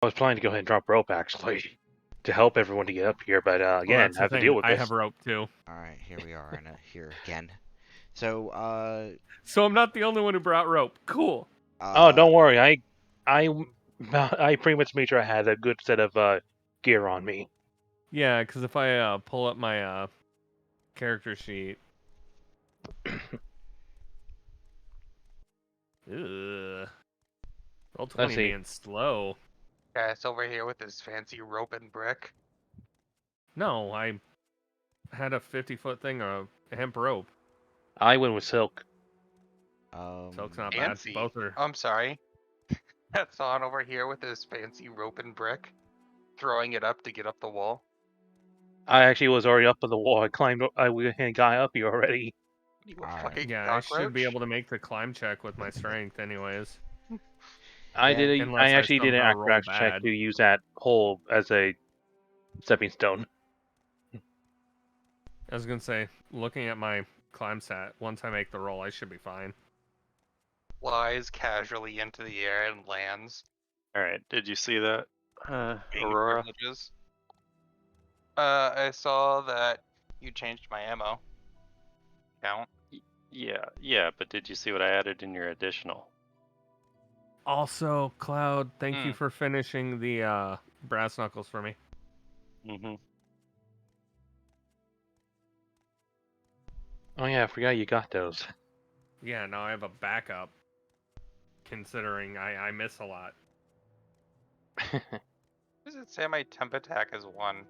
I was planning to go ahead and drop rope actually to help everyone to get up here, but Well, again, that's the have to thing. deal with I this. have rope too. Alright, here we are here again. So, So I'm not the only one who brought rope. Cool. Oh, don't worry. I pretty much made sure I had a good set of gear on me. Yeah, because if I pull up my character sheet. Ugh. Roll 20 see. being slow. Guy's over here with his fancy rope and brick. No, I had a 50-foot thing of hemp rope. I went with silk. Silk's not Fancy. bad. Both are. I'm sorry. That's on over here with his fancy rope and brick, throwing it up to get up the wall. I actually was already up on the wall. I got up here already. You a Alright. fucking Yeah, I should be cockroach? able to make the climb check with my strength, anyways. I Yeah. did. Unless I I actually did an somehow roll acrobatics check bad. to use that hole as a stepping stone. I was gonna say, looking at my climb stat, once I make the roll, I should be fine. Flies casually into the air and lands. Alright, did you see that, Gain Aurora? privileges. I saw that you changed my ammo count. Yeah, but did you see what I added in your additional? Also, Cloud, thank you for finishing the brass knuckles for me. Mm-hmm. Oh yeah, I forgot you got those. Yeah, now I have a backup, considering I miss a lot. Does it say my temp attack is 1?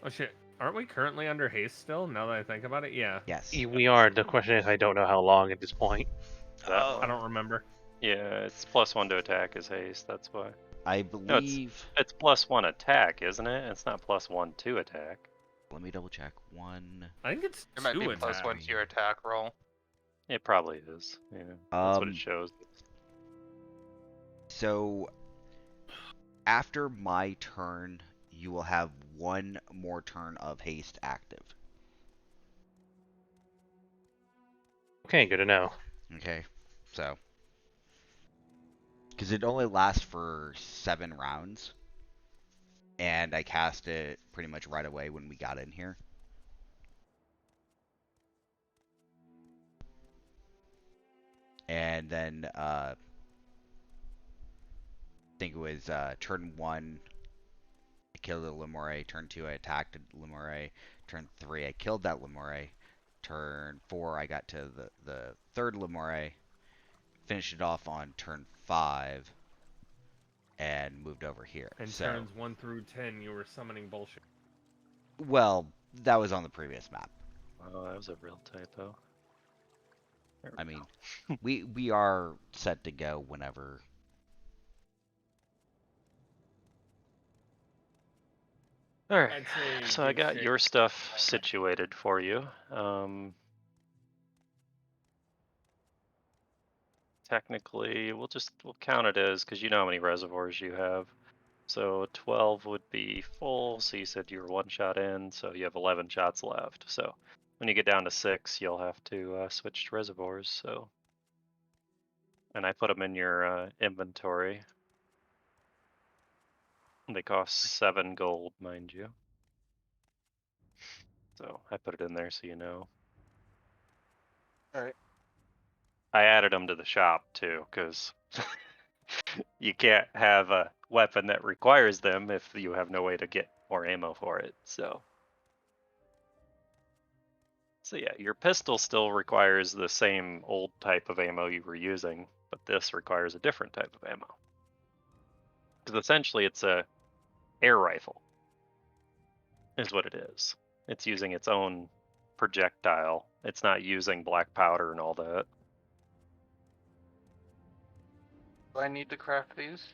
Oh shit, aren't we currently under haste still, now that I think about it? Yeah. Yes. We are. The question is, I don't know how long at this point. I don't remember. Yeah, it's +1 to attack is haste, that's why. I No, believe... it's +1 attack, isn't it? It's not +1 to attack. Let me double check. 1... I think it's It might be 2 attack. +1 to your attack roll. It probably is. Yeah, that's what it shows. So, after my turn, you will have 1 more turn of haste active. Okay, good to know. Okay, so... Because it only lasts for 7 rounds. And I cast it pretty much right away when we got in here. And then, I think it was turn 1, I killed the Lemary. Turn 2, I attacked Lemary. Turn 3, I killed that Lemary. Turn 4, I got to the third Lemary. Finished it off on turn 5. And moved over here. And so, turns 1 through 10, you were summoning bullshit. well, that was on the previous map. Oh, that was a real typo. I mean, we are set to go whenever. Alright, I'd say so I give got shit. your stuff situated for you. Technically, we'll count it as, because you know how many reservoirs you have. So 12 would be full, so you said you were 1 shot in, so you have 11 shots left. So when you get down to 6, you'll have to switch to reservoirs, so. And I put them in your inventory. They cost 7 gold, mind you. So I put it in there so you know. Alright. I added them to the shop too, because you can't have a weapon that requires them if you have no way to get more ammo for it. So yeah, your pistol still requires the same old type of ammo you were using, but this requires a different type of ammo. Because essentially it's a air rifle, is what it is. It's using its own projectile. It's not using black powder and all that. Do I need to craft these?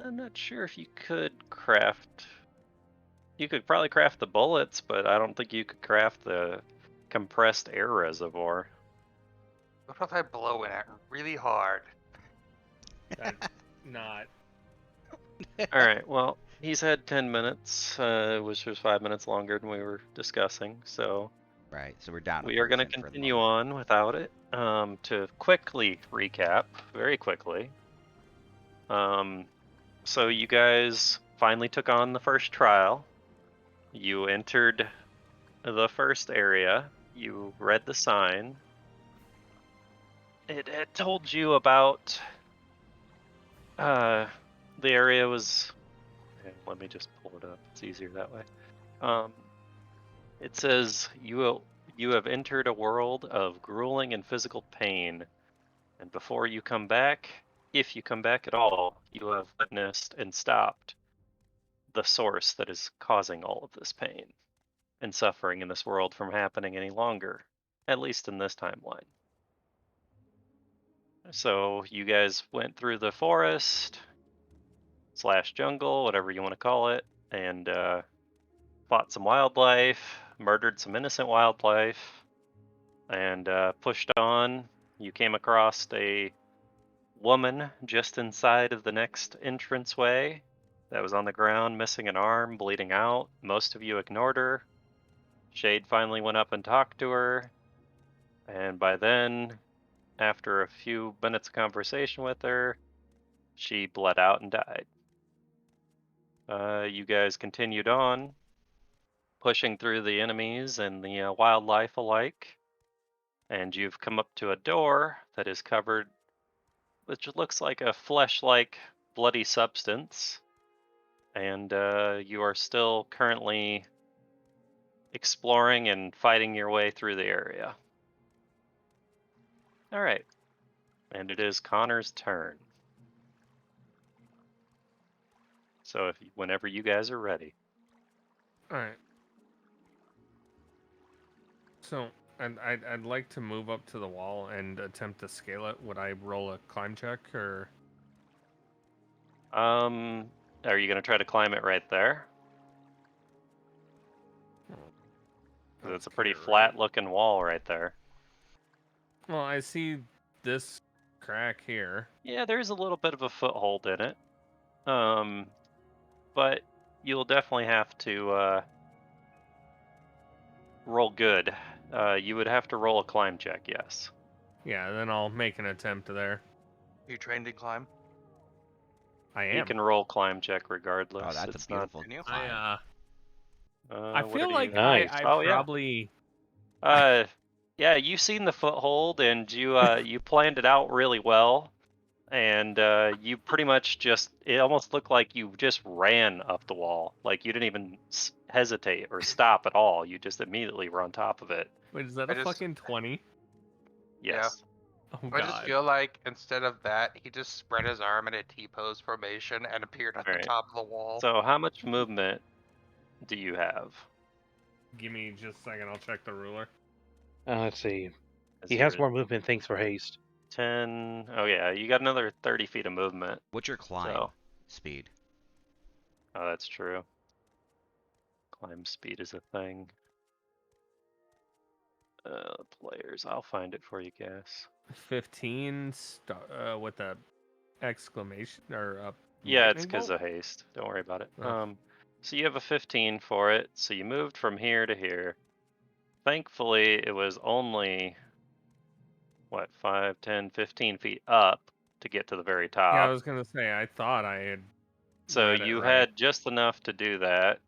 I'm not sure if you could craft. You could probably craft the bullets, but I don't think you could craft the compressed air reservoir. What if I blow in it really hard? That's not. Alright, well, he's had 10 minutes, which was 5 minutes longer than we were discussing, so Right, so we're down. we are going to for the continue moment. on without it. to quickly recap, very quickly. So you guys finally took on the first trial. You entered the first area. You read the sign. It told you about the area was. Okay, let me just pull it up. It's easier that way. It says you have entered a world of grueling and physical pain, and before you come back, if you come back at all, you have witnessed and stopped the source that is causing all of this pain and suffering in this world from happening any longer, at least in this timeline. So you guys went through the forest / jungle, whatever you want to call it, and fought some wildlife, murdered some innocent wildlife, and pushed on. You came across a woman just inside of the next entranceway that was on the ground, missing an arm, bleeding out. Most of you ignored her. Shade finally went up and talked to her, and by then, after a few minutes of conversation with her, she bled out and died. You guys continued on, pushing through the enemies and the wildlife alike, and you've come up to a door that is covered, which looks like a flesh-like bloody substance, and you are still currently exploring and fighting your way through the area. All right, and it is Connor's turn. So whenever you guys are ready. All right. So I'd like to move up to the wall and attempt to scale it. Would I roll a climb check or? Are you gonna try to climb it right there? 'Cause it's a pretty flat-looking wall right there. Well, I see this crack here. Yeah, there's a little bit of a foothold in it. But you'll definitely have to roll good. You would have to roll a climb check, yes. Yeah, then I'll make an attempt there. Are you trained to climb? I am. You can roll climb check regardless. Oh, that's it's a beautiful Can you? climb. I what feel do like you- Nice. I Oh, yeah. probably. Yeah, you've seen the foothold, and you planned it out really well, and you pretty much it almost looked like you just ran up the wall. Like you didn't even hesitate or stop at all. You just immediately were on top of it. Wait, is that I a just- fucking 20? Yes. Oh I just god. feel like instead of that, he just spread his arm in a T-pose formation and appeared at the Alright. top of the wall. So how much movement do you have? Give me just a second. I'll check the ruler. Let's see. Is He has your more movement thanks for haste. 10. Oh yeah, you got another 30 feet of movement. What's your climb So. speed? Oh, that's true. Climb speed is a thing. Players, I'll find it for you guys. 15 with a exclamation or a Yeah, it's lightning because bolt? of haste. Don't worry about it. Oh. So you have a 15 for it. So you moved from here to here. Thankfully, it was only, 5, 10, 15 feet up to get to the very top. Yeah, I was gonna say I thought I had. So read it you right. had just enough to do that.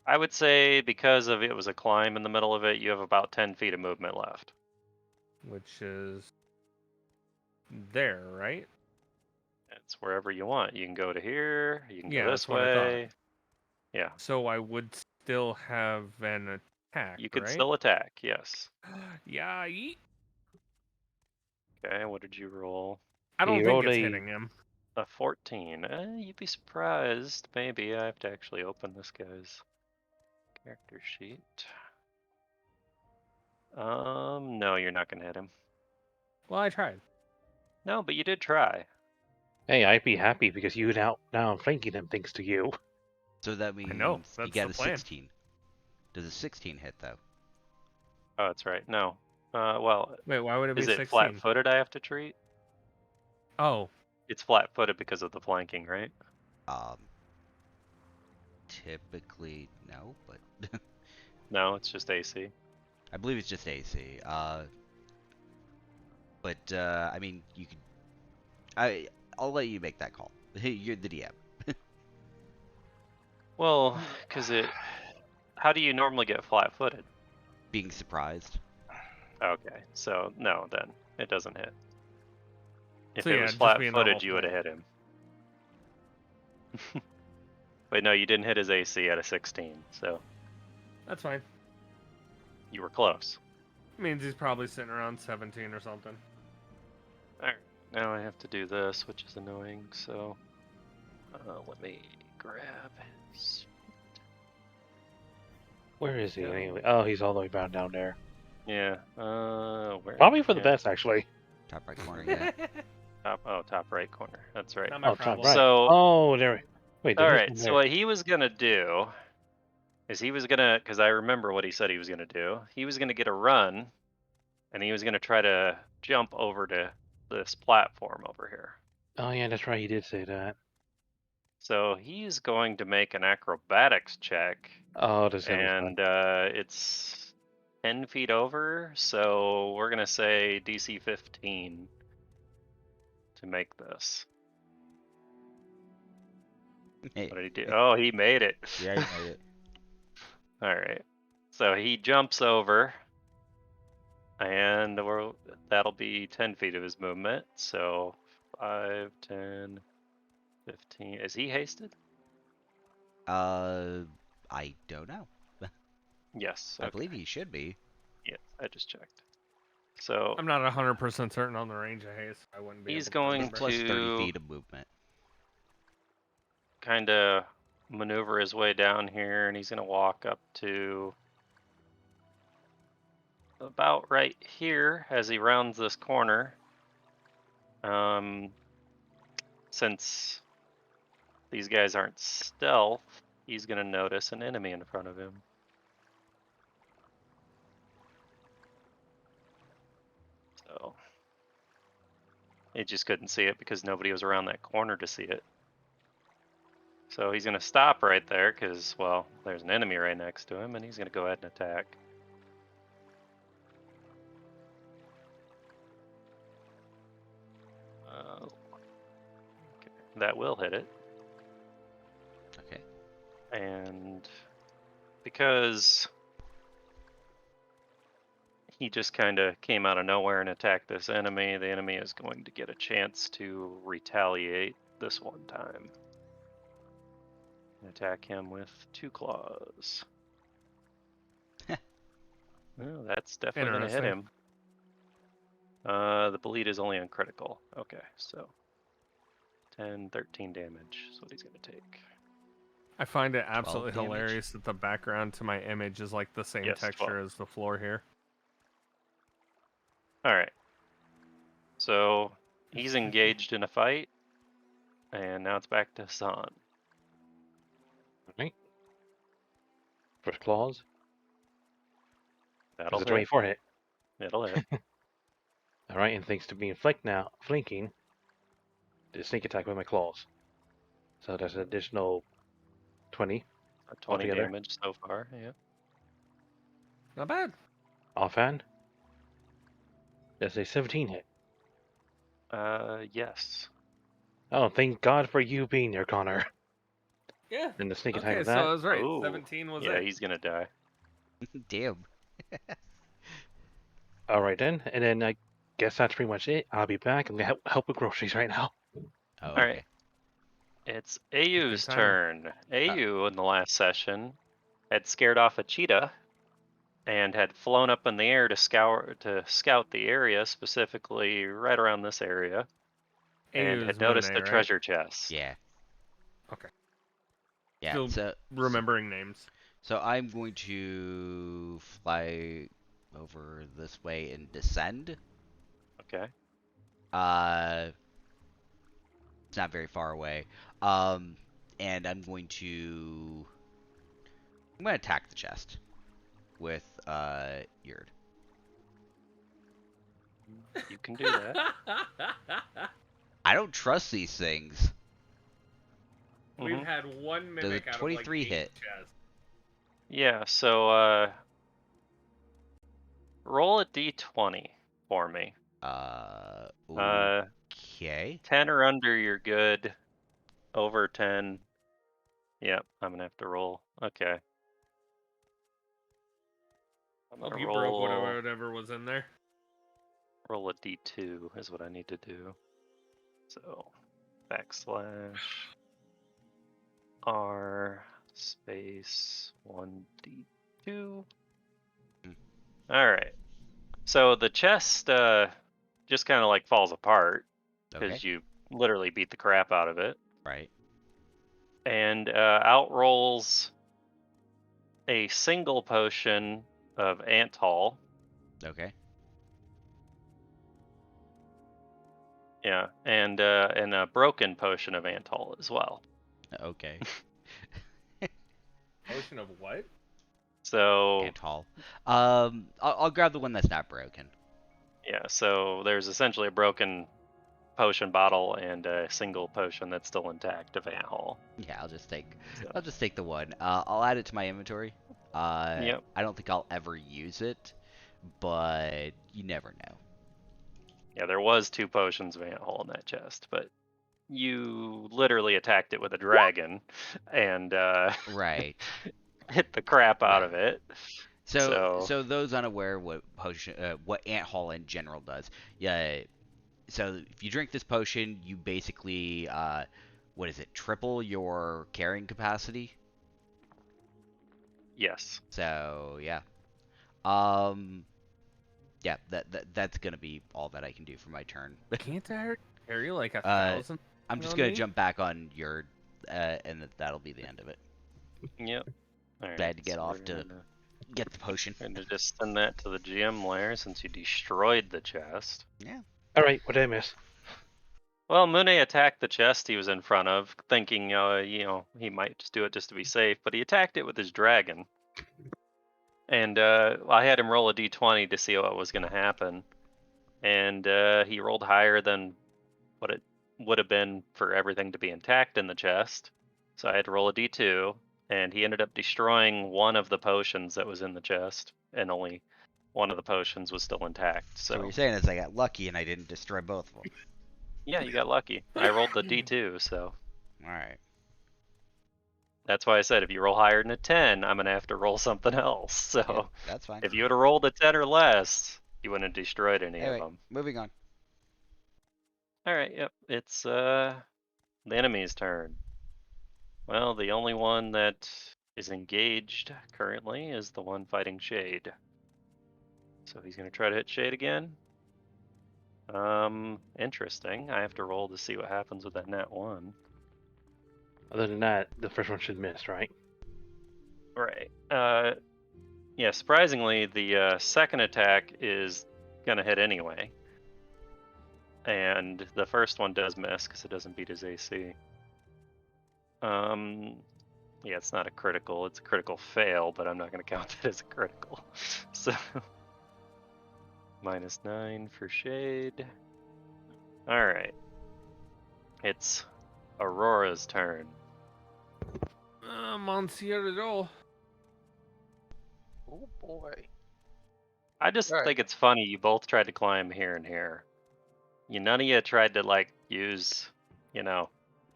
I would say because of it was a climb in the middle of it, you have about 10 feet of movement left. Which is there, right? It's wherever you want. You can go to here. You can Yeah, go that's this what I thought. way. Yeah. So I would still have an attack, You could right? still attack. Yes. Yeah, Okay. What did you roll? I don't He think rolled it's a- hitting him. A 14. You'd be surprised. Maybe I have to actually open this guy's character sheet. No, you're not gonna hit him. Well, I tried. No, but you did try. Hey, I'd be happy because you now I'm flanking him thanks to you. So that means know, you that's get the a plan. 16. Does a 16 hit though? Oh, that's right. No. Well, Wait, why would it be is it 16? flat-footed I have to treat? Oh, It's flat-footed because of the flanking, right? Typically no, but No, it's just AC. I believe it's just AC. But I mean, you could. I'll let you make that call. You're the DM. Well, because how do you normally get flat-footed? Being surprised. Okay, so no, then it doesn't hit. If So it yeah, was just be a normal flat-footed, you would have throw. hit him. Wait, no, you didn't hit his AC at a 16, so That's fine. you were close. Means he's probably sitting around 17 or something. Alright, now I have to do this, which is annoying, so let me grab his... Where is he Yeah. anyway? Oh, he's all the way down there. Yeah, where? Probably for the Yeah, best, actually. Top right corner. Yeah. top right corner. That's right. Not my Oh, top problem. right. So- Oh, there. Wait, there is Alright, one so there. what he was gonna do is because I remember what he said he was gonna do. He was gonna get a run, and he was gonna try to jump over to this platform over here. Oh, yeah, that's right. He did say that. So he's going to make an acrobatics check, Oh, this is gonna be fun. and it's 10 feet over, so we're gonna say DC 15 to make this. Hey, What did he do? Oh, he made it. yeah, you made it. All right. So he jumps over, and that'll be 10 feet of his movement. So 5, 10, 15. Is he hasted? I don't know. Yes. I Okay. believe he should be. Yes, I just checked. So I'm not 100% certain on the range of haste. I wouldn't be. He's able to going remember. Plus 30 to- feet of movement. kind of maneuver his way down here, and he's going to walk up to about right here as he rounds this corner. Since these guys aren't stealth, he's going to notice an enemy in front of him. So he just couldn't see it because nobody was around that corner to see it. So he's going to stop right there because, well, there's an enemy right next to him, and he's going to go ahead and attack. Okay. That will hit it. Okay. And because he just kind of came out of nowhere and attacked this enemy, the enemy is going to get a chance to retaliate this one time. Attack him with 2 claws. Oh, that's definitely going to hit him. The bleed is only on critical. Okay, so 10, 13 damage is what he's going to take. I find it absolutely 12 damage. hilarious that the background to my image is like the same Yes, texture 12. as the floor here. Alright. So he's engaged in a fight, and now it's back to Hassan. Right. First claws. That'll That's a hit. 24 hit. It'll hit. All right, and thanks to being flanking, the sneak attack with my claws. So that's an additional 20 20 altogether. damage so far, yeah. Not bad. Offhand. That's a 17 hit. Yes. Oh, thank God for you being there, Connor. Yeah. And the sneak attack Okay, with so that. I was right. Ooh. 17 was Yeah, it. he's gonna die. Damn. All right then, and then I guess that's pretty much it. I'll be back. I'm gonna help with groceries right now. Oh, Alright. okay. It's Ayu's timing. turn. Ayu, in the last session, had scared off a cheetah and had flown up in the air to scout the area, specifically right around this area, and Ayu's had noticed Mune, the right? treasure chest. Yeah. Okay. Yeah. Still So remembering names. So I'm going to fly over this way and descend. Okay. It's not very far away. And I'm going to attack the chest with Yurd. You can do that. I don't trust these things. We've Mhm. had one Does a mimic out of 23 like 8 hit? chests. Yeah, so roll a d20 for me. Okay. 10 or under, you're good. Over 10. Yep, I'm gonna have to roll. Okay. I'm Well, gonna you broke roll, whatever was in there. roll a d2 is what I need to do. So, /r space 1d2. Hmm. Alright. So the chest just kind of like falls apart because Okay. you literally beat the crap out of it. Right. And outrolls a single potion of Antall. Okay. Yeah, and a broken potion of Antall as well. Okay. Potion of what? So And tall. I'll grab the one that's not broken. yeah, so there's essentially a broken potion bottle and a single potion that's still intact of Antall. Yeah, I'll just take So, the one. I'll add it to my inventory. yep. I don't think I'll ever use it, but you never know. Yeah, there was 2 potions of Antall in that chest, but you literally attacked it with a dragon and Right. hit the crap out Right. of it. So those unaware what what ant hall in general does, yeah. So if you drink this potion, you basically what is it? Triple your carrying capacity. Yes. So yeah, um, yeah. That's gonna be all that I can do for my turn. Can't I carry like 1,000? I'm just on gonna me? jump back on your, and that'll be the end of it. Yep. All right, Glad to get so off we're to get the potion. gonna just send that to the GM layer since you destroyed the chest. Yeah. All right, what did I miss? Well, Mune attacked the chest he was in front of, thinking, he might just do it just to be safe, but he attacked it with his dragon. And I had him roll a d20 to see what was going to happen. And he rolled higher than what it would have been for everything to be intact in the chest. So I had to roll a d2, and he ended up destroying one of the potions that was in the chest, and only one of the potions was still intact. So what So you're saying is I got lucky and I didn't destroy both of them. yeah, you got lucky. I rolled the d2, so All right. that's why I said if you roll higher than a 10, I'm gonna have to roll something else. So Yeah, that's fine. if you would have rolled a 10 or less, you wouldn't have destroyed any Anyway, of them. moving on. All right, yep, it's the enemy's turn. Well, the only one that is engaged currently is the one fighting Shade. So he's gonna try to hit Shade again. Interesting. I have to roll to see what happens with that nat 1. Other than that, the first one should miss, right? Right. Yeah, surprisingly, the second attack is gonna hit anyway. And the first one does miss because it doesn't beat his AC. Yeah, it's not a critical, it's a critical fail, but I'm not gonna count that as a critical. So -9 for Shade. Alright. It's Aurora's turn. Monsieur roll. Oh boy. I just Alright. think it's funny you both tried to climb here and here. None of you tried to like use,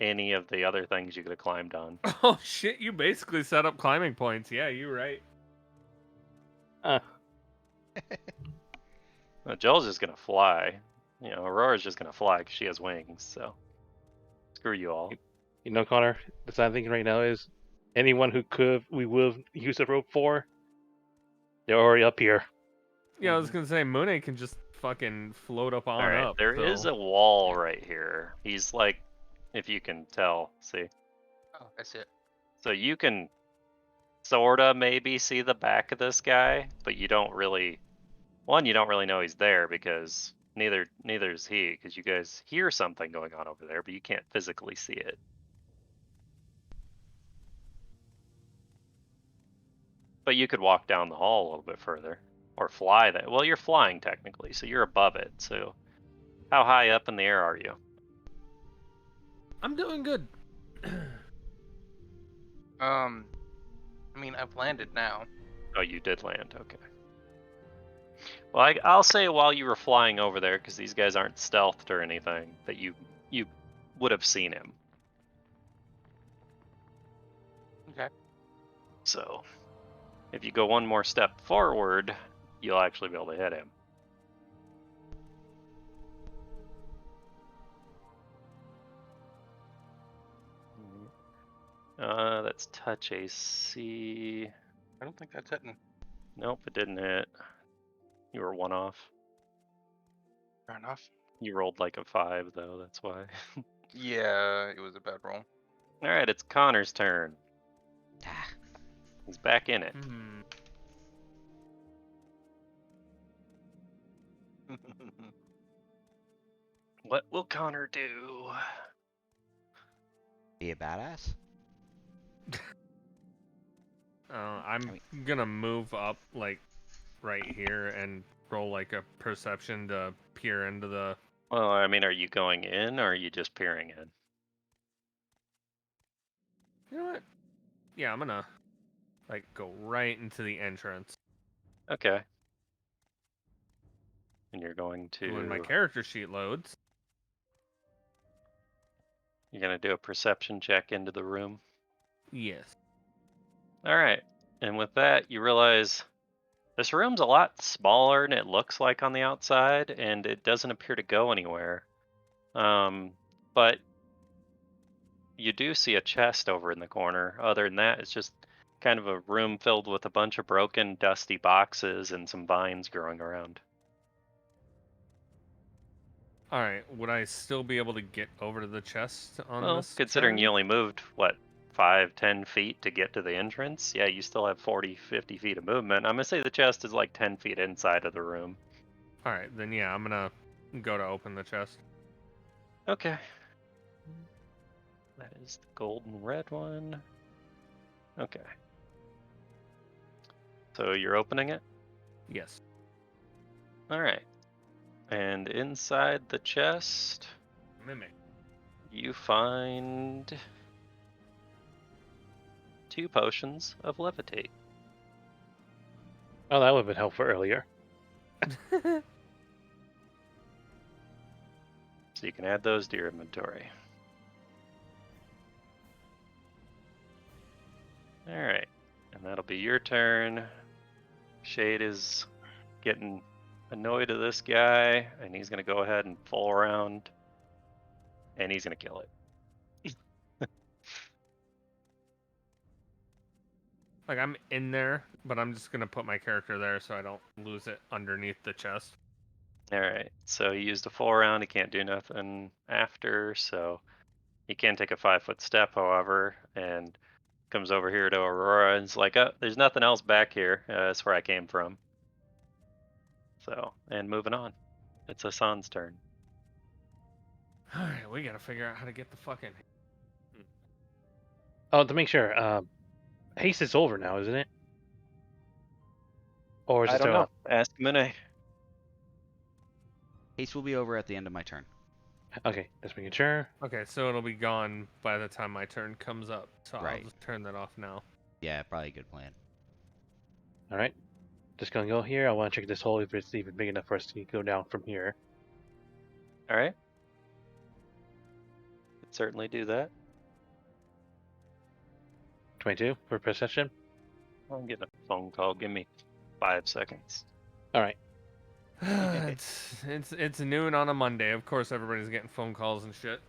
any of the other things you could have climbed on. Oh shit! You basically set up climbing points. Yeah, you're right. Well, Joel's just gonna fly. Aurora's just gonna fly because she has wings. So screw you all. Connor, the I'm thinking right now is anyone we will use the rope for, they're already up here. Yeah, I was gonna say Mune can just fucking float up on All right, up. there is a wall right here. He's like, if you can tell, see. Oh, I see it. So you can sorta maybe see the back of this guy, but you don't really. One, you don't really know he's there because neither is he, because you guys hear something going on over there, but you can't physically see it. But you could walk down the hall a little bit further, or fly that. Well, you're flying technically, so you're above it. So, how high up in the air are you? I'm doing good. I mean, I've landed now. Oh, you did land. Okay. Well, I'll say while you were flying over there, because these guys aren't stealthed or anything, that you you would have seen him. Okay. So if you go one more step forward, you'll actually be able to hit him. That's touch AC. I don't think that's hitting. Nope, it didn't hit. You were one off. Fair enough. You rolled like a 5 though, that's why. Yeah, it was a bad roll. Alright, it's Connor's turn. Ah, He's back in it. What will Connor do? be a badass. I'm gonna move up like right here and roll like a perception to peer into the. Well, I mean, are you going in or are you just peering in? You know what? Yeah, I'm gonna like go right into the entrance. Okay. And you're going to... When my character sheet loads. You're going to do a perception check into the room. Yes. Alright. And with that, you realize this room's a lot smaller than it looks like on the outside, and it doesn't appear to go anywhere. But you do see a chest over in the corner. Other than that, it's just kind of a room filled with a bunch of broken, dusty boxes and some vines growing around. All right. Would I still be able to get over to the chest on Well, this? considering turn? you only moved, what, 5-10 feet to get to the entrance? Yeah, you still have 40-50 feet of movement. I'm going to say the chest is like 10 feet inside of the room. All right, then yeah, I'm gonna go to open the chest. Okay. That is the golden red one. Okay. So you're opening it? Yes. Alright. And inside the chest, Mimic. you find 2 potions of levitate. Oh, that would have been helpful earlier. So you can add those to your inventory. Alright. And that'll be your turn. Shade is getting annoyed at this guy, and he's going to go ahead and full around, and he's going to kill it. Like I'm in there, but I'm just gonna put my character there so I don't lose it underneath the chest. Alright, so he used a full round, he can't do nothing after, so he can take a 5-foot step, however, and comes over here to Aurora and is like, oh, there's nothing else back here. That's where I came from. So, and moving on. It's Hassan's turn. All right, we gotta figure out how to get the fucking. Oh, to make sure, haste is over now, isn't it? Or is I it don't still know. on? Ask Mune. Haste will be over at the end of my turn. Okay, just making sure. Okay, so it'll be gone by the time my turn comes up. So I'll Right. just turn that off now. Yeah, probably a good plan. All right, just gonna go here. I want to check this hole if it's even big enough for us to go down from here. Alright. Could certainly do that. 22 for perception. I'm getting a phone call. Give me 5 seconds. All right. it's noon on a Monday. Of course, everybody's getting phone calls and shit.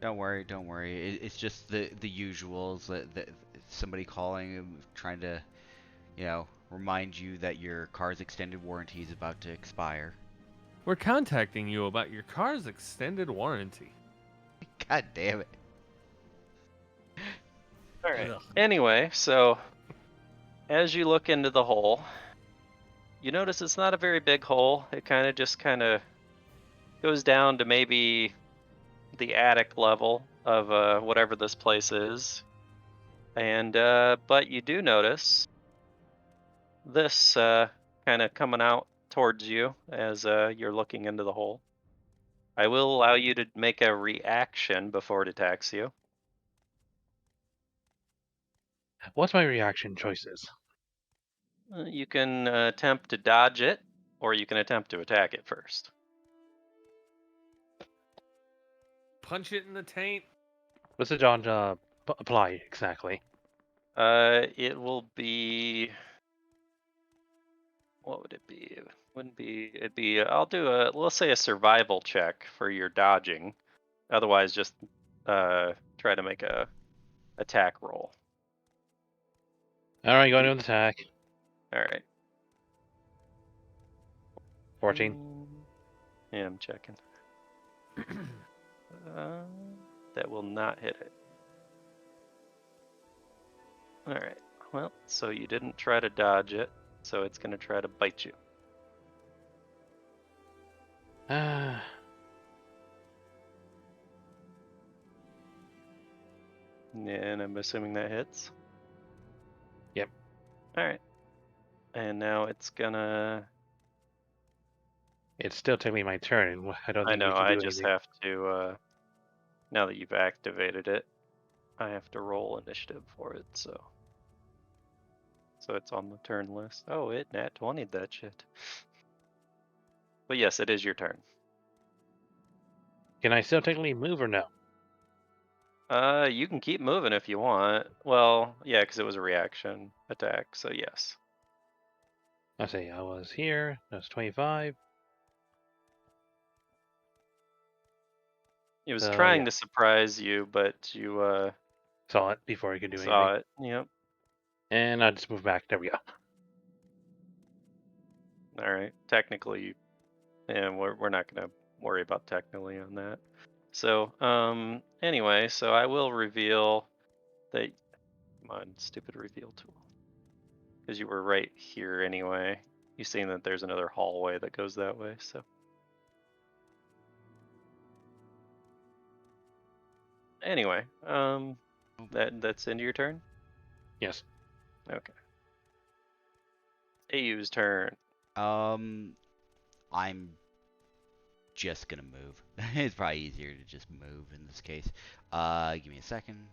Don't worry, don't worry. It's just the usuals. That somebody calling and trying to, remind you that your car's extended warranty is about to expire. We're contacting you about your car's extended warranty. God damn it. Alright. Ugh. Anyway, so as you look into the hole, you notice it's not a very big hole. It kind of goes down to maybe the attic level of whatever this place is. And but you do notice this kind of coming out towards you as you're looking into the hole. I will allow you to make a reaction before it attacks you. What's my reaction choices? You can attempt to dodge it, or you can attempt to attack it first. punch it in the taint? What's the dodge apply exactly? It will be. What would it be? It wouldn't be. It'd be. I'll do let's say a survival check for your dodging. Otherwise, just try to make a attack roll. All right, going to attack. All right. 14. Yeah, I'm checking. That will not hit it. All right. Well, so you didn't try to dodge it, so it's gonna try to bite you. Ah. And I'm assuming that hits. Yep. All right. And now it's gonna. It's still technically my turn, and I don't I think we know. can I do just anything. have to. Now that you've activated it, I have to roll initiative for it. So it's on the turn list. Oh, it nat 20'd that shit. But yes, it is your turn. Can I still technically move or no? You can keep moving if you want. Well, yeah, because it was a reaction attack. So yes. I say I was here. That's 25. It was So trying yeah, to surprise you, but you saw it before I could do saw anything. it. Yep. And I just move back. There we go. All right. Technically, and we're not gonna worry about technically on that. So anyway, so I will reveal that. Come on, stupid reveal tool. Because you were right here anyway. You've seen that there's another hallway that goes that way. So anyway, that's into your turn. Yes. Okay. AU's turn. I'm just gonna move. It's probably easier to just move in this case. Give me a second.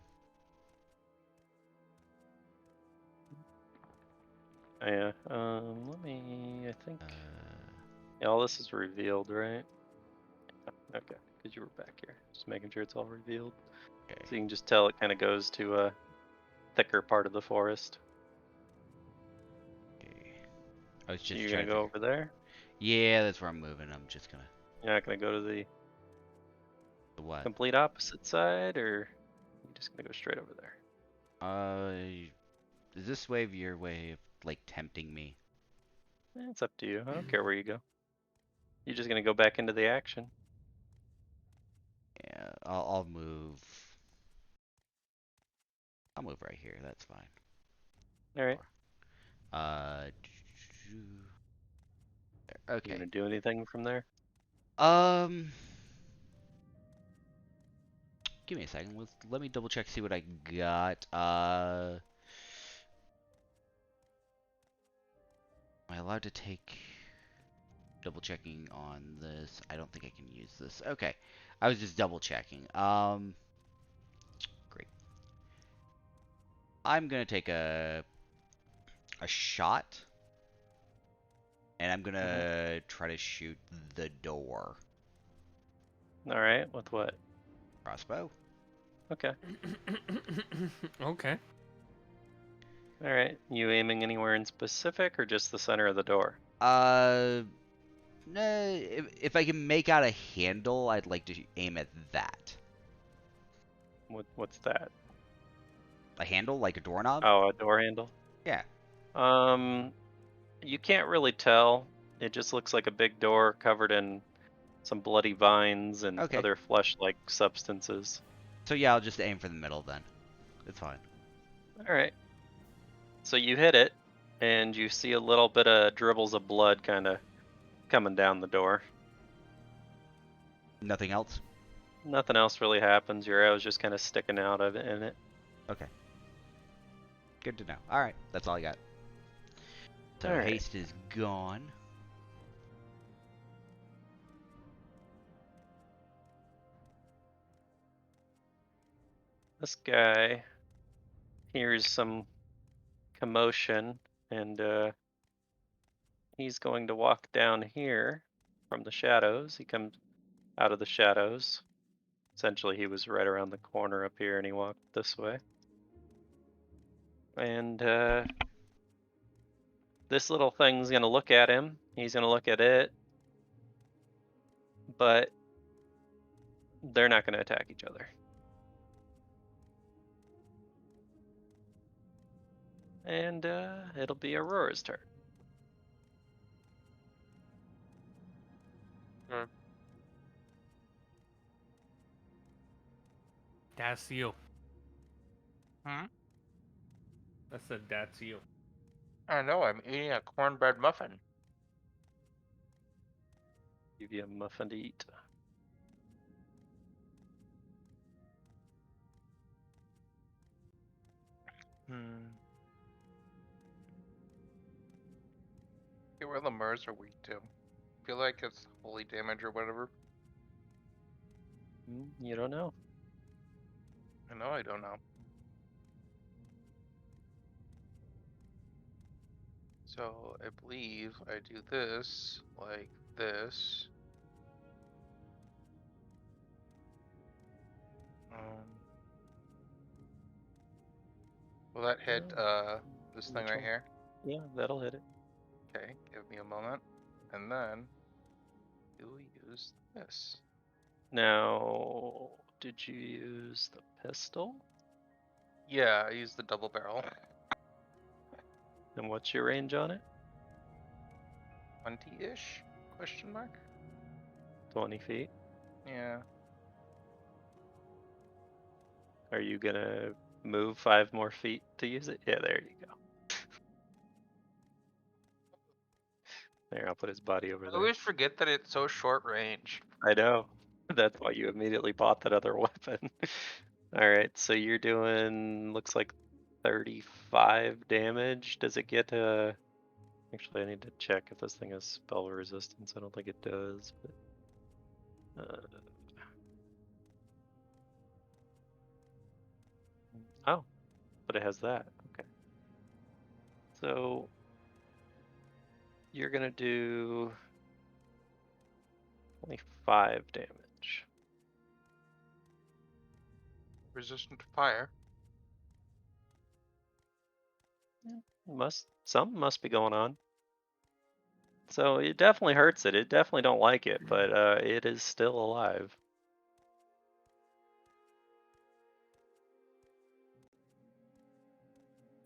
Yeah. Let me. I think. Yeah, all this is revealed, right? Okay, because you were back here. Just making sure it's all revealed. Okay. So you can just tell it kind of goes to a thicker part of the forest. Okay. I was just You're trying gonna to go figure. over there. Yeah, that's where I'm moving. I'm just gonna. You're not gonna go to the What? complete opposite side, or you're just gonna go straight over there. Is this way of your way of like tempting me? It's up to you. I don't care where you go. You're just gonna go back into the action. Yeah, I'll move. I'll move right here. That's fine. All right. You Okay. gonna do anything from there? Give me a second. Let me double check, see what I got. Am I allowed to take double checking on this? I don't think I can use this. Okay. I was just double checking. Great. I'm gonna take a shot, and I'm gonna try to shoot the door. All right. With what? Crossbow. Okay. Okay. All right. You aiming anywhere in specific, or just the center of the door? Nah, if I can make out a handle, I'd like to aim at that. What's that? A handle, like a doorknob? Oh, a door handle. Yeah. You can't really tell. It just looks like a big door covered in some bloody vines and Okay. other flesh-like substances. So yeah, I'll just aim for the middle then. It's fine. All right. So you hit it, and you see a little bit of dribbles of blood kind of coming down the door. Nothing else? Nothing else really happens. Your arrow's just kind of sticking out of it in it. Okay. Good to know. Alright, that's all I got. So All right. haste is gone. This guy hears some commotion, and he's going to walk down here from the shadows. He comes out of the shadows. Essentially, he was right around the corner up here, and he walked this way. And this little thing's gonna look at him. He's gonna look at it, but they're not gonna attack each other. And it'll be Aurora's turn. That's you. Hmm? I said that's you. I know, I'm eating a cornbread muffin. Give you a muffin to eat. Okay, where Lemurs are weak to. Feel like it's holy damage or whatever. You don't know. I know I don't know. So I believe I do this like this. Will that hit this thing right here? Yeah, that'll hit it. Okay, give me a moment. And then do we use this? Now, did you use the pistol? Yeah, I used the double barrel. And what's your range on it? 20-ish? Question mark? 20 feet. Yeah. Are you gonna move 5 more feet to use it? Yeah, there you go. There, I'll put his body over I there. always forget that it's so short range. I know. That's why you immediately bought that other weapon. Alright, so you're doing, looks like 35 damage. Does it get actually I need to check if this thing has spell resistance. I don't think it does, but oh, but it has that. Okay. So you're gonna do 25 damage. Resistant to fire. Something must be going on. So it definitely hurts it. It definitely don't like it, but it is still alive.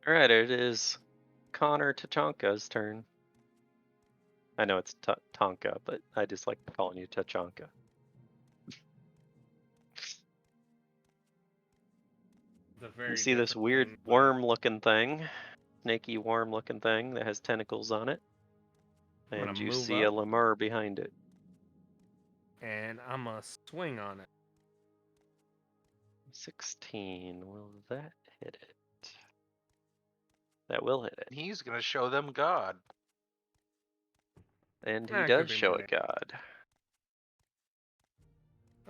Alright, it is Conor Tachanka's turn. I know it's Tonka, but I just like calling you Tachanka. You see this weird worm-looking thing, snaky worm-looking thing that has tentacles on it, and you see a lemur behind it. And I'm gonna swing on it. 16. Will that hit it? That will hit it. He's gonna show them God. And he That does could be show my it God.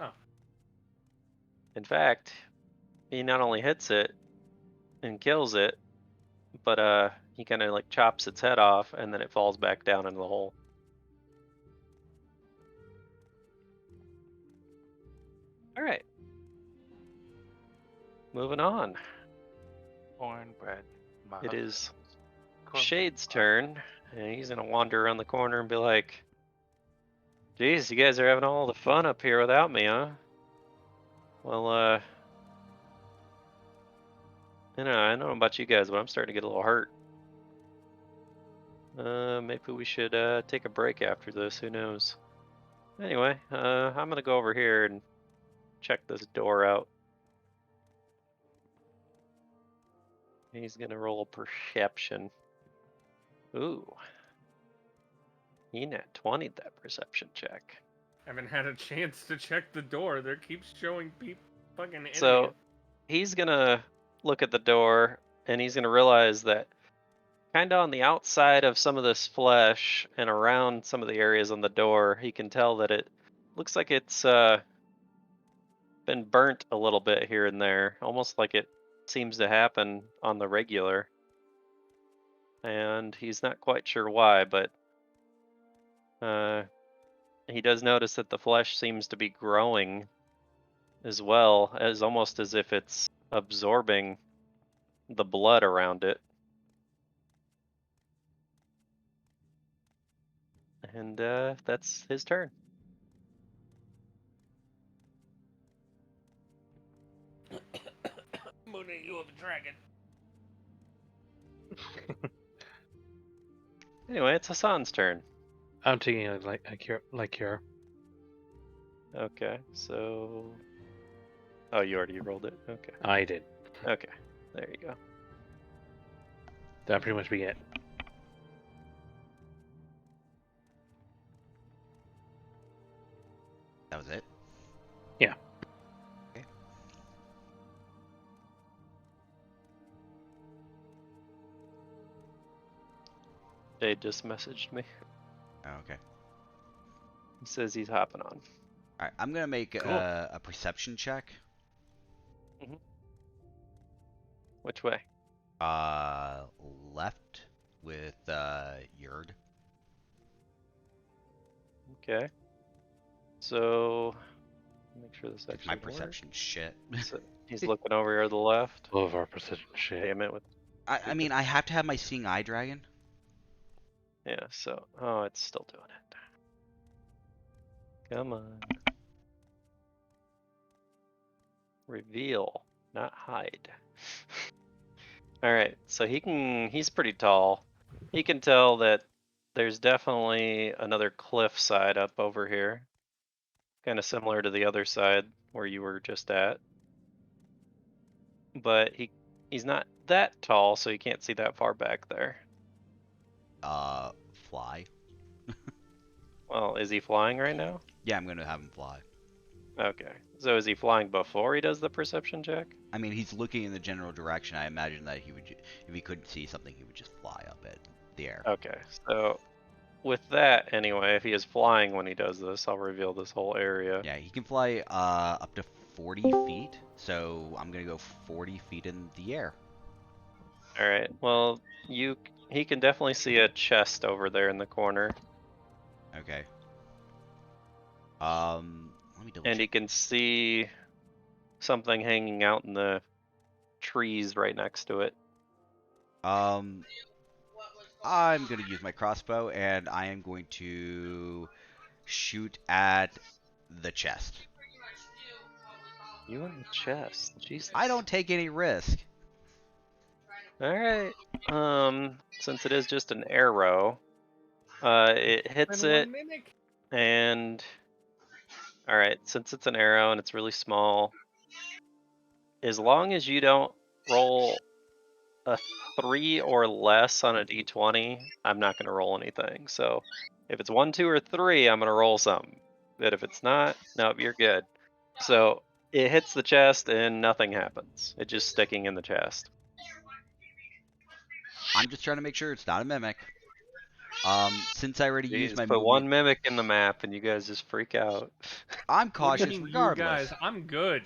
Oh. In fact, he not only hits it and kills it, but he kind of like chops its head off, and then it falls back down into the hole. All right. Moving on. Cornbread. It is Cornbread. Shade's turn, and he's gonna wander around the corner and be like, "Geez, you guys are having all the fun up here without me, huh? Well, I don't know about you guys, but I'm starting to get a little hurt. Maybe we should take a break after this. Who knows? Anyway, I'm gonna go over here and check this door out." He's gonna roll a perception. Ooh. He nat 20'd that perception check. Haven't had a chance to check the door. There keeps showing fucking enemies. So he's gonna look at the door and he's gonna realize that kind of on the outside of some of this flesh and around some of the areas on the door, he can tell that it looks like it's been burnt a little bit here and there, almost like it seems to happen on the regular. And he's not quite sure why, but he does notice that the flesh seems to be growing as well, as almost as if it's absorbing the blood around it. And that's his turn. Mune, you have a dragon. Anyway, it's Hassan's turn. I'm taking it like cure. Okay, so... Oh, you already rolled it? Okay. I did. Okay, there you go. That'll pretty much be it. That was it? Yeah. Okay. Jade just messaged me. Oh, okay. He says he's hopping on. Alright, I'm gonna make Cool. a perception check. Which way? Left with Yurd. Okay. So, make sure this actually My works. perception's shit. So he's looking over here to the left. Love our precision shit. Damn it. I mean, I have to have my seeing eye dragon. Yeah, so, oh, it's still doing it. Come on. Reveal, not hide. Alright, so he's pretty tall. He can tell that there's definitely another cliff side up over here. Kind of similar to the other side where you were just at. But he's not that tall, so you can't see that far back there. Fly. Well, is he flying right now? Yeah, I'm gonna have him fly. Okay. So is he flying before he does the perception check? I mean, he's looking in the general direction. I imagine that he would, if he couldn't see something, he would just fly up at the air. Okay. So with that, anyway, if he is flying when he does this, I'll reveal this whole area. Yeah, he can fly up to 40 feet. So I'm gonna go 40 feet in the air. All right. Well, he can definitely see a chest over there in the corner, Okay. Let me double and he can see something hanging out in the trees right next to it. I'm gonna use my crossbow and I am going to shoot at the chest. You in the chest? Jesus. I don't take any risk. All right. Since it is just an arrow, it hits Then it, one mimic. and all right. Since it's an arrow and it's really small, as long as you don't roll a 3 or less on a d20, I'm not going to roll anything. So if it's 1, 2, or 3, I'm going to roll something. But if it's not, nope, you're good. So it hits the chest and nothing happens. It's just sticking in the chest. I'm just trying to make sure it's not a mimic. Since I already used Jeez, my put movement, one mimic in the map and you guys just freak out. I'm What do cautious you mean, regardless. You guys, I'm good.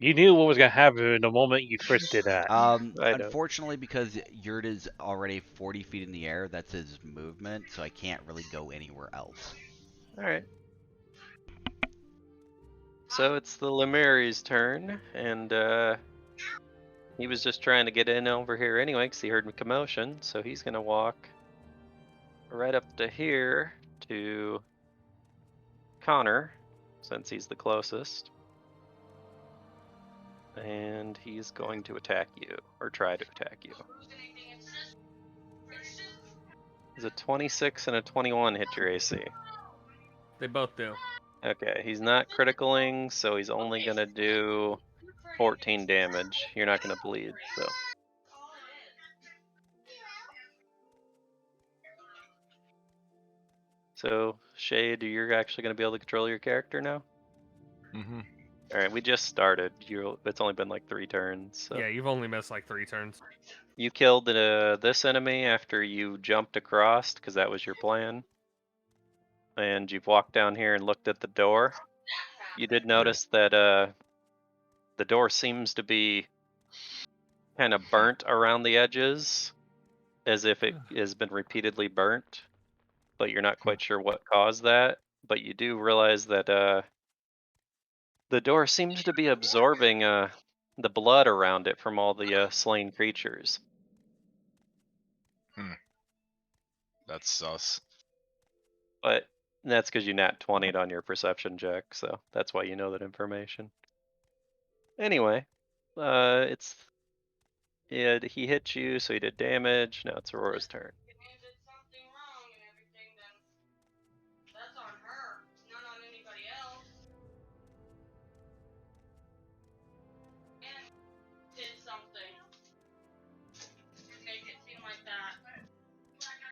You knew what was gonna happen the moment you first did that. I know. Unfortunately, because Yurt is already 40 feet in the air, that's his movement, so I can't really go anywhere else. Alright. So it's the Lemary's turn, and he was just trying to get in over here anyway because he heard a commotion, so he's going to walk right up to here to Conor, since he's the closest. And he's going to attack you, or try to attack you. Does a 26 and a 21 hit your AC? They both do. Okay, he's not criticaling, so he's only gonna do 14 damage. You're not gonna bleed, so. So, Shade, you're actually gonna be able to control your character now? Mm-hmm. Alright, we just started. It's only been like 3 turns. So. Yeah, you've only missed like 3 turns. You killed this enemy after you jumped across, because that was your plan. And you've walked down here and looked at the door. You did notice that the door seems to be kind of burnt around the edges, as if it has been repeatedly burnt, but you're not quite sure what caused that. But you do realize that The door seems to be absorbing the blood around it from all the slain creatures. That's sus. But that's because you nat 20'd on your perception check, so that's why you know that information. Anyway, he hit you, so he did damage. Now it's Aurora's turn.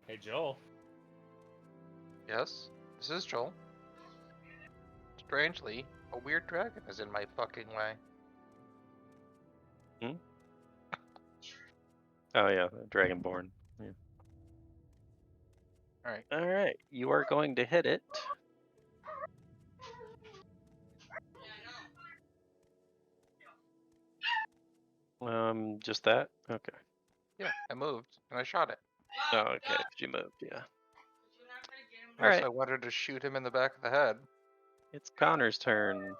Hey, Joel. Yes, this is Joel. Strangely, a weird dragon is in my fucking way. Oh yeah, Dragonborn. Yeah. Alright. All right, you are going to hit it. Just that? Okay. Yeah, I moved and I shot it. Oh, okay. You moved, yeah. All Unless right, I wanted to shoot him in the back of the head. it's Connor's turn.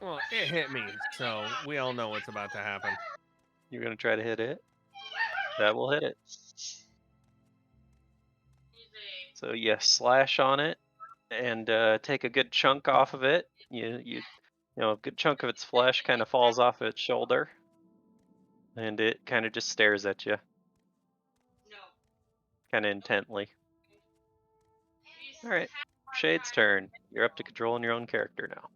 Well, it hit me, so we all know what's about to happen. You're gonna try to hit it. That will hit it. So you slash on it and take a good chunk off of it. You know, a good chunk of its flesh kind of falls off its shoulder, and it kind of just stares at you, kind of intently. All right, Shade's turn. You're up to controlling your own character now.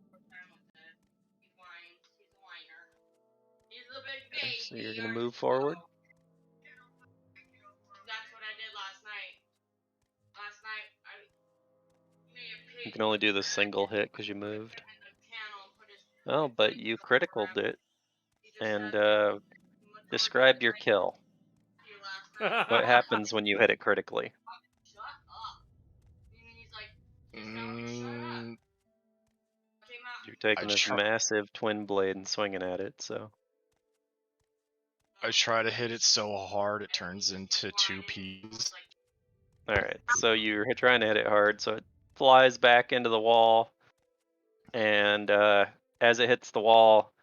Okay, so you're gonna move forward. You can only do the single hit because you moved. Oh, but you criticaled it and describe your kill. What happens when you hit it critically? Mm, You're taking I this try- massive twin blade and swinging at it, so. I try to hit it so hard it turns into 2 peas. Alright, so you're trying to hit it hard, so it flies back into the wall, and as it hits the wall,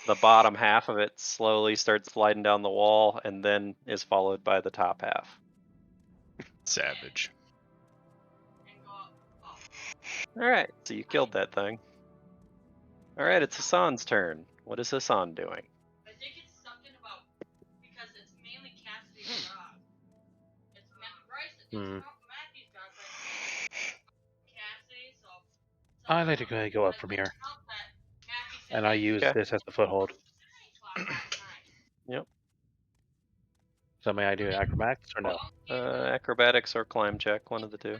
the bottom half of it slowly starts sliding down the wall, and then is followed by the top half. Savage. Alright, so you killed that thing. Alright, it's Hassan's turn. What is Hassan doing? I like to go up from here, and I use Okay. this as the foothold. Yep. So may I do acrobatics or no? Acrobatics or climb check, one of the two.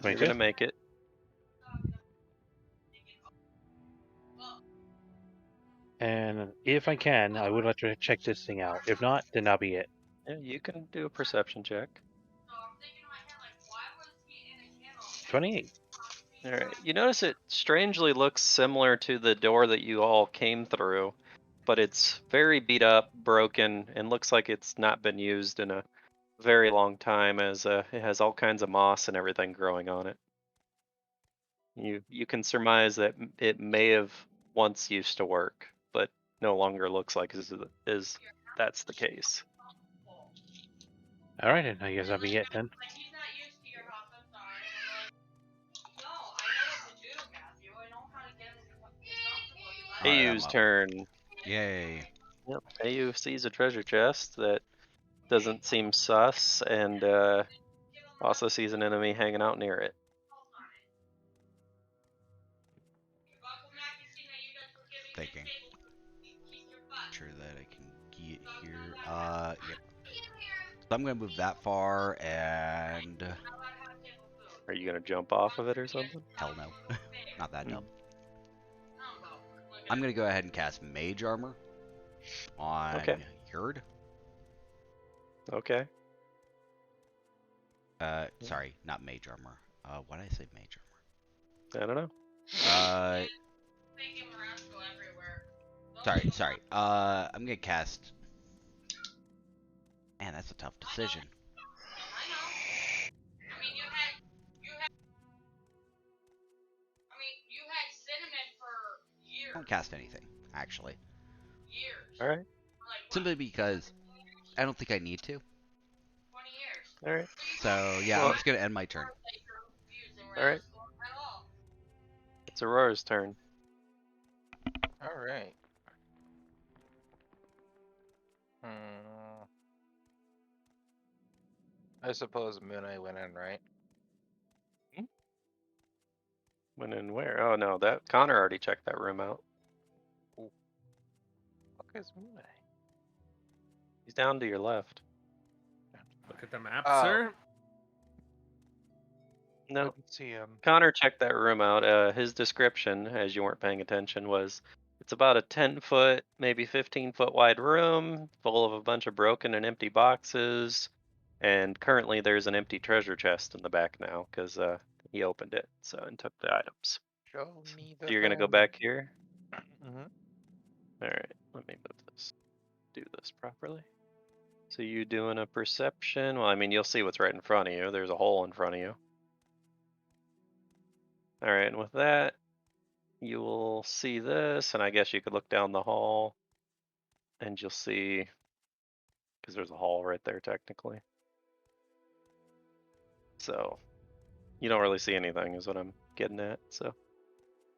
You're 22? gonna make it. And if I can, I would like to check this thing out. If not, then that'll be it. Yeah, you can do a perception check. 28. Alright, you notice it strangely looks similar to the door that you all came through, but it's very beat up, broken, and looks like it's not been used in a very long time, as it has all kinds of moss and everything growing on it. You can surmise that it may have once used to work, but no longer looks like is that's the case. Alright, then I guess that'll be it then. Alright, I'm Ayu's up. turn. Yay. Yep. Ayu sees a treasure chest that doesn't seem sus, and also sees an enemy hanging out near it. Thinking. Sure that I can get here. Yep. So I'm gonna move that far, and Are you gonna jump off of it or something? hell no, not that dumb. I'm gonna go ahead and cast Mage Armor on Okay. Yurd. Okay. Sorry, not Mage Armor. Why did I say Mage I don't know. Armor? Sorry. I'm gonna cast. Man, that's a tough decision. don't cast anything, actually. All right. Simply because I don't think I need to. All right. So, yeah, Well- I'm just going to end my turn. All right. It's Aurora's turn. All right. I suppose Mune went in, right? When and where? Oh no, that Connor already checked that room out. Fuck is Mune? He's down to your left. Look at the map, Oh. sir. No, Couldn't see him. Connor checked that room out. His description, as you weren't paying attention, was it's about a 10-foot, maybe 15-foot wide room full of a bunch of broken and empty boxes. And currently there's an empty treasure chest in the back now because he opened it and took the items. Show me the So you're going to go hole. back here? Mhm. All right, let me move this. Do this properly. So you doing a perception? Well, I mean, you'll see what's right in front of you. There's a hole in front of you. All right, and with that, you will see this, and I guess you could look down the hall, and you'll see, because there's a hall right there technically. So you don't really see anything, is what I'm getting at. So.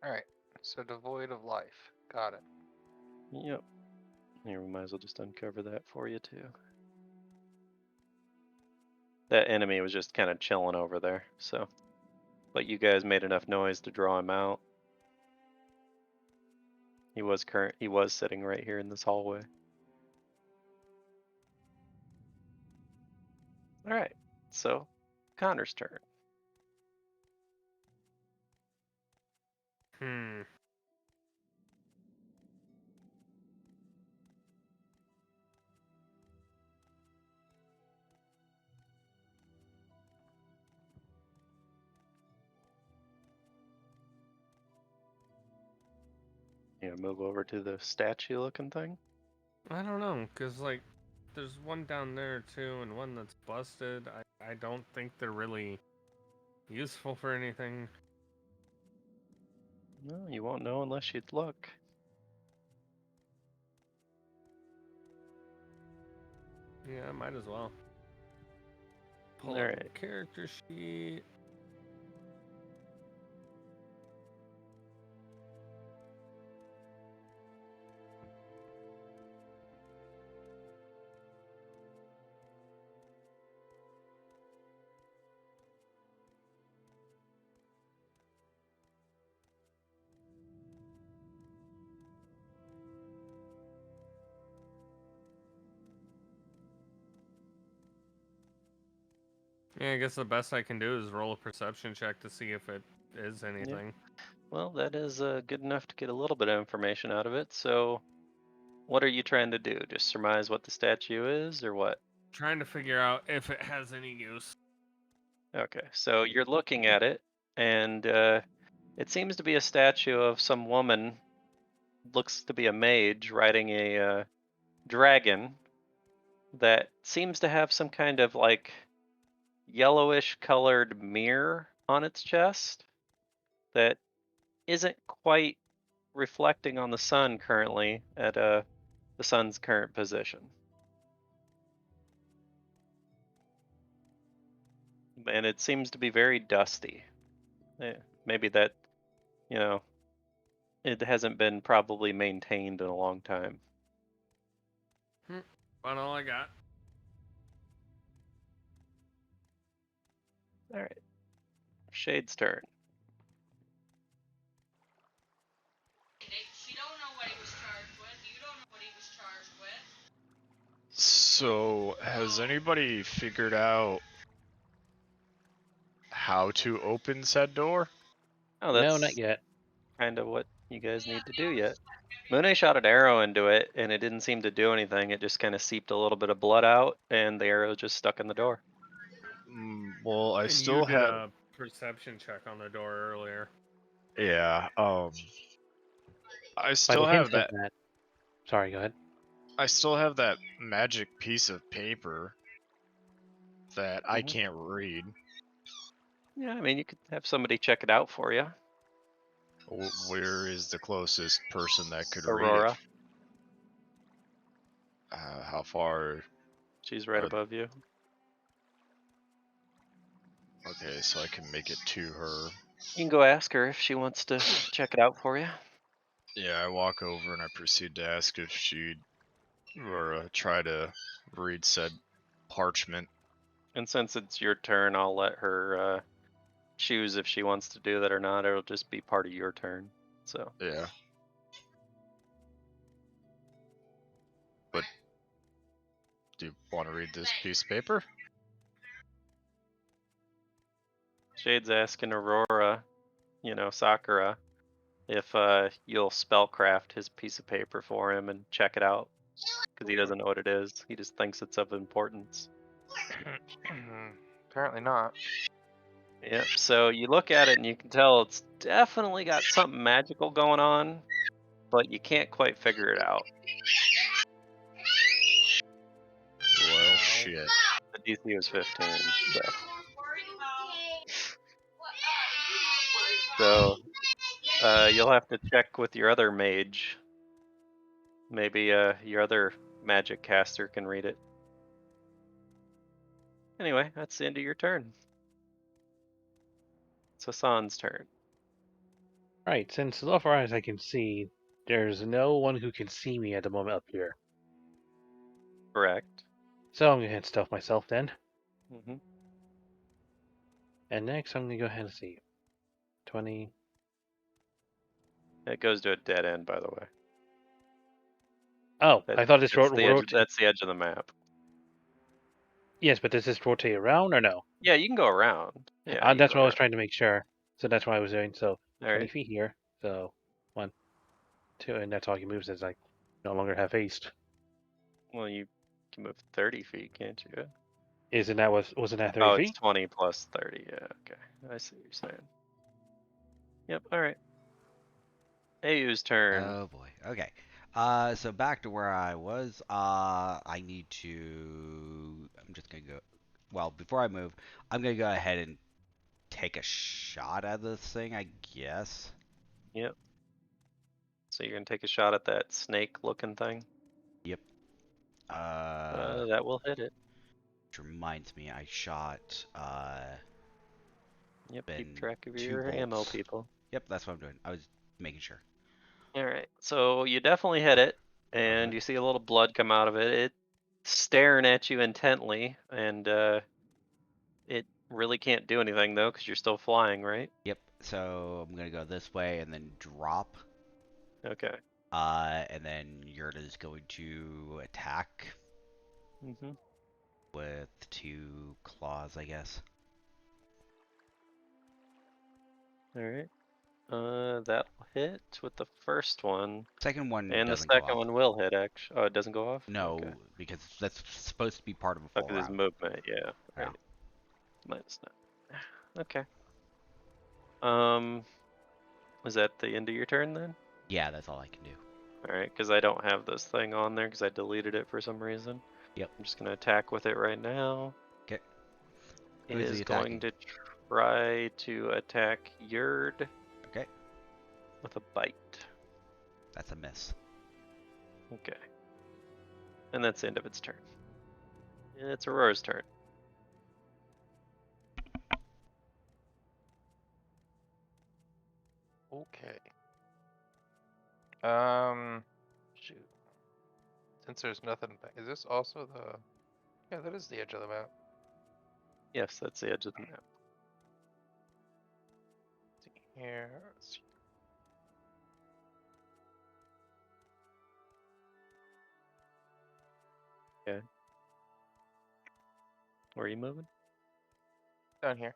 All right. So devoid of life. Got it. Yep. Here, we might as well just uncover that for you too. That enemy was just kind of chilling over there, so. But you guys made enough noise to draw him out. He was sitting right here in this hallway. All right, so Connor's turn. You gonna move over to the statue-looking thing? I don't know, cause like, there's one down there too, and one that's busted. I don't think they're really useful for anything. No, you won't know unless you look. Yeah, might as well. Pull All up right. the character sheet. Yeah, I guess the best I can do is roll a perception check to see if it is anything. Well, that is good enough to get a little bit of information out of it. So, what are you trying to do? Just surmise what the statue is, or what? Trying to figure out if it has any use. Okay, so you're looking at it, and it seems to be a statue of some woman. Looks to be a mage riding a dragon that seems to have some kind of like yellowish colored mirror on its chest that isn't quite reflecting on the sun currently at the sun's current position. And it seems to be very dusty. Maybe that, it hasn't been probably maintained in a long time. About all I got. All right. Shade's turn. She don't know what he was charged with. You don't know what he was charged with. So, has anybody figured out how to open said door? Oh, No, that's not yet. kind of what you guys need to do yet. Mune shot an arrow into it, and it didn't seem to do anything. It just kind of seeped a little bit of blood out, and the arrow just stuck in the door. Well, I And still you did had. a perception check on the door earlier. Yeah. I By still the have hints of that. Sorry, go ahead. I still have that magic piece of paper that I Mhm. can't read. Yeah, I mean, you could have somebody check it out for you. Where is the closest person that could read Aurora. it? How far? She's right Uh, above you. Okay, so I can make it to her. You can go ask her if she wants to check it out for you. Yeah, I walk over and I proceed to ask if she'd or try to read said parchment. And since it's your turn, I'll let her choose if she wants to do that or not. It'll just be part of your turn. So Yeah. But do you want to read this piece of paper? Shade's asking Aurora, Sakura, if you'll spellcraft his piece of paper for him and check it out, because he doesn't know what it is. He just thinks it's of importance. Apparently not. Yep. So you look at it and you can tell it's definitely got something magical going on, but you can't quite figure it out. Well, shit. The DC was 15. So you'll have to check with your other mage. Maybe your other magic caster can read it. Anyway, that's the end of your turn. It's Hassan's turn. Right, since so far as I can see, there's no one who can see me at the moment up here. Correct. So I'm gonna hit stealth myself then. Mm-hmm. And next I'm gonna go ahead and see. 20. It goes to a dead end, by the way. Oh, I thought this That's the edge. rotate. That's the edge of the map. Yes, but does this rotate around or no? Yeah, you can go around. Yeah, you That's go what I was around. trying to make sure. So that's what I was doing. So All 20 right. feet here. So 1, 2, and that's all he moves as I no longer have haste. Well, you can move 30 feet, can't you? Wasn't that 30 Oh, it's feet? 20 plus 30. Yeah, okay. I see what you're saying. Yep, all right. Ayu's turn. Oh boy. Okay. So back to where I was. I need to. I'm just gonna go. Well, before I move, I'm gonna go ahead and take a shot at this thing, I guess. Yep. So you're going to take a shot at that snake-looking thing? Yep. That will hit it. Which reminds me, I shot. Yep, been keep track of 2 your ammo, bolts. people. Yep, that's what I'm doing. I was making sure. Alright, so you definitely hit it, and Okay. you see a little blood come out of it. It's staring at you intently, and it really can't do anything, though, because you're still flying, right? Yep. So I'm gonna go this way and then drop. Okay. And then Yurta is going to attack Mm-hmm. with 2 claws, I guess. Alright. That'll hit with the first one. Second one And the doesn't go second off. one will hit, actually. Oh, it doesn't go off? No, Okay. because that's supposed to be part of a Oh, full because his round. movement, yeah. Yeah. Right. Minus 9. Okay. Was that the end of your turn then? Yeah, that's all I can do. Alright, because I don't have this thing on there because I deleted it for some reason. Yep. I'm just going to attack with it right now. Okay. It Who's is he going attacking? to try to attack Yurd Okay. with a bite. That's a miss. Okay. And that's the end of its turn. And it's Aurora's turn. Okay. Shoot. Since there's nothing, is this also the? Yeah, that is the edge of the map. Yes, that's the edge of the map. Let's see here. Let's see. Okay. Where are you moving? Down here.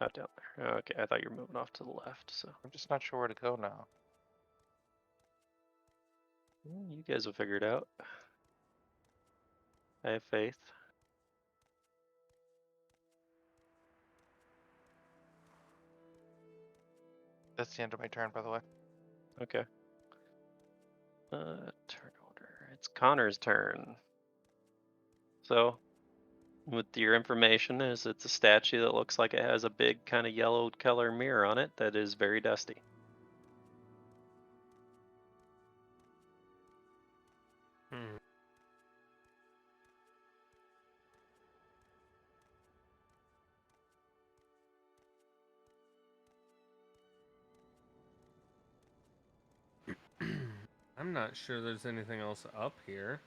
Oh, down there. Okay, I thought you were moving off to the left, so. I'm just not sure where to go now. You guys will figure it out. I have faith. That's the end of my turn, by the way. Okay. Turn order. It's Connor's turn. So, with your information, is it's a statue that looks like it has a big kind of yellow color mirror on it that is very dusty. I'm not sure there's anything else up here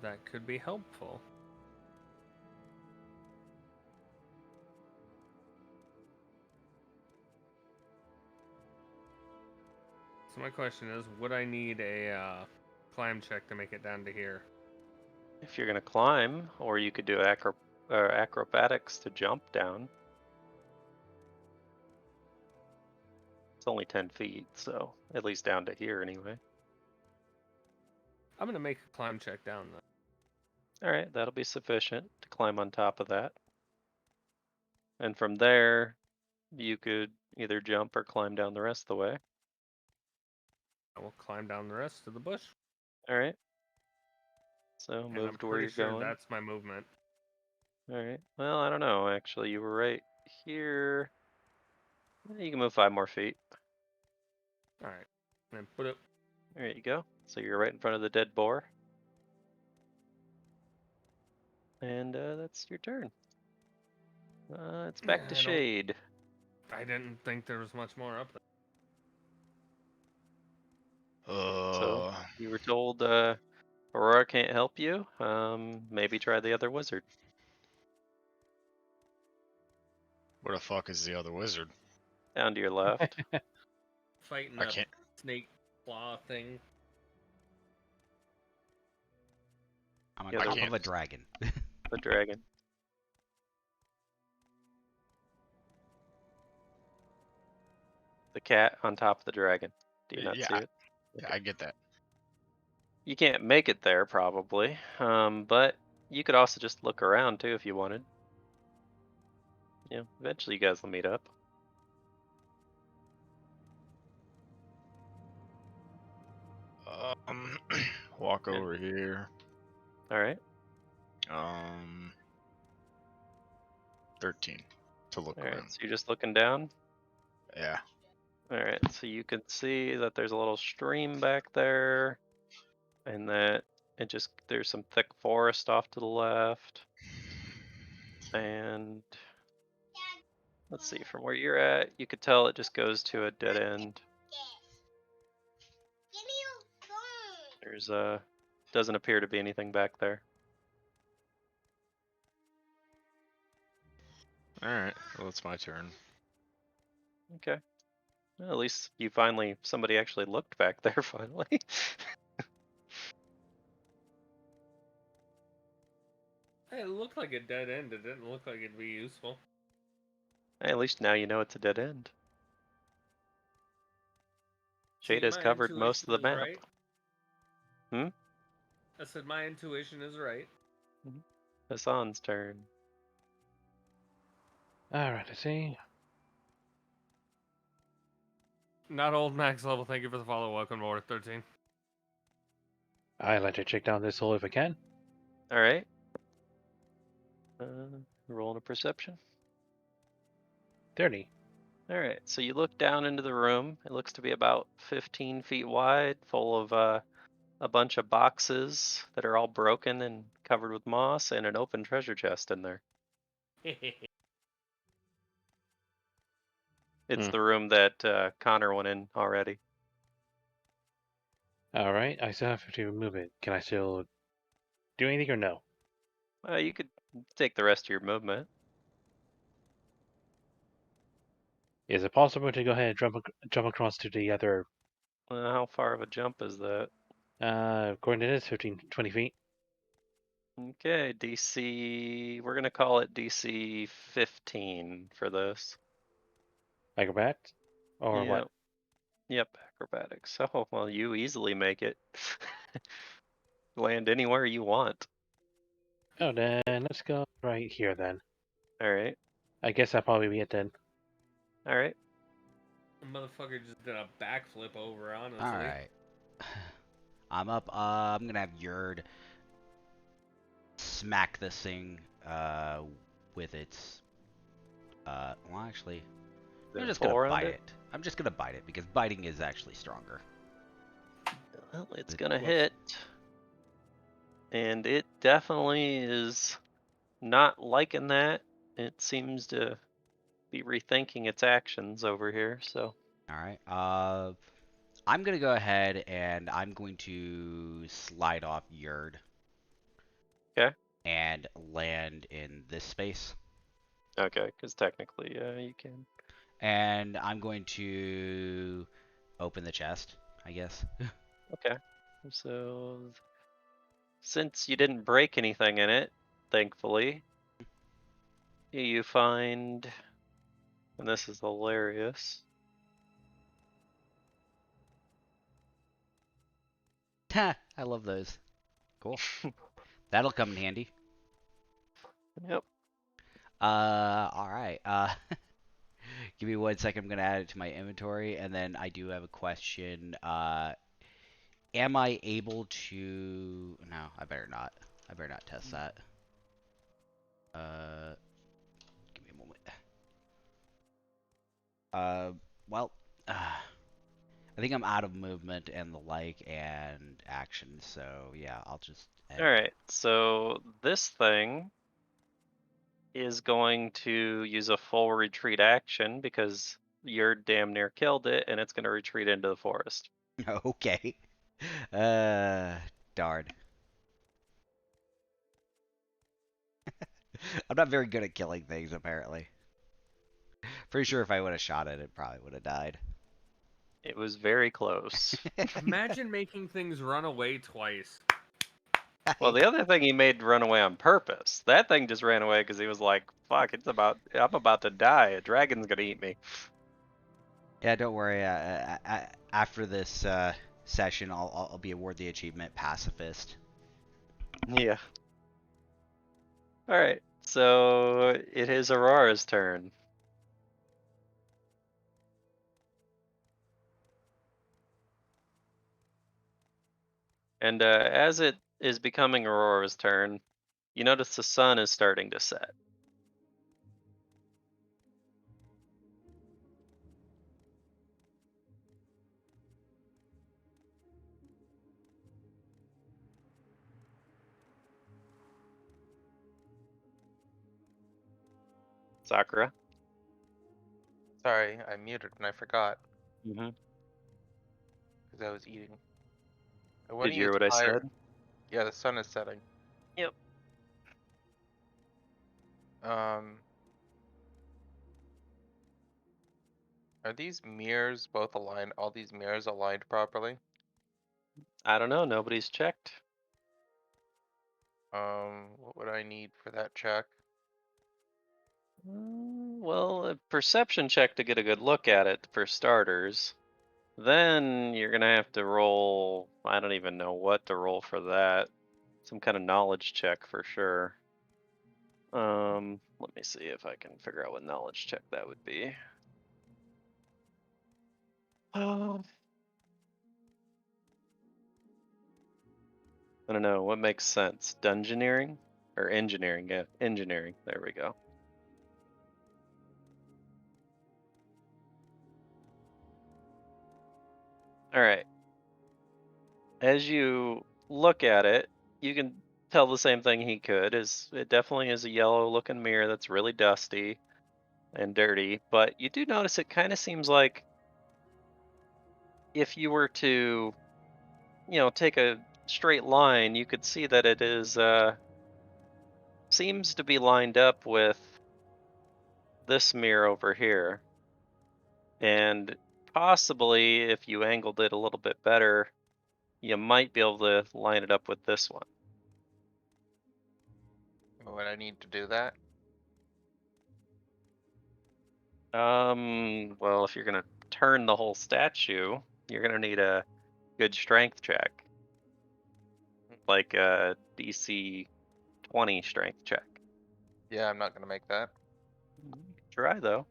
that could be helpful. So my question is, would I need a climb check to make it down to here? If you're gonna climb, or you could do acrobatics to jump down. It's only 10 feet, so at least down to here anyway. I'm gonna make a climb check down though. All right, that'll be sufficient to climb on top of that. And from there, you could either jump or climb down the rest of the way. I will climb down the rest of the bush. All right. So And move I'm to where pretty you're sure going. that's my movement. All right. Well, I don't know. Actually, you were right here. You can move 5 more feet. Alright. Then put it. There you go. So you're right in front of the dead boar. And that's your turn. It's back to Shade. I didn't think there was much more up there. So you were told Aurora can't help you. Maybe try the other wizard. Where the fuck is the other wizard? Down to your left. Fighting I a can't. snake claw thing. I'm on Yeah, top can't- of a dragon. The dragon. The cat on top of the dragon. Do you not Yeah, see it? Yeah, I get that. You can't make it there probably, but you could also just look around too if you wanted. Yeah, eventually you guys will meet up. Walk Yeah. over here. All right. 13 to look All around. right. So you're just looking down. Yeah. All right. So you can see that there's a little stream back there, and that there's some thick forest off to the left, and let's see, from where you're at, you could tell it just goes to a dead end. There's doesn't appear to be anything back there. Alright, well, it's my turn. Okay. Well, at least somebody actually looked back there finally. Hey, it looked like a dead end. It didn't look like it'd be useful. Hey, at least now you know it's a dead end. Shade See, has my covered most of the intuition map. is right. I said my intuition is right. Hassan's turn. Alright, I see. Not old max level. Thank you for the follow. Welcome to Order 13. I'd like to check down this hole if I can. All right. Rolling a perception. 30. All right. So you look down into the room. It looks to be about 15 feet wide, full of a bunch of boxes that are all broken and covered with moss, and an open treasure chest in there. It's the room that Connor went in already. Alright, I still have to move it. Can I still do anything or no? You could take the rest of your movement. Is it possible to go ahead and jump across to the other? How far of a jump is that? According to this, 20 feet. Okay, DC. We're gonna call it DC 15 for this. Acrobat? Or what? Yep, acrobatics. Oh, well, you easily make it. Land anywhere you want. Oh, then let's go right here then. All right. I guess that'll probably be it then. All right. Motherfucker just did a backflip over, honestly. Alright. I'm up. I'm gonna have Yurd smack this thing with its. Well, actually, I'm just gonna bite it. I'm just gonna bite it because biting is actually stronger. Well, it's gonna hit. And it definitely is not liking that. It seems to be rethinking its actions over here, so. All right. I'm gonna go ahead and I'm going to slide off Yurd. Okay. And land in this space. Okay, because technically, you can. And I'm going to open the chest, I guess. Okay. So, since you didn't break anything in it, thankfully, you find, and this is hilarious. I love those. Cool. That'll come in handy. Yep. All right. Give me 1 second. I'm gonna add it to my inventory, and then I do have a question. Am I able to? No, I better not. I better not test that. Give me a moment. Well, I think I'm out of movement and the like and action, so yeah, I'll just end. Alright, so this thing is going to use a full retreat action because you're damn near killed it, and it's going to retreat into the forest. Okay. Darn. I'm not very good at killing things, apparently. Pretty sure if I would have shot it, it probably would have died. It was very close. Imagine making things run away twice. Well, the other thing he made run away on purpose. That thing just ran away because he was like, "Fuck! I'm about to die. A dragon's gonna eat me." Yeah, don't worry. After this session, I'll be awarded the achievement Pacifist. Yeah. All right. So it is Aurora's turn. And as it is becoming Aurora's turn, you notice the sun is starting to set. Sakura. Sorry, I muted and I forgot Mm-hmm. because I was eating. I Did want to you hear use what I fire. said? Yeah, the sun is setting. Yep. Are these mirrors both aligned? All these mirrors aligned properly? I don't know. Nobody's checked. What would I need for that check? Well, a perception check to get a good look at it for starters. Then you're gonna have to roll. I don't even know what to roll for that. Some kind of knowledge check for sure. Let me see if I can figure out what knowledge check that would be. I don't know what makes sense. Dungeoneering or engineering? Yeah, engineering. There we go. All right. As you look at it, you can tell the same thing he could. Is it definitely is a yellow-looking mirror that's really dusty and dirty, but you do notice it kind of seems like if you were to, take a straight line, you could see that it is seems to be lined up with this mirror over here. And possibly if you angled it a little bit better, you might be able to line it up with this one. Would I need to do that? Well, if you're gonna turn the whole statue, you're gonna need a good strength check, like a DC 20 strength check. Yeah, I'm not gonna make that. Try though.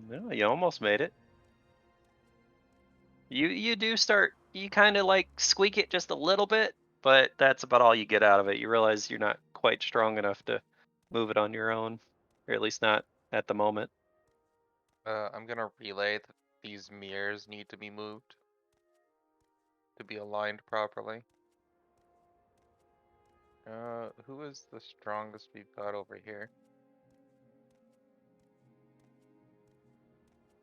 No, you almost made it. You do start. You kind of like squeak it just a little bit, but that's about all you get out of it. You realize you're not quite strong enough to move it on your own, or at least not at the moment. I'm gonna relay that these mirrors need to be moved to be aligned properly. Who is the strongest we've got over here?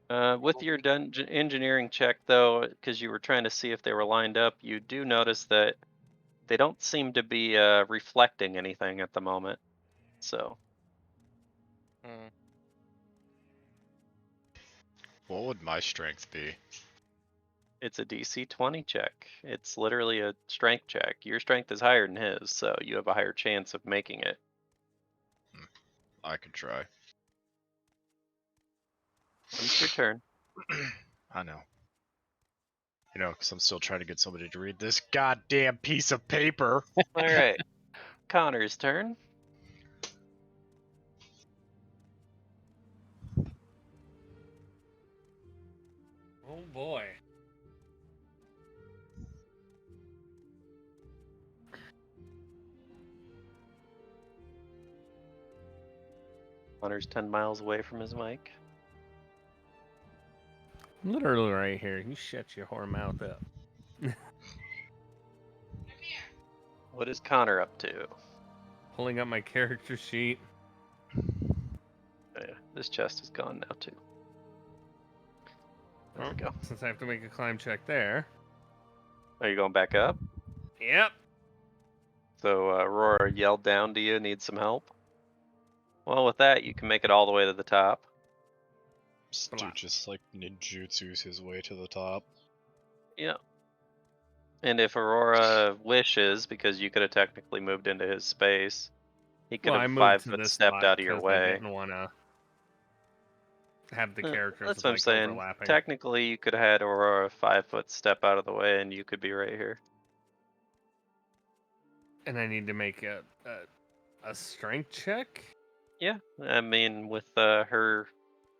With your dungeon engineering check, though, because you were trying to see if they were lined up, you do notice that they don't seem to be reflecting anything at the moment. So Hmm. What would my strength be? it's a DC 20 check. It's literally a strength check. Your strength is higher than his, so you have a higher chance of making it. I could try. It's your turn. I know. You know, because I'm still trying to get somebody to read this goddamn piece of paper. All right. Connor's turn. Oh boy. Connor's 10 miles away from his mic. Literally right here. You shut your whore mouth up. Come here. What is Connor up to? Pulling up my character sheet. Oh, yeah, this chest is gone now too. There we go. Since I have to make a climb check there. Are you going back up? Yep. So Aurora yelled down to you, need some help? Well, with that, you can make it all the way to the top. Dude just like ninjutsus his way to the top. Yeah. And if Aurora wishes, because you could have technically moved into his space, he could Well, I have moved 5 to foot this stepped spot out of your 'cause I way. didn't want to have the characters That's what I'm like saying. overlapping. Technically, you could have had Aurora 5 foot step out of the way, and you could be right here. And I need to make a strength check. Yeah, I mean, with her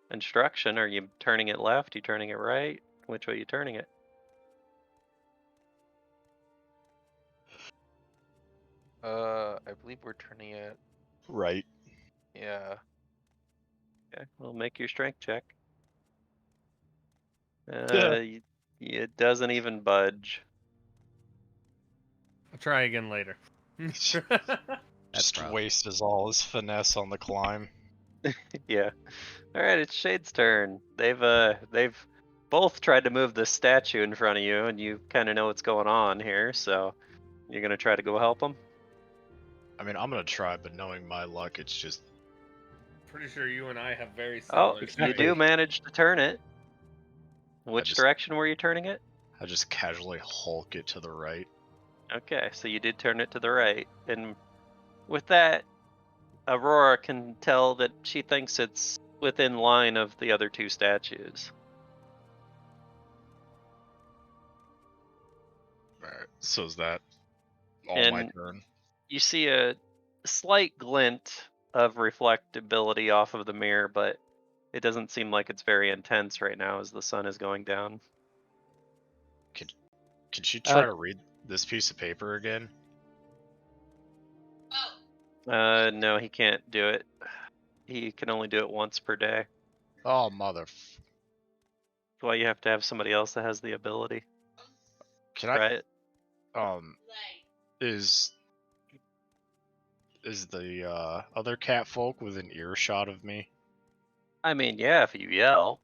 instruction, are you turning it left? You turning it right? Which way are you turning it? I believe we're turning it. Right. Yeah. Okay, well, make your strength check. It doesn't even budge. I'll try again later. Just rough. wastes all his finesse on the climb. Yeah. All right, it's Shade's turn. They've both tried to move this statue in front of you, and you kind of know what's going on here. So you're gonna try to go help them. I mean, I'm gonna try, but knowing my luck, it's just Pretty sure you and I have very Oh, similar. you do manage to turn it. Which just- direction were you turning it? I just casually hulk it to the right. Okay, so you did turn it to the right, and with that, Aurora can tell that she thinks it's within line of the other 2 statues. Alright, so is that all my And turn? you see a slight glint of reflectability off of the mirror, but it doesn't seem like it's very intense right now as the sun is going down. Can she try to read this piece of paper again? Oh, No, he can't do it. He can only do it once per day. Oh, mother. That's why you have to have somebody else that has the ability. Can I, Right? leg. is the other catfolk within earshot of me? I mean, yeah, if you yell.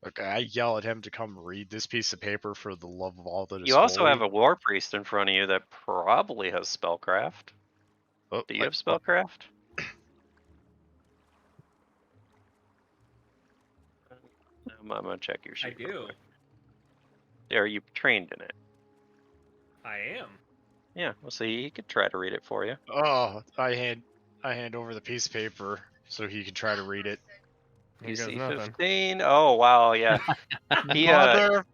Okay, I yell at him to come read this piece of paper for the love of all that is You also holy. have a Warpriest in front of you that probably has spellcraft. Oh, Do you have spellcraft? I'm gonna check your I sheet. real do. quick. Are you trained in it? I am. Yeah, well, so he could try to read it for you. Oh, I hand over the piece of paper so he can try to read it. Here goes DC nothing. 15. Oh wow, yeah. Mother.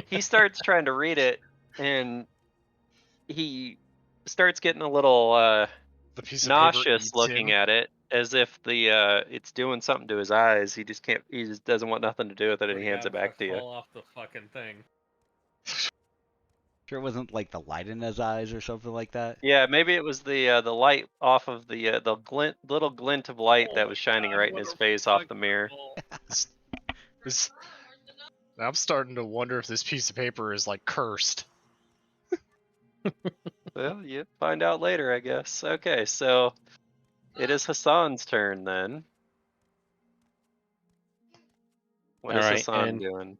He starts trying to read it, and he starts getting a little The piece of paper nauseous eats looking him. at it, as if the it's doing something to his eyes. He just can't. He just doesn't want nothing to do with it, and he hands it back to you. Fall off the fucking thing. Sure it wasn't like the light in his eyes or something like that? Yeah, maybe it was the light off of the glint, little glint of light that was shining right in his face off the mirror. This, I'm starting to wonder if this piece of paper is like cursed. Well, you find out later, I guess. Okay, so it is Hassan's turn then. What is Alright, Hassan and- doing?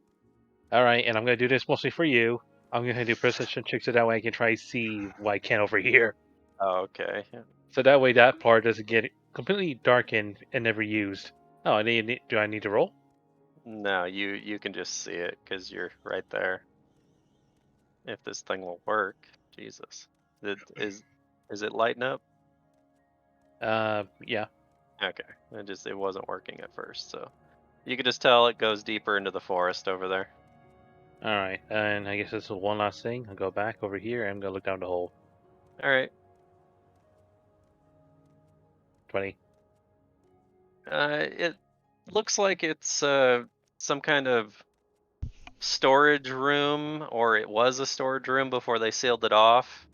Alright, and I'm gonna do this mostly for you. I'm gonna do perception checks so that way I can try to see what I can over here. Oh, okay. Yeah. So that way that part doesn't get completely darkened and never used. Oh, do I need to roll? No, you can just see it because you're right there. If this thing will work, Jesus, is it lighting up? Yeah. Okay, it wasn't working at first, so you could just tell it goes deeper into the forest over there. Alright, and I guess this is one last thing. I'll go back over here and I'm gonna look down the hole. All right. 20. It looks like it's some kind of storage room, or it was a storage room before they sealed it off,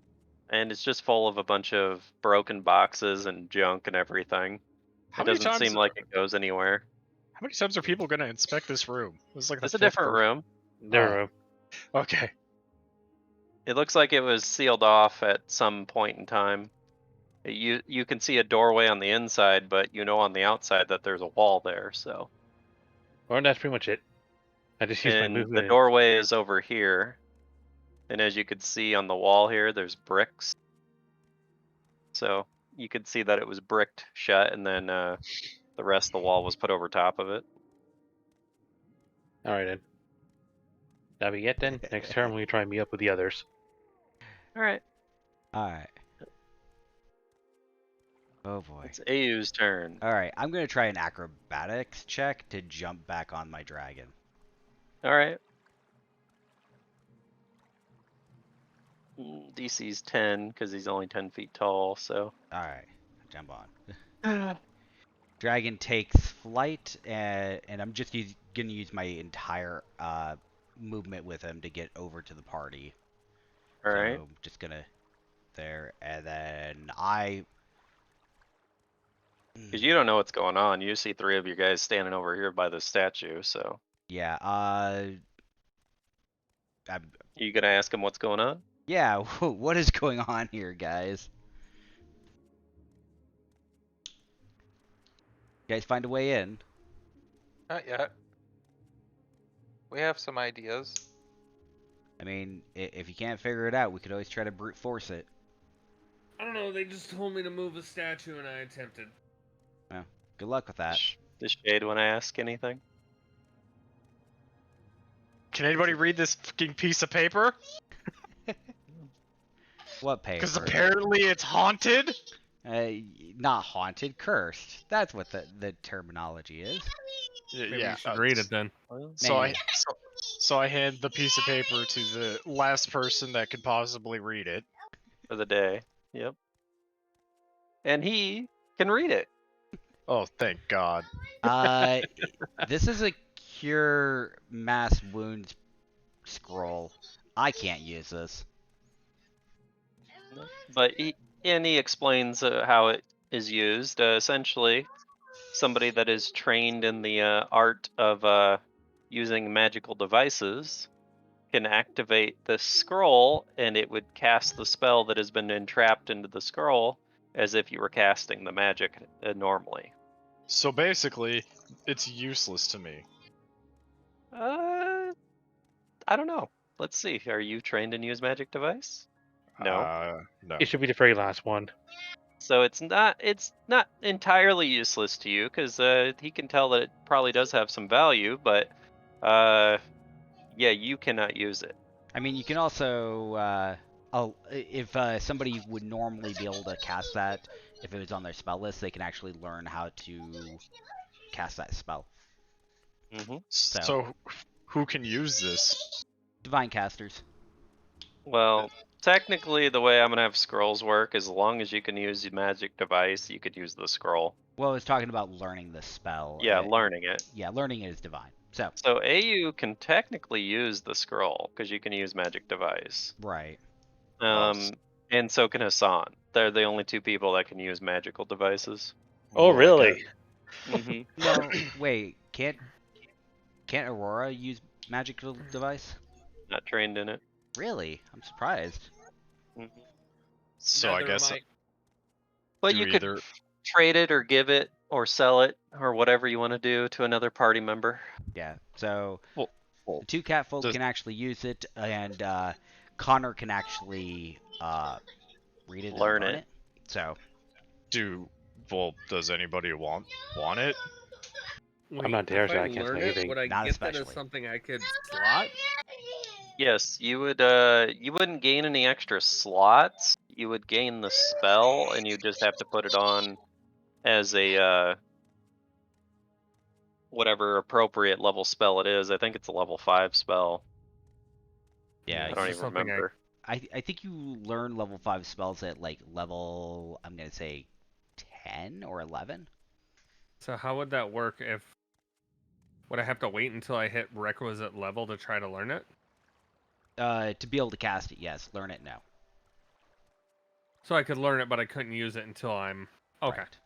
and it's just full of a bunch of broken boxes and junk and everything. How It many doesn't times? seem like it goes anywhere. How many times are people gonna inspect this room? It's like the It's a fifth different person. room. Their Oh. room. Okay. It looks like it was sealed off at some point in time. You can see a doorway on the inside, but you know on the outside that there's a wall there. So, Well, that's pretty much it. I just used my and the movement. doorway is over here, and as you can see on the wall here, there's bricks. So you could see that it was bricked shut, and then the rest of the wall was put over top of it. Alright then. That'll be it then. Next term we try and meet up with the others. All right, Alright. Oh boy. it's Ayu's turn. Alright, I'm gonna try an acrobatics check to jump back on my dragon. All right. DC's 10 because he's only 10 feet tall. So. Alright, jump on. Dragon takes flight, and I'm just gonna use my entire movement with him to get over to the party. All right. So I'm just gonna there, and then I. Because you don't know what's going on. You see three of you guys standing over here by the statue. So Yeah. you gonna ask him what's going on? Yeah. What is going on here, guys? You guys find a way in? Not yet. We have some ideas. I mean, if you can't figure it out, we could always try to brute force it. I don't know, they just told me to move a statue and I attempted. Good luck with that. Does Shade want to ask anything? Can anybody read this fucking piece of paper? What paper? Because apparently it's haunted. Not haunted, cursed. That's what the terminology is. Maybe Yeah. you should read it then. So I hand the piece of paper to the last person that could possibly read it. For the day. Yep. And he can read it. Oh, thank God. This is a cure mass wounds scroll. I can't use this. But he explains how it is used. Essentially, somebody that is trained in the art of using magical devices can activate the scroll, and it would cast the spell that has been entrapped into the scroll as if you were casting the magic normally. So basically, it's useless to me. I don't know. Let's see. Are you trained in use magic device? No. No. It should be the very last one. So it's not entirely useless to you because he can tell that it probably does have some value, but yeah, you cannot use it. I mean, you can also, if somebody would normally be able to cast that, if it was on their spell list, they can actually learn how to cast that spell. Mm-hmm. So who can use this? Divine casters. Well, technically, the way I'm gonna have scrolls work, as long as you can use a magic device, you could use the scroll. Well, I was talking about learning the spell. Yeah, learning it. Yeah, learning it is divine. So AU can technically use the scroll because you can use magic device. right. And so can Hassan. They're the only two people that can use magical devices. Oh, really? Mm-hmm. No, wait. Can't Aurora use magical device? Not trained in it. Really? I'm surprised. So I Neither guess am I. But do you could either. trade it or give it Or sell it, or whatever you want to do to another party member. Yeah. So Well, the two catfolk does- can actually use it, and Connor can actually read it and Learn learn it. it. So does anybody want it? Wait, not there, if so I I can't say learn it, anything. would I Not get that as especially. something I could slot? Yes, you would. You wouldn't gain any extra slots. You would gain the spell, and you just have to put it on as a whatever appropriate level spell it is. I think it's a level 5 spell. yeah, I it's don't just even something remember. I think you learn level 5 spells at like level, I'm gonna say 10 or 11. So how would that work if... Would I have to wait until I hit requisite level to try to learn it? To be able to cast it, yes. Learn it, no. So I could learn it, but I couldn't use it until I'm... Okay. Correct.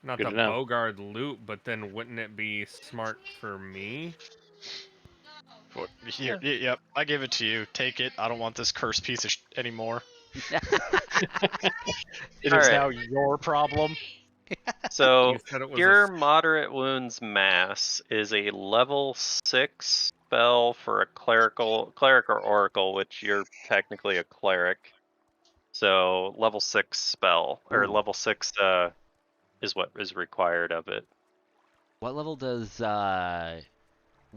Not Good the to know. Bogard loot, but then wouldn't it be smart for me? Here, yep, I give it to you. Take it. I don't want this cursed piece of anymore. It is Alright. now your problem. So You said it was Cure Moderate Wounds Mass is a level 6 spell for a cleric or oracle, which you're technically a cleric. So level 6 spell, or Ooh. level 6 is what is required of it. What level does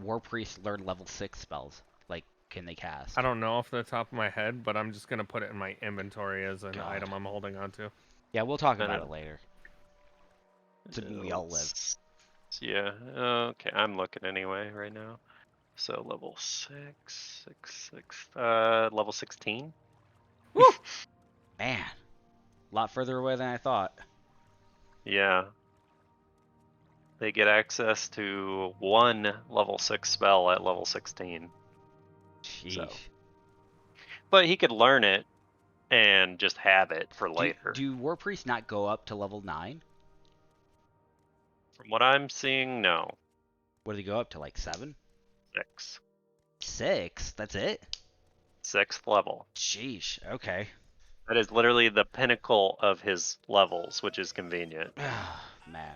Warpriest learn level 6 spells? Like, can they cast? I don't know off the top of my head, but I'm just gonna put it in my inventory as an God. item I'm holding on to. Yeah, we'll talk I about don't- it later. It's a we all live. Yeah, okay, I'm looking anyway right now. So level 6, level 16? Man, a lot further away than I thought. Yeah. They get access to one level 6 spell at level 16. Jeez. So. But he could learn it and just have it for later. Do Warpriests not go up to level 9? From what I'm seeing, no. What do they go up to, like 7? 6. 6? That's it? 6th level. Sheesh, okay. That is literally the pinnacle of his levels, which is convenient. Man.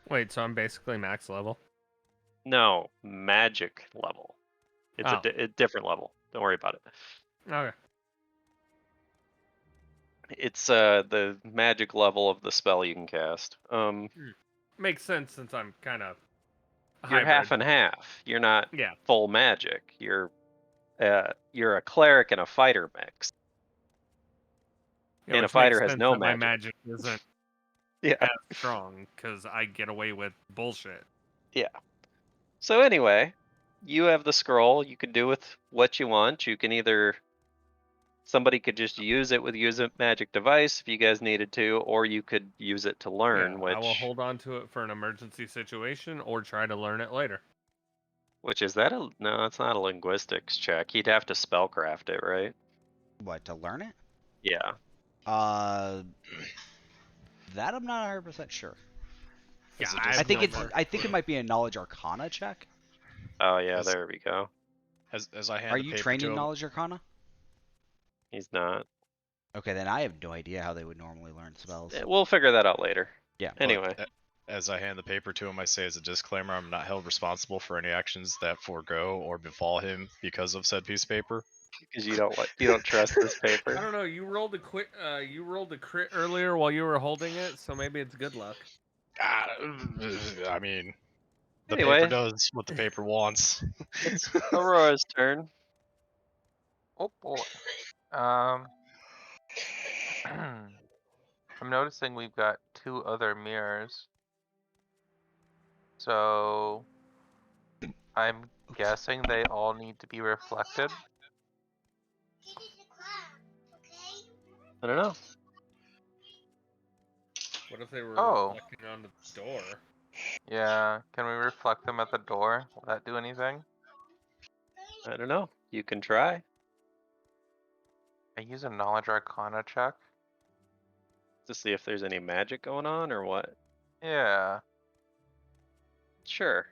Wait, so I'm basically max level? No, magic level. It's Oh. a different level. Don't worry about it. Okay. It's the magic level of the spell you can cast. Makes sense since I'm kind of You're half and half. You're not Yeah. full magic. You're a cleric and a fighter mix. Yeah, And a which fighter makes has sense no that my magic. magic isn't Yeah. as strong because I get away with bullshit. Yeah. So anyway, you have the scroll. You can do with what you want. You can either somebody could just use it with use a magic device if you guys needed to, or you could use it to learn, Yeah, which I will hold on to it for an emergency situation or try to learn it later. which is that a no, it's not a linguistics check. He'd have to spellcraft it, right? What, to learn it? Yeah. That I'm not 100% sure. Yeah, Is it I just have I think no it's clue. I think it might be a knowledge arcana check. Oh yeah, As- there we go. As I hand Are the you paper trained to in him, knowledge arcana? He's not. Okay, then I have no idea how they would normally learn spells. We'll figure that out later. Yeah. but Anyway, as I hand the paper to him, I say as a disclaimer, I'm not held responsible for any actions that forego or befall him because of said piece of paper. because you don't trust this I paper. don't know. You rolled a crit earlier while you were holding it, so maybe it's good luck. I mean, the Anyway. paper does what the paper wants. It's Aurora's turn. Oh boy. I'm noticing we've got 2 other mirrors. So I'm guessing they all need to be reflected. I don't know. What if they were Oh. reflecting on the door? Yeah, can we reflect them at the door? Will that do anything? I don't know. You can try. I use a knowledge arcana check. To see if there's any magic going on or what. Yeah. Sure.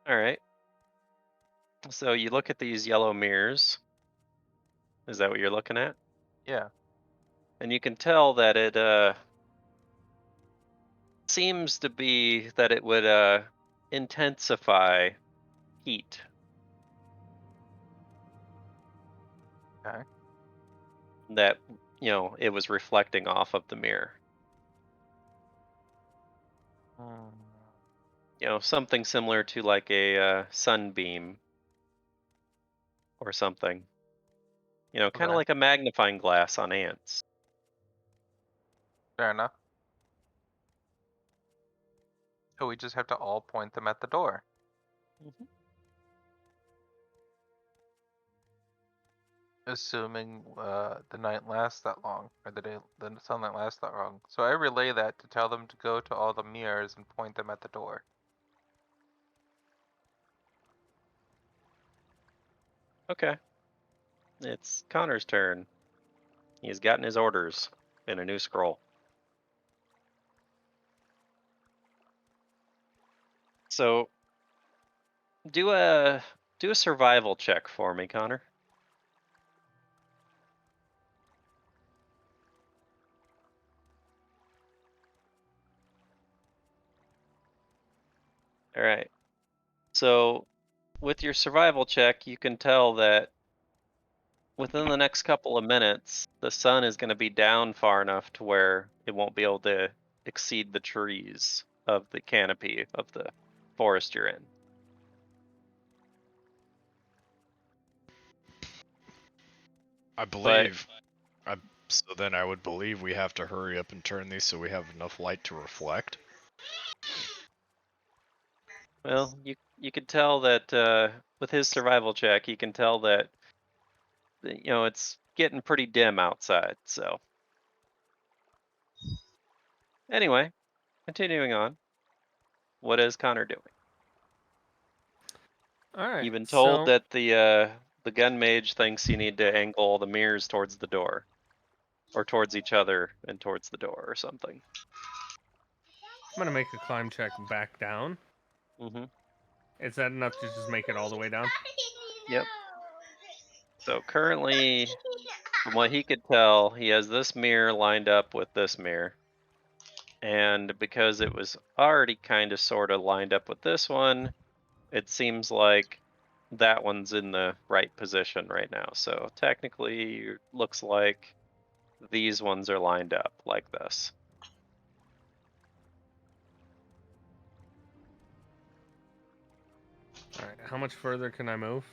All right. So you look at these yellow mirrors. Is that what you're looking at? Yeah. And you can tell that it seems to be that it would intensify heat. Okay. That it was reflecting off of the mirror. Something similar to like a sunbeam or something. Kind of Okay. like a magnifying glass on ants. Fair enough. So we just have to all point them at the door. Assuming the night lasts that long, or the sunlight lasts that long. So I relay that to tell them to go to all the mirrors and point them at the door. Okay. It's Connor's turn. He's gotten his orders in a new scroll. So do a survival check for me, Connor. All right. So with your survival check, you can tell that within the next couple of minutes, the sun is going to be down far enough to where it won't be able to exceed the trees of the canopy of the forest you're in. I believe. So then I would believe we have to hurry up and turn these so we have enough light to reflect. Well, you could tell that with his survival check, you can tell that it's getting pretty dim outside. So anyway, continuing on, what is Connor doing? All right. You've been told so, that the gun mage thinks you need to angle all the mirrors towards the door, or towards each other and towards the door, or something. I'm gonna make a climb check back down. Mm-hmm. Is that enough to just make it all the way down? Yep. So currently, from what he could tell, he has this mirror lined up with this mirror. And because it was already kind of sort of lined up with this one, it seems like that one's in the right position right now. So technically, it looks like these ones are lined up like this. All right. How much further can I move?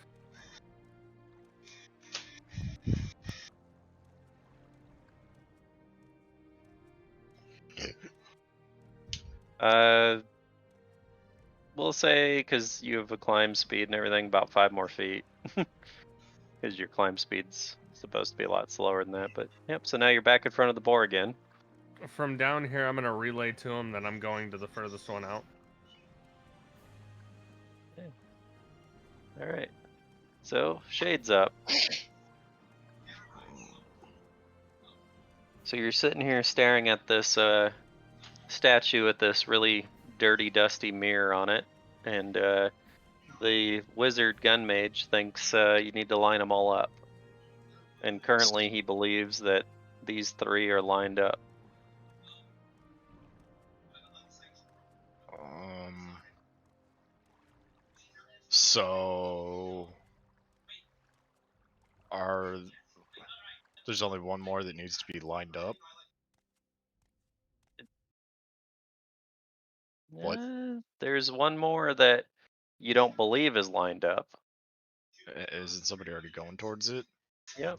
We'll say because you have a climb speed and everything, about 5 more feet. Because your climb speed's supposed to be a lot slower than that. But yep. So now you're back in front of the boar again. From down here, I'm gonna relay to him that I'm going to the furthest one out. All right. So shades up. So you're sitting here staring at this statue with this really dirty, dusty mirror on it, and the wizard gun mage thinks you need to line them all up. And currently, he believes that these 3 are lined up. So there's only one more that needs to be lined up. What? There's one more that you don't believe is lined up. Isn't somebody already going towards it? Yep.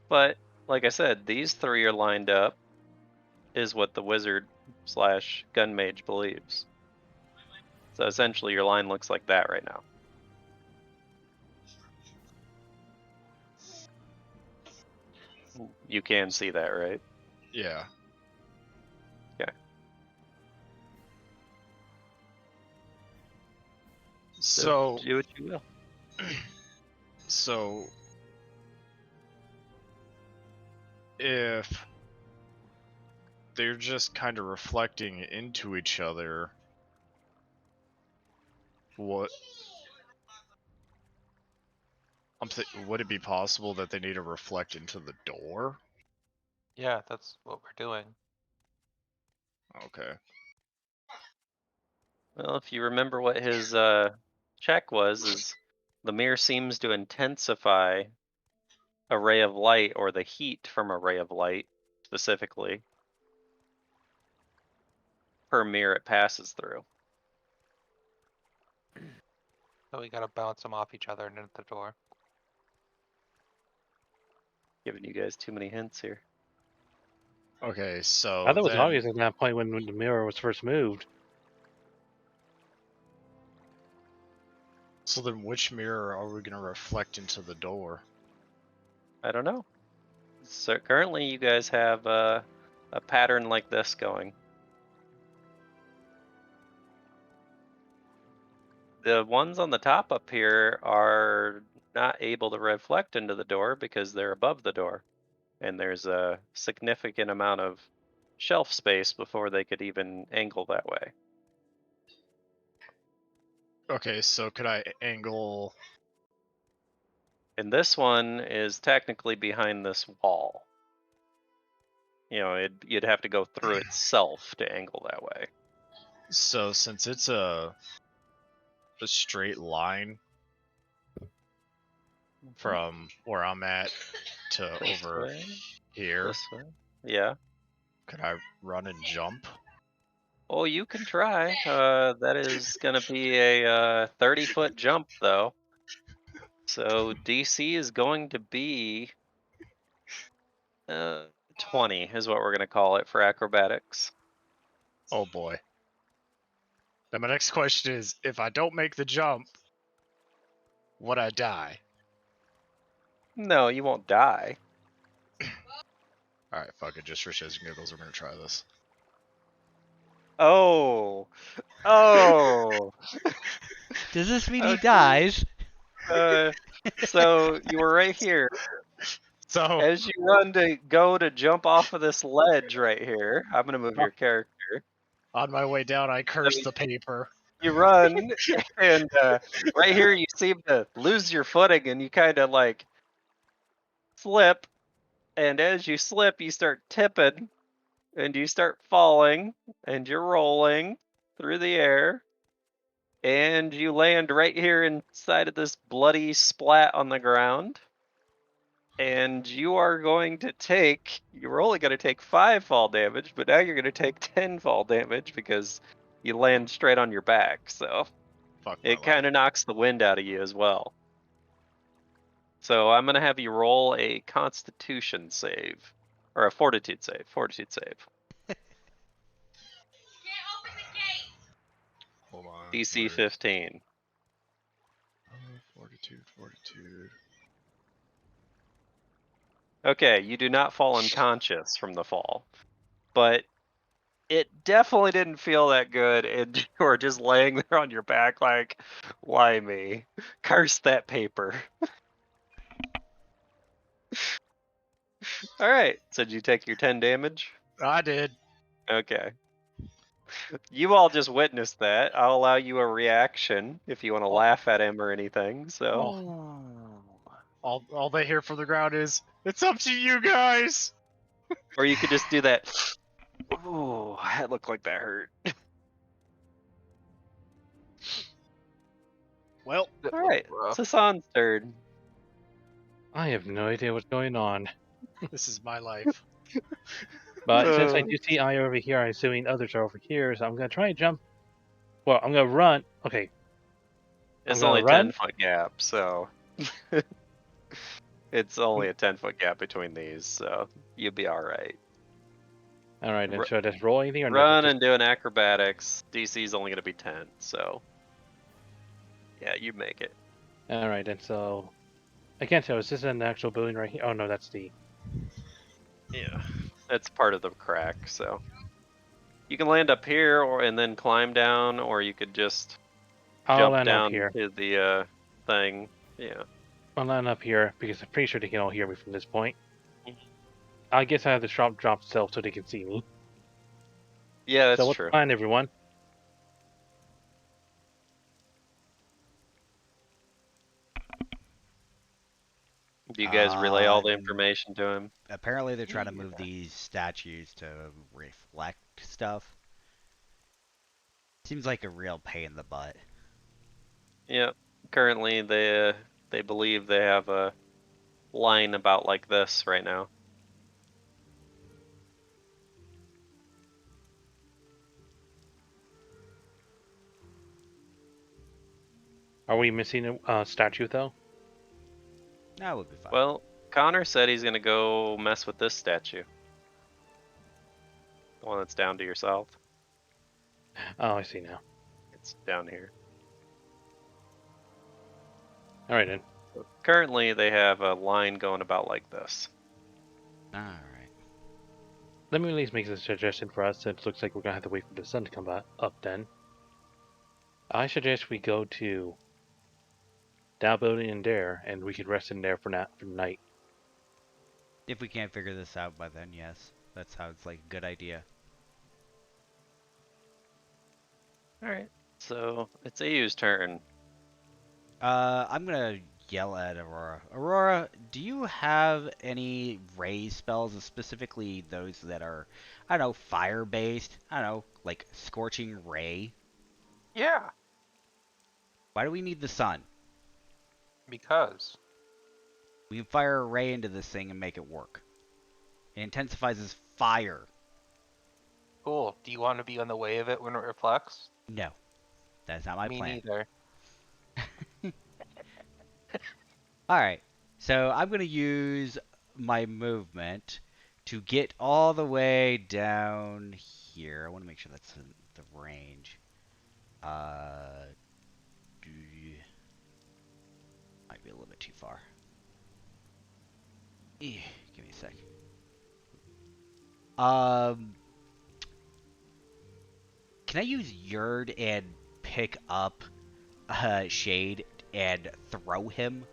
But like I said, these 3 are lined up, is what the wizard / gun mage believes. So essentially, your line looks like that right now. You can see that, right? Yeah. Okay. So do what you will. So if they're just kind of reflecting into each other, What? Would it be possible that they need to reflect into the door? Yeah, that's what we're doing. Okay. Well, if you remember what his check was, is the mirror seems to intensify a ray of light, or the heat from a ray of light specifically, per mirror it passes through. So we gotta bounce them off each other and into the door. Giving you guys too many hints here. Okay, so I thought it was then, obvious at that point when the mirror was first moved. so then which mirror are we gonna reflect into the door? I don't know. So currently you guys have a pattern like this going. The ones on the top up here are not able to reflect into the door because they're above the door. And there's a significant amount of shelf space before they could even angle that way. Okay, so could I angle? And this one is technically behind this wall. You know, you'd have to go through itself to angle that way. So since it's a straight line from where I'm at to This over way, here, this way. Yeah. could I run and jump? Oh, you can try. That is going to be a 30-foot jump, though. So DC is going to be 20 is what we're going to call it for acrobatics. Oh boy. Then my next question is, if I don't make the jump, would I die? No, you won't die. Alright, fuck it, just for shits and giggles, we're gonna try this. Oh. Oh. Does this mean he Okay. dies? So you were right here. So, As you run to go to jump off of this ledge right here, I'm going to move your character. on my way down, I curse the paper. You run, and right here you seem to lose your footing, and you kind of like slip. And as you slip, you start tipping, and you start falling, and you're rolling through the air. And you land right here inside of this bloody splat on the ground. And you are going to take, you were only going to take 5 fall damage, but now you're going to take 10 fall damage because you land straight on your back. So Fuck it my kind life. of knocks the wind out of you as well. So I'm going to have you roll a constitution save, or a fortitude save. Fortitude save. Can't open the gate. Hold on. DC 15. Fortitude. Okay, you do not fall unconscious from the fall, but it definitely didn't feel that good, and you were just laying there on your back like, why me? Curse that paper. Alright, so did you take your 10 damage? I did. Okay. You all just witnessed that. I'll allow you a reaction if you want to laugh at him or anything, so. All they hear from the ground is, it's up to you guys! Or you could just do that. Ooh, that looked like that hurt. Well, Alright, Rough. it's Hassan's turn. I have no idea what's going on. this is my life. But since I do see Eye over here, I'm assuming others are over here, so I'm gonna try and jump. Well, I'm gonna run. Okay. It's gonna only a run. 10-foot gap, so. It's only a 10-foot gap between these, so you'll be alright. Alright, then should I just roll anything or Run nothing? and do an acrobatics. DC's only going to be 10, so. Yeah, you make it. Alright, then so. I can't tell. Is this an actual building right here? Oh no, that's the. Yeah. That's part of the crack, so. You can land up here and then climb down, or you could just I'll jump land up down here. to the thing. Yeah. I'll land up here because I'm pretty sure they can all hear me from this point. I guess I have the shop drop itself so they can see me. Yeah, that's So what's true. the plan, everyone? Do you guys relay all the Uh, information to him? Apparently, they're trying to move Yeah. these statues to reflect stuff. Seems like a real pain in the butt. Yep. Currently, they believe they have a line about like this right now. Are we missing a statue though? That would be fine. Well, Connor said he's gonna go mess with this statue. The one that's down to your south. Oh, I see now. It's down here. All right then. Currently, they have a line going about like this. All right. Let me at least make a suggestion for us, since it looks like we're gonna have to wait for the sun to come up then. I suggest we go to Dow Building in there, and we could rest in there for the night. If we can't figure this out by then, yes. That sounds like a good idea. Alright. So, it's AU's turn. I'm gonna yell at Aurora. Aurora, do you have any ray spells, specifically those that are, I don't know, fire-based? I don't know, like Scorching Ray? Yeah, Why do we need the sun? because We can fire a ray into this thing and make it work. It intensifies as fire. cool. Do you want to be on the way of it when it reflects? No, that's not my Me plan. neither. Alright, so I'm going to use my movement to get all the way down here. I want to make sure that's in the range. Might be a little bit too far. Give me a sec. Can I use Yurd and pick up Shade and throw him?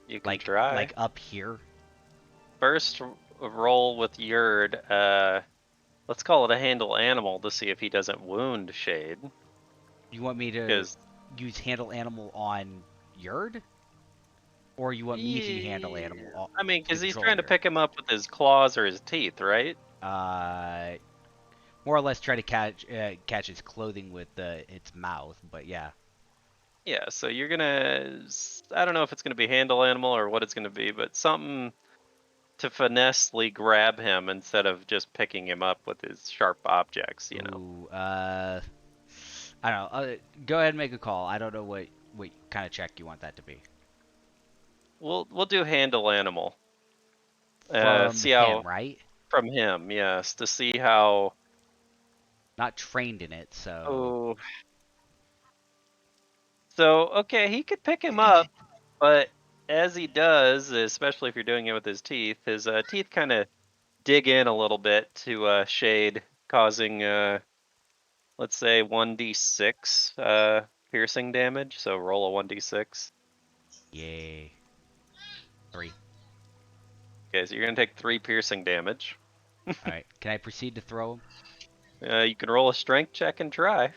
You can Like, try. like up here? First roll with Yurd. Let's call it a handle animal to see if he doesn't wound Shade. You want me to Because use handle animal on Yurd? Or you want me to handle animal on I mean, because he's control trying to Yurd? pick him up with his claws or his teeth, right? More or less try to catch his clothing with its mouth, but yeah. Yeah, so you're gonna. I don't know if it's gonna be handle animal or what it's gonna be, but something to finessely grab him instead of just picking him up with his sharp objects, you know. Ooh, I don't know. Go ahead and make a call. I don't know what kind of check you want that to be. We'll do handle animal. From See how him, right? from him, yes, to see how. Not trained in it, so. Oh. So okay, he could pick him up, but as he does, especially if you're doing it with his teeth kind of dig in a little bit to Shade, causing let's say 1d6 piercing damage. So roll a 1d6. Yay. 3. Okay, so you're gonna take 3 piercing damage. Alright, can I proceed to throw him? You can roll a strength check and try.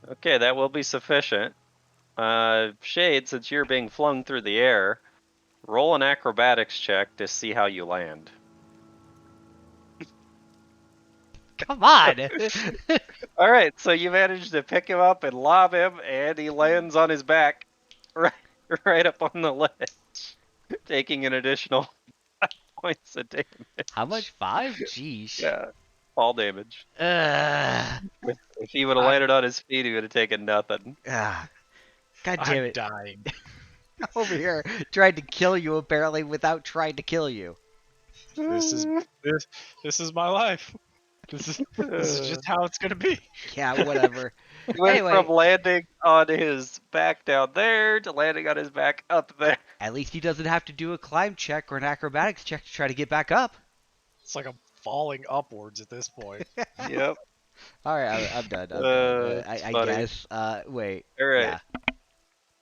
Okay, that will be sufficient. Shade, since you're being flung through the air, roll an acrobatics check to see how you land. Come on! All right, so you managed to pick him up and lob him, and he lands on his back, right up on the ledge, taking an additional 5 points of damage. How much? 5? Jeez. Yeah, fall damage. Ugh. If he would have landed on his feet, he would have taken nothing. God damn I'm it. dying. Over here, tried to kill you apparently without trying to kill you. This is my life. This is just how it's gonna be. Yeah, whatever. He went Anyway. from landing on his back down there to landing on his back up there. At least he doesn't have to do a climb check or an acrobatics check to try to get back up. It's like I'm falling upwards at this point. Yep. Alright, I'm done. I'm done. It's I funny. guess. Wait. All right. Yeah.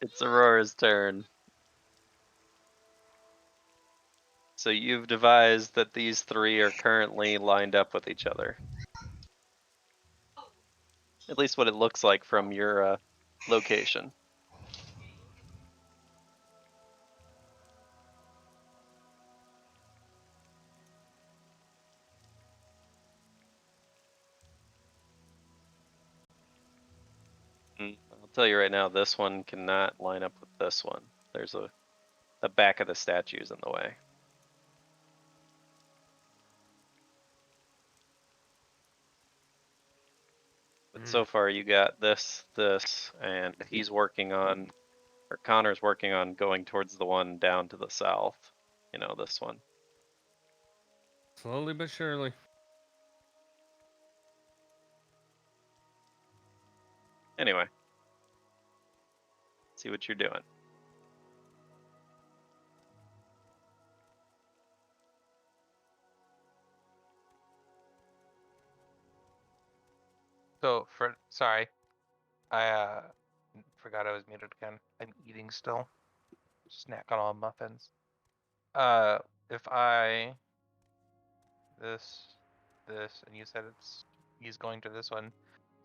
It's Aurora's turn. So you've devised that these 3 are currently lined up with each other. At least what it looks like from your location. I'll tell you right now, this one cannot line up with this one. There's the back of the statue's in the way. But so far you got this, and he's working on, or Connor's working on going towards the one down to the south. You know, this one. Slowly but surely. Anyway. See what you're doing. So sorry, I forgot I was muted again. I'm eating still. Snack on all muffins. If I this, and you said he's going to this one.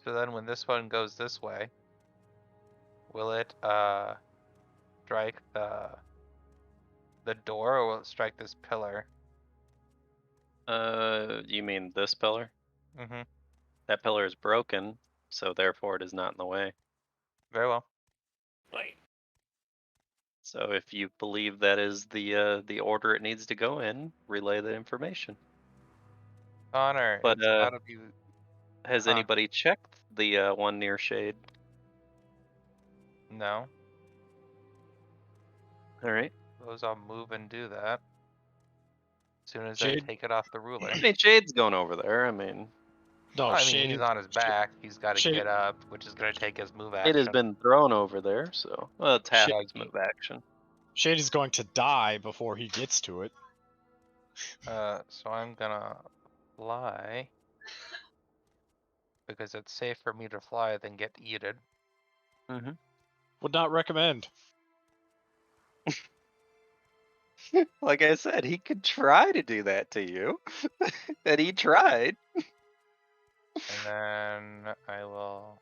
So then when this one goes this way, will it strike the door, or will it strike this pillar? You mean this pillar? Mm-hmm. That pillar is broken, so therefore it is not in the way. Very well. Wait. So if you believe that is the order it needs to go in, relay the information. Connor, But it's gotta be. has anybody checked the one near Shade? No. All right. Suppose I'll move and do that. As soon as Shade? I take it off the ruler. I mean, Shade's going over there. I mean, No, I mean, Shade. he's on his back. He's got to Shade- get up, which is going to take his move it action. has been thrown over there, so well, it's half Shade- its move action. Shade is going to die before he gets to it. So I'm gonna fly because it's safe for me to fly than get yeeted. Mm-hmm. Would not recommend. Like I said, he could try to do that to you, and he tried. And then I will.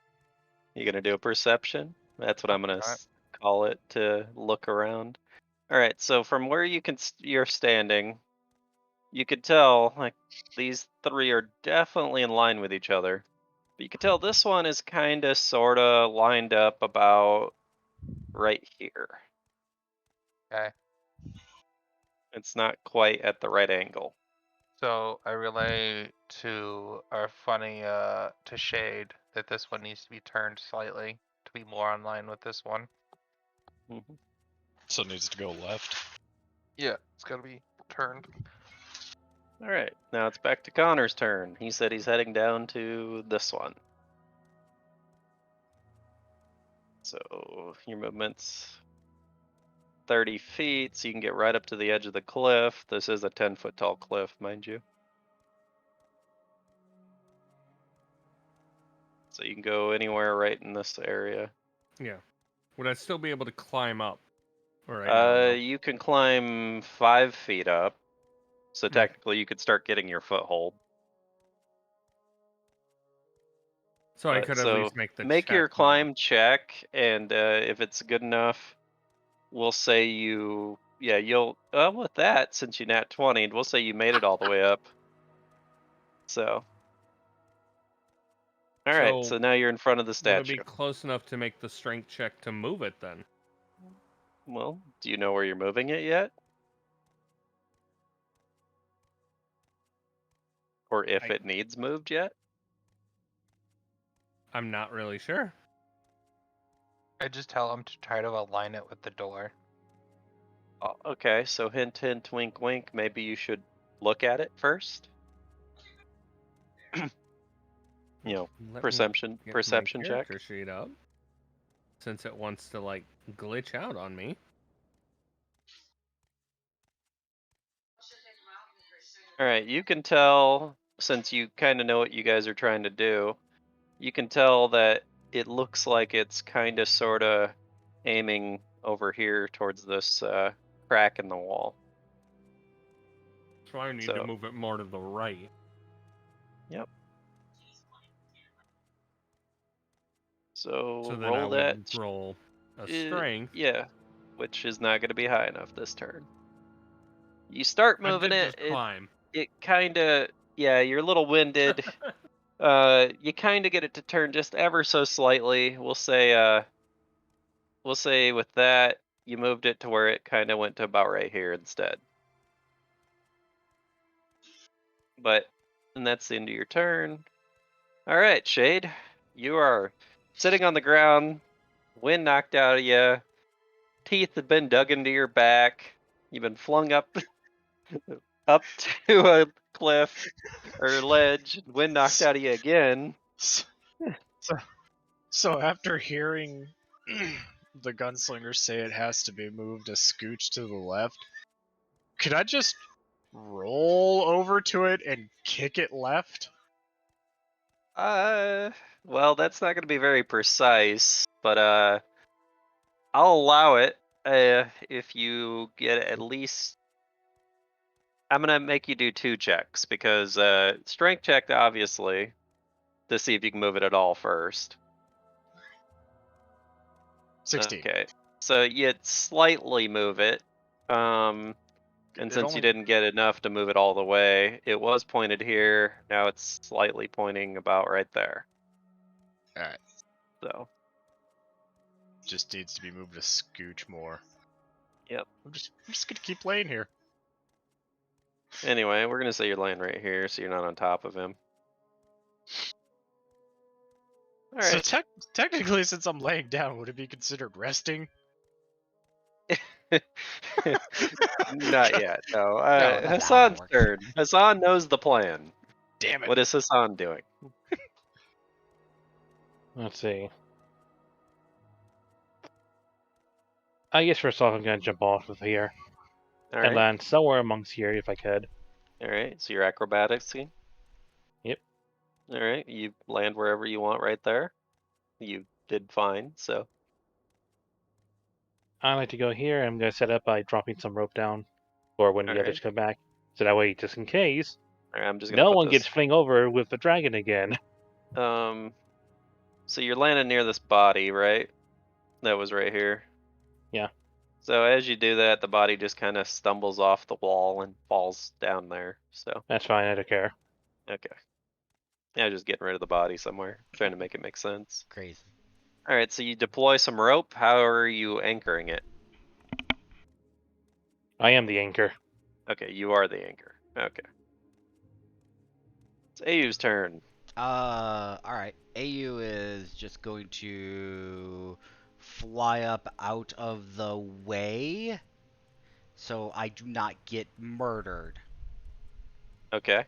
You gonna do a perception? That's what I'm gonna Alright. call it, to look around. All right. So from where you're standing, you could tell like these three are definitely in line with each other. But you could tell this one is kind of, sort of lined up about right here. Okay. It's not quite at the right angle. So I relay to our funny to Shade that this one needs to be turned slightly to be more in line with this one. Mm-hmm. So it needs to go left. Yeah, it's got to be turned. All right, now it's back to Connor's turn. He said he's heading down to this one. So your movement's 30 feet, so you can get right up to the edge of the cliff. This is a 10-foot tall cliff, mind you. So you can go anywhere right in this area. Yeah. Would I still be able to climb up? Or I You can climb 5 feet up. So Okay. technically you could start getting your foothold. So I But- could at least make the Make your check, climb check, and if it's good enough, we'll say you'll with that, since you nat 20'd, we'll say you made it all the way up. So alright, so So, now you're in front of the Would statue. it be close enough to make the strength check to move it then? Well, do you know where you're moving it yet? Or if I- it needs moved yet? I'm not really sure. I just tell him to try to align it with the door. Oh, okay, so hint, hint, wink, wink. Maybe you should look at it first. You know, Let me perception get my check. character sheet up, since it wants to like glitch out on me. All right, you can tell, since you kind of know what you guys are trying to do, you can tell that it looks like it's kind of, sort of aiming over here towards this crack in the wall. So I need So- to move it more to the right. Yep. So, So then I roll would that. roll a strength. Yeah, which is not going to be high enough this turn. You start I moving did it. just climb. It kind of, yeah, you're a little winded. You kind of get it to turn just ever so slightly. We'll say with that you moved it to where it kind of went to about right here instead. And that's the end of your turn. All right, Shade, you are sitting on the ground, wind knocked out of you, teeth have been dug into your back, you've been flung up to a cliff or ledge, wind knocked out of you again. So after hearing the gunslinger say it has to be moved a scooch to the left, could I just roll over to it and kick it left? Well, that's not going to be very precise, but I'll allow it if you get at least. I'm gonna make you do 2 checks because strength check obviously to see if you can move it at all first. 16. Okay, so you'd slightly move it, and It since only- you didn't get enough to move it all the way, it was pointed here. Now it's slightly pointing about right there. Alright, So just needs to be moved a scooch more. Yep. I'm just gonna keep laying here. anyway, we're gonna say you're laying right here, so you're not on top of him. All So right. technically, since I'm laying down, would it be considered resting? Not yet. No. that's not how it Hassan's works. turn. Hassan knows the plan. Damn it. What is Hassan doing? Let's see. I guess first off, I'm gonna jump off of here All and right. land somewhere amongst here if I could. All right. So your acrobatics. Yep. All right. You land wherever you want right there. You did fine. So I like to go here. I'm gonna set up by dropping some rope down for when the Alright. others come back. So that way, just in case, all right, I'm just gonna no put one this. gets flung over with the dragon again. So you're landing near this body, right? That was right here. Yeah. So as you do that, the body just kind of stumbles off the wall and falls down there. So That's fine. I don't care. okay. Yeah, just getting rid of the body somewhere, trying to make it make sense. Crazy. All right, so you deploy some rope. How are you anchoring it? I am the anchor. Okay, you are the anchor. Okay. It's Ayu's turn. Alright. AU is just going to fly up out of the way so I do not get murdered. Okay.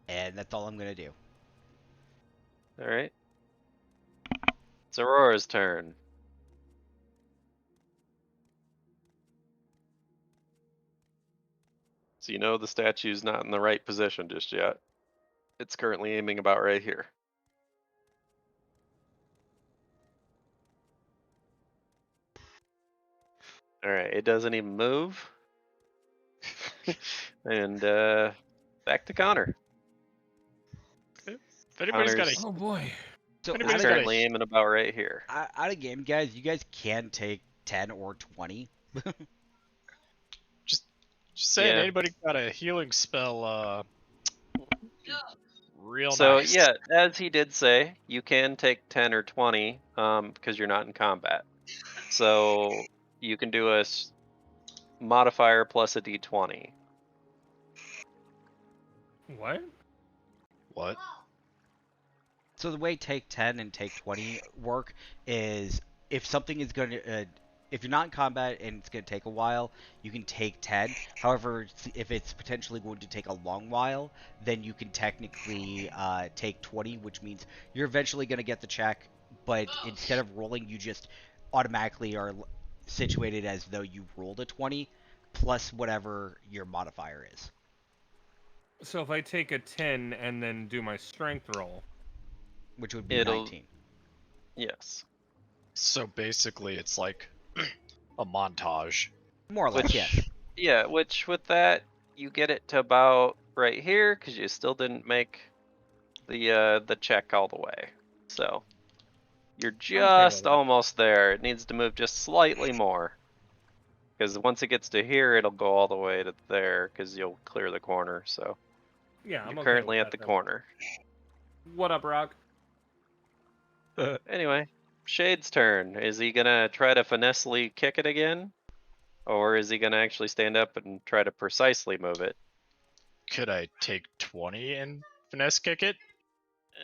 And that's all I'm gonna do. All right. It's Aurora's turn. So you know the statue's not in the right position just yet. It's currently aiming about right here. Alright, it doesn't even move. And back to Connor. If anybody's got Honors. a Oh boy. So Anybody's It's got a- currently aiming about right here. out of game, guys, you guys can take 10 or 20. just saying, Yeah. anybody got a healing spell? No. Real So nice. yeah, as he did say, you can take 10 or 20 because you're not in combat. So you can do a modifier plus a d20. What? What? So the way take 10 and take 20 work is if something is going to if you're not in combat and it's going to take a while, you can take 10. However, if it's potentially going to take a long while, then you can technically take 20, which means you're eventually going to get the check, but instead of rolling, you just automatically are situated as though you rolled a 20 plus whatever your modifier is. So if I take a 10 and then do my strength roll. Which would be It'll- 19. Yes. So basically, it's like a montage. More or less, Which, yes. yeah, which with that, you get it to about right here because you still didn't make the check all the way. So you're just that. almost there. It needs to move just slightly more. Because once it gets to here, it'll go all the way to there because you'll clear the corner. So Yeah, I'm you're okay currently with at that the then. corner. What up, Rock? Anyway, Shade's turn. Is he gonna try to finessely kick it again? Or is he gonna actually stand up and try to precisely move it? Could I take 20 and finesse kick it?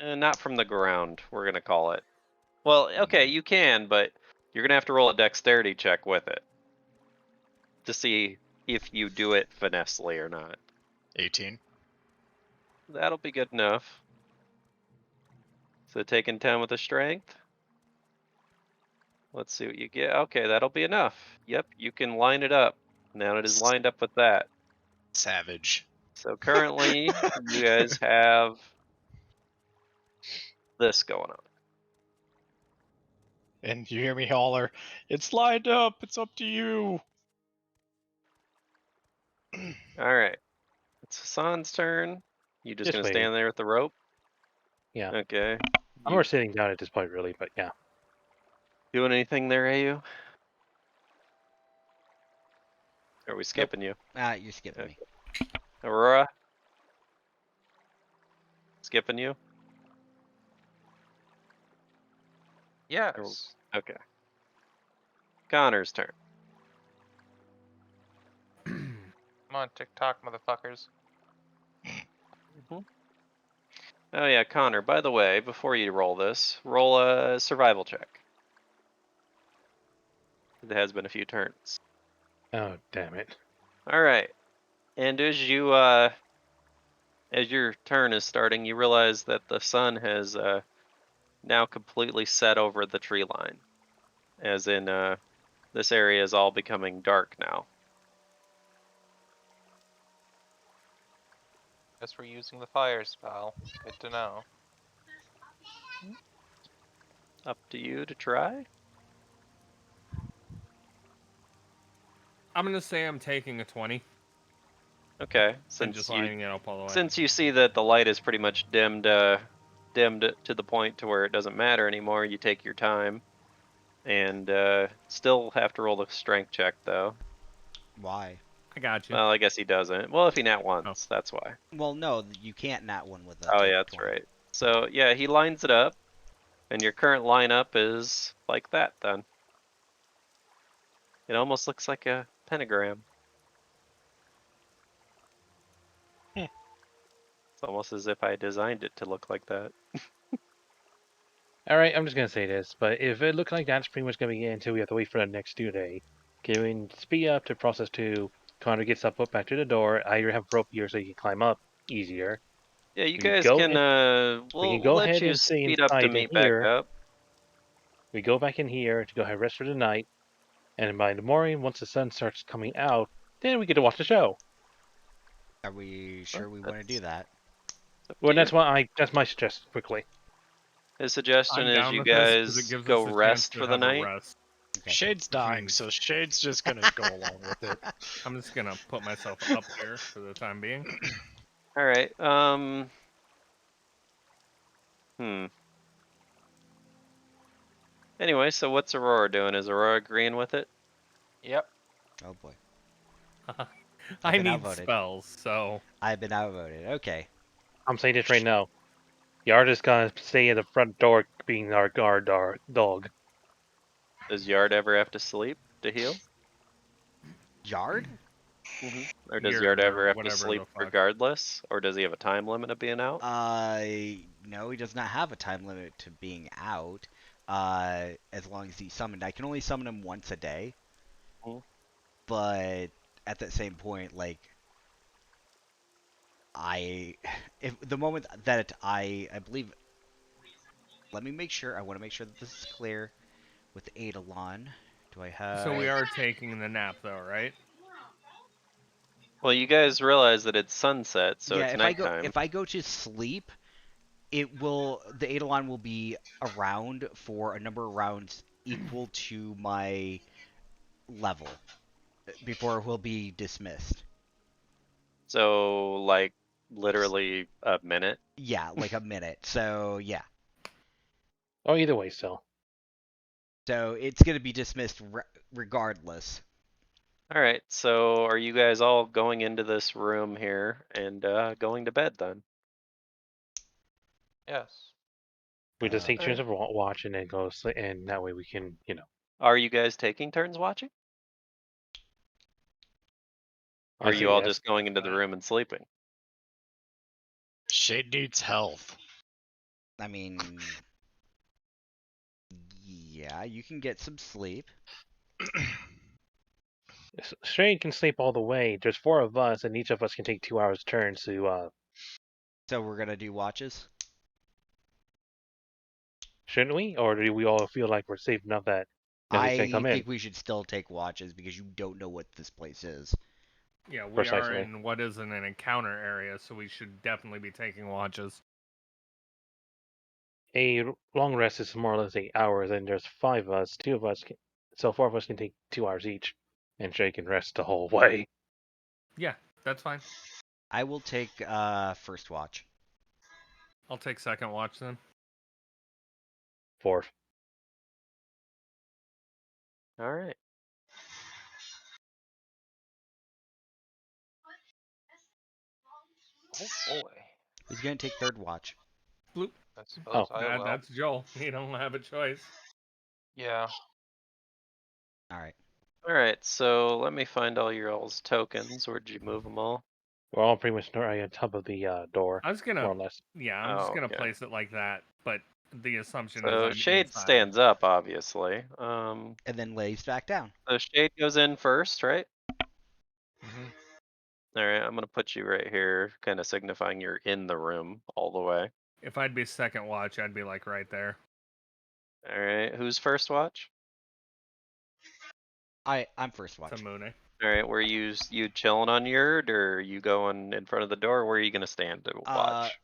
Not from the ground, we're gonna call it. Well, okay, you can, but you're gonna have to roll a dexterity check with it to see if you do it finessely or not. 18. That'll be good enough. So taking 10 with a strength. Let's see what you get. Okay, that'll be enough. Yep, you can line it up. Now it is lined up with that. Savage. So currently, you guys have this going on. And you hear me holler, it's lined up, it's up to you. All right, it's Hassan's turn. You just Just gonna waiting. stand there with the rope? Yeah. Okay. I'm more sitting down at this point, really, but yeah. Doing anything there, AU? Are we skipping you? You're skipping me. Aurora? Skipping you? Yes. Okay. Connor's turn. Come on, TikTok, motherfuckers. Oh yeah, Connor, by the way, before you roll this, roll a survival check. It has been a few turns. Oh, damn it. Alright. And as you as your turn is starting, you realize that the sun has now completely set over the tree line. As in this area is all becoming dark now. Guess we're using the fire spell. Good to know. Up to you to try. I'm gonna say I'm taking a 20 Okay, and since just you lining it up all the way. since you see that the light is pretty much dimmed to the point to where it doesn't matter anymore, you take your time and still have to roll the strength check though. Why? I got you. Well, I guess he doesn't. Well, if he nat once, that's why. Well, no, you can't nat one with a Oh type yeah, that's 20. right. So yeah, he lines it up, and your current lineup is like that then. It almost looks like a pentagram. It's almost as if I designed it to look like that. Alright, I'm just gonna say this, but if it looks like that's pretty much gonna be it until we have to wait for the next due day, can we speed up to process 2? Connor gets up back to the door. I either have rope here so he can climb up easier. Yeah, you We can guys go can. in, we We'll can go let ahead you and stay speed up to inside in meet back here. up. We go back in here to go ahead and rest for the night, and by the morning, once the sun starts coming out, then we get to watch the show. Are we sure we want to do that? Up to Well, you. that's my suggestion quickly. His suggestion I'm is down you with this because it guys gives go us a chance rest to for the have a night. rest. Okay. Shade's dying, means- so Shade's just gonna go along with it. I'm just gonna put myself up here for the time being. All right. Anyway, so what's Aurora doing? Is Aurora agreeing with it? Yep. Oh boy. I been need outvoted. spells, so I've been outvoted. Okay. I'm saying this right now. The artist gonna stay at the front door being our guard, our dog. Does Yard ever have to sleep to heal? Yard? Or does Yard Yard or ever have to whatever sleep the fuck. regardless? Or does he have a time limit of being out? No, he does not have a time limit to being out. As long as he's summoned. I can only summon him once a day. Mhm. But at that same point, like, if the moment that I believe, let me make sure. I want to make sure that this is clear with the Eidolon. Do I have? So we are taking the nap though, right? Well, you guys realize that it's sunset, so yeah, it's if nighttime. I go to sleep, the Eidolon will be around for a number of rounds equal to my level before it will be dismissed. So, like, literally a minute. Yeah, like a minute. So yeah. Oh, either way, still. So it's gonna be dismissed regardless. All right, so are you guys all going into this room here and going to bed then? Yes. We just take turns Okay. of watch and then go sleep, and that way we can, Are you guys taking turns watching? Or I are say you all yes. just going into the room and sleeping? Shade needs health. I mean, yeah, you can get some sleep. Shane can sleep all the way. There's 4 of us, and each of us can take 2 hours turns to. So we're gonna do watches. Shouldn't we? Or do we all feel like we're safe enough that nothing's gonna I come in? think we should still take watches because you don't know what this place is. Yeah, we are Precisely. in what isn't an encounter area, so we should definitely be taking watches. A long rest is more or less 8 hours, and there's 5 of us. 2 of us, so 4 of us can take 2 hours each, and Shay can rest the whole way. Yeah, that's fine. I will take first watch. I'll take second watch then. 4th. All right. Oh boy. Who's gonna take third watch? Bloop. I suppose I will. That's Joel. You don't have a choice. Yeah. All right. All right. So let me find all your all's tokens. Where'd you move them all? We're all pretty much right on top of the door, I was more gonna, or less. yeah, I'm just Oh, gonna okay. place it like that. But the assumption is So I'm Shade inside. stands up, obviously. And then lays back down. So Shade goes in first, right? Mhm. All right. I'm gonna put you right here, kind of signifying you're in the room all the way. If I'd be second watch, I'd be like right there. All right. Who's first watch? I'm first watch. To Mune. All right. Were you chilling on yurt, or you going in front of the door? Where are you gonna stand to watch?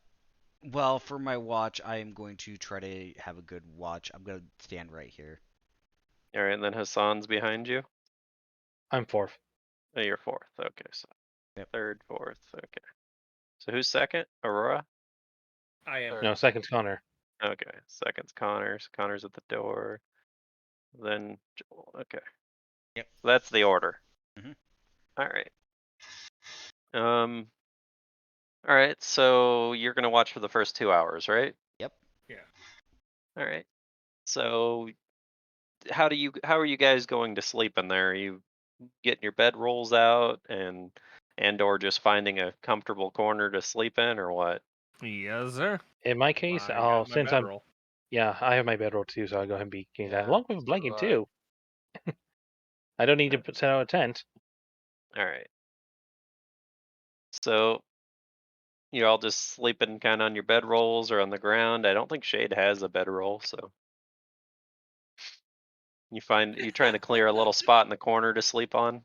Well, for my watch, I am going to try to have a good watch. I'm gonna stand right here. All right. And then Hassan's behind you. I'm 4th. Oh, you're fourth. Okay. So Yep. third, fourth. Okay. So who's second? Aurora. I am. Third. No, second's Connor. Okay. Second's Connor. So Connor's at the door. Then Joel. Okay. Yep. So that's the order. Mhm. All right. All right. So you're gonna watch for the first 2 hours, right? Yep. Yeah. All right. So how are you guys going to sleep in there? Are you getting your bed rolls out and or just finding a comfortable corner to sleep in, or what? Yes, sir. In my case, I got my since I'm bedroll. yeah, I have my bedroll too, so I'll go ahead and be getting that Yeah, along with a so blanket do I. too. I don't need to set out a tent. All right. So you're all just sleeping kind of on your bedrolls or on the ground. I don't think Shade has a bedroll, so you're trying to clear a little spot in the corner to sleep on.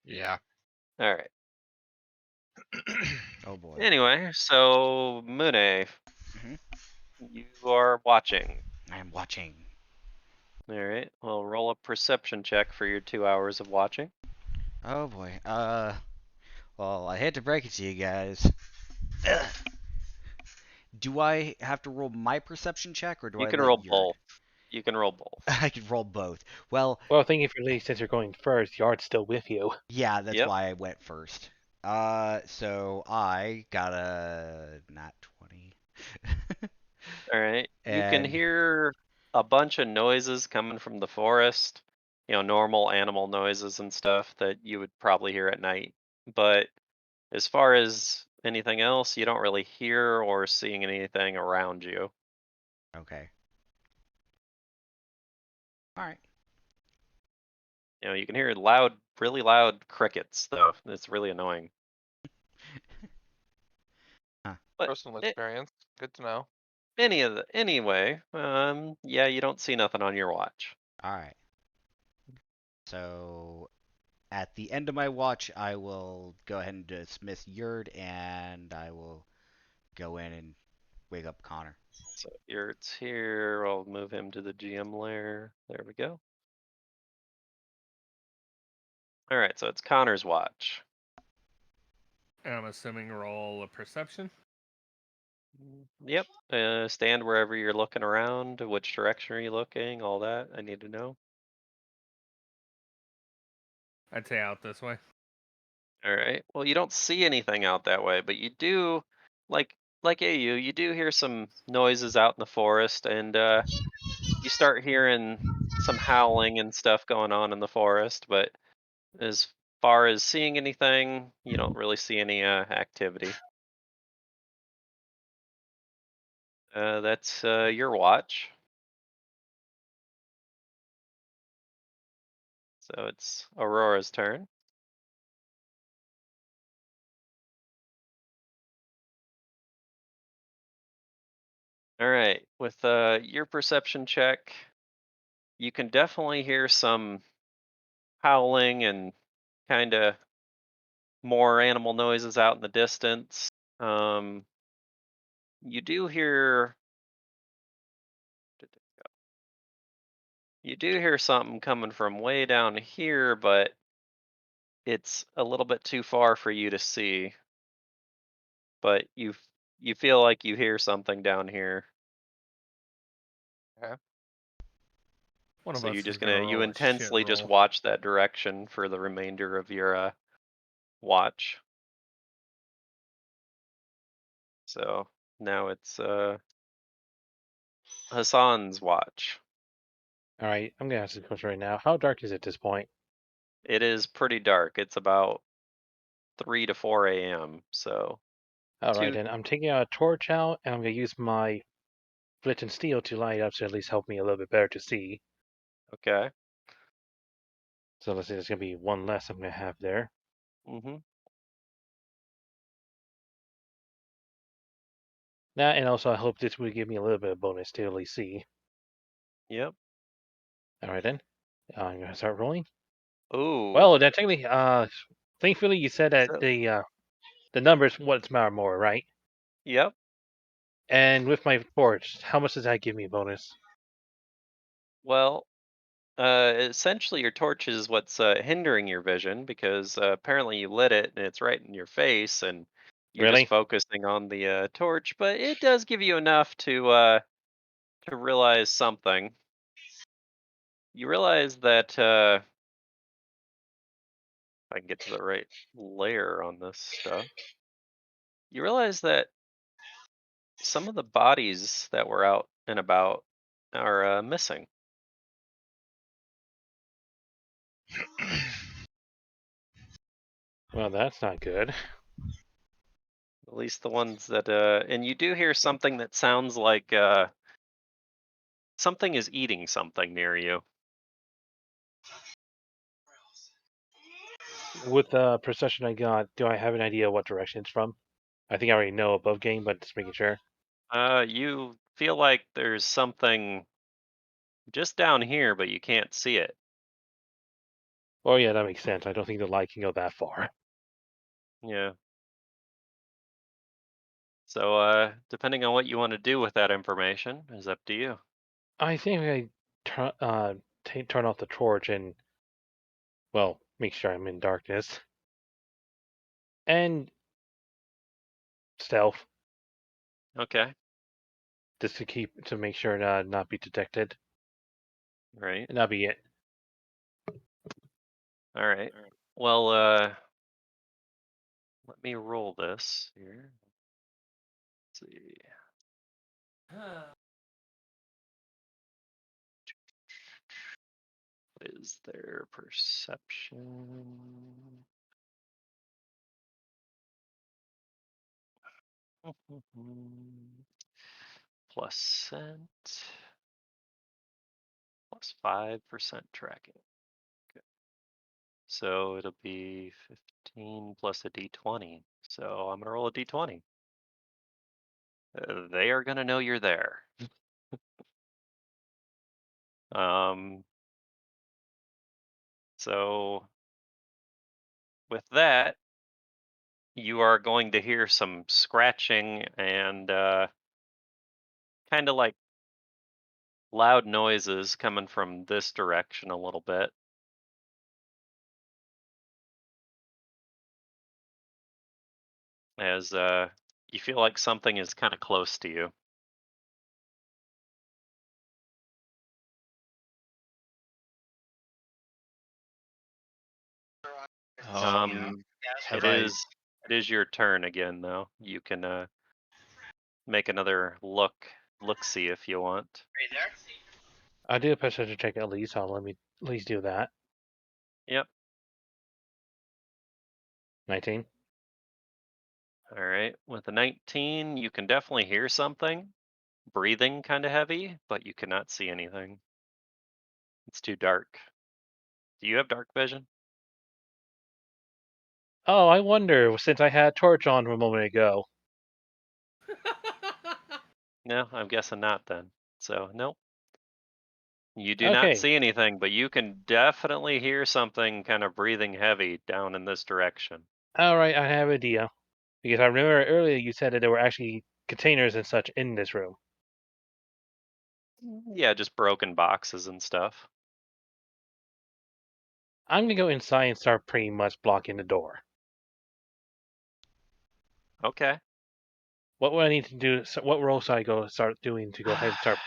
Yeah. All right. Oh boy. Anyway, so Mune, Mhm. you are watching. I am watching. All right. Well, roll a perception check for your 2 hours of watching. Oh boy. Well, I hate to break it to you guys. Do I have to roll my perception check, or do You I can let roll Yurt? both. You can roll both. I could roll both. Well, Well, thinking for Lee, since you're going first, Yard's still with you. yeah, that's Yep. why I went first. So I got a nat 20. All right. You can And hear a bunch of noises coming from the forest. Normal animal noises and stuff that you would probably hear at night. But as far as anything else, you don't really hear or seeing anything around you. okay. All right. You can hear really loud crickets though. It's really annoying. But Personal experience. Good to know. anyway, yeah, you don't see nothing on your watch. All right. So at the end of my watch, I will go ahead and dismiss Yurt, and I will go in and wake up Connor. So Yurt's here. I'll move him to the GM lair. There we go. All right, so it's Connor's watch. And I'm assuming roll a perception. Yep. Stand wherever you're looking around. Which direction are you looking? All that I need to know. I'd say out this way. All right. Well, you don't see anything out that way, but you do, like, like AU, you do hear some noises out in the forest, and you start hearing some howling and stuff going on in the forest. But as far as seeing anything, you don't really see any activity. That's your watch. So it's Aurora's turn. All right, with your perception check, you can definitely hear some howling and kind of more animal noises out in the distance. Um, you do hear something coming from way down here, but it's a little bit too far for you to see. But you feel like you hear something down here. Okay. One of So you're us is just gonna you roll a shit intensely just roll. watch that direction for the remainder of your watch. So now it's Hassan's watch. All right, I'm gonna ask this question right now. How dark is it at this point? It is pretty dark. It's about 3 to 4 a.m. So All right, two. then I'm taking a torch out, and I'm gonna use my flint and steel to light up to at least help me a little bit better to see. Okay. So let's say there's gonna be one less I'm gonna have there. Mm-hmm. That, and also I hope this will give me a little bit of bonus to at least see. Yep. All right then, I'm gonna start rolling. Ooh. Well, that technically, thankfully you said that So, the numbers what's matter more, right? yep. And with my torch, how much does that give me a bonus? Well, essentially your torch is what's hindering your vision because apparently you lit it and it's right in your face and you're just Really? focusing on the torch, but it does give you enough to realize something. You realize that if I can get to the right layer on this stuff, you realize that some of the bodies that were out and about are missing. Well, that's not good. At least the ones that and you do hear something that sounds like something is eating something near you. With the procession I got, do I have an idea what direction it's from? I think I already know above game, but just making sure. You feel like there's something just down here, but you can't see it. Oh yeah, that makes sense. I don't think the light can go that far. Yeah. So depending on what you want to do with that information is up to you. I think I turn off the torch and, well, make sure I'm in darkness. And stealth, Okay. just to make sure to not be detected. Right. And that'll be it. All right. Well, let me roll this here. Let's see. What is their perception? Plus scent. Plus 5% tracking. Okay. So it'll be 15 plus a d20. So I'm going to roll a d20. They are going to know you're there. Um, so with that, you are going to hear some scratching and kind of like loud noises coming from this direction a little bit. As you feel like something is kind of close to you. Oh, It is your turn again, though. You can make another look-see if you want. Are you there? I do a perception check at least, so let me at least do that. Yep. 19. All right. With a 19, you can definitely hear something. Breathing kind of heavy, but you cannot see anything. It's too dark. Do you have dark vision? Oh, I wonder, since I had torch on a moment ago. No, I'm guessing not then. So, nope. You do not Okay. see anything, but you can definitely hear something kind of breathing heavy down in this direction. Alright, I have an idea. Because I remember earlier you said that there were actually containers and such in this room. Yeah, just broken boxes and stuff. I'm gonna go inside and start pretty much blocking the door. Okay. What would I need to do? What role should I start doing to go ahead and start?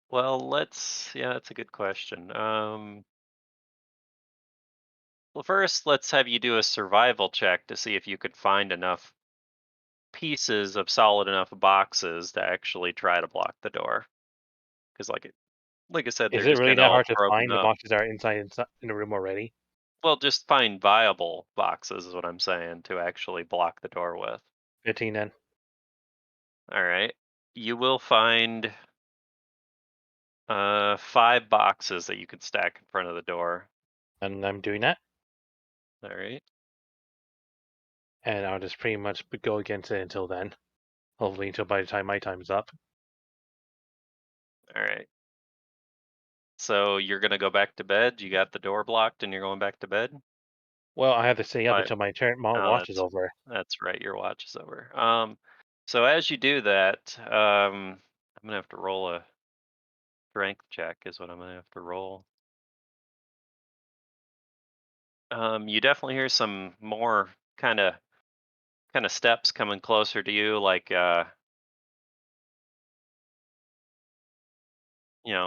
Well, yeah, that's a good question. Well, first, let's have you do a survival check to see if you could find enough pieces of solid enough boxes to actually try to block the door. Because, like I said, Is they're it just really kind of that all hard to broken find? The up. boxes are inside in the room already. Well, just find viable boxes is what I'm saying to actually block the door with. 15 then. All right. You will find 5 boxes that you could stack in front of the door. And I'm doing that. All right. And I'll just pretty much go against it until then. Hopefully until by the time my time is up. All right. So you're gonna go back to bed. You got the door blocked, and you're going back to bed. Well, I have to stay up Right. until my turn. My Oh, watch is over. that's right. Your watch is over. So as you do that, I'm gonna have to roll a strength check. Is what I'm gonna have to roll. You definitely hear some more kind of steps coming closer to you, like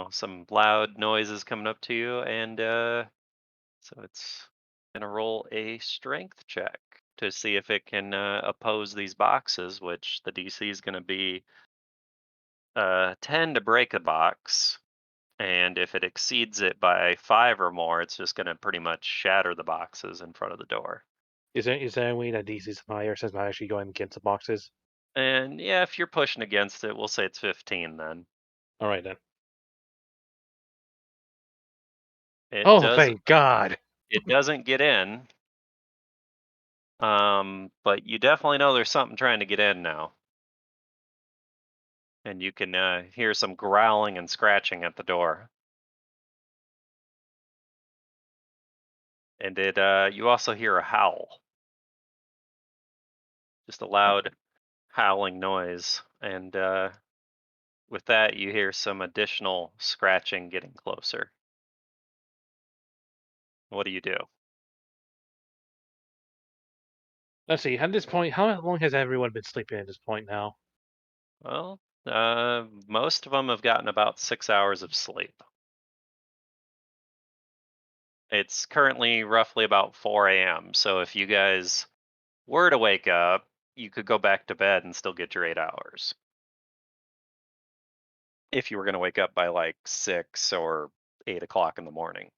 some loud noises coming up to you, and so it's gonna roll a strength check to see if it can oppose these boxes, which the DC is gonna be 10 to break a box, and if it exceeds it by 5 or more, it's just gonna pretty much shatter the boxes in front of the door. Is there a way that DC's higher since I'm actually going against the boxes? And yeah, if you're pushing against it, we'll say it's 15 then. Alright then. It Oh, does thank God! it doesn't get in. But you definitely know there's something trying to get in now. And you can hear some growling and scratching at the door. And you also hear a howl. Just a loud howling noise. And with that, you hear some additional scratching getting closer. What do you do? Let's see, at this point, how long has everyone been sleeping at this point now? Well, most of them have gotten about 6 hours of sleep. It's currently roughly about 4 a.m. So if you guys were to wake up, you could go back to bed and still get your 8 hours. If you were going to wake up by like 6 or 8 o'clock in the morning.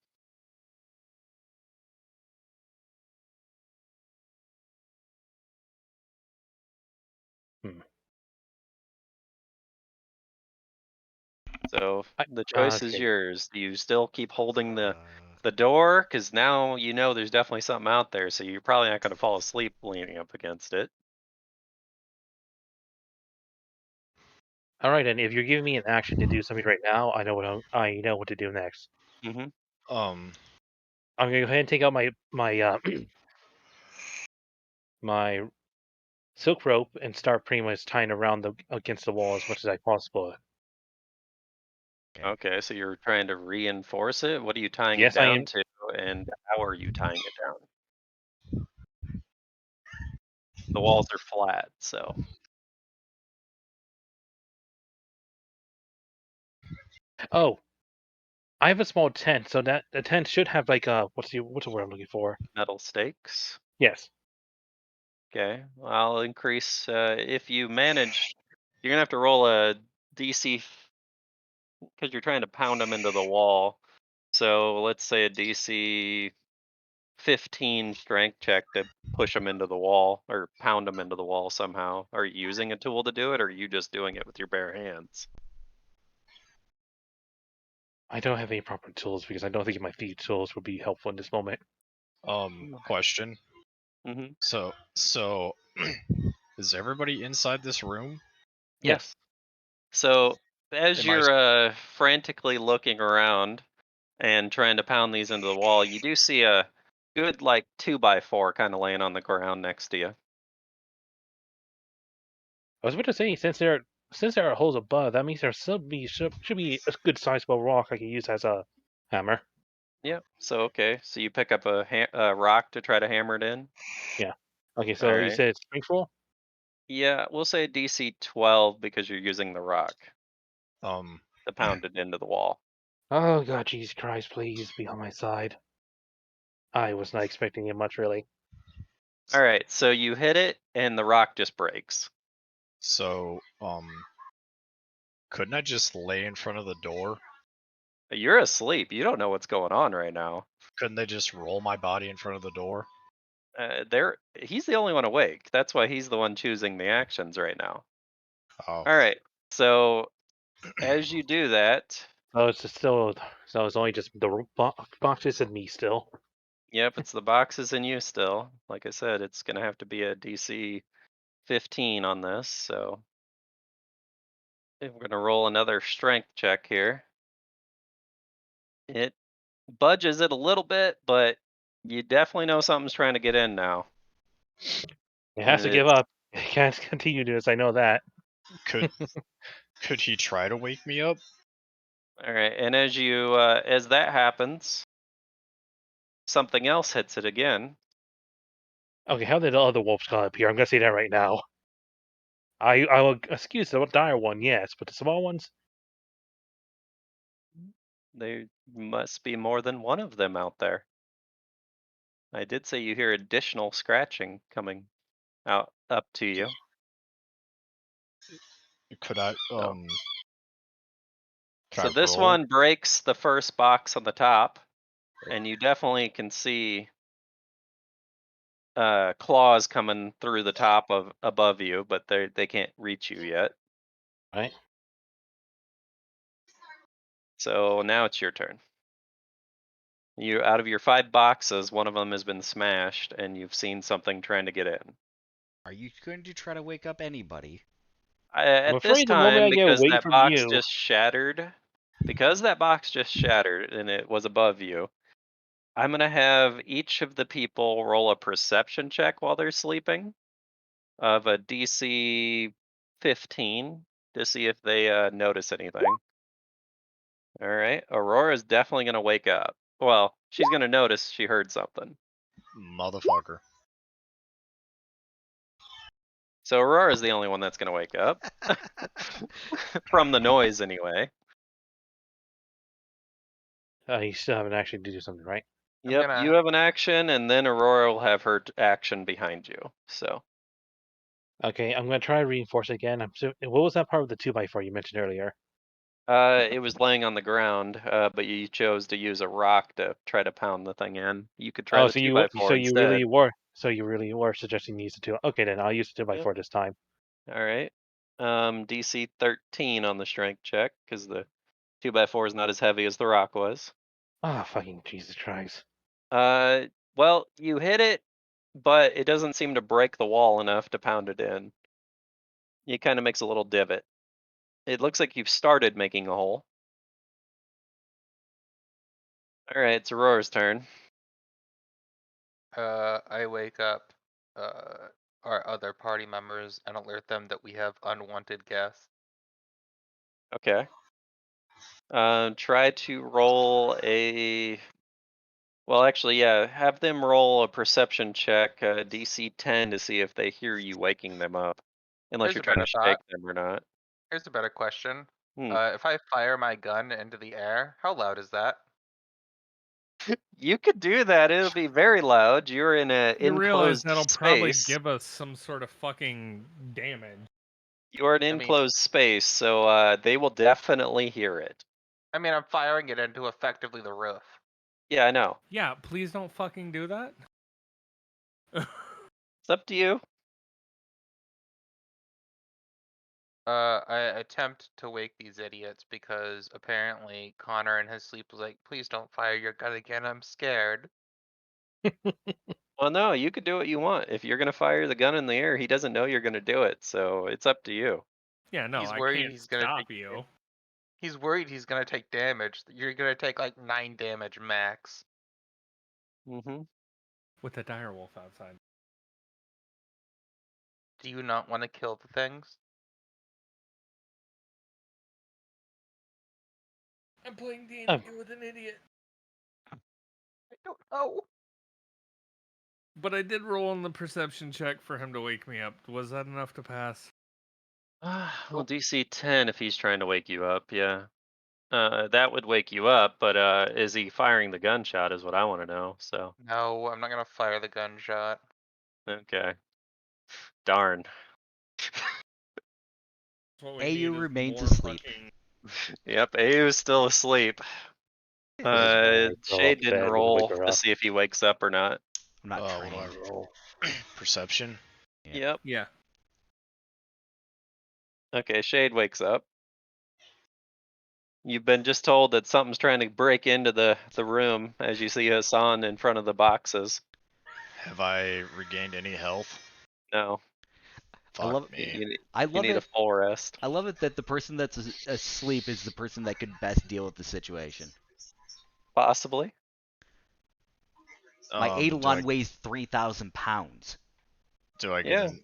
Hmm. So the choice is Okay. yours. Do you still keep holding the door? Because now you know there's definitely something out there, so you're probably not going to fall asleep leaning up against it. Alright then, if you're giving me an action to do something right now, I know what to do next. Mm-hmm. Um, I'm gonna go ahead and take out my my silk rope and start pretty much tying around against the wall as much as I possible. Okay, so you're trying to reinforce it. What are you tying it Yes, I am. down to, and how are you tying it down? The walls are flat, so. Oh, I have a small tent, so that the tent should have like what's the word I'm looking for? Metal stakes. Yes. Okay, well, I'll increase if you manage You're gonna have to roll a DC because you're trying to pound them into the wall. So let's say a DC 15 strength check to push them into the wall or pound them into the wall somehow. Are you using a tool to do it, or are you just doing it with your bare hands? I don't have any proper tools because I don't think my feet tools would be helpful in this moment. Question. Mm-hmm. So, is everybody inside this room? Yes. So as Am I? you're frantically looking around and trying to pound these into the wall, you do see a good like 2x4 kind of laying on the ground next to you. I was about to say, since there are holes above, that means there should be a good sizable rock I can use as a hammer. Yep. So okay, so you pick up a rock to try to hammer it in. Yeah. Okay, All so you right. said it's strength roll? Yeah, we'll say DC 12 because you're using the rock Um, to pound it into the wall. Oh god, Jesus Christ, please be on my side. I was not expecting it much, really. All right, so you hit it and the rock just breaks. so, couldn't I just lay in front of the door? You're asleep. You don't know what's going on right now. Couldn't they just roll my body in front of the door? He's the only one awake. That's why he's the one choosing the actions right now. Oh, All right. So as you do that, Oh, it's just still. So it's only just the boxes and me still. yep, it's the boxes in you still. Like I said, it's gonna have to be a DC 15 on this. So we're gonna roll another strength check here. It budges it a little bit, but you definitely know something's trying to get in now. It has And to give it's up. It can't continue to this. I know that. could he try to wake me up? all right. And as that happens, something else hits it again. Okay, how did the other wolves come up here? I'm gonna say that right now. I will excuse the dire one, yes, but the small ones. There must be more than one of them out there. I did say you hear additional scratching coming out up to you. Could I, So, can so I this roll? one breaks the first box on the top, and you definitely can see claws coming through the top of above you, but they can't reach you yet. Right. So now it's your turn. You out of your 5 boxes, one of them has been smashed, and you've seen something trying to get in. Are you going to try to wake up anybody? I'm At this afraid the moment time, I get because away that from box you. just shattered, because that box just shattered and it was above you, I'm gonna have each of the people roll a perception check while they're sleeping of a DC 15 to see if they notice anything. All right, Aurora's definitely gonna wake up. Well, she's gonna notice she heard something. Motherfucker. So Aurora's the only one that's gonna wake up from the noise anyway. You still haven't actually to do something, right? I'm Yep, gonna you have an action, and then Aurora will have her action behind you. So Okay, I'm gonna try to reinforce it again. What was that part of the 2x4 you mentioned earlier? it was laying on the ground, but you chose to use a rock to try to pound the thing in. You could try Oh, the 2x4 instead. so you really were suggesting you use the 2. Okay, then I'll use the Yep. 2x4 this time. All right. DC 13 on the strength check because the 2x4 is not as heavy as the rock was. Ah, fucking Jesus Christ. Well, you hit it, but it doesn't seem to break the wall enough to pound it in. It kind of makes a little divot. It looks like you've started making a hole. All right, it's Aurora's turn. I wake up our other party members and alert them that we have unwanted guests. Okay. Try to roll a. Well, actually, yeah. Have them roll a perception check, DC 10, to see if they hear you waking them up. Unless Here's you're a trying better to shake thought. them or not. Here's a better question. Hmm. If I fire my gun into the air, how loud is that? You could do that. It'll be very loud. You're in an You realize enclosed that'll probably space. give us some sort of fucking damage. You're an mean- enclosed space, so they will definitely hear it. I mean, I'm firing it into effectively the roof. Yeah, I know. Yeah, please don't fucking do that. It's up to you. I attempt to wake these idiots because apparently Connor in his sleep was like, "Please don't fire your gun again. I'm scared." Well, no, you could do what you want. If you're gonna fire the gun in the air, he doesn't know you're gonna do it, so it's up to you. Yeah, no, He's I worried can't he's gonna stop take- you. He's worried he's gonna take damage. You're gonna take like 9 damage max. Mm-hmm. With the direwolf outside. Do you not want to kill the things? I'm playing D&D Oh. with an idiot. I don't know. But I did roll on the perception check for him to wake me up. Was that enough to pass? Well, DC 10 if he's trying to wake you up, yeah. That would wake you up, but is he firing the gunshot is what I want to know, so. No, I'm not gonna fire the gunshot. Okay. Darn. What we AU need is remains more asleep. fucking- Yep, AU's still asleep. Roll Shade up didn't bed, we can wake roll her to up. see if he wakes up or not. I'm not What do I trained. roll? Perception. Yeah. Yep. Yeah. Okay, Shade wakes up. You've been just told that something's trying to break into the room as you see Hassan in front of the boxes. Have I regained any health? No, I love Fuck me. I you love need a it. full rest. I love it that the person that's asleep is the person that could best deal with the situation. Possibly. My Do Eidolon I, weighs 3,000 pounds. do I get Yeah. an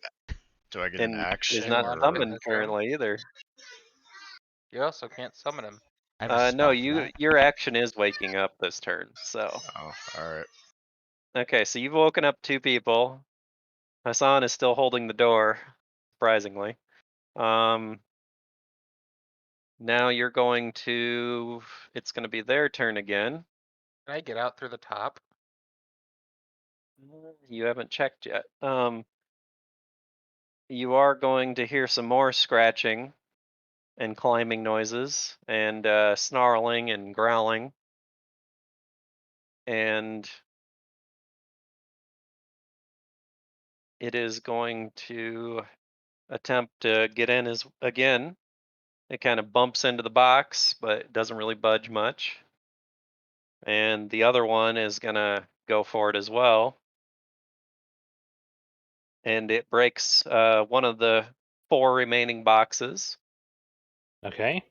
And action? is not Eidolon Or... summoned his turn? currently either. You also can't summon him. I have a No, spell for that. your action is waking up this turn. So Oh, alright. okay, so you've woken up 2 people. Hassan is still holding the door, surprisingly. Now you're going to. It's going to be their turn again. Can I get out through the top? You haven't checked yet. You are going to hear some more scratching and climbing noises and snarling and growling. And it is going to attempt to get in again. It kind of bumps into the box, but it doesn't really budge much. And the other one is going to go for it as well. And it breaks one of the 4 remaining boxes. Okay.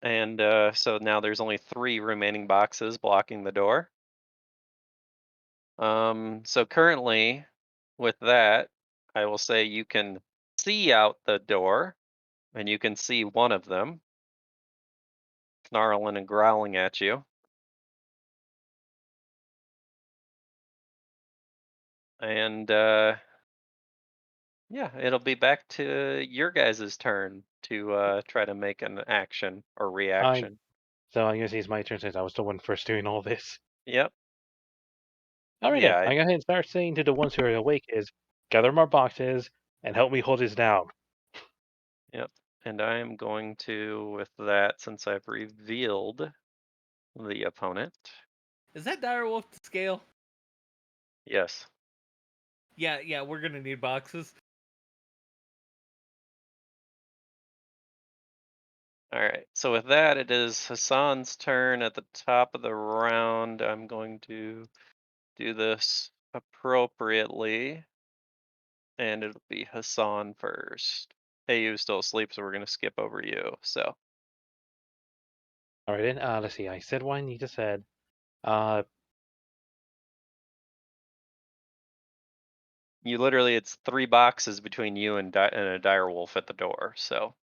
And so now there's only 3 remaining boxes blocking the door. So currently, with that, I will say you can see out the door, and you can see one of them snarling and growling at you. And yeah, it'll be back to your guys' turn to try to make an action or reaction. So I guess it's my turn since I was the one first doing all this. Yep. Alright Yeah, then, I go ahead and start saying to the ones who are awake is, gather more boxes and help me hold this down. Yep. And I am going to, with that, since I've revealed the opponent. Is that direwolf to scale? Yes. Yeah, we're gonna need boxes. All right. So with that, it is Hassan's turn at the top of the round. I'm going to do this appropriately. And it'll be Hassan first. AU's still asleep, so we're going to skip over you. So, Alright then, let's see, I said what I need to said. you literally, it's 3 boxes between you and a dire wolf at the door. So,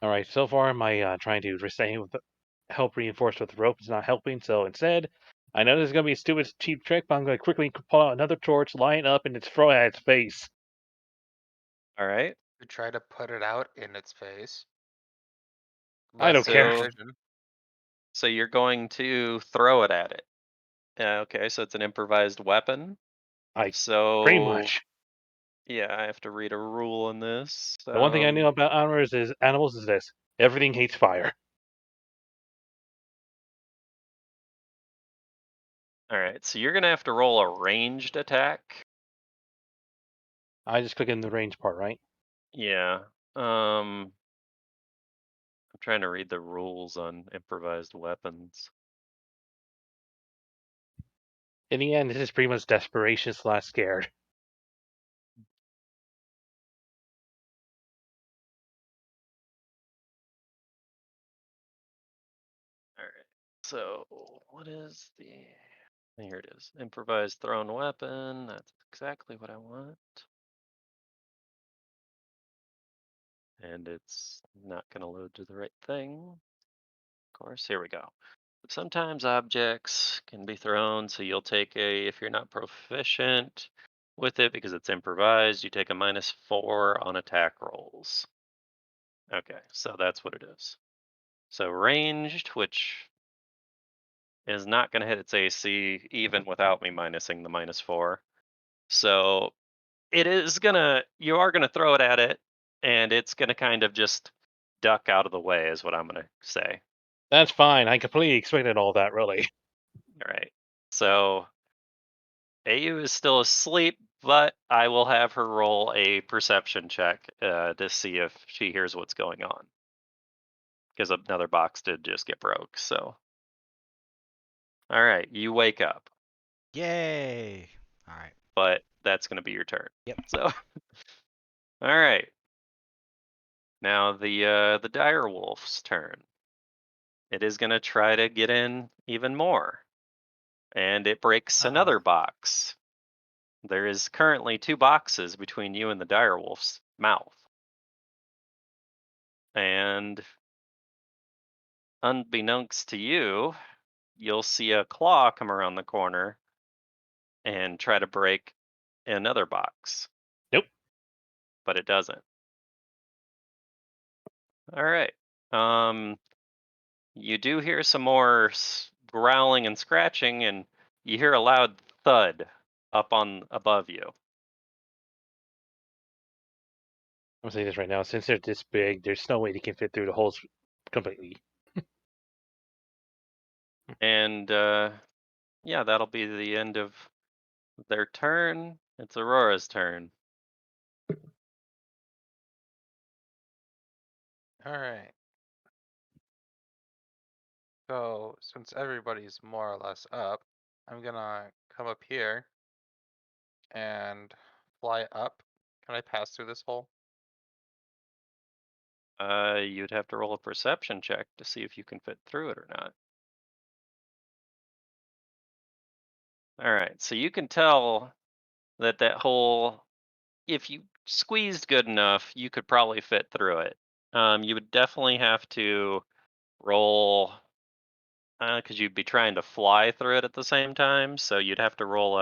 Alright, so far my trying to restrain with help reinforced with rope is not helping, so instead, I know this is gonna be a stupid cheap trick, but I'm gonna quickly pull out another torch, line up, and throw it at its face. all right. To try to put it out in its face. I don't care. So, so you're going to throw it at it. Okay, so it's an improvised weapon. Pretty So much. Yeah, I have to read a rule on this. The one thing I knew about animals is this: everything hates fire. All right, so you're gonna have to roll a ranged attack. I just click in the range part, right? Yeah. I'm trying to read the rules on improvised weapons. In the end, this is pretty much desperation / scared. All right. So what is the? Here it is. Improvised thrown weapon. That's exactly what I want. And it's not going to load to the right thing. Of course, here we go. Sometimes objects can be thrown, so you'll take if you're not proficient with it because it's improvised, you take a -4 on attack rolls. Okay, so that's what it is. So ranged, which is not going to hit its AC even without me minusing the -4. So you are gonna throw it at it, and it's gonna kind of just duck out of the way, is what I'm gonna say. That's fine. I completely expected all that, really. All right. So AU is still asleep, but I will have her roll a perception check to see if she hears what's going on. Because another box did just get broke. So, all right, you wake up, Yay! All right. but that's gonna be your turn. Yep. So, all right. Now the dire wolf's turn. It is gonna try to get in even more, and it breaks another box. There is currently 2 boxes between you and the dire wolf's mouth. And unbeknownst to you, you'll see a claw come around the corner and try to break another box. Nope. But it doesn't. All right. You do hear some more growling and scratching, and you hear a loud thud up on above you. I'm saying this right now. Since they're this big, there's no way they can fit through the holes completely. And yeah, that'll be the end of their turn. It's Aurora's turn. All right. So since everybody's more or less up, I'm gonna come up here and fly up. Can I pass through this hole? You'd have to roll a perception check to see if you can fit through it or not. All right, so you can tell that hole, if you squeezed good enough, you could probably fit through it. You would definitely have to roll, because you'd be trying to fly through it at the same time. So you'd have to roll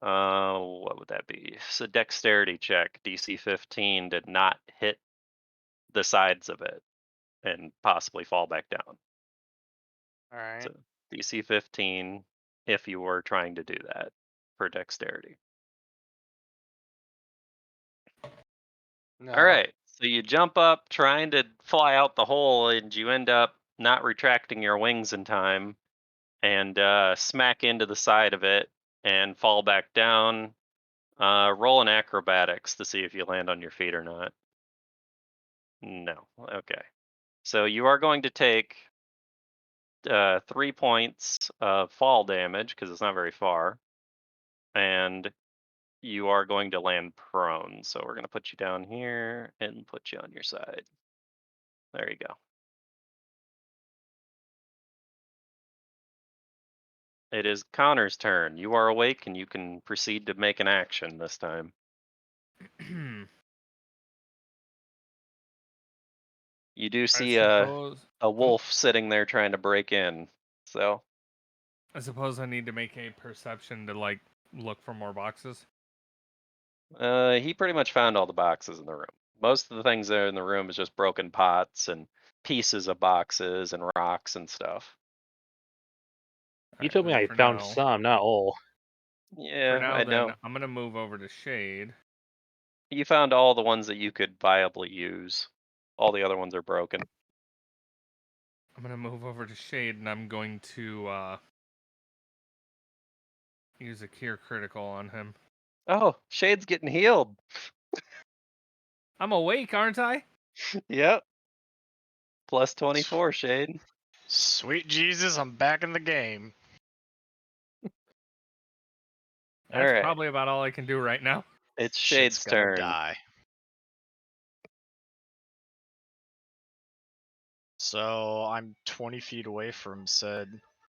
what would that be? It's a dexterity check, DC 15, to not hit the sides of it and possibly fall back down. All right. So DC 15 if you were trying to do that for dexterity. No. All right. So you jump up trying to fly out the hole, and you end up not retracting your wings in time and smack into the side of it and fall back down. Roll an acrobatics to see if you land on your feet or not. No. Okay. So you are going to take 3 points of fall damage because it's not very far. And you are going to land prone. So we're going to put you down here and put you on your side. There you go. It is Connor's turn. You are awake and you can proceed to make an action this time. You do see suppose. a wolf sitting there trying to break in. So I suppose I need to make a perception to like look for more boxes. he pretty much found all the boxes in the room. Most of the things there in the room is just broken pots and pieces of boxes and rocks and stuff. You told me I found some, not all. Yeah, For now, I then, know. I'm gonna move over to Shade. You found all the ones that you could viably use. All the other ones are broken. I'm gonna move over to Shade, and I'm going to use a Cure Critical on him. Oh, Shade's getting healed. I'm awake, aren't I? Yep. Plus 24, Shade. Sweet Jesus, I'm back in the game. That's Alright. probably about all I can do right now. It's Shit's Shade's gonna turn. die. So I'm 20 feet away from said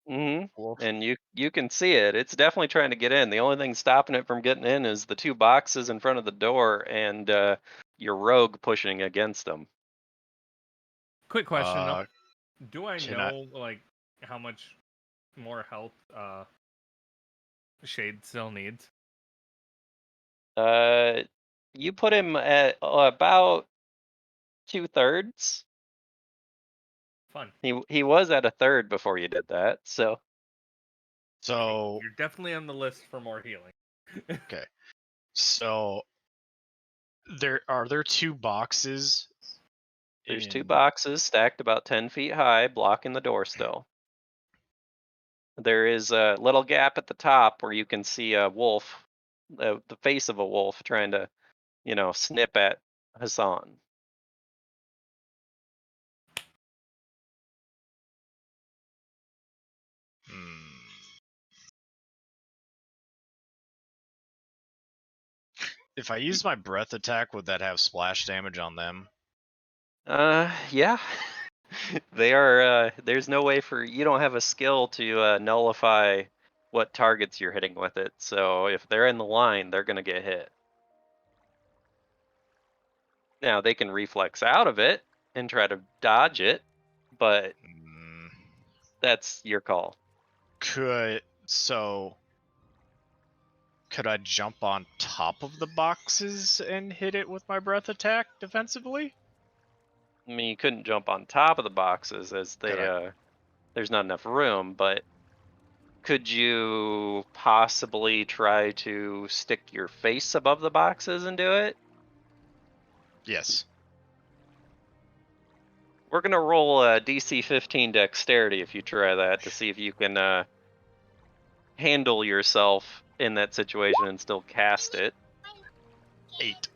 wolf. And you can see it. It's definitely trying to get in. The only thing stopping it from getting in is the 2 boxes in front of the door and your rogue pushing against them. Quick question though. Uh, Do I can know like how much more health Shade still needs? You put him at about 2/3. Fun. He was at 1/3 before you did that. So So You're definitely on the list for more healing. okay. So are there 2 boxes? there's 2 in- boxes stacked about 10 feet high, blocking the door still. There is a little gap at the top where you can see a wolf, the face of a wolf trying to, snip at Hassan. Hmm. If I use my breath attack, would that have splash damage on them? Yeah. They are, there's no way you don't have a skill to nullify what targets you're hitting with it. So if they're in the line, they're going to get hit. Now they can reflex out of it and try to dodge it, but Hmm. that's your call. Could I jump on top of the boxes and hit it with my breath attack defensively? I mean, you couldn't jump on top of the boxes as Could there's not enough room, but could you possibly try to stick your face above the boxes and do it? Yes. We're gonna roll a DC 15 dexterity if you try that to see if you can handle yourself in that situation and still cast it. 8.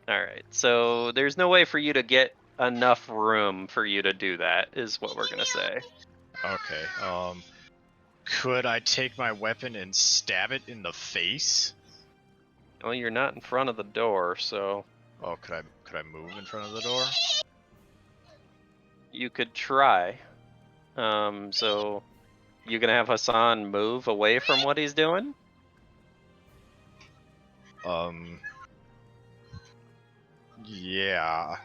Alright, so there's no way for you to get enough room for you to do that, is what we're gonna say. Okay. Could I take my weapon and stab it in the face? Well, you're not in front of the door, so Oh, could I move in front of the door? you could try. So you gonna have Hassan move away from what he's doing? Yeah.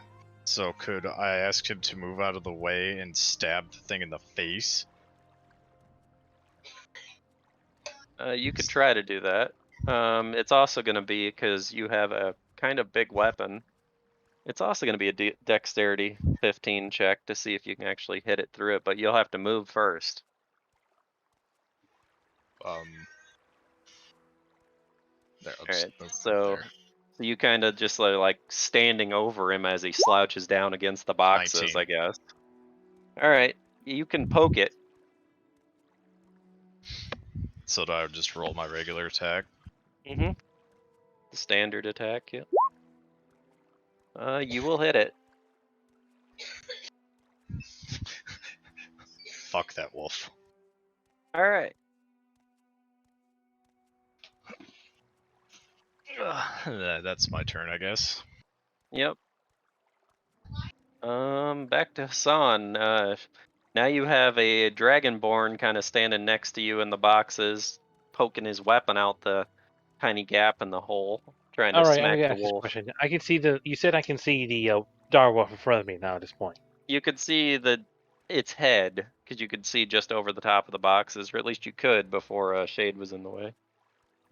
So could I ask him to move out of the way and stab the thing in the face? You could try to do that. It's also gonna be, because you have a kind of big weapon, it's also gonna be a dexterity 15 check to see if you can actually hit it through it, but you'll have to move first. There, I'll just Alright, move so there. you kind of just like standing over him as he slouches down against the boxes, 19. I guess. Alright, you can poke it. So do I just roll my regular attack? The standard attack, yeah. You will hit it. Fuck that wolf. Alright. That's my turn, I guess. Yep. Back to Hassan. Now you have a Dragonborn kind of standing next to you in the boxes, poking his weapon out the tiny gap in the hole, trying to All right, I'm smack gonna the ask this wolf. question. I can see you said I can see the direwolf in front of me now at this point. You could see its head, because you could see just over the top of the boxes, or at least you could before Shade was in the way.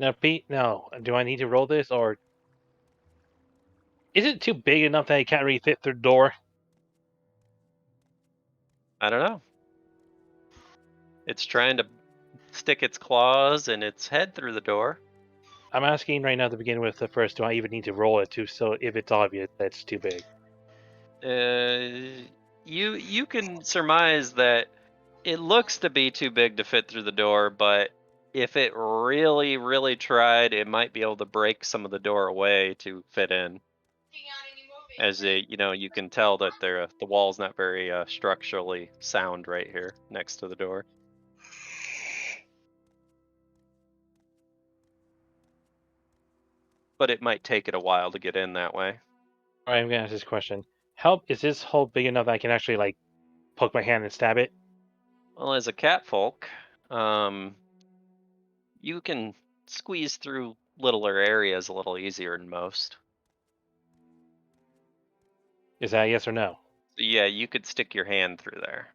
Now, Pete, no. Do I need to roll this, or is it too big enough that I can't really fit through the door? I don't know. It's trying to stick its claws and its head through the door. I'm asking right now to begin with the first. Do I even need to roll it too? So if it's obvious that's too big. You can surmise that it looks to be too big to fit through the door, but if it really tried, it might be able to break some of the door away to fit in. As you can tell that the wall's not very structurally sound right here next to the door. But it might take it a while to get in that way. All right, I'm gonna ask this question. Is this hole big enough that I can actually like poke my hand and stab it? Well, as a catfolk, you can squeeze through littler areas a little easier than most. Is that a yes or no? So yeah, you could stick your hand through there.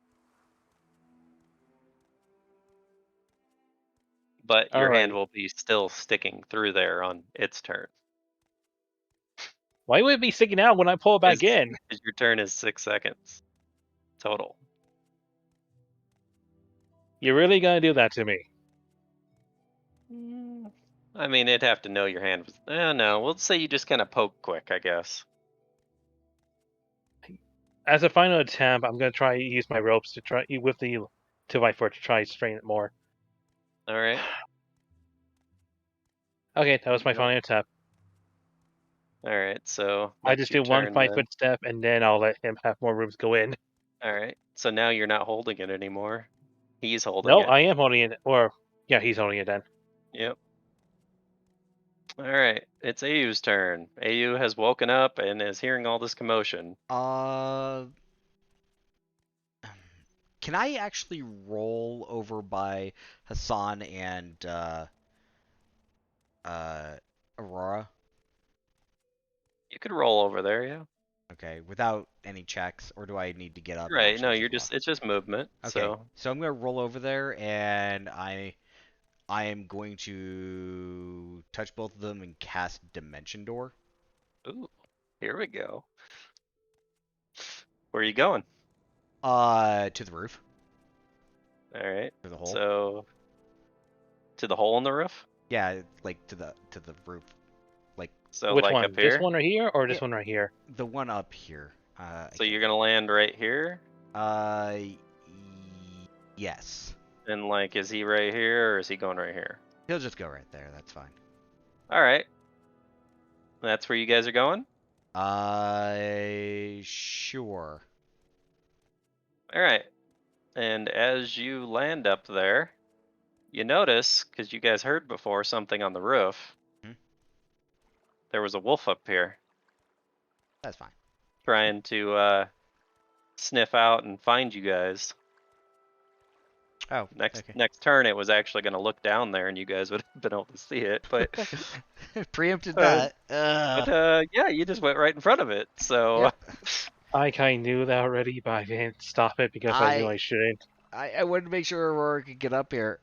But your hand Alright. will be still sticking through there on its turn. Why would it be sticking out when I pull it back in? Because your turn is 6 seconds total. You're really gonna do that to me? I mean, it'd have to know your hand was. No, we'll say you just kind of poke quick, I guess. As a final attempt, I'm gonna try to use my ropes to try with the 2x4 to try to strain it more. All right. Okay, that was my Yep. final attempt. All right, so I just do one 5-foot step, and then I'll let him have more room to go in. All right, so now you're not holding it anymore. He's holding No, it. I am holding it. Or, yeah, he's holding it then. Yep. All right, it's Ayu's turn. Ayu has woken up and is hearing all this commotion. Can I actually roll over by Hassan and Aurora? You could roll over there, yeah. Okay, without any checks, or do I need to get up? and Right, actually no, you're walk? it's just movement. Okay, so I'm gonna roll over there, and I am going to touch both of them and cast Dimension Door. Ooh, here we go. Where are you going? To the roof. All right. To the hole. So, to the hole in the roof? Yeah, like to the roof. Like So, Which like one? up here? This one right here, or this Yeah. one right here? the one up here. So you're gonna land right here? Yes. And like, is he right here or is he going right here? He'll just go right there. That's fine. All right. That's where you guys are going? Sure. All right. And as you land up there, you notice, because you guys heard before something on the roof, there was a wolf up here. That's fine. Trying to sniff out and find you guys. Oh, Next turn, it was actually going to look down there, and you guys would have been able to see it. But preempted that. yeah, you just went right in front of it. So Yep. I kind of knew that already, but I didn't stop it because I knew I shouldn't. I wanted to make sure Aurora could get up here.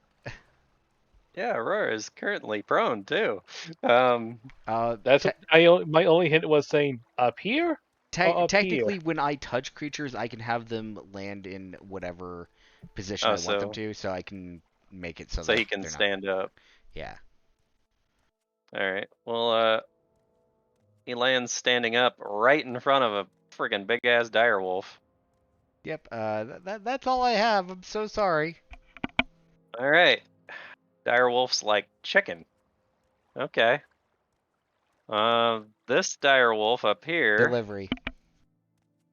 yeah, Aurora is currently prone too. That's my only hint was saying up here. Technically, when I touch creatures, I can have them land in whatever position I want them to, so I can make it so that he can stand up. Yeah. All right. Well, he lands standing up right in front of a friggin' big ass direwolf. Yep. That's all I have. I'm so sorry. All right. Direwolf's like chicken. Okay. This direwolf up here Delivery.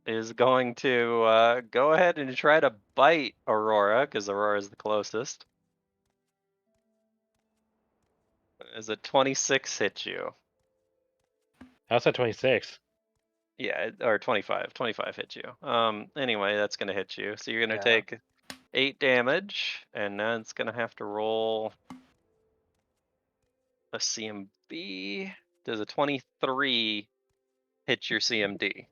is going to go ahead and try to bite Aurora, because Aurora is the closest. As a 26 hit you? How's that 26? Yeah, or 25. 25 hit you. Anyway, that's gonna hit you. So you're gonna take 8 damage, and then it's gonna have to roll a CMB. Does a 23 hit your CMD?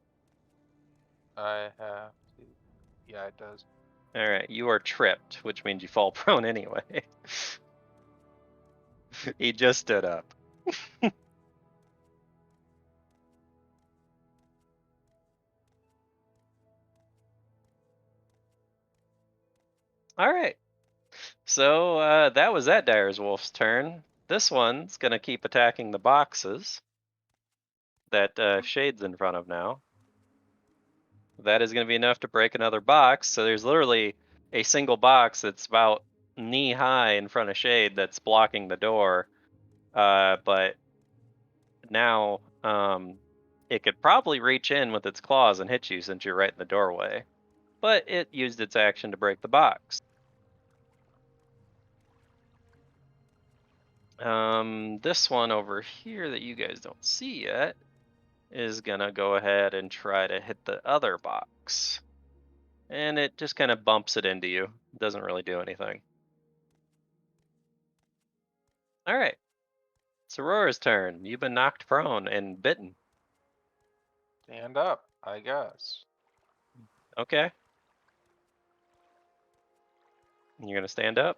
I have to. Yeah, it does. All right, you are tripped, which means you fall prone anyway. He just stood up. All right. So that was that Dyer's Wolf's turn. This one's gonna keep attacking the boxes that Shade's in front of now. That is gonna be enough to break another box. So there's literally a single box that's about knee high in front of Shade that's blocking the door. But now it could probably reach in with its claws and hit you since you're right in the doorway. But it used its action to break the box. This one over here that you guys don't see yet is gonna go ahead and try to hit the other box. And it just kind of bumps it into you. It doesn't really do anything. Alright. It's Aurora's turn. You've been knocked prone and bitten. Stand up, I guess. Okay. You're gonna stand up?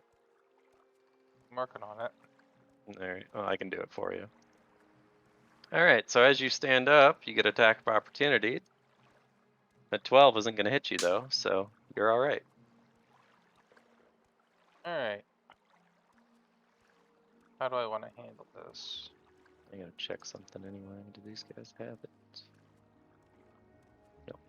I'm working on it. Alright, well, I can do it for you. Alright, so as you stand up, you get attack of opportunity. A 12 isn't gonna hit you though, so you're alright. Alright. How do I want to handle this? I gotta check something anyway. Do these guys have it? Nope.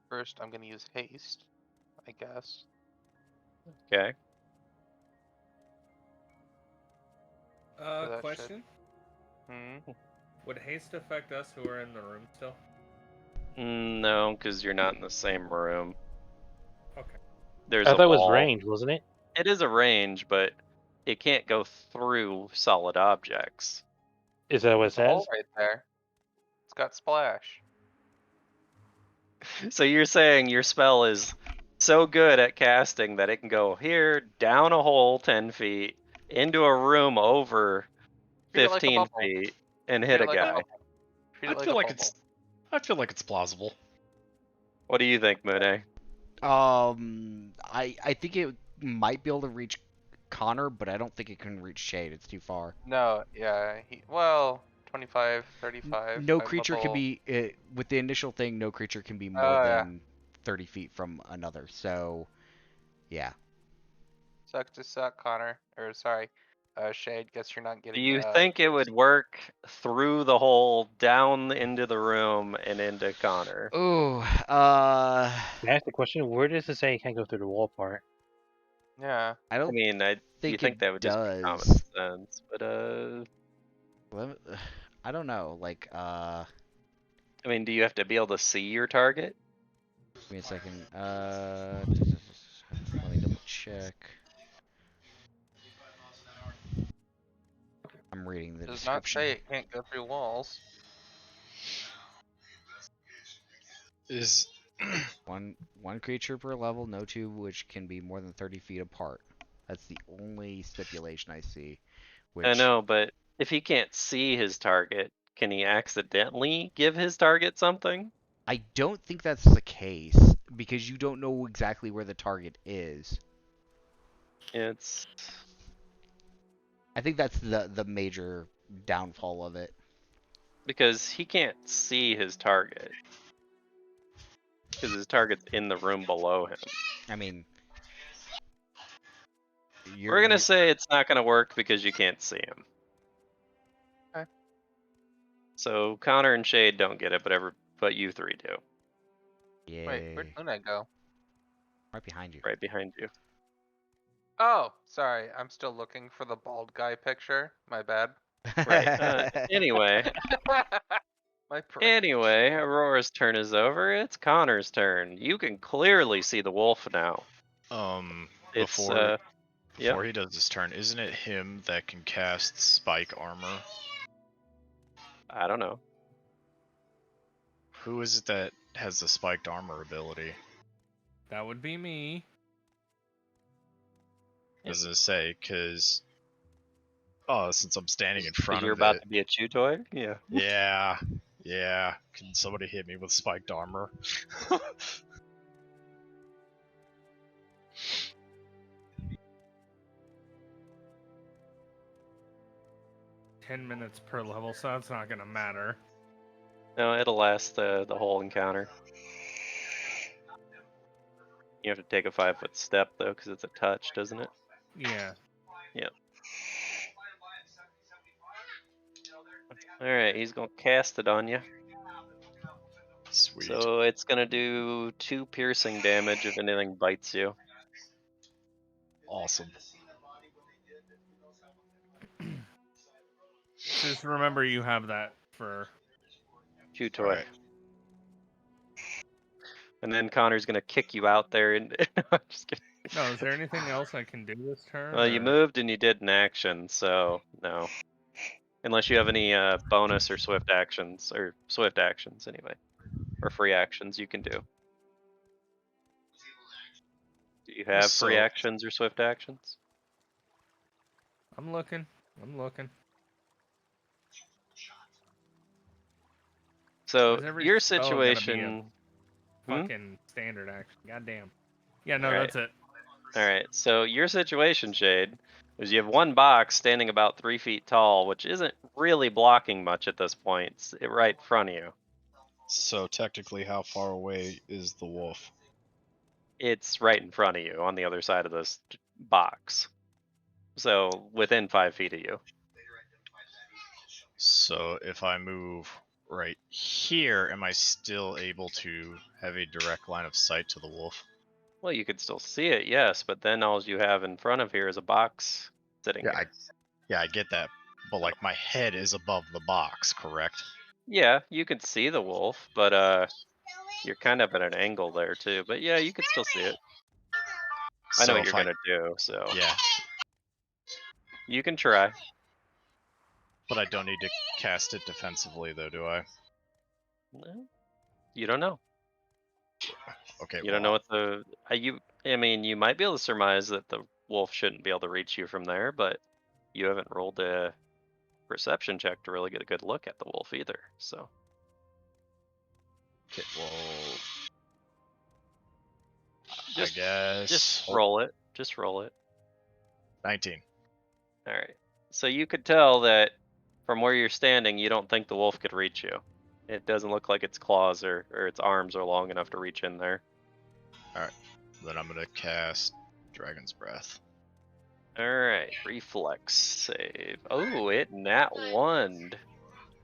First, I'm gonna use haste, I guess. Okay. So that Question. Hmm. Would haste affect us who are in the room still? No, because you're not in the same room. Okay. There's I a thought it was wall. range, wasn't it? It is a range, but it can't go through solid objects. Is that what it There's a hole says? right there. It's got splash. So you're saying your spell is so good at casting that it can go here, down a hole 10 feet, into a room over Treat it like a 15 bubble. feet, and Treat hit it a like a guy. bubble. Treat I it like feel a like bubble. I feel like it's plausible. What do you think, Mune? I think it might be able to reach Connor, but I don't think it can reach Shade. It's too far. No, yeah, well, 25, 35. No I'm creature can level- be with the initial thing. No creature can be more yeah. than 30 feet from another. So, yeah. Sucks to suck, Connor. Or sorry, Shade. Guess you're not Do getting. you think it would work through the hole, down into the room, and into Connor? Oh, Can I ask the question? Where does it say it can't go through the wall part? Yeah. I I don't mean, you think think it that would just be common does. sense, but I don't know. Like, I mean, do you have to be able to see your target? give me a second. Let me double check. I'm reading the Does not description. say it can't go through walls. Is One creature per level, no two which can be more than 30 feet apart. That's the only stipulation I see. Which I know, but if he can't see his target, can he accidentally give his target something? I don't think that's the case because you don't know exactly where the target is. It's I think that's the major downfall of it. because he can't see his target. Because his target's in the room below him. I mean, We're gonna say it's not gonna work because you can't see him. Okay. So Connor and Shade don't get it, but you three do. Yay. Wait, where'd Luna go? Right behind you. Right behind you. Oh, sorry. I'm still looking for the bald guy picture. My bad. Right. Anyway, My brain. Anyway, Aurora's turn is over. It's Connor's turn. You can clearly see the wolf now. It's before yep. he does his turn, isn't it him that can cast spike armor? I don't know. Who is it that has the spiked armor ability? That would be me. As I say, because since I'm standing in 'Cause front you're of about it, to be a chew toy? Yeah. yeah. Can somebody hit me with spiked armor? 10 minutes per level, so that's not gonna matter. No, it'll last the whole encounter. You have to take a 5-foot step though, because it's a touch, doesn't it? Yeah. All right, he's gonna cast it on you. Sweet. So it's gonna do 2 piercing damage if anything bites you. Awesome. Just remember you have that for... Chew toy. Alright. And then Connor's gonna kick you out there and I'm just kidding. No, is there anything else I can do this turn? Well, you or- moved and you did an action, so no. Unless you have any bonus or swift actions anyway, or free actions you can do. Do you have free So- actions or swift actions? I'm looking. So Is every your spell gonna be a situation. Fucking standard action. Goddamn. Yeah, no, Alright. that's it. All right, so your situation, Shade, is you have one box standing about 3 feet tall, which isn't really blocking much at this point. It's right in front of you. So technically, how far away is the wolf? It's right in front of you on the other side of this box. So within 5 feet of you. So if I move right here, am I still able to have a direct line of sight to the wolf? Well, you could still see it, yes, but then all you have in front of here is a box sitting Yeah, here. I get that. But like my head is above the box, correct? Yeah, you could see the wolf, but you're kind of at an angle there too. But yeah, you could still see it. I know what you're gonna do, so Yeah, you can try. but I don't need to cast it defensively, though, do I? Well, you don't know. Okay. You don't know what the I mean, you might be able to surmise that the wolf shouldn't be able to reach you from there, but you haven't rolled a perception check to really get a good look at the wolf either. So Okay, well, just, I guess. just roll it. Just roll it. 19. All right. So you could tell that from where you're standing, you don't think the wolf could reach you. It doesn't look like its claws or its arms are long enough to reach in there. Then I'm gonna cast Dragon's Breath. Alright, reflex save. Oh, it nat 1'd,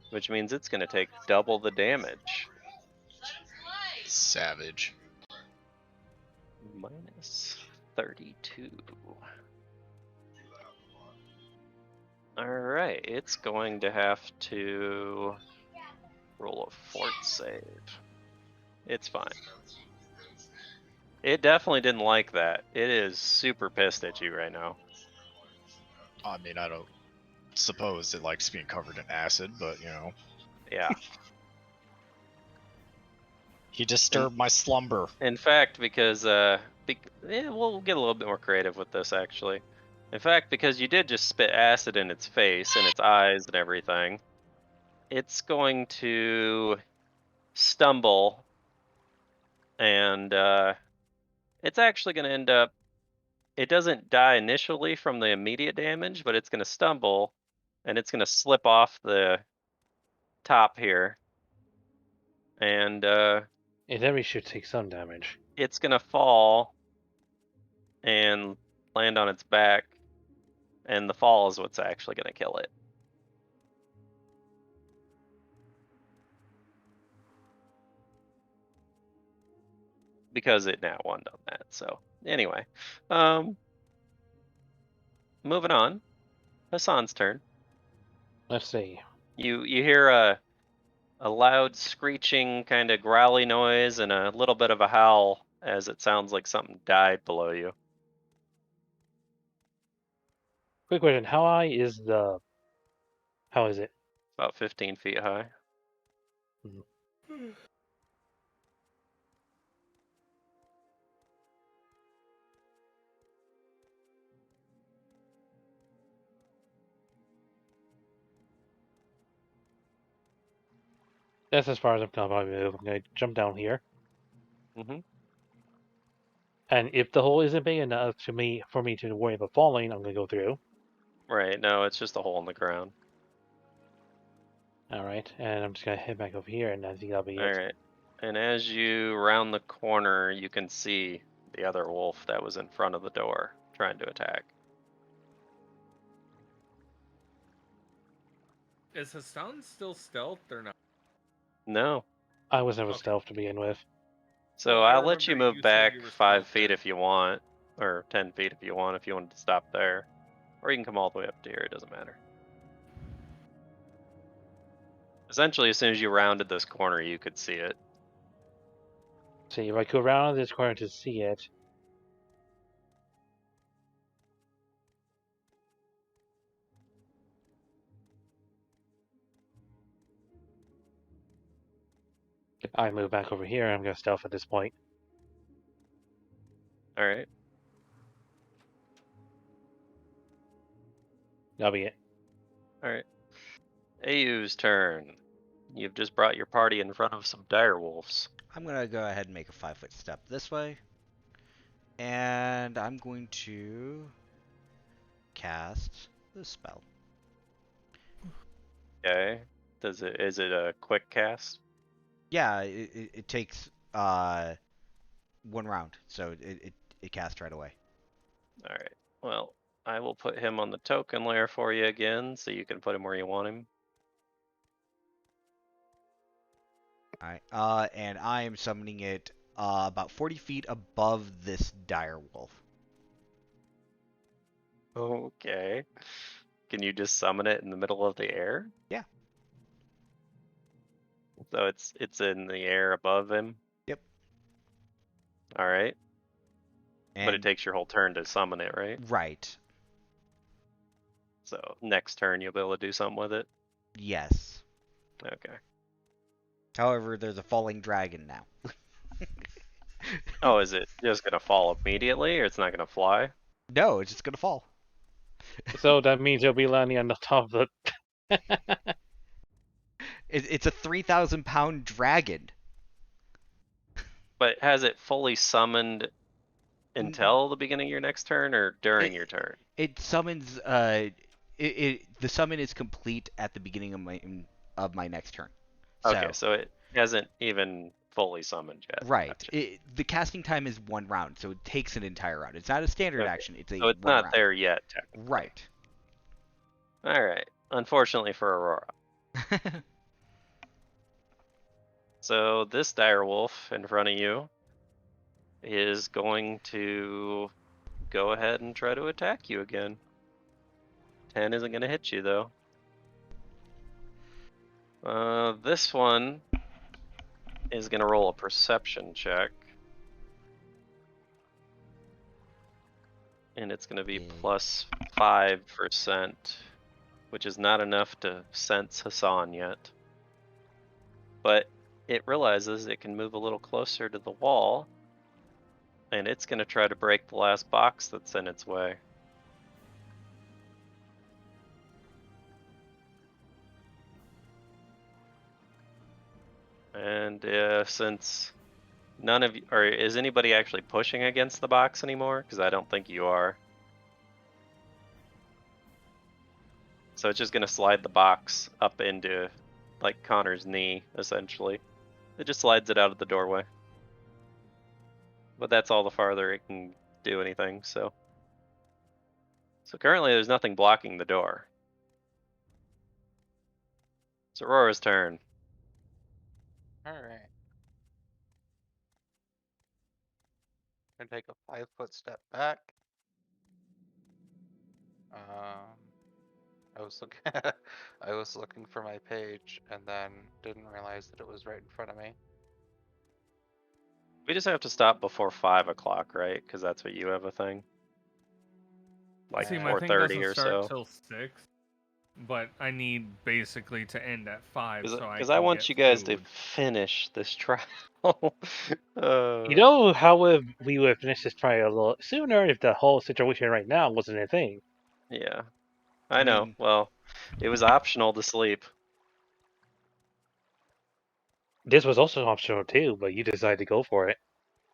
which means it's going to take double the damage. Savage. Minus 32. Alright, it's going to have to roll a fort save. It's fine. It definitely didn't like that. It is super pissed at you right now. I mean, I don't suppose it likes being covered in acid, but you know. Yeah. He disturbed my slumber. In fact, because we'll get a little bit more creative with this actually. In fact, because you did just spit acid in its face and its eyes and everything, it's going to stumble, and it's actually going to end up. It doesn't die initially from the immediate damage, but it's going to stumble, and it's going to slip off the top here, and It every should take some damage. it's going to fall and land on its back, and the fall is what's actually going to kill it. Because it nat 1'd on that. So anyway, moving on. Hassan's turn. Let's see. You hear a loud screeching kind of growly noise and a little bit of a howl as it sounds like something died below you. Quick question: how high is the? How is it? About 15 feet high. That's as far as I'm gonna probably move. I'm gonna jump down here, Mm-hmm. and if the hole isn't big enough for me to worry about falling, I'm gonna go through. Right. No, it's just a hole in the ground. Alright, and I'm just gonna head back over here, and I think that'll be it. Alright. And as you round the corner, you can see the other wolf that was in front of the door trying to attack. Is Hassan still stealthed or not? No. I was never Okay. stealth to begin with. So Well, I I'll let you remember move you said back you were 5 stealthed feet there. if you want, or 10 feet if you wanted to stop there. Or you can come all the way up to here, it doesn't matter. Essentially, as soon as you rounded this corner, you could see it. See, if I go around this corner to see it, I move back over here, and I'm gonna stealth at this point. Alright. That'll be it. Alright. Ayu's turn. You've just brought your party in front of some dire wolves. I'm gonna go ahead and make a 5-foot step this way. And I'm going to cast the spell. Okay. Is it a quick cast? Yeah, it takes 1 round, so it casts right away. Alright. Well, I will put him on the token layer for you again, so you can put him where you want him. Alright, and I am summoning it about 40 feet above this dire wolf. Okay. Can you just summon it in the middle of the air? Yeah. So it's in the air above him? Yep. Alright. And But it takes your whole turn to summon it, right? right. So next turn you'll be able to do something with it? Yes. Okay. However, there's a falling dragon now. Oh, is it just gonna fall immediately, or it's not gonna fly? No, it's just gonna fall. So that means it'll be landing on the top of the. It's a 3,000-pound dragon. But has it fully summoned until the beginning of your next turn, or during your turn? It summons. The summon is complete at the beginning of my next turn. Okay, so it hasn't even fully summoned yet. Right. Gotcha. The casting time is 1 round, so it takes an entire round. It's not a standard Okay, action. It's a So it's 1 not round. there yet, technically. Right. Alright. Unfortunately for Aurora. So this dire wolf in front of you is going to go ahead and try to attack you again. 10 isn't going to hit you though. This one is going to roll a perception check. And it's going to be plus 5%, which is not enough to sense Hassan yet. But it realizes it can move a little closer to the wall, and it's going to try to break the last box that's in its way. And since none of you, or is anybody actually pushing against the box anymore? Because I don't think you are. So it's just going to slide the box up into, like, Connor's knee, essentially. It just slides it out of the doorway. But that's all the farther it can do anything, so. So currently there's nothing blocking the door. It's Aurora's turn. Alright. Gonna take a 5-foot step back. I was looking I was looking for my page and then didn't realize that it was right in front of me. We just have to stop before 5 o'clock, right? Because that's what you have a thing. Like See, my thing 4:30 doesn't or start so. till 6, but I need basically to end at 5 so Because I I can want get you guys to food. finish this trial. You know how we would have finished this trial a little sooner if the whole situation right now wasn't a thing. Yeah, I know. Well, it was optional to sleep. This was also optional too, but you decided to go for it.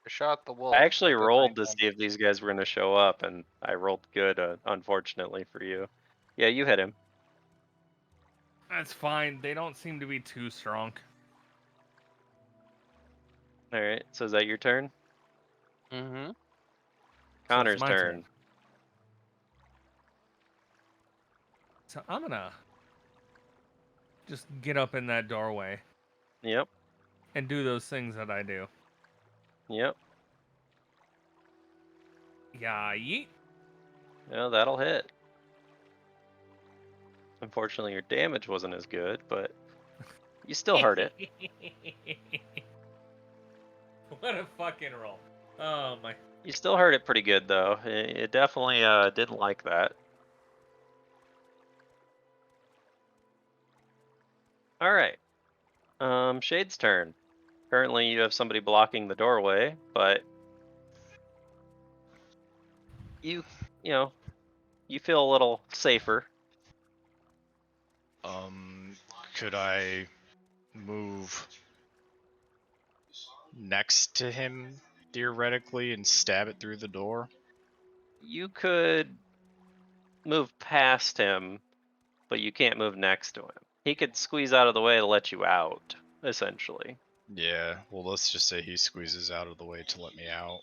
I shot the wolf. I actually did my rolled to thing. see if these guys were going to show up, and I rolled good, unfortunately for you. Yeah, you hit him. That's fine. They don't seem to be too strong. All right. So is that your turn? Mm-hmm. So it's Connor's my turn. So I'm gonna just get up in that doorway Yep. and do those things that I do. Yep. Yeah, yeet. Yeah, that'll hit. Unfortunately, your damage wasn't as good, but you still hurt it. What a fucking roll. Oh my. You still hurt it pretty good, though. It definitely didn't like that. All right. Shade's turn. Currently, you have somebody blocking the doorway, but you know, you feel a little safer. Could I move next to him theoretically and stab it through the door? You could move past him, but you can't move next to him. He could squeeze out of the way to let you out, essentially. Yeah, well, let's just say he squeezes out of the way to let me out.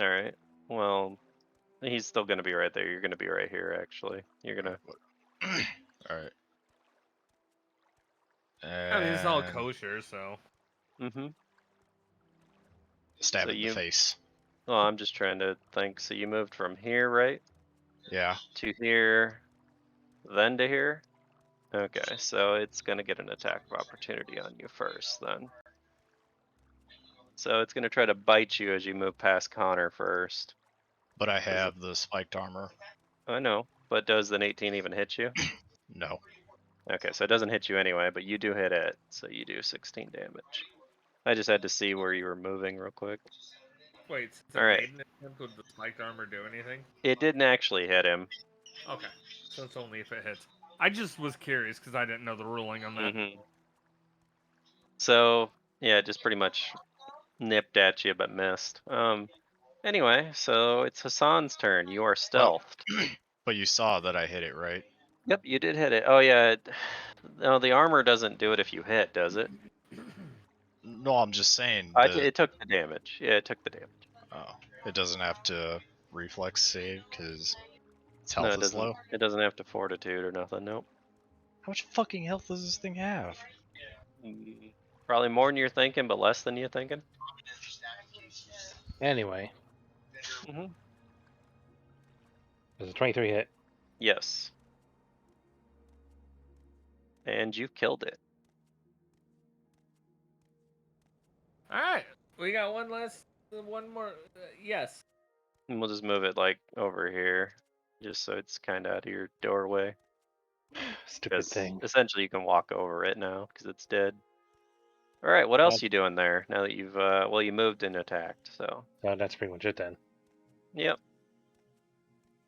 All right. Well, he's still gonna be right there. You're gonna be right here, actually. You're gonna. Alright. I mean, it's all And kosher, so. Mm-hmm. stab So it in you- the face. Well, I'm just trying to think. So you moved from here, right? Yeah. To here, then to here? Okay, so it's gonna get an attack of opportunity on you first, then. So it's gonna try to bite you as you move past Connor first. But I have the spiked armor. I know, but does an 18 even hit you? No. Okay, so it doesn't hit you anyway, but you do hit it, so you do 16 damage. I just had to see where you were moving real quick. Wait, since All it right. made an attempt, would the spiked armor do anything? It didn't actually hit him. Okay, so it's only if it hits. I just was curious because I didn't know the ruling on that. Mm-hmm. So yeah, it just pretty much nipped at you but missed. Anyway, so it's Hassan's turn. You are Well- stealthed. But you saw that I hit it, right? Yep, you did hit it. Oh yeah. No, the armor doesn't do it if you hit, does it? No, I'm just saying. It took the damage. Yeah, it took the damage. Oh, it doesn't have to reflex save because its No, health it is doesn't. low. It doesn't have to fortitude or nothing. Nope. How much fucking health does this thing have? Probably more than you're thinking, but less than you're thinking. Anyway, Mm-hmm. there's a 23 hit. Yes. And you've killed it. All right, we got one more. Yes. And we'll just move it like over here, just so it's kind of out of your doorway. Stupid 'Cause thing. essentially you can walk over it now because it's dead. All right, what else you doing there now that you've well, you moved and attacked, so That's pretty much it then. yep.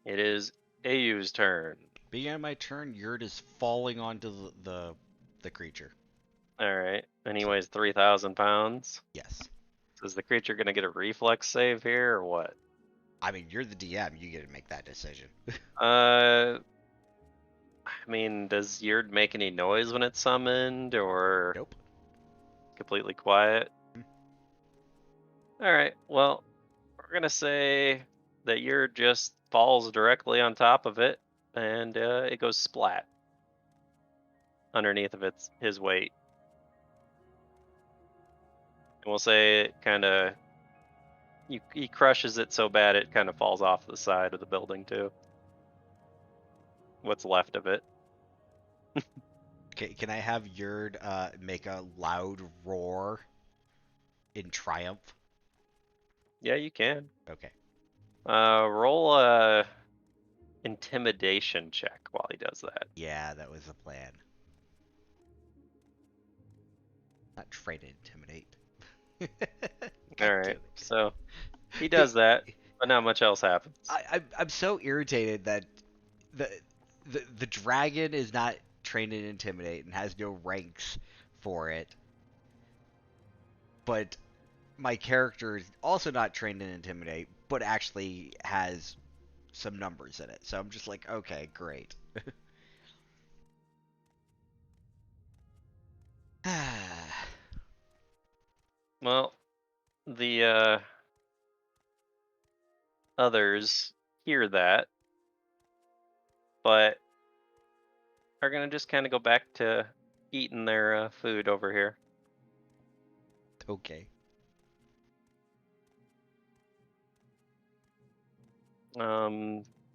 It is Ayu's turn. Beginning of my turn, Yurt is falling onto the creature. All right, and he weighs 3,000 pounds. Yes. So is the creature gonna get a reflex save here or what? I mean, you're the DM. You get to make that decision. I mean, does Yurt make any noise when it's summoned, or Nope. completely quiet? All right, well, we're gonna say that Yurt just falls directly on top of it, and it goes splat underneath of his weight. And we'll say it kind of he crushes it so bad it kind of falls off the side of the building too. What's left of it. Okay, can I have Yurt make a loud roar in triumph? Yeah, you can. Okay. Roll a intimidation check while he does that. Yeah, that was the plan. Not try to intimidate. All right, so he does that, but not much else happens. I'm so irritated that the dragon is not trained in intimidate and has no ranks for it. But my character is also not trained in intimidate, but actually has some numbers in it. So I'm just like, okay, great. Well, the others hear that, but are gonna just kind of go back to eating their food over here. Okay.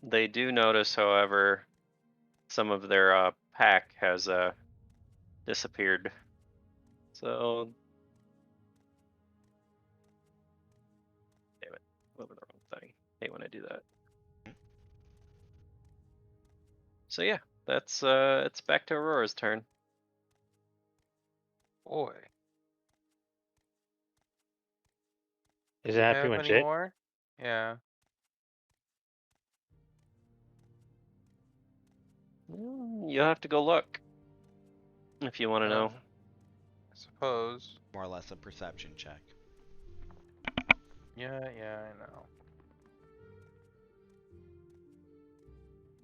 They do notice, however, some of their pack has disappeared. So, damn it, went with the wrong thing. Hate when I do that. So yeah, that's it's back to Aurora's turn. Boy. Is Do you that have pretty much any it? more? Yeah. You'll have to go look if you want to know. I suppose. More or less a perception check. Yeah, I know.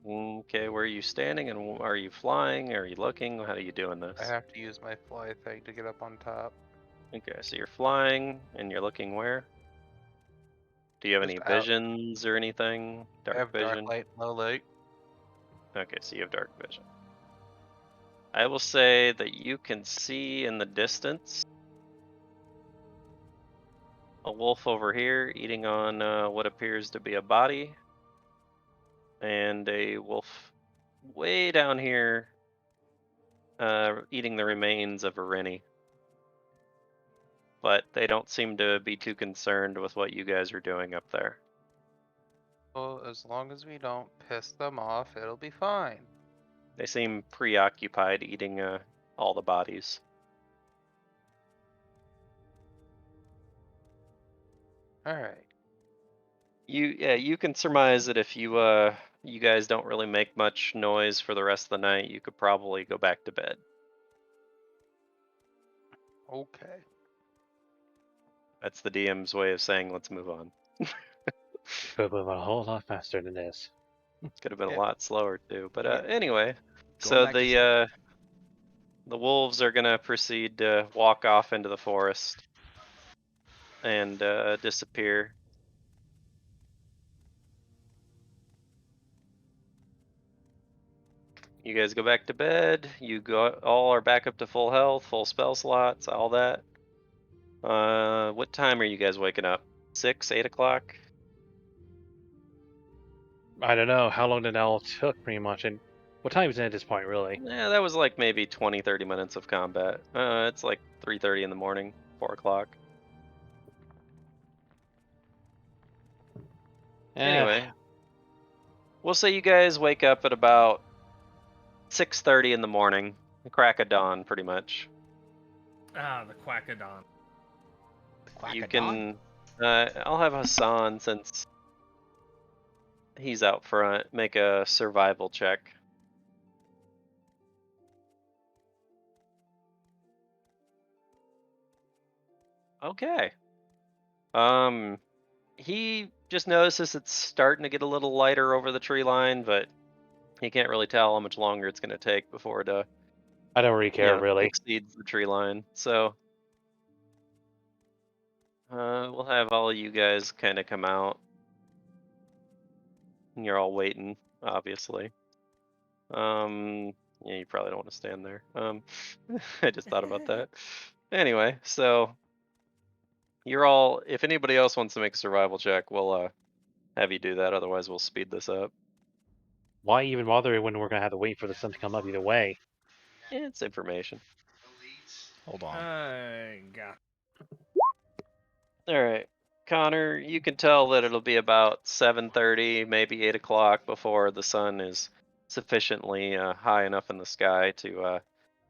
Okay, where are you standing, and are you flying? Are you looking? How are you doing this? I have to use my fly thing to get up on top. Okay, so you're flying, and you're looking where? Do you have any Just out. visions or anything? I Dark have vision? dark light, low light. Okay, so you have dark vision. I will say that you can see in the distance a wolf over here eating on what appears to be a body, and a wolf way down here eating the remains of a Rennie. But they don't seem to be too concerned with what you guys are doing up there. Well, as long as we don't piss them off, it'll be fine. They seem preoccupied eating all the bodies. Alright. You can surmise that if you you guys don't really make much noise for the rest of the night, you could probably go back to bed. Okay. That's the DM's way of saying let's move on. Could have been a whole lot faster than this. Could have been Yeah. a lot slower too. But Yeah. anyway, Going so back to sleep. the wolves are gonna proceed to walk off into the forest and disappear. You guys go back to bed. You all are back up to full health, full spell slots, all that. What time are you guys waking up? 6, 8 o'clock? I don't know how long that all took, pretty much, and what time is it at this point, really? Yeah, that was like maybe 20, 30 minutes of combat. It's like 3:30 in the morning, 4 o'clock. Anyway, we'll say you guys wake up at about 6:30 in the morning, the crack of dawn, pretty much. Ah, the Quackadon. You Quackadon? can. I'll have Hassan, since he's out front, make a survival check. Okay. He just notices it's starting to get a little lighter over the tree line, but he can't really tell how much longer it's going to take before it I don't really care, really. exceeds the tree line. So we'll have all of you guys kind of come out. And you're all waiting, obviously. Yeah, you probably don't want to stand there. I just thought about that. Anyway, so you're all. If anybody else wants to make a survival check, we'll have you do that. Otherwise, we'll speed this up. Why even bother when we're gonna have to wait for the sun to come up either way? It's information. Hold on. I got. All right, Connor, you can tell that it'll be about 7:30, maybe 8 o'clock before the sun is sufficiently high enough in the sky to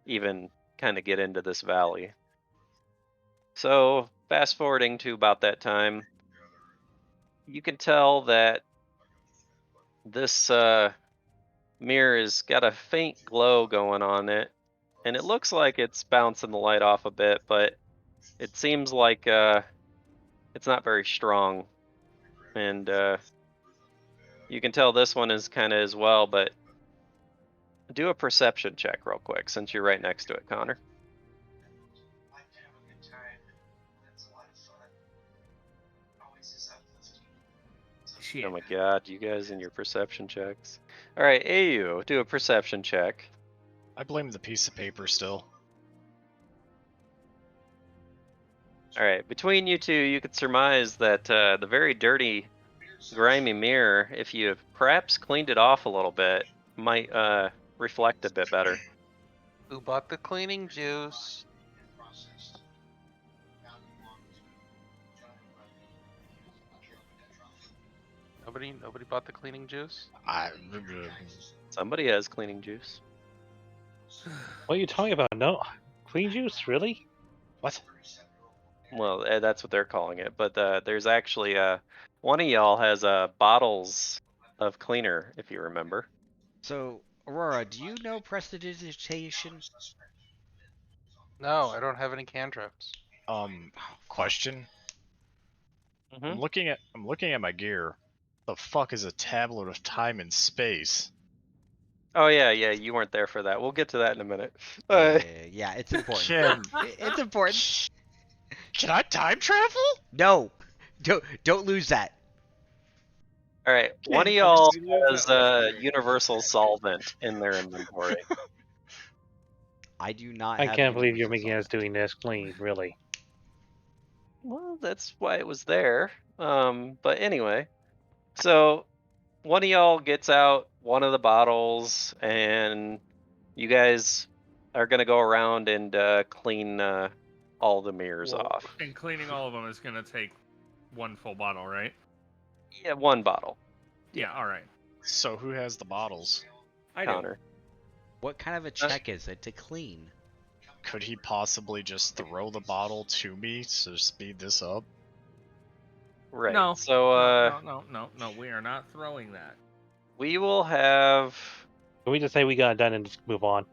even kind of get into this valley. So fast forwarding to about that time, you can tell that this mirror has got a faint glow going on it, and it looks like it's bouncing the light off a bit, but it seems like it's not very strong. And you can tell this one is kind of as well, but do a perception check real quick since you're right next to it, Connor. Shit. Oh my god, you guys and your perception checks. Alright, AU, do a perception check. I blame the piece of paper still. Alright, between you two, you could surmise that the very dirty, grimy mirror, if you have perhaps cleaned it off a little bit, might reflect a bit better. Who bought the cleaning juice? Nobody bought the cleaning juice? Somebody has cleaning juice. What are you talking about? No, clean juice, really? What? Well, that's what they're calling it. But there's actually one of y'all has bottles of cleaner, if you remember. So, Aurora, do you know prestidigitation? No, I don't have any cantrips. Question. Mm-hmm. I'm looking at my gear. The fuck is a tablet of time and space? Oh yeah, you weren't there for that. We'll get to that in a minute. Yeah, it's important. Can It's important. can I time travel? No, don't lose that. All right, one of Okay, y'all you lose has that mystery. universal solvent in their inventory. I do not. I have can't believe you're universal making us solvent. doing this clean, really. Well, that's why it was there. But anyway, so one of y'all gets out one of the bottles, and you guys are gonna go around and clean all the mirrors Well, off. and cleaning all of them is gonna take one full bottle, right? Yeah, one bottle. Yeah. All right. So who has the bottles? I Connor. What kind of a check is it to clean? Could he possibly just throw the bottle to me to speed this up? Right. No. So No. We are not throwing that. we will have. Can we just say we got it done and just move on?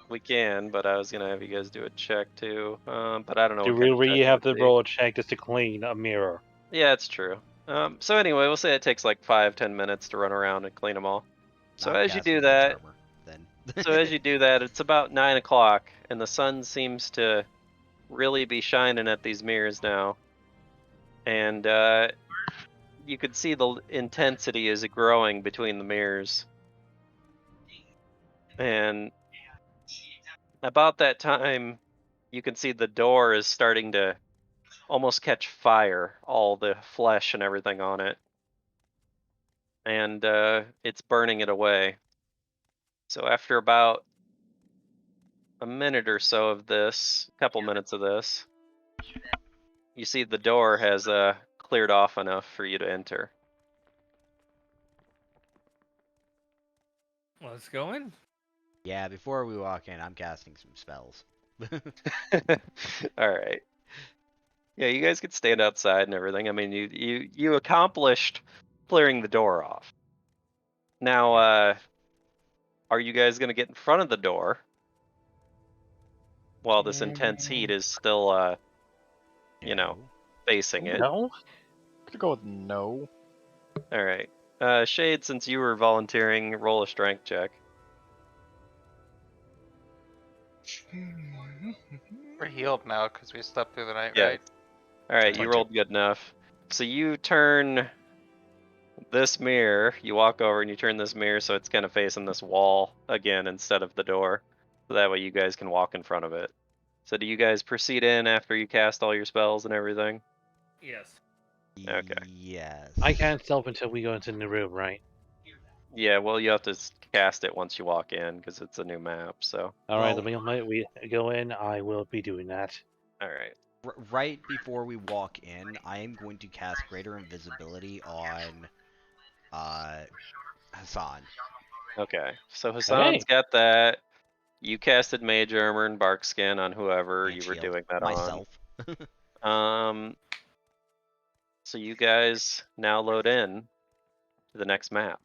We can, but I was gonna have you guys do a check too. But I don't know. Do what we kind of check really it have would to be. roll a check just to clean a mirror? Yeah, it's true. So anyway, we'll say it takes like 5-10 minutes to run around and clean them all. So I'm as you do casting Mage that, Armor, then. it's about 9 o'clock, and the sun seems to really be shining at these mirrors now. And you can see the intensity is growing between the mirrors. And about that time, you can see the door is starting to almost catch fire, all the flesh and everything on it. And it's burning it away. So after about a minute or so of this, a couple minutes of this, you see the door has cleared off enough for you to enter. Let's go in. Yeah, before we walk in, I'm casting some spells. All right. Yeah, you guys could stand outside and everything. I mean, you accomplished clearing the door off. Now, are you guys gonna get in front of the door while this intense heat is still, No. facing it? No. Could go with no. All right. Shade, since you were volunteering, roll a strength check. We're healed now because we slept through the night, Yeah. right? All right, you 20. rolled good enough. So you turn this mirror, you walk over and you turn this mirror so it's kind of facing this wall again instead of the door. So that way you guys can walk in front of it. So do you guys proceed in after you cast all your spells and everything? Yes. Okay. Yes. I can't stealth until we go into the room, right? Yeah, well, you have to cast it once you walk in because it's a new map. So, All right, Well- the moment we go in, I will be doing that. all right. Right before we walk in, I am going to cast Greater Invisibility on Hassan. Okay. So Hassan's got that. You casted Mage Armor and Bark Skin on whoever And you were shield. doing that Myself. on. So you guys now load in to the next map.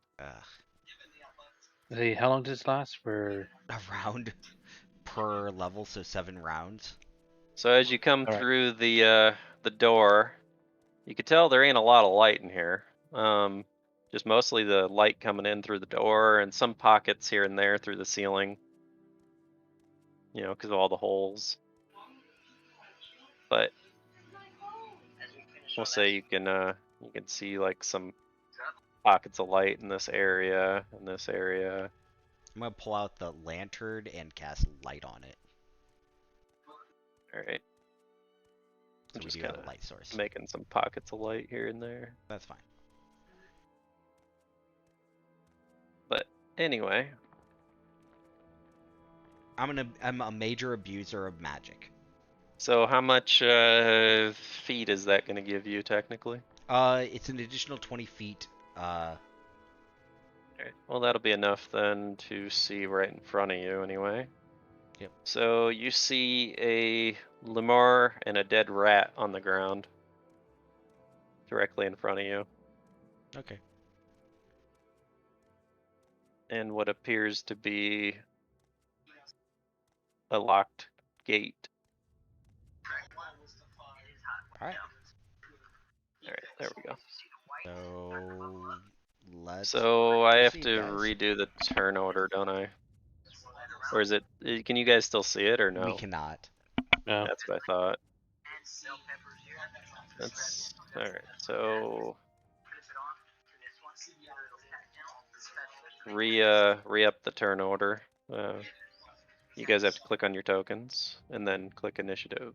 See, how long does this last? For A round per level, so 7 rounds. So as you come All right. through the door, you can tell there ain't a lot of light in here. Just mostly the light coming in through the door and some pockets here and there through the ceiling. You know, because of all the holes. But we'll say you can see like some pockets of light in this area, and this area. I'm gonna pull out the lantern and cast light on it. Alright. So we Just do have kinda a light source. making some pockets of light here and there. That's fine. But anyway, I'm a major abuser of magic. so how much feet is that going to give you technically? It's an additional 20 feet. Alright, well, that'll be enough then to see right in front of you anyway. Yep. So you see a lemur and a dead rat on the ground directly in front of you, Okay. and what appears to be a locked gate. Alright. Alright, there we go. So let's So I have proceed, to guys. redo the turn order, don't I? Or is it, can you guys still see it or no? We cannot. No. That's what I thought. That's alright. So re-up the turn order. You guys have to click on your tokens and then click initiative.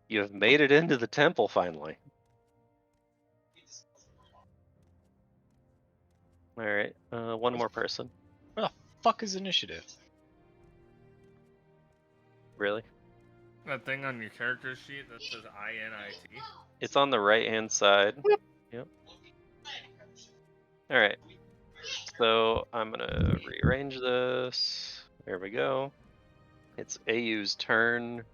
You have made it into the temple finally. Alright, one more person. Where the fuck is initiative? Really? That thing on your character sheet that says INIT. It's on the right hand side. Yep. Alright. So I'm gonna rearrange this. There we go. It's AU's turn.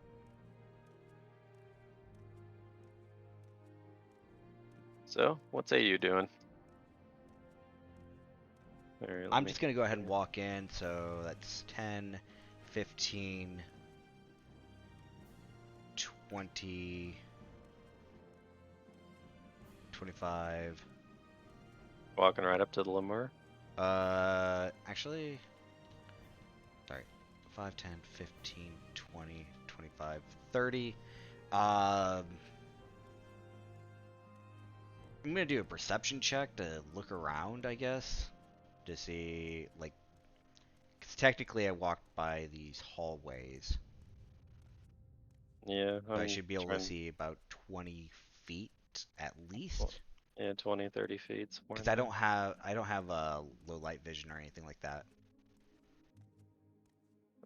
So, what's AU doing? Alright, I'm just gonna go ahead and walk in, so that's 10, 15, 20, 25. walking right up to the lemur. Actually, sorry, 5, 10, 15, 20, 25, 30. I'm gonna do a perception check to look around, I guess, to see, like, because technically I walked by these hallways. Yeah, I should be able to trying- see about 20 feet at least. Well, yeah, 20, 30 feet. somewhere Because in I there. don't have low light vision or anything like that.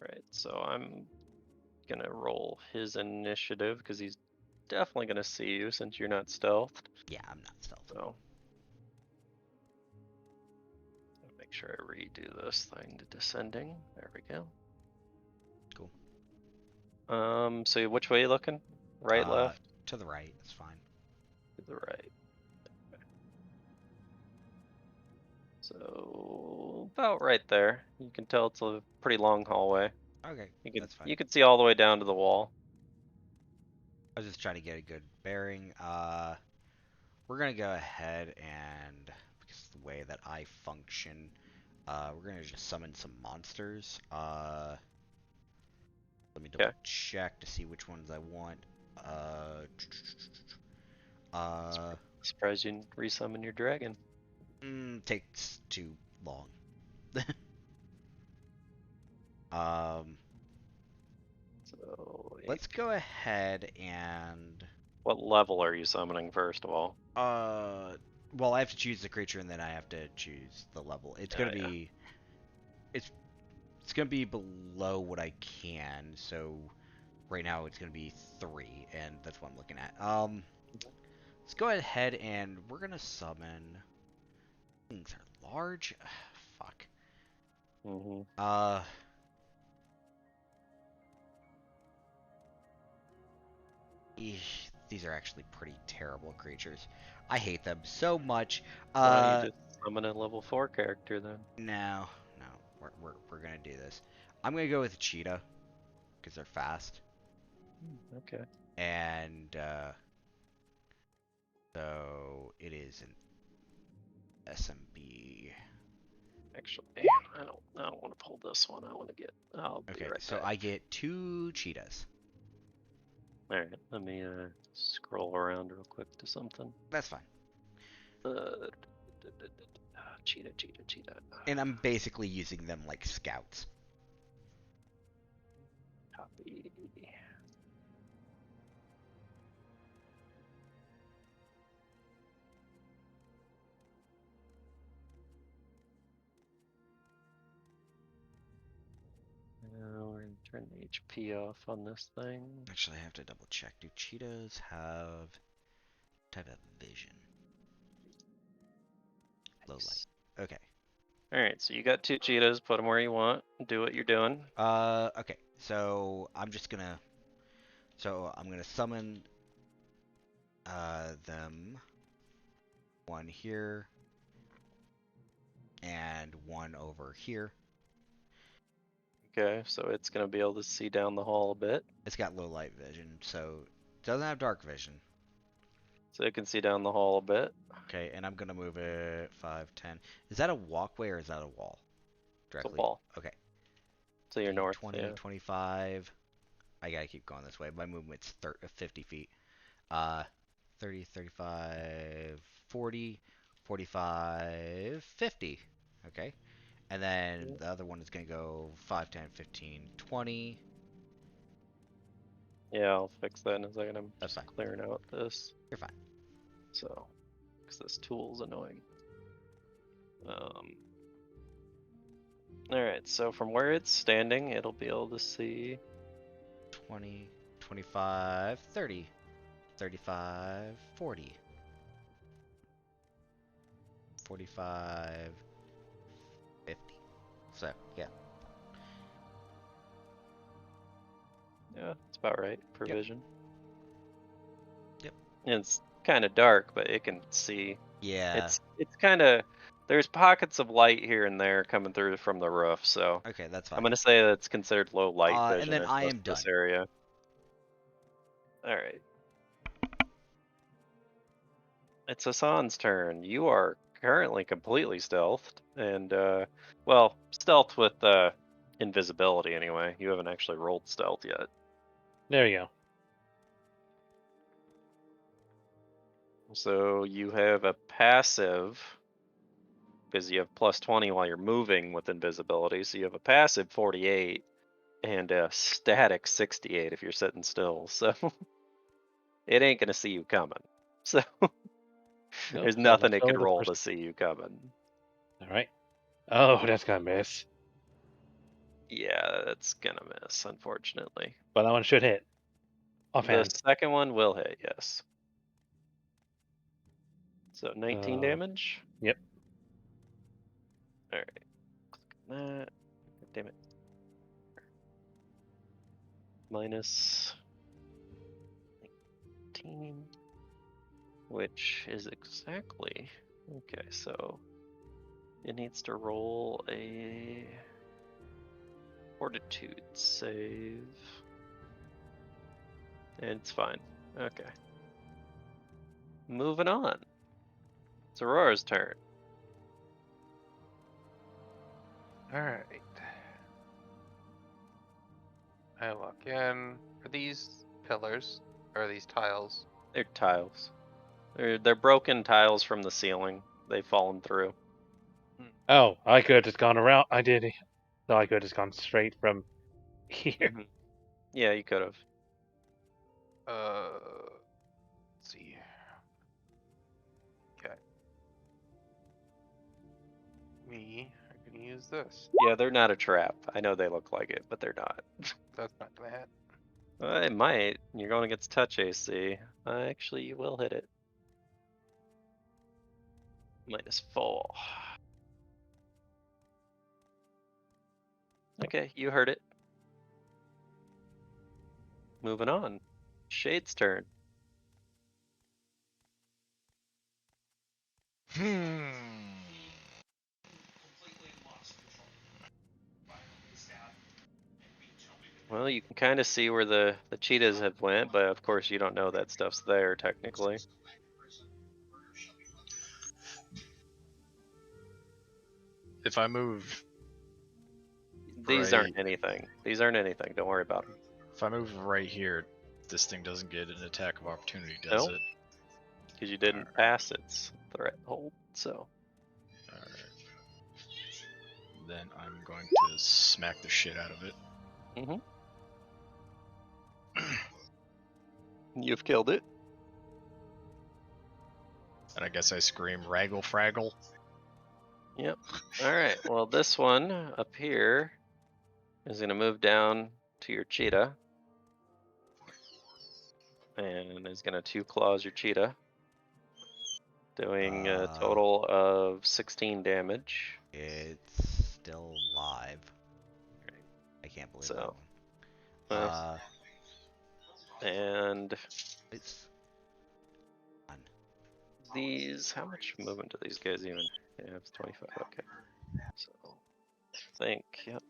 Right, so I'm gonna roll his initiative because he's definitely gonna see you since you're not stealthed. Yeah, I'm not stealth. So make sure I redo this thing to descending. There we go. Cool. So which way you looking? Right, left? To the right. That's fine. To the right. Okay. So about right there. You can tell it's a pretty long hallway. Okay, that's fine. You can see all the way down to the wall. I was just trying to get a good bearing. We're gonna go ahead and, because of the way that I function, we're gonna just summon some monsters. Let me double check to see which ones I want. Surprised you didn't resummon your dragon. Takes too long. So Let's go ahead and. what level are you summoning first of all? Well, I have to choose the creature and then I have to choose the level. It's gonna be. It's gonna be below what I can. So right now it's gonna be 3, and that's what I'm looking at. Let's go ahead and we're gonna summon. Things are large. Fuck. These are actually pretty terrible creatures. I hate them so much. Why you just summon a level 4 character then? No, we're gonna do this. I'm gonna go with cheetah because they're fast. Okay. And so it is an SMB. Actually, I don't want to pull this one. I want to get. I'll be Okay, right so back. I get 2 cheetahs. All right, let me scroll around real quick to something. That's fine. Cheetah. And I'm basically using them like scouts. Copy. Now we're gonna turn the HP off on this thing. Actually, I have to double check. Do cheetahs have type of vision? Low light. Okay. All right, so you got 2 cheetahs. Put them where you want. Do what you're doing. Okay. So I'm just gonna. So I'm gonna summon them. One here. And one over here. Okay, so it's gonna be able to see down the hall a bit. It's got low light vision, so it doesn't have dark vision. So it can see down the hall a bit. Okay, and I'm gonna move it 5, 10. Is that a walkway or is that a wall? It's a Directly. wall. Okay. So you're 15, north. 20, Yeah. 25. I gotta keep going this way. My movement's 50 feet. 30, 35, 40, 45, 50. Okay. And then the other one is gonna go 5, 10, 15, 20. Yeah, I'll fix that in a second. I'm That's just fine. clearing out this. You're fine. So, because this tool's annoying. Alright, so from where it's standing, it'll be able to see 20, 25, 30, 35, 40, 45, 50. So, yeah. Yeah, it's about right for Yep. vision. Yep. And it's kind of dark, but it can see. Yeah. It's kind of there's pockets of light here and there coming through from the roof, so Okay, that's I'm fine. gonna say that's considered low light vision. And then in I most am of this done. area. All right. It's Hassan's turn. You are currently completely stealthed, and well, stealth with invisibility anyway. You haven't actually rolled stealth yet. There you go. So you have a passive because you have plus 20 while you're moving with invisibility. So you have a passive 48 and a static 68 if you're sitting still. So it ain't gonna see you coming. So Nope, there's so nothing let's it go can with the roll first. to see you coming. All right. Oh, that's gonna miss. Yeah, that's gonna miss, unfortunately. But that one should hit. The Offhand. second one will hit, yes. So 19 damage. Yep. All right. That. Damn it. Minus 19, which is exactly okay. So it needs to roll a fortitude save, and it's fine. Okay. Moving on. It's Aurora's turn. Alright. I walk in. Are these pillars? Or are these tiles? They're tiles. They're broken tiles from the ceiling. They've fallen through. Oh, I could have just gone around. I did. So I could have just gone straight from here. Yeah, you could have. Let's see. Okay. I can use this. Yeah, they're not a trap. I know they look like it, but they're not. That's not gonna hit. It might. You're going against touch AC. Actually, you will hit it. -4. Okay, you heard it. Moving on. Shade's turn. Well, you can kind of see where the cheetahs have went, but of course you don't know that stuff's there technically. if I move These right, aren't anything. These aren't anything. Don't worry about them. if I move right here, this thing doesn't get an attack of opportunity, does Nope. it? Because you didn't pass its threshold. So Alright. Then I'm going to smack the shit out of it. you've killed it. And I guess I scream Raggle Fraggle. Yep. All right. Well, this one up here is going to move down to your cheetah. And is going to 2 claws your cheetah. Doing a total of 16 damage. It's still live. I can't believe that So, one. nice. And It's these, how much movement do these guys even? Yeah, it's 25. Okay. So, I think, yep.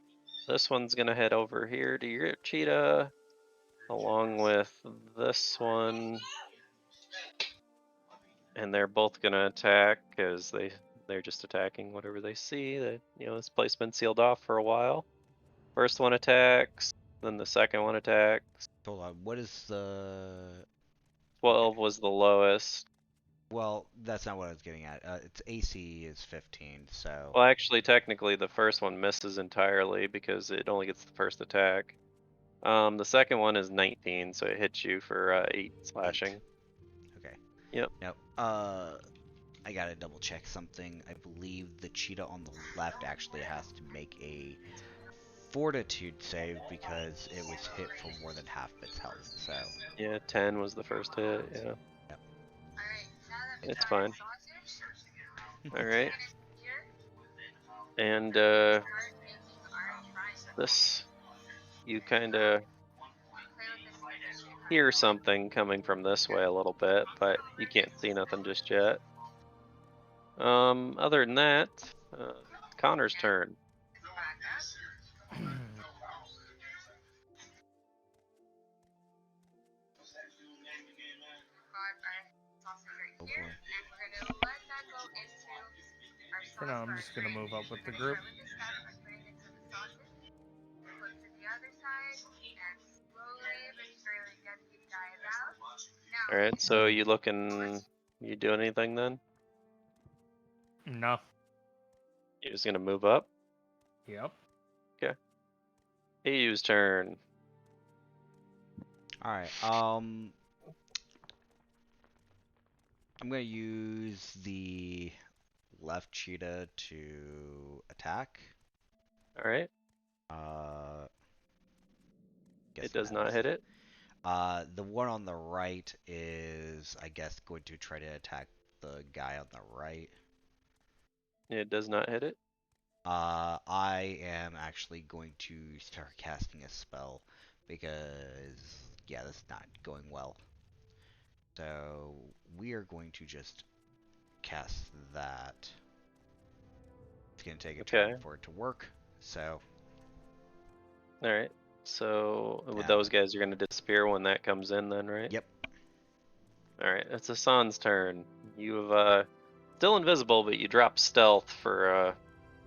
This one's gonna head over here to your cheetah, along with this one, and they're both gonna attack because they're just attacking whatever they see. That this place been sealed off for a while. First one attacks, then the second one attacks. hold on. What is the? 12 was the lowest. Well, that's not what I was getting at. Its AC is 15, so. Well, actually, technically, the first one misses entirely because it only gets the first attack. The second one is 19, so it hits you for 8 slashing. Okay. Yep. No. I gotta double check something. I believe the cheetah on the left actually has to make a fortitude save because it was hit for more than half of its health. So. Yeah, 10 was the first hit. Yeah. Yep. It's fine. Alright. And this, you kind of hear something coming from this way a little bit, but you can't see nothing just yet. Other than that, Connor's turn. Oh boy. For now, I'm just gonna move up with the group. Alright, so you doing anything then? No. You're just gonna move up? Yep. Ayu's turn. Alright, I'm gonna use the left cheetah to attack. Alright. It does not hit it. The one on the right is, I guess, going to try to attack the guy on the right. It does not hit it. I am actually going to start casting a spell because, yeah, this is not going well. So we are going to just cast that. It's going to take a turn for it to work. So. Alright. So Yeah. those guys are going to disappear when that comes in then, right? Yep. Alright, it's Hassan's turn. You've still invisible, but you drop stealth for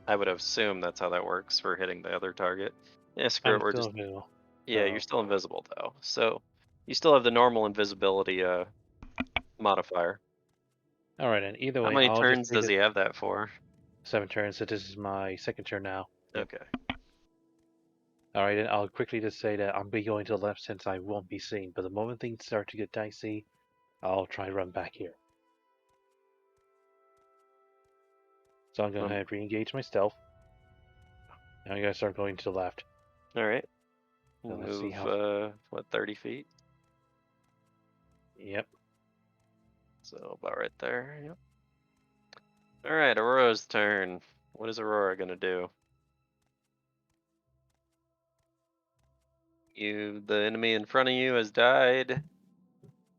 I would assume that's how that works for hitting the other target. Yeah, screw it, we're just invisible. yeah, you're still invisible though. So you still have the normal invisibility modifier. Alright, and either way, How many I'll turns just does he have that for? 7 turns, so this is my second turn now. Okay. Alright, and I'll quickly just say that I'll be going to the left since I won't be seen, but the moment things start to get dicey, I'll try and run back here. So I'm going to re-engage my stealth. Now I'm going to start going to the left. Alright. So let's see Move, how... what, 30 feet? Yep. So about right there, yep. Alright, Aurora's turn. What is Aurora gonna do? The enemy in front of you has died.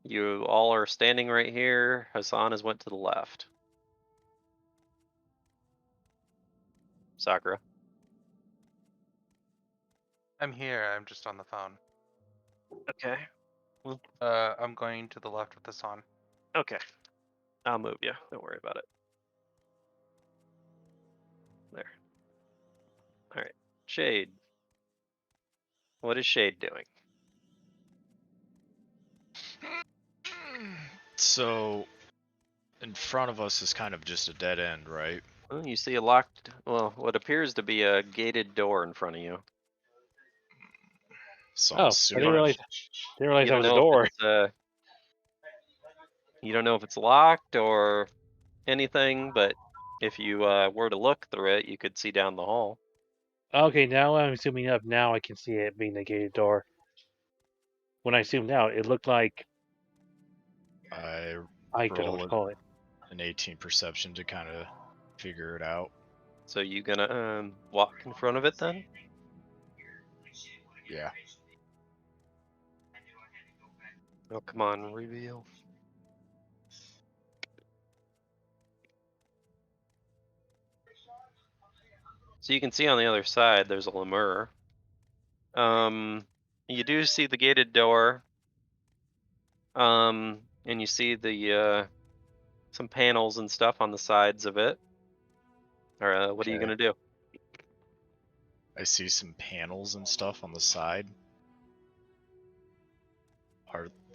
You all are standing right here. Hassan has went to the left. Sakura. I'm here. I'm just on the phone. Okay. I'm going to the left with this on. Okay. I'll move you. Don't worry about it. There. All right, Shade. What is Shade doing? So, in front of us is kind of just a dead end, right? Well, you see a locked, well, what appears to be a gated door in front of you. So Oh, I'm I assuming. didn't realize You that don't was a know door. if it's you don't know if it's locked or anything, but if you were to look through it, you could see down the hall. Okay, now I'm zooming up. Now I can see it being the gated door. When I zoomed out, it looked like I I don't know roll what to call it. an 18 perception to kind of figure it out. So you gonna walk in front of it then? Yeah. Oh, come on, reveal. So you can see on the other side there's a lemur. You do see the gated door. And you see the some panels and stuff on the sides of it. Or what are you Okay. gonna do? I see some panels and stuff on the side.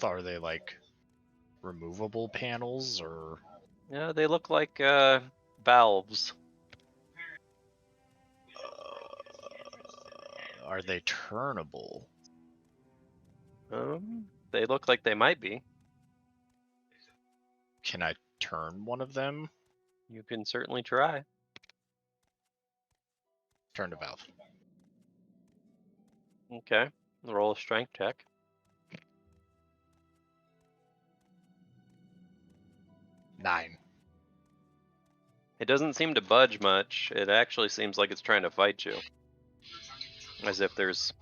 Are they like removable panels or Yeah, they look like valves. are they turnable? They look like they might be. Can I turn one of them? You can certainly try. Turn the valve. Okay. Roll a strength check. Nine. It doesn't seem to budge much. It actually seems like it's trying to fight you. As if there's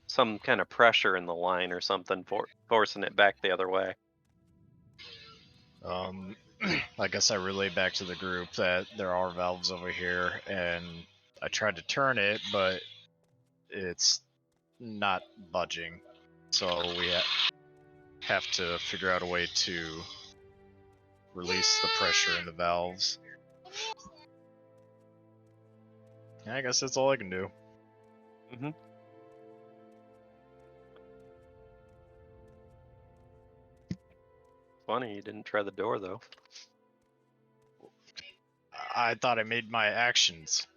some kind of pressure in the line or something forcing it back the other way. I guess I relay back to the group that there are valves over here, and I tried to turn it, but it's not budging. So we have to figure out a way to release the pressure in the valves. Yeah, I guess that's all I can do. Mm-hmm. Funny, you didn't try the door though. I thought I made my actions.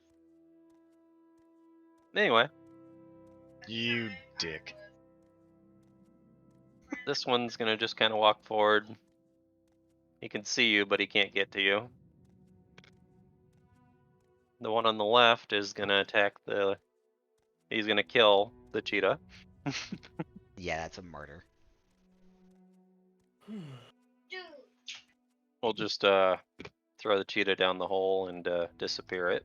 Anyway, You dick. this one's gonna just kind of walk forward. He can see you, but he can't get to you. The one on the left is gonna attack the. He's gonna kill the cheetah. Yeah, that's a murder. We'll just throw the cheetah down the hole and disappear it.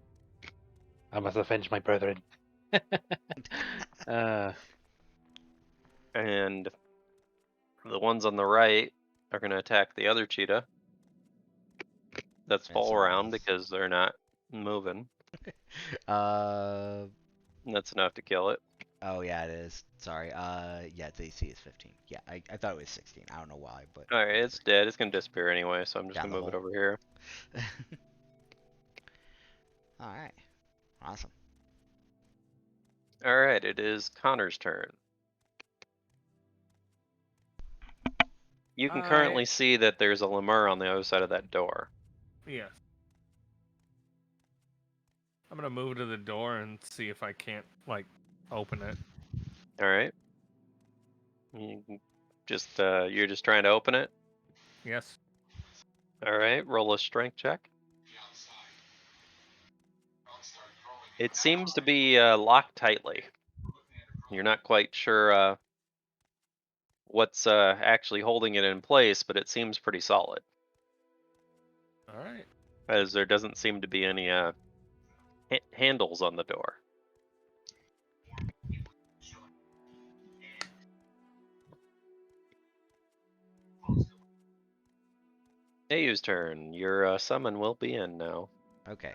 I must avenge my brethren. And the ones on the right are gonna attack the other cheetah. That's fall around because they're not moving. Uh, And that's enough to kill it. oh yeah, it is. Sorry. Yeah, its AC is 15. Yeah, I thought it was 16. I don't know why, but. Alright, it's dead. It's gonna disappear anyway, so I'm just Down gonna the move it hole. over here. All right. Awesome. Alright, it is Connor's turn. You can currently see that there's a lemur on the other side of that door. Yes. I'm gonna move to the door and see if I can't like open it. Alright. You're just trying to open it? Yes. Alright, roll a strength check. It seems to be locked tightly. You're not quite sure what's actually holding it in place, but it seems pretty solid. All right. As there doesn't seem to be any handles on the door. Ayu's turn. Your summon will be in now. Okay.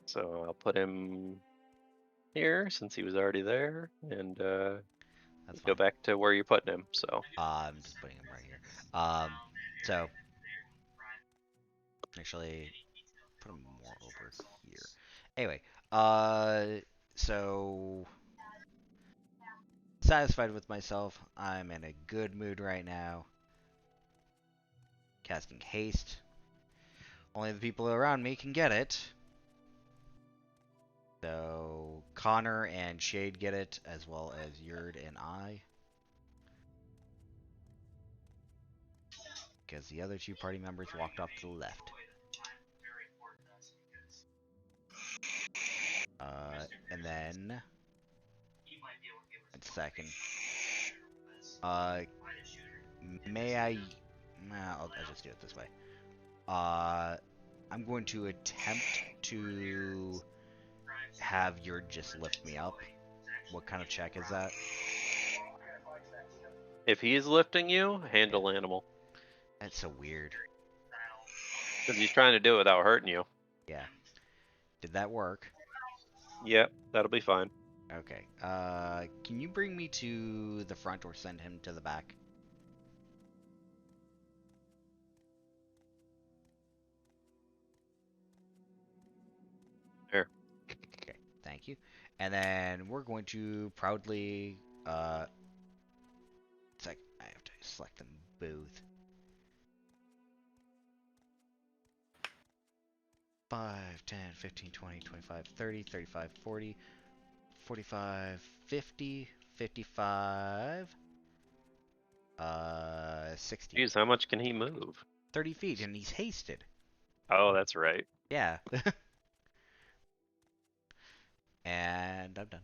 So I'll put him here since he was already there, and That's go fine. back to where you're putting him. So I'm just putting him right here. So actually put him more over here. Anyway, so satisfied with myself. I'm in a good mood right now. Casting haste. Only the people around me can get it. So Connor and Shade get it, as well as Yurd and I. Because the other two party members walked off to the left. And then... second. May I... I'll just do it this way. I'm going to attempt to have Yurd just lift me up. What kind of check is that? If he's lifting you, handle animal. That's so weird. Because he's trying to do it without hurting you. Yeah. Did that work? Yep, that'll be fine. Okay. Can you bring me to the front or send him to the back? There. Okay, thank you. And then we're going to proudly, it's like, I have to select them both. 5, 10, 15, 20, 25, 30, 35, 40, 45, 50, 55, 60. Jeez, how much can he move? 30 feet, and he's hasted. Oh, that's right. Yeah. And I'm done.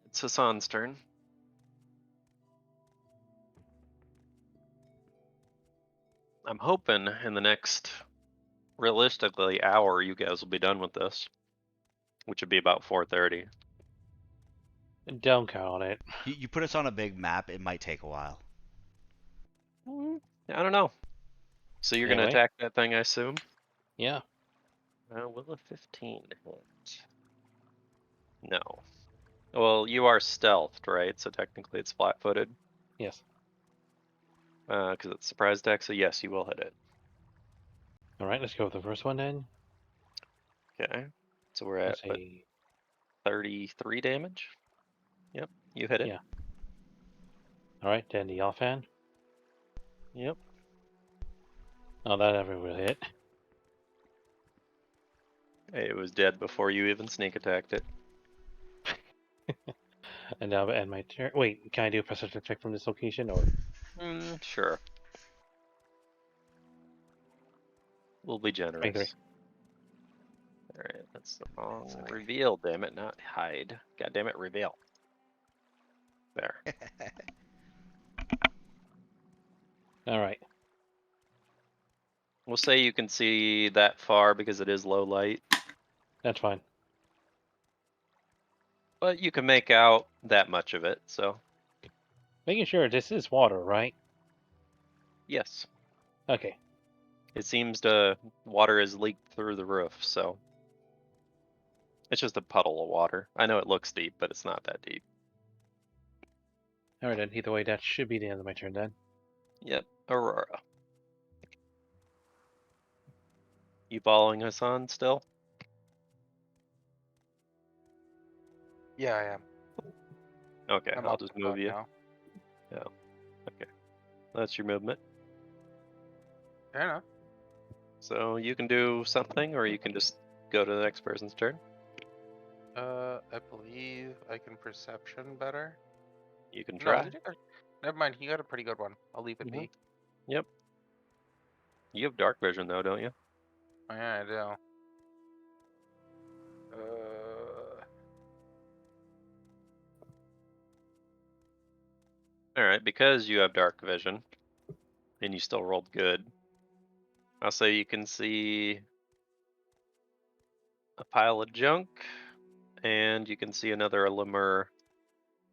It's Hassan's turn. I'm hoping in the next, realistically, hour, you guys will be done with this. Which would be about 4:30. Don't count on it. You put us on a big map, it might take a while. I don't know. So you're gonna Anyway. attack that thing, I assume? Yeah. Will a 15 hit? No. Well, you are stealthed, right? So technically it's flat-footed. Yes. Because it's surprise attack, so yes, you will hit it. All right, let's go with the first one then. Okay. So we're at Let's what, say 33 damage? Yep, you hit it. Yeah. All right, then the offhand. Yep. Oh, that never will hit. It was dead before you even sneak attacked it. And now end my turn. Wait, can I do a perception check from this location or? Sure. We'll be generous. 23. Alright, that's the wrong reveal, damn it, not hide. God damn it, reveal. There. All right. We'll say you can see that far because it is low light, That's fine. but you can make out that much of it, so Making sure this is water, right? yes. Okay. It seems water has leaked through the roof, so it's just a puddle of water. I know it looks deep, but it's not that deep. All right, then. Either way, that should be the end of my turn then. Yep, Aurora. You following Hassan still? Yeah, I am. Okay, I'm I'll up just to move that you. now. Okay, that's your movement. Fair enough. So you can do something, or you can just go to the next person's turn. I believe I can perception better. You can No, try. you did a- never mind. He got a pretty good one. I'll leave it be. Yep. You have dark vision though, don't you? Oh, yeah, I do. Alright, because you have dark vision, and you still rolled good, I'll say you can see a pile of junk, and you can see another lemur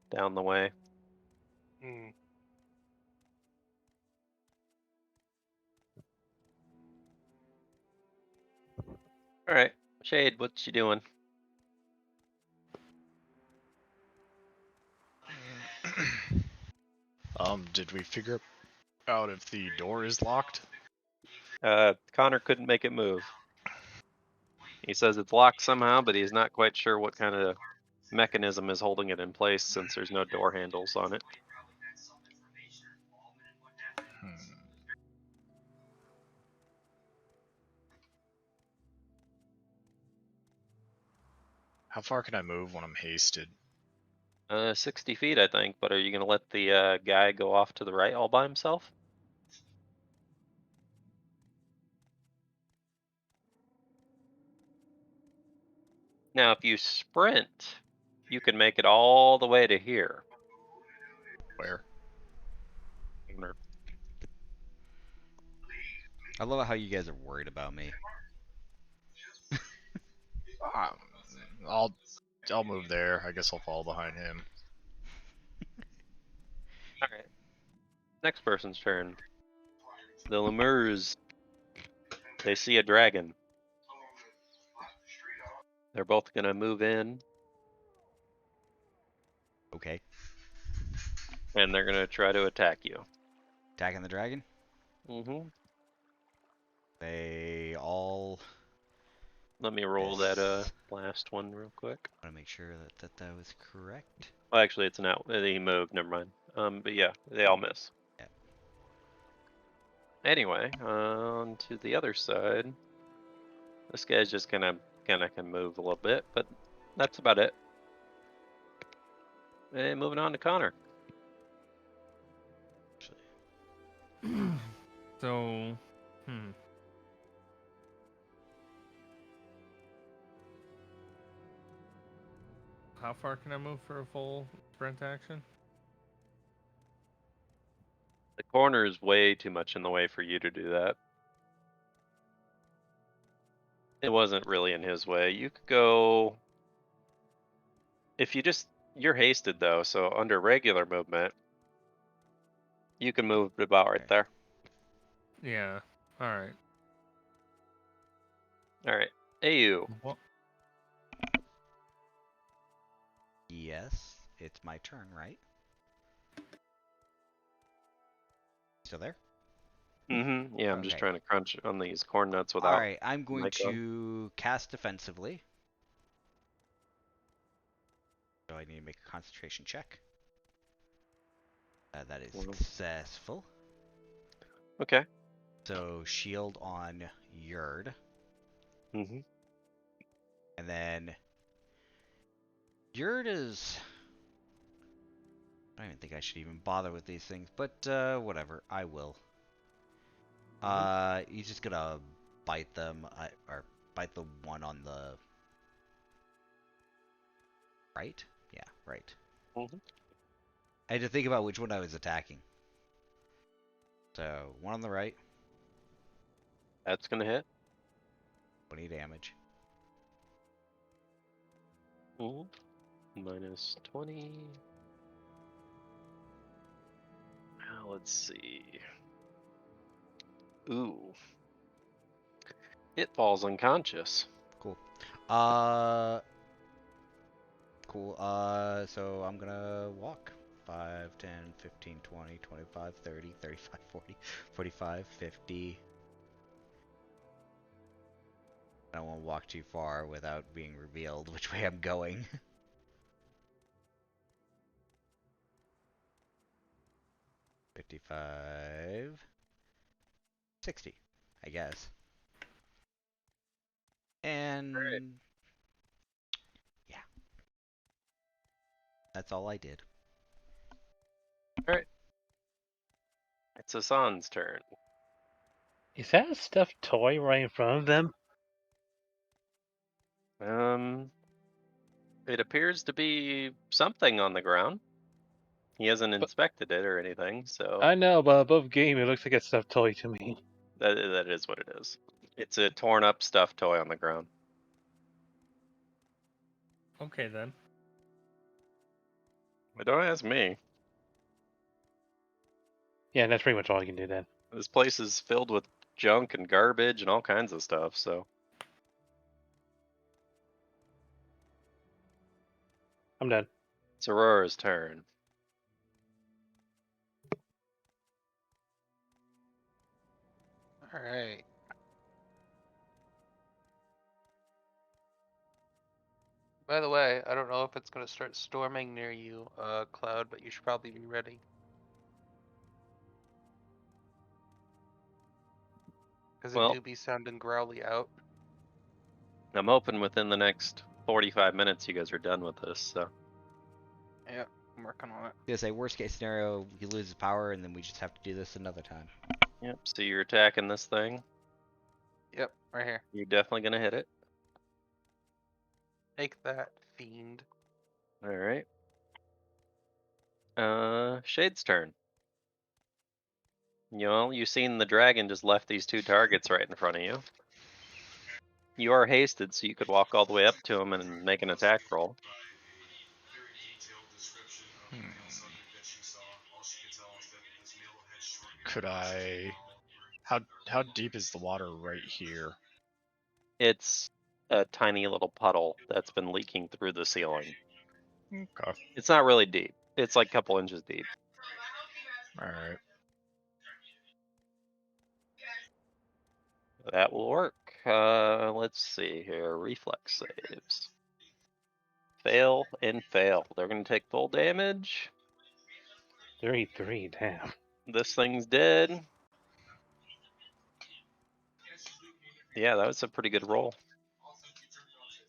down the way. Alright, Shade, what you doing? Did we figure out if the door is locked? Connor couldn't make it move. He says it's locked somehow, but he's not quite sure what kind of mechanism is holding it in place since there's no door handles on it. How far can I move when I'm hasted? 60 feet, I think, but are you going to let the guy go off to the right all by himself? Now, if you sprint, you can make it all the way to here. Where? I love how you guys are worried about me. I'll move there. I guess I'll follow behind him. Alright. Next person's turn. The lemurs. They see a dragon. They're both gonna move in, Okay. and they're gonna try to attack you. Attacking the dragon? Mm-hmm. They all... Let me roll that last one real quick. I want to make sure that was correct. Well, actually, it's an out. He moved. Never mind. But yeah, they all miss. Yeah. Anyway, on to the other side. This guy's just kind of can move a little bit, but that's about it. And moving on to Connor. So, how far can I move for a full sprint action? The corner is way too much in the way for you to do that. It wasn't really in his way. You could go... If you just... You're hasted, though, so under regular movement, you can move about right there. Yeah. Alright. Alright. AU. Well, Yes, it's my turn, right? Still there? Mm-hmm. Yeah, I'm just Okay. trying to crunch on these corn nuts without... Alright, I'm going mic on. to cast defensively. So I need to make a concentration check. That is successful. Okay. So shield on Yurd. Mm-hmm. And then Yurd is... I don't even think I should even bother with these things, but whatever, I will. He's just gonna bite them, or bite the one on the right? Yeah, right. Mm-hmm. I had to think about which one I was attacking. So, one on the right, That's gonna hit. 20 damage. Minus 20. Now let's see. Ooh. It falls unconscious. Cool. Cool. So I'm gonna walk. 5, 10, 15, 20, 25, 30, 35, 40, 45, 50. I don't want to walk too far without being revealed which way I'm going. 55, 60, I guess. And yeah, that's all I did. Alright. It's Hassan's turn. Is that a stuffed toy right in front of them? It appears to be something on the ground. He hasn't inspected it or anything, so I know, but above game, it looks like a stuffed toy to me. that is what it is. It's a torn up stuffed toy on the ground. okay then. But don't ask me. Yeah, that's pretty much all you can do then. This place is filled with junk and garbage and all kinds of stuff, so. I'm done. It's Aurora's turn. Alright. By the way, I don't know if it's gonna start storming near you, Cloud, but you should probably be ready. Because it Well, do be sounding growly out. I'm hoping within the next 45 minutes you guys are done with this. So Yeah, I'm working on it. Gonna say worst case scenario, he loses power, and then we just have to do this another time. yep. So you're attacking this thing. Yep, right here. You're definitely gonna hit it. Take that, fiend. All right. Shade's turn. You know, you've seen the dragon just left these two targets right in front of you. You are hasted, so you could walk all the way up to him and make an attack roll. Could I? How deep is the water right here? It's a tiny little puddle that's been leaking through the ceiling. Okay. It's not really deep. It's like a couple inches deep. All right. That will work. Let's see here. Reflex saves. Fail and fail. They're gonna take full damage. 33, damn. This thing's dead. Yeah, that was a pretty good roll.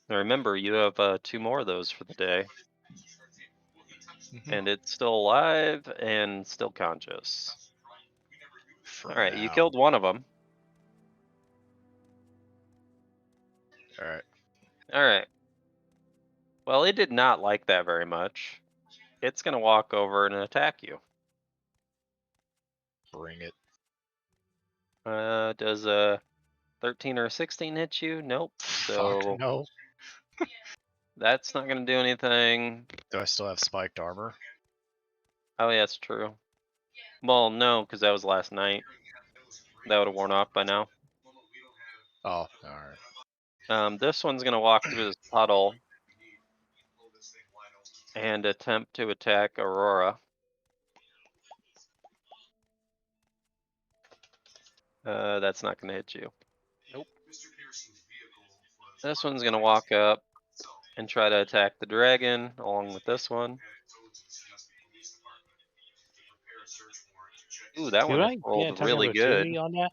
Now remember, you have 2 more of those for the day. And it's still alive and still conscious. For Alright, you now. killed one of them. All right. Alright. Well, it did not like that very much. It's gonna walk over and attack you. Bring it. Does a 13 or a 16 hit you? Nope. So Fuck no. that's not gonna do anything. Do I still have spiked armor? Oh yeah, it's true. Well, no, because that was last night. That would have worn off by now. Oh, all right. This one's gonna walk through this puddle and attempt to attack Aurora. That's not gonna hit you. Nope. This one's gonna walk up and try to attack the dragon along with this one. Ooh, that Could one I rolled get attack really good. opportunity on that?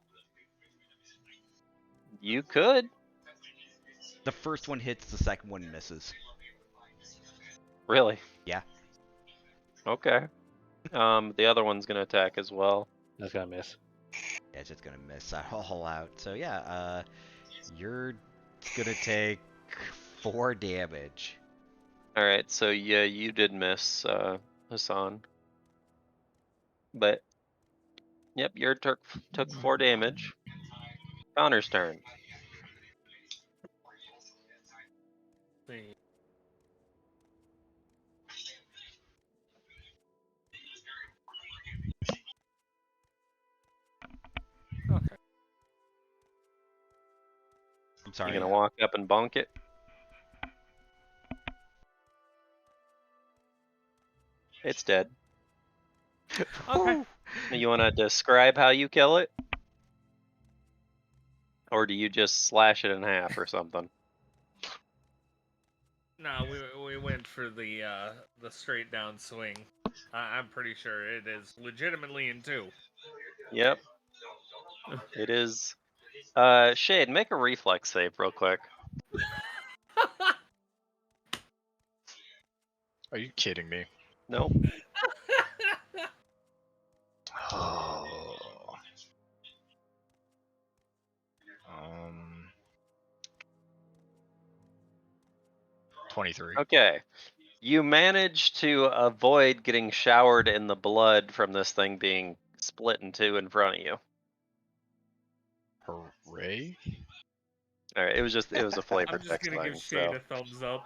You could. The first one hits, the second one misses. Really? Yeah. Okay. The other one's gonna attack as well. That's gonna miss. Yeah, it's just gonna miss that all out. So yeah, you're gonna take 4 damage. Alright, so yeah, you did miss, Hassan. But, yep, your took 4 damage. Connor's turn. See. Okay. I'm sorry. You gonna walk up and bonk it? It's dead. Okay. You wanna describe how you kill it? Or do you just slash it in half or something? No, we went for the straight down swing. I'm pretty sure it is legitimately in 2. Yep. It is. Shade, make a reflex save real quick. Are you kidding me? Nope. Oh. 23. Okay. You manage to avoid getting showered in the blood from this thing being split in 2 in front of you. Hooray. Alright, it was a flavor I'm just text gonna thing, give Shade so. a thumbs up.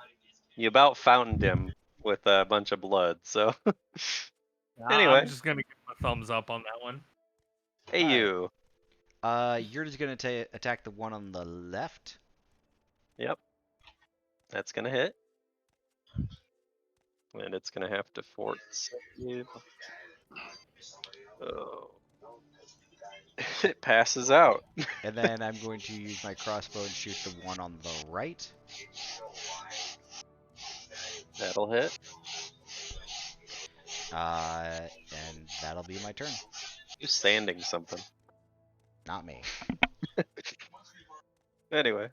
You about fountained him with a bunch of blood, so. Anyway. I'm just gonna give him a thumbs up on that one. Hey, you. You're just gonna attack the one on the left. Yep. That's gonna hit. And it's gonna have to fort save. Oh. It passes out. And then I'm going to use my crossbow and shoot the one on the right. That'll hit. And that'll be my turn. You sanding something. Not me. Anyway,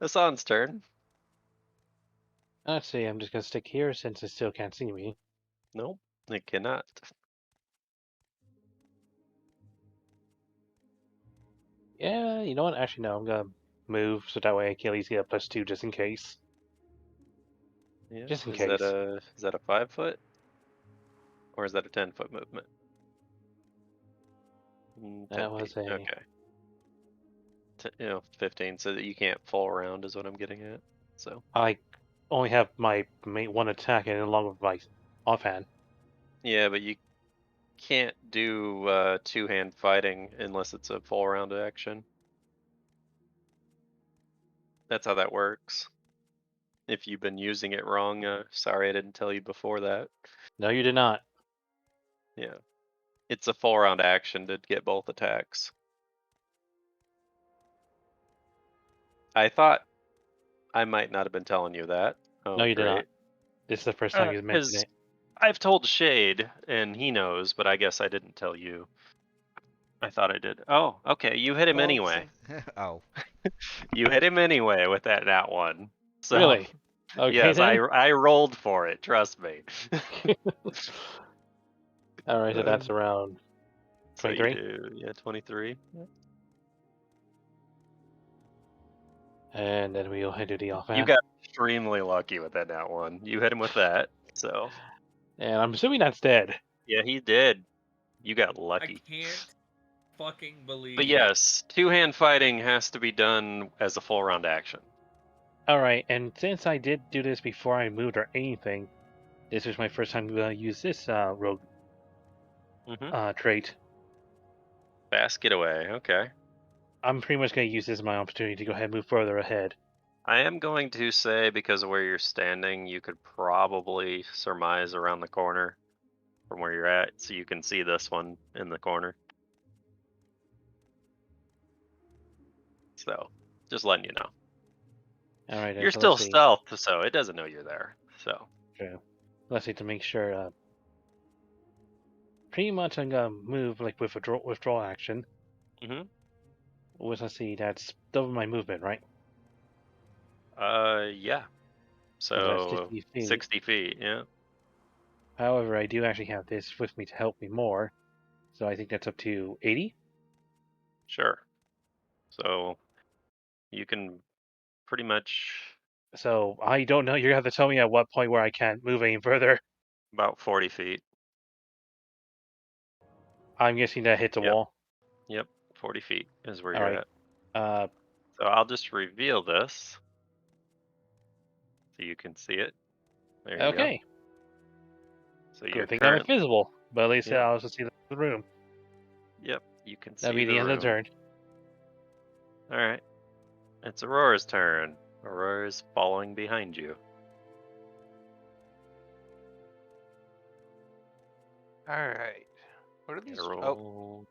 Hassan's turn. Let's see, I'm just gonna stick here since it still can't see me. Nope, it cannot. Yeah, you know what? Actually, no, I'm gonna move so that way I can at least get a +2 just in case. Yeah. Just in is case. that a 5 foot? Or is that a 10-foot movement? That 10 was feet. a- Okay. 15, so that you can't fall around is what I'm getting at. So I only have my one attack and along with my offhand. yeah, but you can't do two-hand fighting unless it's a full round action. That's how that works. If you've been using it wrong, sorry I didn't tell you before that. No, you did not. Yeah. It's a full round action to get both attacks. I thought I might not have been telling you that. Oh, No, you did not. great. This is the first time you mentioned 'Cause it. I've told Shade, and he knows, but I guess I didn't tell you. I thought I did. Oh, okay, you hit him Well, anyway. Oh. You hit him anyway with that nat one. So, Really? Okay yes, then. I rolled for it, trust me. Alright, so that's around So you 23. do, yeah, 23. And then we'll do the offhand. You got extremely lucky with that nat one. You hit him with that, so. And I'm assuming that's dead. Yeah, he did. You got I lucky. can't fucking believe. But yes, two-hand fighting has to be done as a full round action. Alright, and since I did do this before I moved or anything, this was my first time to use this rogue trait. Fast getaway, okay. I'm pretty much going to use this as my opportunity to go ahead and move further ahead. I am going to say, because of where you're standing, you could probably surmise around the corner from where you're at, so you can see this one in the corner. So, just letting you know. Alright, You're so still let's see. stealth, so it doesn't know you're there. So, True. Let's see, to make sure, pretty much I'm going to move like with a withdrawal action. Mhm. Let's see, that's double my movement, right? Yeah. So that's So 60 feet. 60 feet, yeah. However, I do actually have this with me to help me more. So I think that's up to 80. Sure. So you can pretty much So I don't know. You're going to have to tell me at what point where I can't move any further. about 40 feet. I'm guessing that hits a Yep. wall. Yep, 40 feet is where All you're right. at. So I'll just reveal this so you can see it. There you Okay. go. So Good you're thing I'm currently, invisible. But at least Yep. I'll also see the room. yep, you can see That'll be the end room. of the turn. All right, it's Aurora's turn. Aurora's following behind you. Alright. What are Get these? a Oh, roll.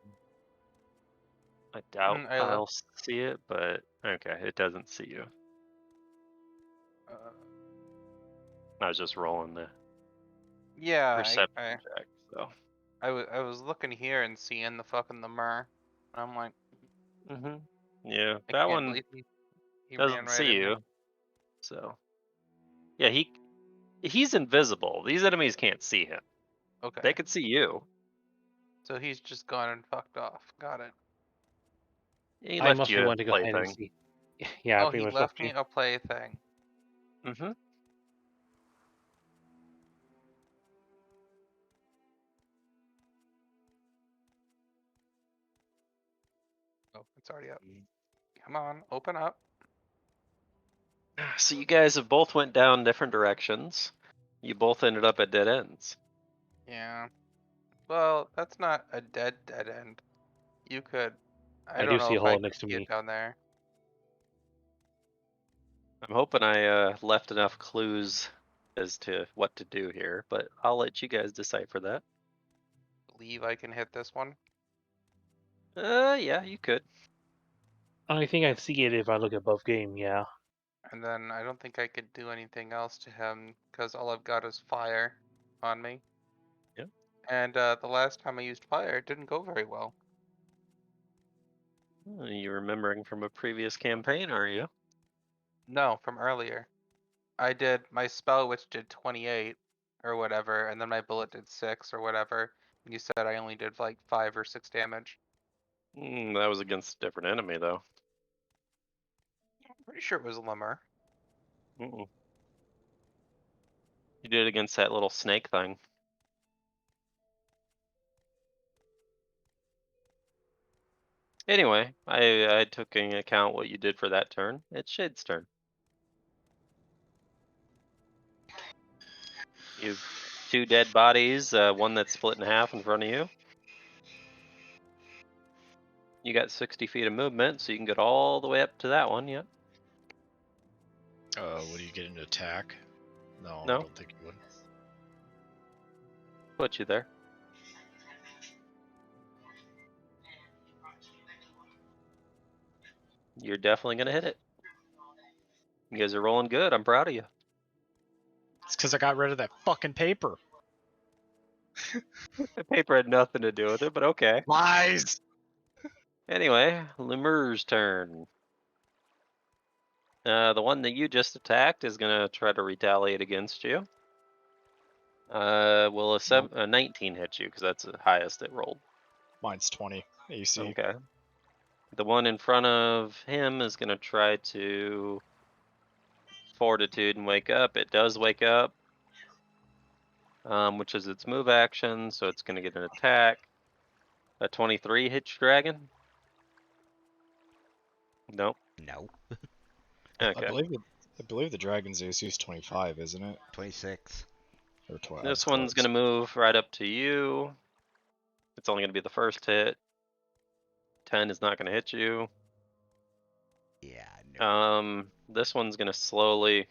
I doubt I I'll see it, but okay, it doesn't see you. I was just rolling the yeah, perception I check, so. I was looking here and seeing the fucking Lemur. I'm like, Yeah, I that can't one believe he ran doesn't right see at you. me. So, yeah, he's invisible. These enemies can't see him. Okay. They can see you. So he's just gone and fucked off. Got it. He I left mostly you a want to go ahead and plaything. see. Yeah, Oh, pretty he much left me a plaything. Mm-hmm. Oh, it's already up. Come on, open up. So you guys have both went down different directions. You both ended up at dead ends. Yeah. Well, that's not a dead end. You could. I I don't do know see a if I hole could next to see me. it down there. I'm hoping I left enough clues as to what to do here, but I'll let you guys decipher that. Believe I can hit this one. Yeah, you could. I think I see it if I look above game, yeah. And then I don't think I could do anything else to him because all I've got is fire on me. Yeah. And the last time I used fire, it didn't go very well. Are you remembering from a previous campaign, are you? No, from earlier. I did my spell, which did 28 or whatever, and then my bullet did 6 or whatever. And you said I only did like 5 or 6 damage. That was against a different enemy, though. I'm pretty sure it was Lemmer. Mm-mm. You did it against that little snake thing. Anyway, I took into account what you did for that turn. It's Shade's turn. You've 2 dead bodies, one that's split in half in front of you. You got 60 feet of movement, so you can get all the way up to that one, yep. Would you get an attack? No, I No. don't think you would. Put you there. You're definitely gonna hit it. You guys are rolling good, I'm proud of you. It's because I got rid of that fucking paper. The paper had nothing to do with it, but okay. Lies! Anyway, Lemur's turn. The one that you just attacked is gonna try to retaliate against you. Will a 19 hit you? Because that's the highest it rolled. Mine's 20 AC. Okay. The one in front of him is gonna try to fortitude and wake up. It does wake up, which is its move action, so it's gonna get an attack. A 23 hits dragon? Nope. No. Okay. I believe the dragon's AC is 25, isn't it? 26. Or 12. This one's gonna move right up to you. It's only gonna be the first hit. 10 is not gonna hit you. Yeah, no. This one's gonna slowly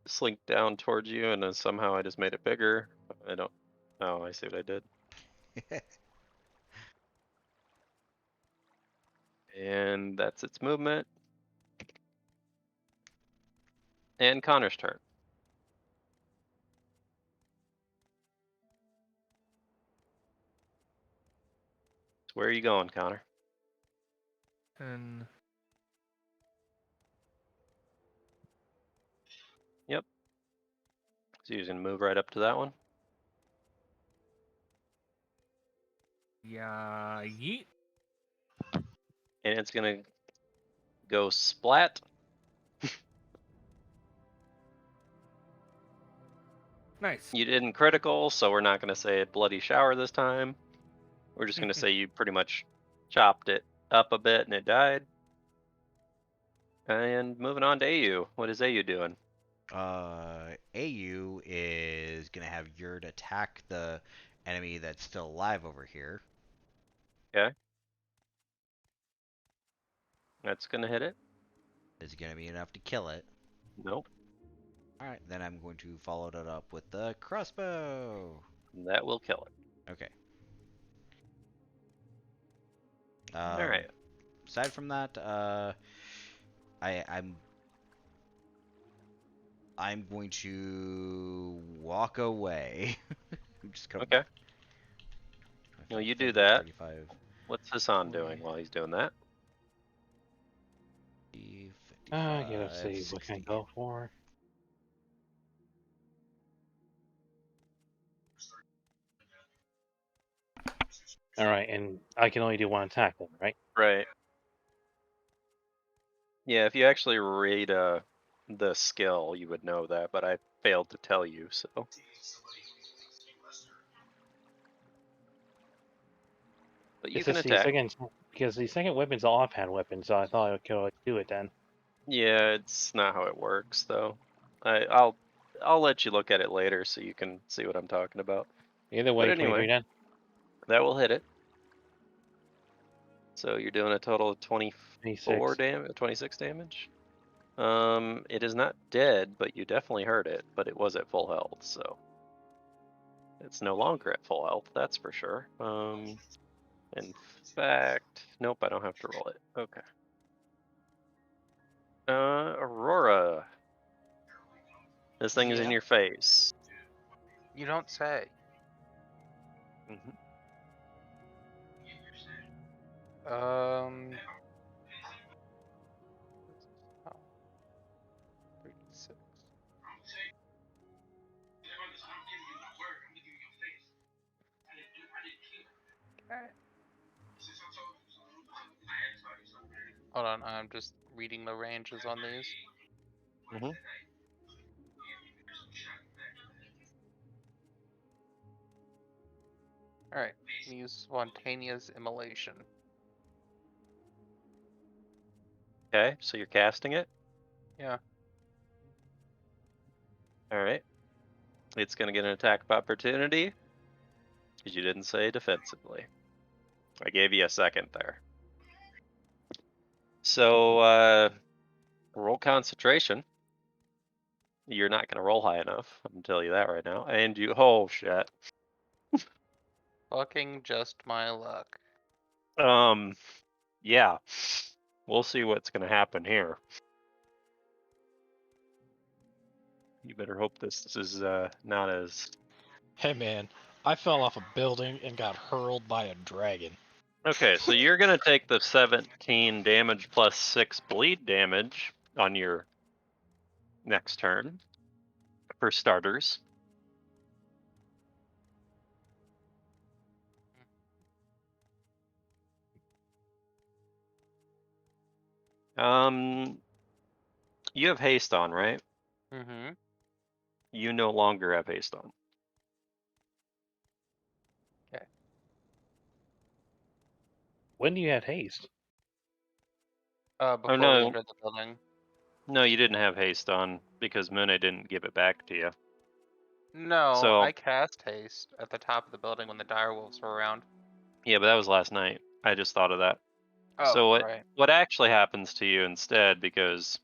slink down towards you, and then somehow I just made it bigger. I don't. Oh, I see what I did. And that's its movement. And Connor's turn. So where are you going, Connor? And So you're gonna move right up to that one. yeah, yeet. And it's gonna go splat. Nice. You didn't critical, so we're not gonna say bloody shower this time. We're just gonna say you pretty much chopped it up a bit and it died. And moving on to AU. What is AU doing? AU is gonna have Yurt attack the enemy that's still alive over here. Okay. That's gonna hit it. Is it gonna be enough to kill it? Nope. Alright, then I'm going to follow that up with the crossbow. That will kill it. Okay. Alright. Aside from that, I'm going to walk away. Just come Okay. No, you do that. 35, What's Hassan doing while he's doing that? 50, I gotta 55, see what can I 60. go for. Alright, and I can only do one attack then, right? Right. Yeah, if you actually read the skill, you would know that, but I failed to tell you, so. But you It's can just the attack. second, because the second weapon's an offhand weapon, so I thought I could do it then. Yeah, it's not how it works, though. I'll let you look at it later so you can see what I'm talking about. Either way, But 23 anyway, then. that will hit it. So you're doing a total of 24 26. damage, 26 damage. It is not dead, but you definitely hurt it. But it was at full health, so it's no longer at full health. That's for sure. In fact, nope, I don't have to roll it. Okay. Aurora. This thing is in Yeah. your face. You don't say. Mhm. Um. Oh, 36. Okay. Hold on, I'm just reading the ranges on these. Mhm. Alright, use spontaneous immolation. Okay, so you're casting it. Yeah. All right. It's gonna get an attack of opportunity because you didn't say defensively. I gave you a second there. So roll concentration. You're not gonna roll high enough. I'm gonna tell you that right now. And you, oh shit. Fucking just my luck. Yeah. We'll see what's gonna happen here. You better hope this is not as. Hey man, I fell off a building and got hurled by a dragon. Okay, so you're gonna take the 17 damage plus 6 bleed damage on your next turn, for starters. You have haste on, right? Mm-hmm. You no longer have haste on. When you had haste, Oh Before we no, entered the building. no, you didn't have haste on because Mune didn't give it back to you. No, So I cast haste at the top of the building when the direwolves were around. yeah, but that was last night. I just thought of that. Oh, So right. what actually happens to you instead, because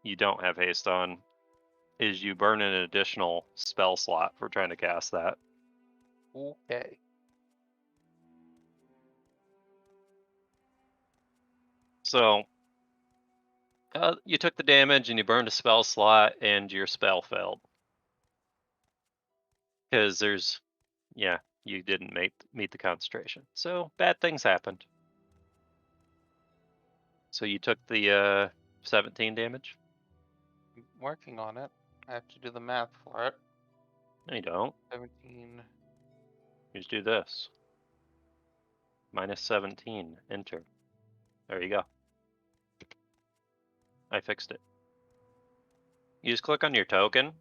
you don't have haste on, is you burn an additional spell slot for trying to cast that. Okay. So you took the damage and you burned a spell slot and your spell failed. Because you didn't meet the concentration. So bad things happened. So you took the 17 damage? I'm working on it. I have to do the math for it. No, you don't. 17. You just do this. Minus 17. Enter. There you go. I fixed it. You just click on your token,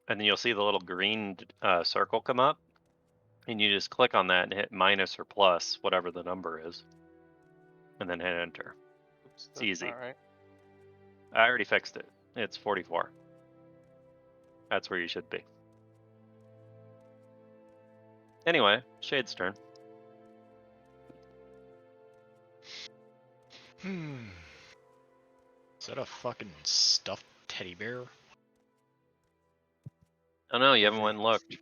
and then you'll see the little green circle come up. And you just click on that and hit minus or plus, whatever the number is. And then hit enter. Oops, It's easy. All right. I already fixed it. It's 44. That's where you should be. Anyway, Shade's turn. Is that a fucking stuffed teddy bear? Oh no, you haven't went and looked.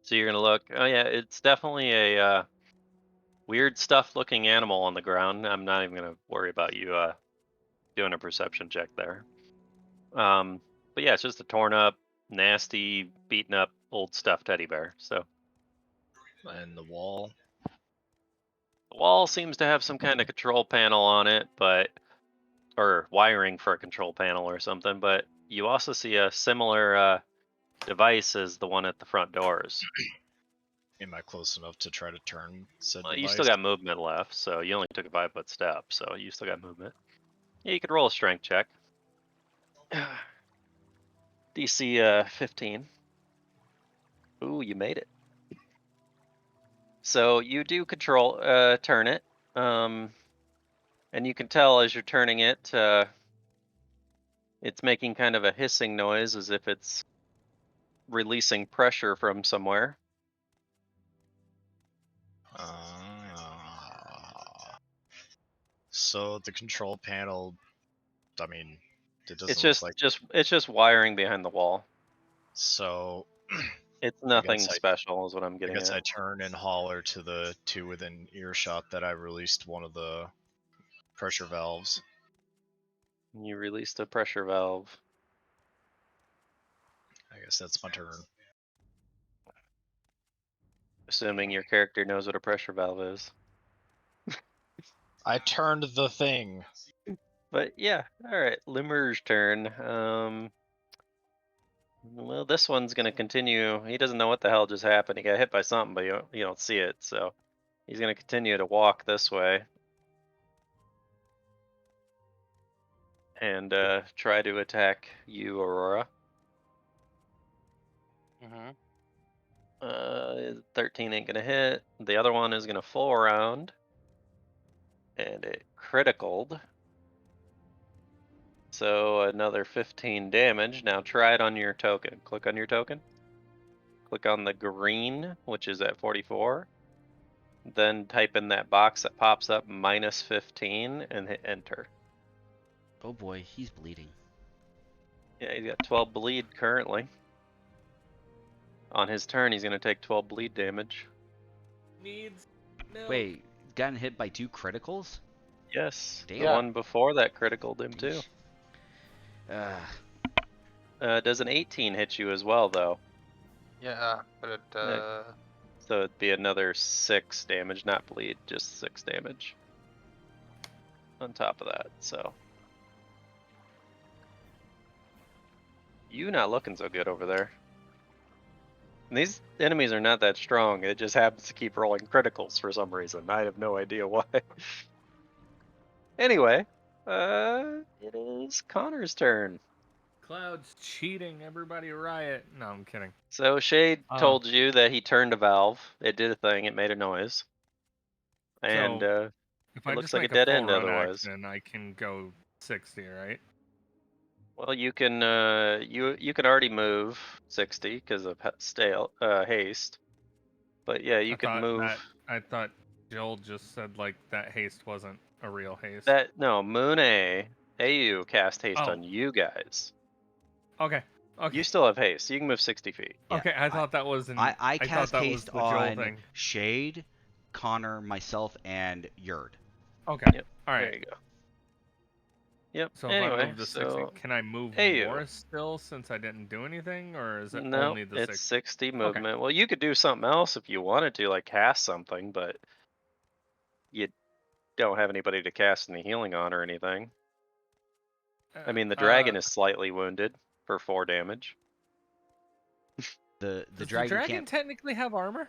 So you're gonna look. Oh yeah, it's definitely a weird stuff-looking animal on the ground. I'm not even gonna worry about you doing a perception check there. But yeah, it's just a torn up, nasty, beaten up old stuffed teddy bear. So And the wall. the wall seems to have some kind of control panel on it, or wiring for a control panel or something. But you also see a similar device as the one at the front doors. Am I close enough to try to turn said Well, device? you still got movement left, so you only took a 5-foot step, so you still got movement. Yeah, you could roll a strength check. DC 15. Ooh, you made it. So you do control turn it, and you can tell as you're turning it, it's making kind of a hissing noise as if it's releasing pressure from somewhere. So the control panel, I mean, It doesn't It's look like. it's just wiring behind the wall. So It's nothing I- special, is what I'm I getting guess at. I turn and holler to the two within earshot that I released one of the pressure valves. You released a pressure valve. I guess that's my turn. Assuming your character knows what a pressure valve is. I turned the thing. But yeah, alright, Lemur's turn. Well, this one's gonna continue. He doesn't know what the hell just happened. He got hit by something, but you don't see it, so he's gonna continue to walk this way. And try to attack you, Aurora. 13 ain't gonna hit. The other one is gonna full around. And it criticaled. So another 15 damage. Now try it on your token. Click on your token. Click on the green, which is at 44. Then type in that box that pops up -15 and hit enter. Oh boy, he's bleeding. Yeah, he's got 12 bleed currently. On his turn, he's going to take 12 bleed damage. Needs milk. Wait, gotten hit by 2 criticals? Yes, the Damn. one before that criticaled him too. Does an 18 hit you as well, though? Yeah, but it, So it'd be another 6 damage, not bleed, just 6 damage. On top of that, so. You not looking so good over there. And these enemies are not that strong, it just happens to keep rolling criticals for some reason. I have no idea why. Anyway, it is Connor's turn. Cloud's cheating. Everybody riot. No, I'm kidding. So Shade Oh. told you that he turned a valve. It did a thing. It made a noise. And So, if it I looks just like make a dead full end run otherwise. action, I can go 60, right? Well, you can you can already move 60 because of haste. But yeah, you could move. I thought Joel just said like that haste wasn't a real haste. That no, Mune AU cast haste Oh. on you guys. Okay. Okay. You still have haste, so you can move 60 feet. Yeah, Okay, I thought that was I thought cast that haste was the Joel on thing. Shade, Connor, myself, and Yurd. Okay. Yep. All right. There you go. Yep. So if anyway, I move the 60, can I move AU. more still since I didn't do anything, or is it No, only the it's 60? 60 movement. Well, you could do something else if you wanted to, like cast something, but you don't have anybody to cast any healing on or anything. I mean, the dragon is slightly wounded for 4 damage. The Does dragon, the dragon can't. technically have armor?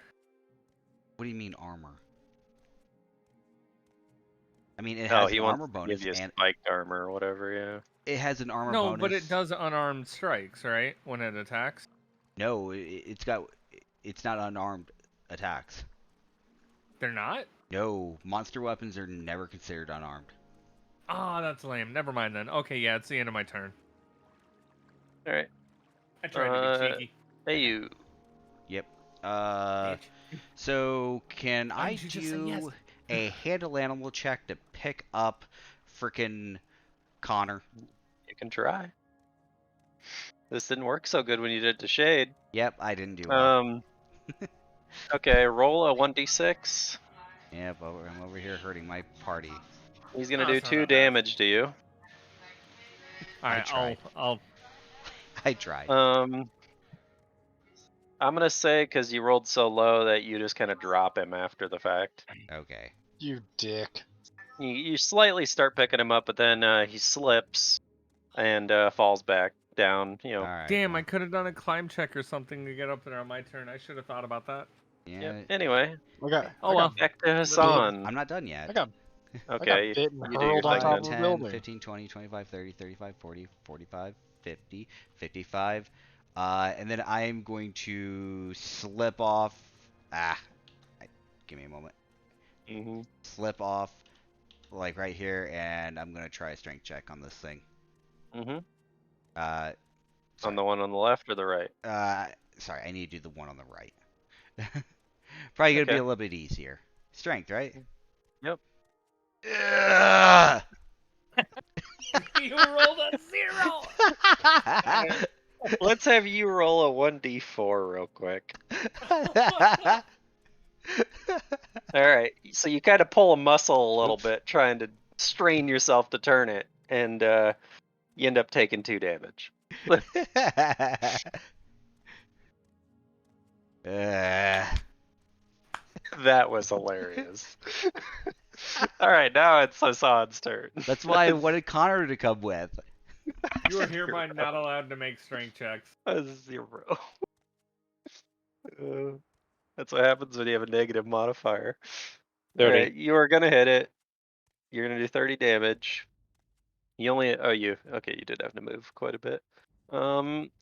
What do you mean armor? I mean, it Oh, has he an wants armor to bonus, give you and spiked armor or whatever. Yeah. it has an armor No, bonus. but it does unarmed strikes, right? When it attacks. No, it's not unarmed attacks. They're not? No, monster weapons are never considered unarmed. Ah, that's lame. Never mind then. Okay, yeah, it's the end of my turn. All right. I tried to be cheeky. Hey, you. Yep. Bitch. So can Why I didn't you just say yes? do a handle animal check to pick up frickin' Connor? You can try. This didn't work so good when you did it to Shade. Yep, I didn't do well. Okay, roll a 1d6. Yep, I'm over here hurting my party. He's gonna Oh, do it's not 2 that bad. damage to you. All right, tried. I'll. I tried. I'm gonna say because you rolled so low that you just kind of drop him after the fact. Okay. You dick. You slightly start picking him up, but then he slips and falls back down. You know. All right. Damn, I could have done a climb check or something to get up there on my turn. I should have thought about that. Yeah. Yep. Anyway, Oh well. back to Hassan. I'm not done yet. I got Okay, bit and you do your hurled on thing top then. of a 10, building. 15, 20, 25, 30, 35, 40, 45, 50, 55. And then I am going to slip off. Give me a moment. Mm-hmm. Slip off, like right here, and I'm going to try a strength check on this thing. Mm-hmm. Sorry. On the one on the left or the right? Sorry, I need to do the one on the right. Probably going to be Okay. a little bit easier. Strength, right? Yep. Ugh! You rolled a 0. Let's have you roll a 1d4 real quick. All right. So you kind of pull a muscle a little bit, trying to strain yourself to turn it, and you end up taking 2 damage. That was hilarious. All right, now it's Hassan's turn. That's why I wanted Connor to come with. You are hereby not allowed to make strength checks. A 0. That's what happens when you have a negative modifier. 30. All right, you are gonna hit it. You're gonna do 30 damage. You only you did have to move quite a bit.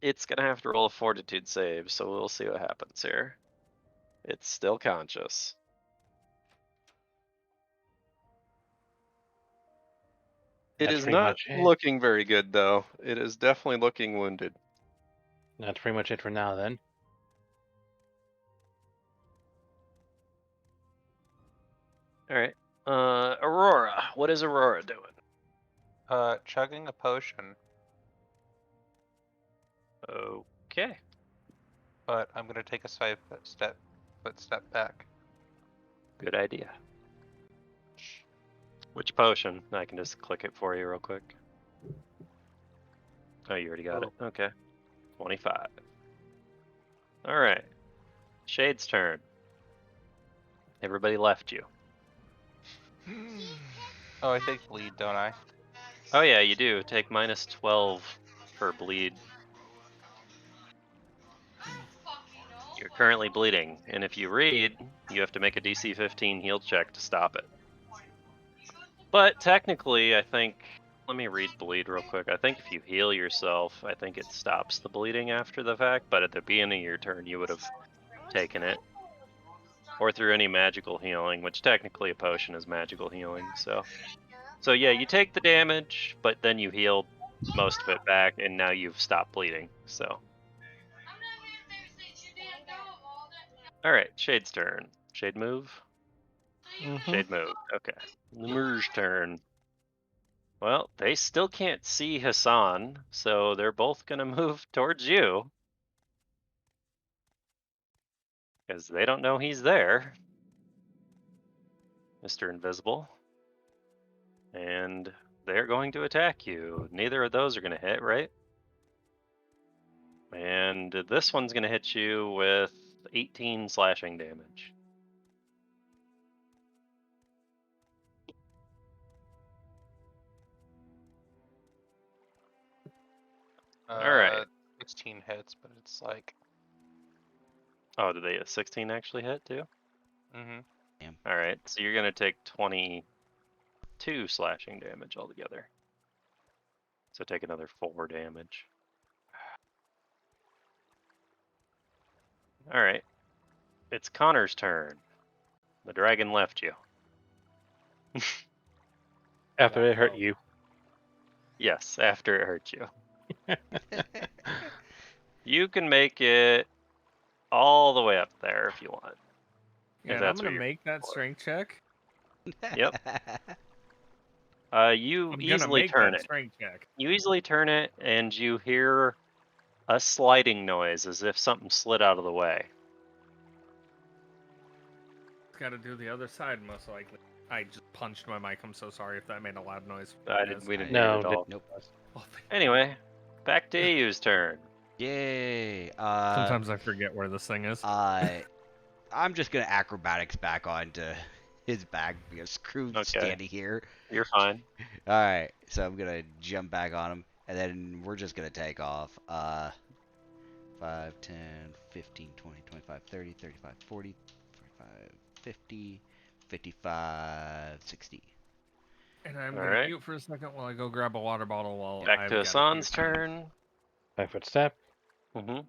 It's gonna have to roll a fortitude save, so we'll see what happens here. It's still conscious. It That's is pretty not much it. looking very good though. It is definitely looking wounded. That's pretty much it for now then. All right. Aurora. What is Aurora doing? Chugging a potion, Okay. but I'm gonna take a 5-foot step back. Good idea. Which potion? I can just click it for you real quick. Oh, you already got it. Okay. 25. All right. Shade's turn. Everybody left you. Oh, I take bleed, don't I? Oh yeah, you do. Take minus 12 for bleed. You're currently bleeding, and if you read, you have to make a DC 15 heal check to stop it. But technically, I think, let me read bleed real quick. I think if you heal yourself, I think it stops the bleeding after the fact, but at the beginning of your turn, you would have taken it. Or through any magical healing, which technically a potion is magical healing, so. So yeah, you take the damage, but then you heal most of it back, and now you've stopped bleeding, so. Alright, Shade's turn. Shade move? Shade move, okay. Lemur's turn. Well, they still can't see Hassan, so they're both gonna move towards you. Because they don't know he's there. Mr. Invisible. And they're going to attack you. Neither of those are gonna hit, right? And this one's gonna hit you with 18 slashing damage. Alright. 16 hits, but it's like. Oh, did they a 16 actually hit too? Mm-hmm. Alright, so you're gonna take 22 slashing damage altogether. So take another 4 damage. Alright. It's Connor's turn. The dragon left you. After it hurt you. Yes, after it hurt you. You can make it all the way up there if you want. Yeah, and I'm gonna make that strength check. Yep. You I'm easily turn it. Strength check. You easily turn it, and you hear a sliding noise as if something slid out of the way. Got to do the other side most likely. I just punched my mic. I'm so sorry if that made a loud noise. We didn't hear No, it at all. Nope. Oh, Anyway, back to Ayu's turn. Yay. sometimes I forget where this thing is. I'm just gonna acrobatics back onto his back because screw standing here. You're fine. Alright, so I'm gonna jump back on him, and then we're just gonna take off. 5, 10, 15, 20, 25, 30, 35, 40, 45, 50, 55, 60. And I'm gonna mute for a second while I go grab a water bottle while back to Hassan's turn. 5-foot step. Mm-hmm.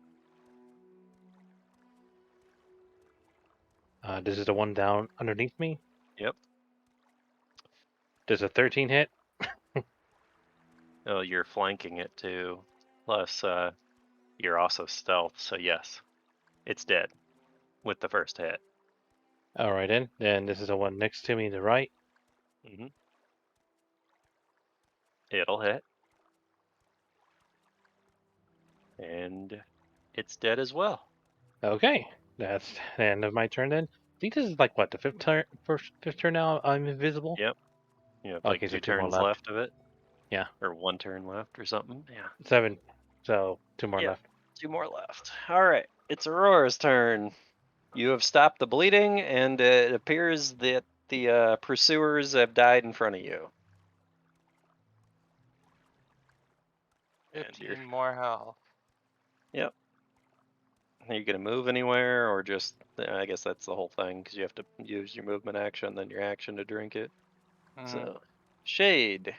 This is the one down underneath me. Yep. Does a 13 hit? Oh, you're flanking it too. Plus, you're also stealth, so yes. It's dead with the first hit. Alright then. Then this is the one next to me to the right. Mm-hmm. It'll hit. And it's dead as well. Okay, that's the end of my turn then. I think this is like what, the fifth turn now I'm invisible? Yep. You have Okay, like so 2 two more turns left. left of it. Yeah. Or 1 turn left or something. Yeah. 7. So 2 more Yep. left. 2 more left. All right. It's Aurora's turn. You have stopped the bleeding, and it appears that the pursuers have died in front of you. And you're 15 more health. Yep. Are you gonna move anywhere, or just? I guess that's the whole thing, because you have to use your movement action, then your action to drink it. So, Shade.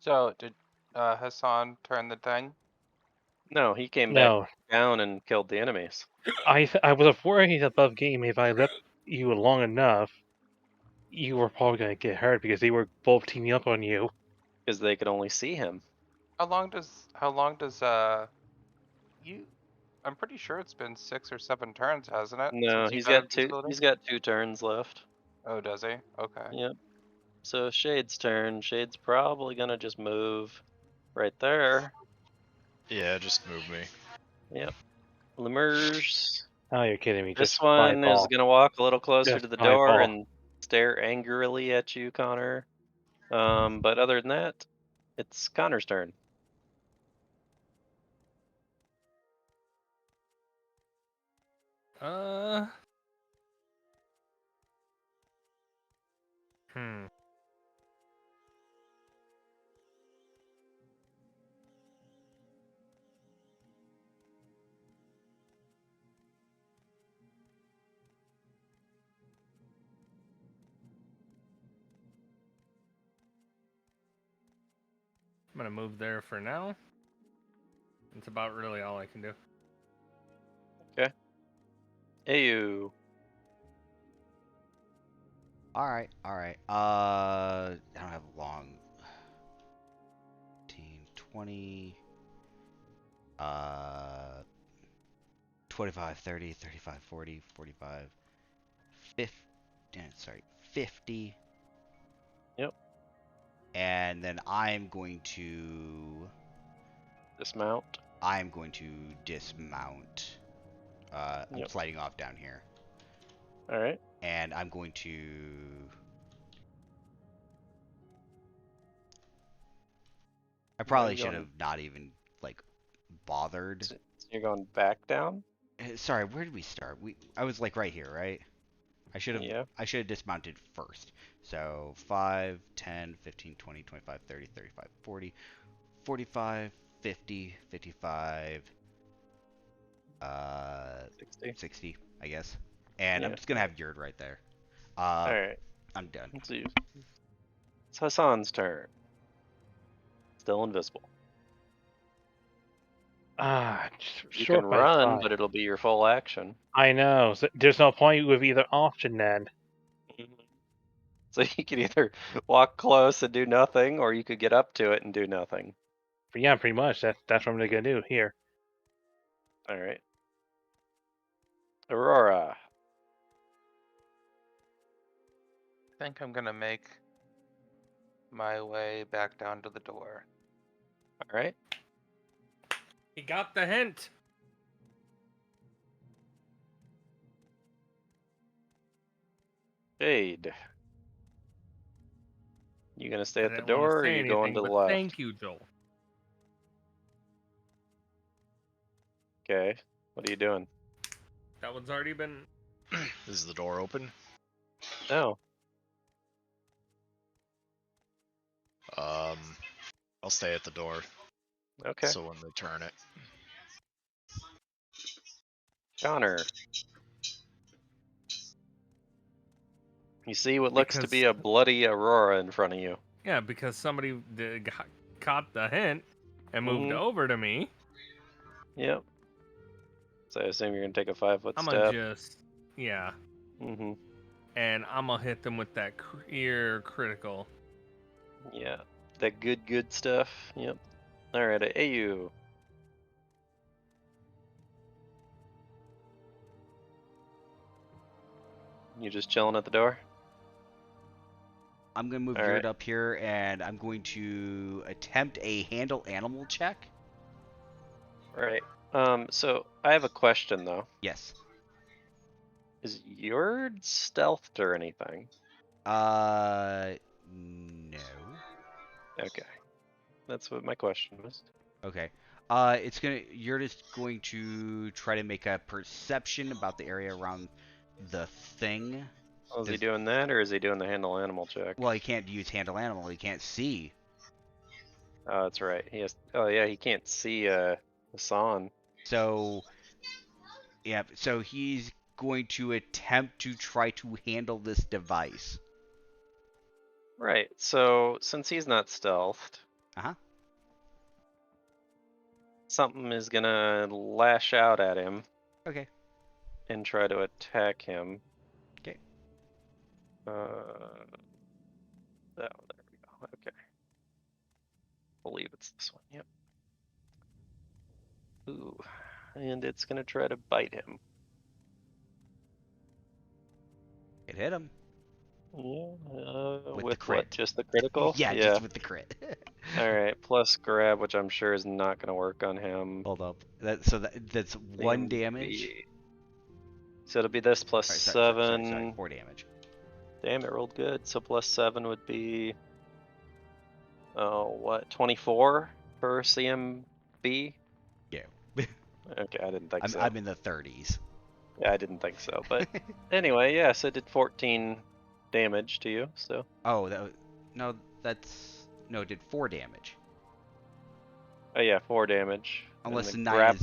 So did Hassan turn the thing? No, he came back No, down and killed the enemies I was afraid above game if I left you long enough, you were probably gonna get hurt because they were both teaming up on you. because they could only see him. How long does you I'm pretty sure it's been 6 or 7 turns, hasn't it? No, Since you he's got got two. invisibility? He's got 2 turns left. Oh, does he? Okay. Yep. So Shade's turn. Shade's probably gonna just move right there. Yeah, just move me. Yep. Lemurs. Oh, you're kidding me. This Just 5 one is ball. gonna walk a little closer Just to the 5 door ball. and stare angrily at you, Connor. But other than that, it's Connor's turn. Hmm. I'm gonna move there for now. That's about really all I can do. Ayu. Alright, alright. I don't have long. 15, 20. 25, 30, 35, 40, 45, 50. Sorry, 50. Yep. And then I'm going to Dismount. dismount. I'm Yep. sliding off down here. All right. And I'm going to. I probably should have not even like bothered. So you're going back down. Sorry, where did we start? I was like right here, right? I should have dismounted first. So 5, 10, 15, 20, 25, 30, 35, 40, 45, 50, 55, 60. 60, I guess. And I'm Yeah. just gonna have Yurd right there. All right. I'm done. Let's see. It's Hassan's turn. Still invisible. You can run, but it'll be your full action. I know. So there's no point with either option then. So you could either walk close and do nothing, or you could get up to it and do nothing. But yeah, pretty much. That's what I'm gonna do here. All right. Aurora. I think I'm gonna make my way back down to the door. All right. He got the hint. Jade. You gonna stay I at the didn't wanna door, or are say you going anything, to the but left? thank you, Joel. Okay. What are you doing? That one's already been. Is the door open? No. I'll stay at the door. Okay. So when they turn it. Connor. You see what looks to be a bloody Aurora in front of you. Yeah, because somebody caught the hint and moved over to me. Yep. So I assume you're gonna take a 5-foot I'm step. gonna just, yeah. Mm-hmm. And I'm gonna hit them with that clear critical. Yeah. That good stuff. Yep. All right, AU. You just chilling at the door? I'm gonna move All Yurt right. up here, and I'm going to attempt a handle animal check. Right. So I have a question though. Yes. Is Yurt stealthed or anything? No. Okay. That's what my question was. Okay. Yurt is going to try to make a perception about the area around the thing. Oh, is he Does- doing that, or is he doing the handle animal check? Well, he can't use handle animal. He can't see. Oh, that's right. He has. Oh, yeah. He can't see Hassan. So, yeah. So he's going to attempt to try to handle this device. Right. So since he's not stealthed, Uh-huh. something is gonna lash out at him Okay. and try to attack him. Okay. Oh, there we go. Okay. Believe it's this one. Yep. Ooh, and it's gonna try to bite him. It hit him. Yeah. With the With crit. what? Just the critical? Yeah, Yeah. just with the crit. All right. Plus grab, which I'm sure is not gonna work on him. Hold up. That's one damage. So it'll be this plus Sorry, 4 damage. Damn, it rolled good. So plus 7 would be, oh, what, 24 for CMB? Yeah. Okay, I didn't think so. I'm in the 30s. Yeah, I didn't think so. But anyway, yeah, so it did 14 damage to you. So Oh, no, it did 4 damage. oh yeah, 4 damage. And Unless the the 9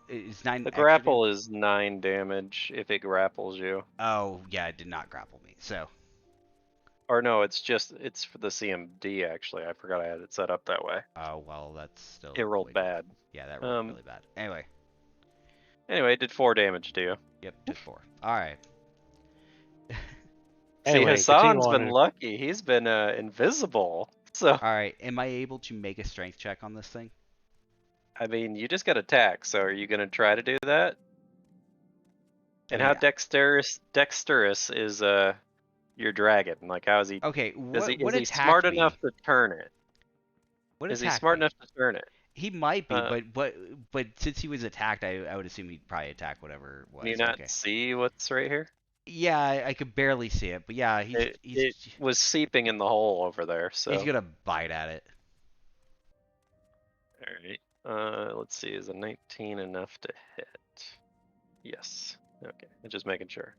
is 9 the extra grapple is 9 damage if it grapples you. Oh, yeah, it did not grapple me. So, Or no, it's for the CMD actually. I forgot I had it set up that way. oh, well, that's still It rolled way too- bad. Yeah, that rolled really bad. Anyway, it did 4 damage to you. Yep, did 4. All right. See, Anyway, Hassan's continue been on. lucky. He's been invisible. So, All right. Am I able to make a strength check on this thing? I mean, you just got attacked. So, are you going to try to do that? And how Yeah. dexterous is your dragon? Like, how is he? Okay, Is what he smart attacked me? enough to turn it? What Is he attacked smart me? enough to turn it? He might be, Uh, but since he was attacked, I would assume he'd probably attack whatever it was. Can you not Okay. see what's right here? Yeah, I could barely see it, but yeah, It he's was seeping in the hole over there. So, he's gonna bite at it. all right. Let's see. Is a 19 enough to hit? Yes. Okay. I'm just making sure.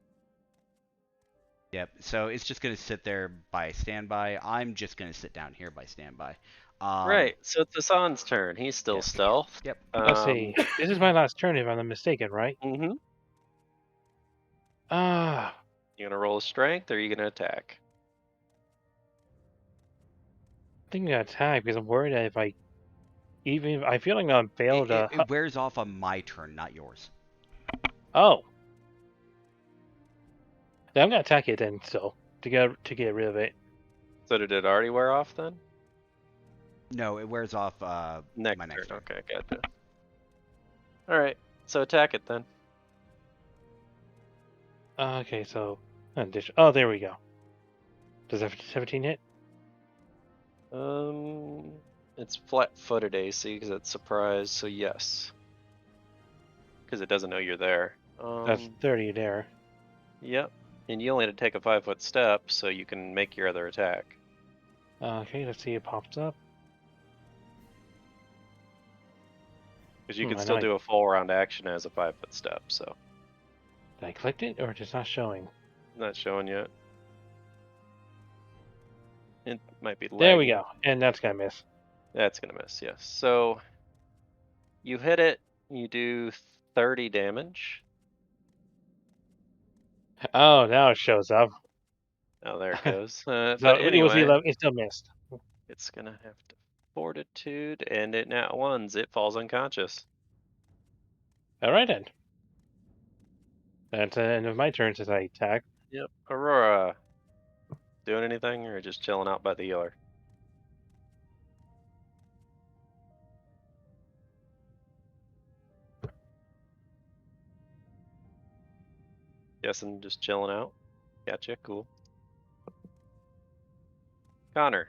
Yep. So it's just gonna sit there by standby. I'm just gonna sit down here by standby. Right. So it's Hassan's turn. He's still Yep. stealth. Yep. Let's see. This is my last turn, if I'm not mistaken, right? Mm-hmm. Ah, You gonna roll a strength, or are you gonna attack? I think I'm gonna attack because I'm worried that if I feel like I'm failed. It wears off on my turn, not yours. Oh, then I'm gonna attack it then. Still to get rid of it. So did it already wear off then? No, it wears off Next my next turn. turn. Okay, gotcha. All right. So attack it then. Okay, so oh, there we go. Does that 17 hit? It's flat-footed AC because it's surprised. So yes, because it doesn't know you're there. That's 30 there. Yep. And you only had to take a 5-foot step, so you can make your other attack. Okay, let's see. It pops up. Because you Hmm, can I still know do a full round action as a 5-foot step. So Did I clicked it or it's not showing? not showing yet. It might be. There we lagging. go, and that's gonna miss. That's gonna miss, yes. So you hit it, you do 30 damage. Oh, now it shows up. Oh, there it goes. So But it was the anyway, 11. It still missed. it's gonna have to fortitude, and it nat ones. It falls unconscious. All right then. That's the end of my turn since I attacked. Yep. Aurora, doing anything or just chilling out by the healer? Guessing just chilling out. Gotcha. Cool. Connor.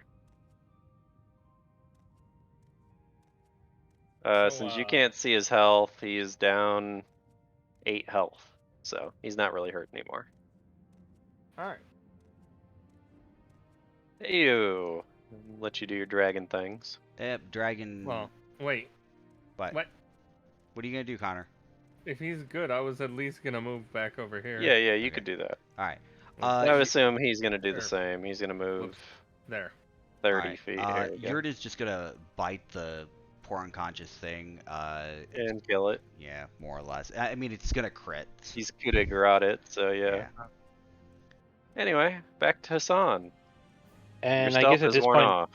So, Since you can't see his health, he's down 8 health. So he's not really hurt anymore. Alright. Ew. Let you do your dragon things. Yep, dragon. Well, wait. What? What? What are you gonna do, Connor? If he's good, I was at least gonna move back over here. Yeah, you Okay. could do that. All right. I would you- assume he's gonna do the Sure. same. He's gonna move Whoops. There. 30 Alright, feet. There we go. Yurt is just gonna bite the poor unconscious thing. And kill it. Yeah, more or less. I mean, it's gonna crit. He's coup de grace it, so yeah. Anyway, back to Hassan. And Your I guess stealth at is this worn point, off.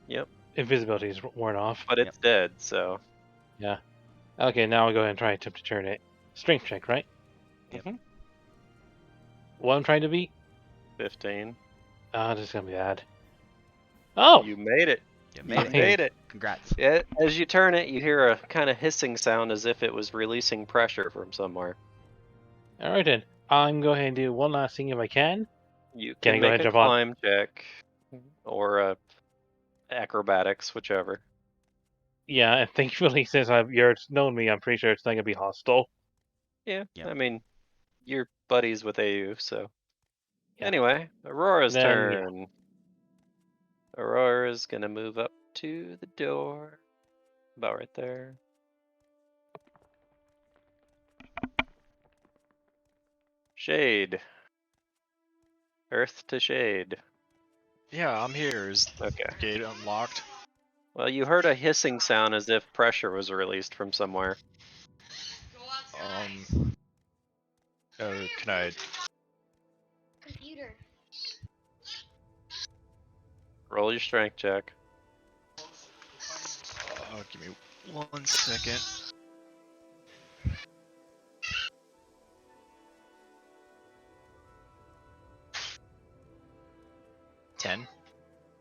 Yep, invisibility is worn off. but it's dead, so. Okay, now I'll go ahead and try and attempt to turn it. Strength check, right? Yep. Mhm. What I'm trying to beat? 15. This is gonna be bad. Oh! You made it. You You made it. made it. Congrats. Yeah, as you turn it, you hear a kind of hissing sound as if it was releasing pressure from somewhere. Alright then. I'm going to go ahead and do one last thing if I can. You Can I can go make ahead a and jump on? climb check or acrobatics, whichever. Yeah, and thankfully, since you're known me, I'm pretty sure it's not gonna be hostile. Yeah, Yep. I mean, you're buddies with AU, so. Yeah. Anyway, Aurora's Then, yeah. turn. Aurora's gonna move up to the door. About right there. Shade. Earth to shade. Yeah, I'm here. Is the Okay. gate unlocked? Well, you heard a hissing sound as if pressure was released from somewhere. Go outside. Can I? Computer. Roll your strength check. Give me 1 second. $10.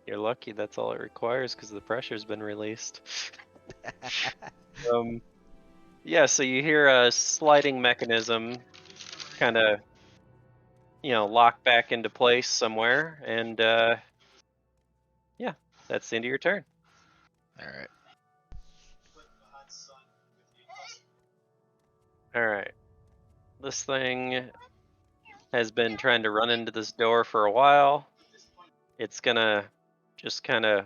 You're lucky that's all it requires because the pressure's been released. Yeah, so you hear a sliding mechanism kind of, lock back into place somewhere, and yeah, that's the end of your turn. Alright. Alright. This thing has been trying to run into this door for a while. It's gonna just kind of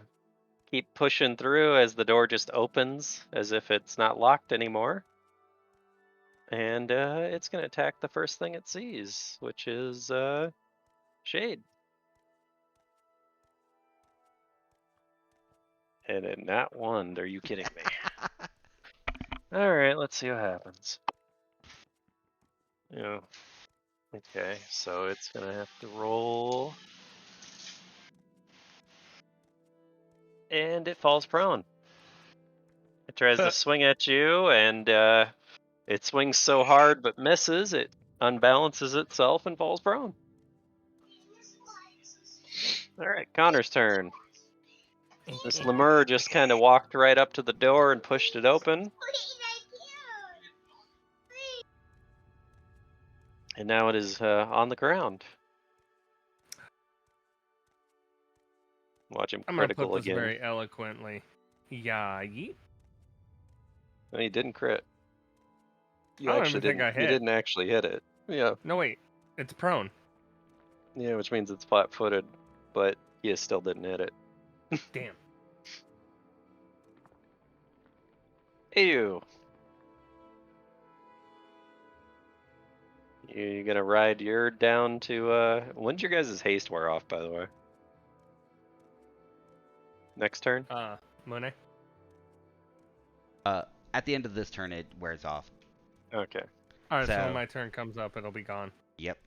keep pushing through as the door just opens, as if it's not locked anymore. And it's gonna attack the first thing it sees, which is Shade. And in that one, are you kidding me? Alright, let's see what happens. Yeah. Okay, so it's gonna have to roll. And it falls prone. It tries to swing at you, and it swings so hard but misses, it unbalances itself and falls prone. Alright, Connor's turn. This lemur just kind of walked right up to the door and pushed it open. And now it is on the ground. Watch him I'm gonna critical put this again. very eloquently. Yeah, yeet. No, he didn't crit. You I don't actually even think didn't. I You hit. didn't actually hit it. Yeah. No, wait. It's prone. Yeah, which means it's flat-footed, but you still didn't hit it. Damn. Ew. You gonna ride your down to when's your guys' haste wear off, by the way? Next turn? Mune. At the end of this turn, it wears off. Okay. Alright, so So- when my turn comes up, it'll be gone. Yep.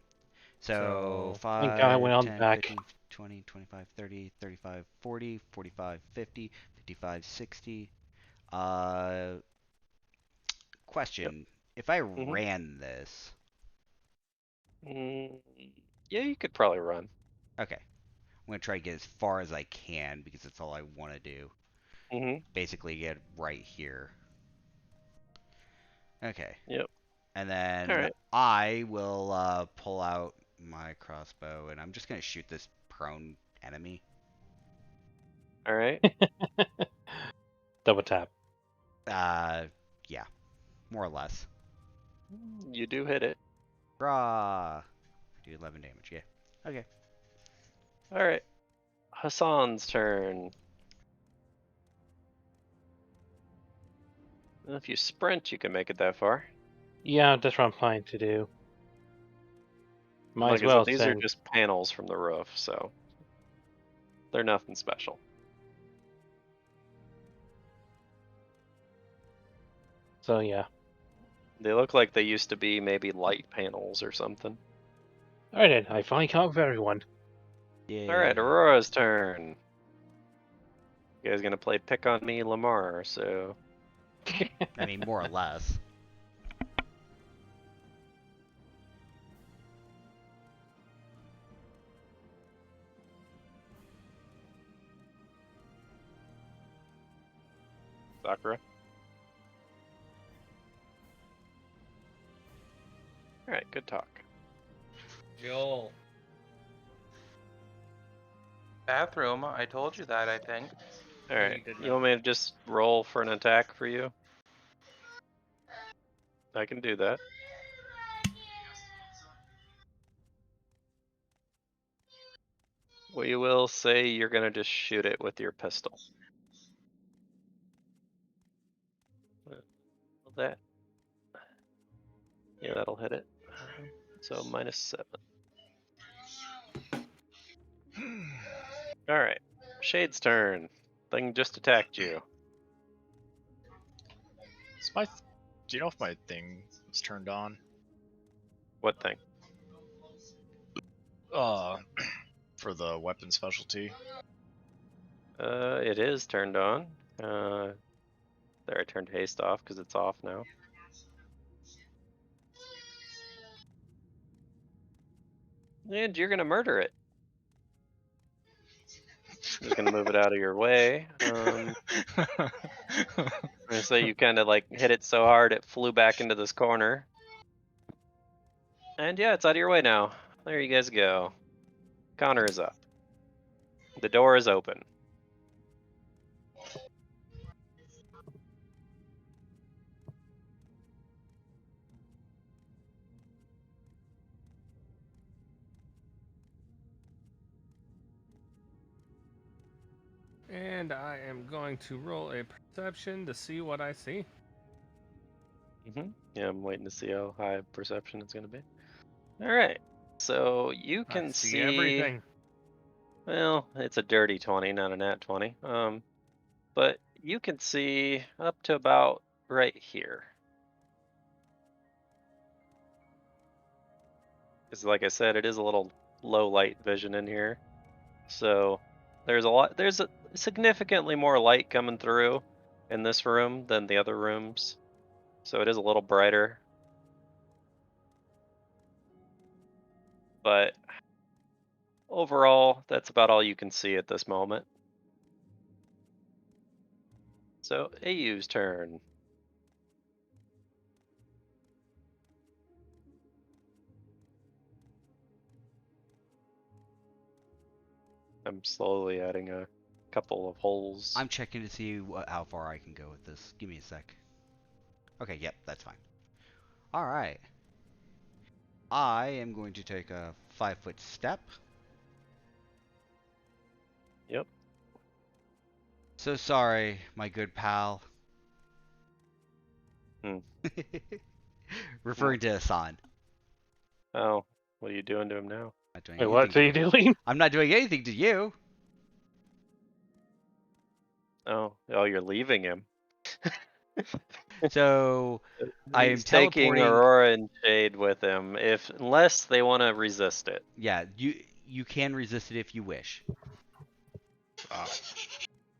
So So- 5, Thank God I went on 10, back. 15, 20, 25, 30, 35, 40, 45, 50, 55, 60. Question. If I Mhm. ran this... Yeah, you could probably run. Okay. I'm going to try to get as far as I can because that's all I want to do. Mm-hmm. Basically get right here. Okay. Yep. And then Alright. I will pull out my crossbow and I'm just going to shoot this prone enemy. All right. Double tap. Yeah, more or less. You do hit it. Rah! Do 11 damage. Yeah. Okay. All right. Hassan's turn. Well, if you sprint, you can make it that far. Yeah, that's what I'm planning to do. Might Like as I well said, these are send. just panels from the roof, so they're nothing special. So yeah. They look like they used to be maybe light panels or something. Alright then, I finally caught up with everyone. Yeah. All right, Aurora's turn. You guys gonna play pick on me, Lamar? So I mean, more or less. Sakura. All right, good talk. Joel. Bathroom. I told you that, I think. All No, right, you did you not. want me to just roll for an attack for you? I can do that. We will say you're gonna just shoot it with your pistol. Will that? Yeah, that'll hit it. So -7. All right, Shade's turn. Thing just attacked you. Is my, do you know if my thing was turned on? What thing? For the weapon specialty. It is turned on. There, I turned haste off because it's off now. And you're gonna murder it. I'm just gonna move it out of your way. I'm gonna say you kind of like hit it so hard it flew back into this corner. And yeah, it's out of your way now. There you guys go. Conor is up. The door is open. And I am going to roll a perception to see what I see. Yeah, I'm waiting to see how high perception it's gonna be. All right, so you I can see everything. Well, it's a dirty 20, not a nat 20. But you can see up to about right here. Because like I said, it is a little low light vision in here. So there's a significantly more light coming through in this room than the other rooms. So it is a little brighter. But overall, that's about all you can see at this moment. So AU's turn. I'm slowly adding a couple of holes. I'm checking to see how far I can go with this. Give me a sec. Okay, yep, that's fine. Alright. I am going to take a 5-foot step. Yep. So sorry, my good pal. Referring to Hassan. Oh, what are you doing to him now? Not doing Wait, what are you anything doing? I'm not doing anything to you. Oh, you're leaving him. So I am He's taking teleporting. Aurora and Shade with him, unless they want to resist it. Yeah, you can resist it if you wish.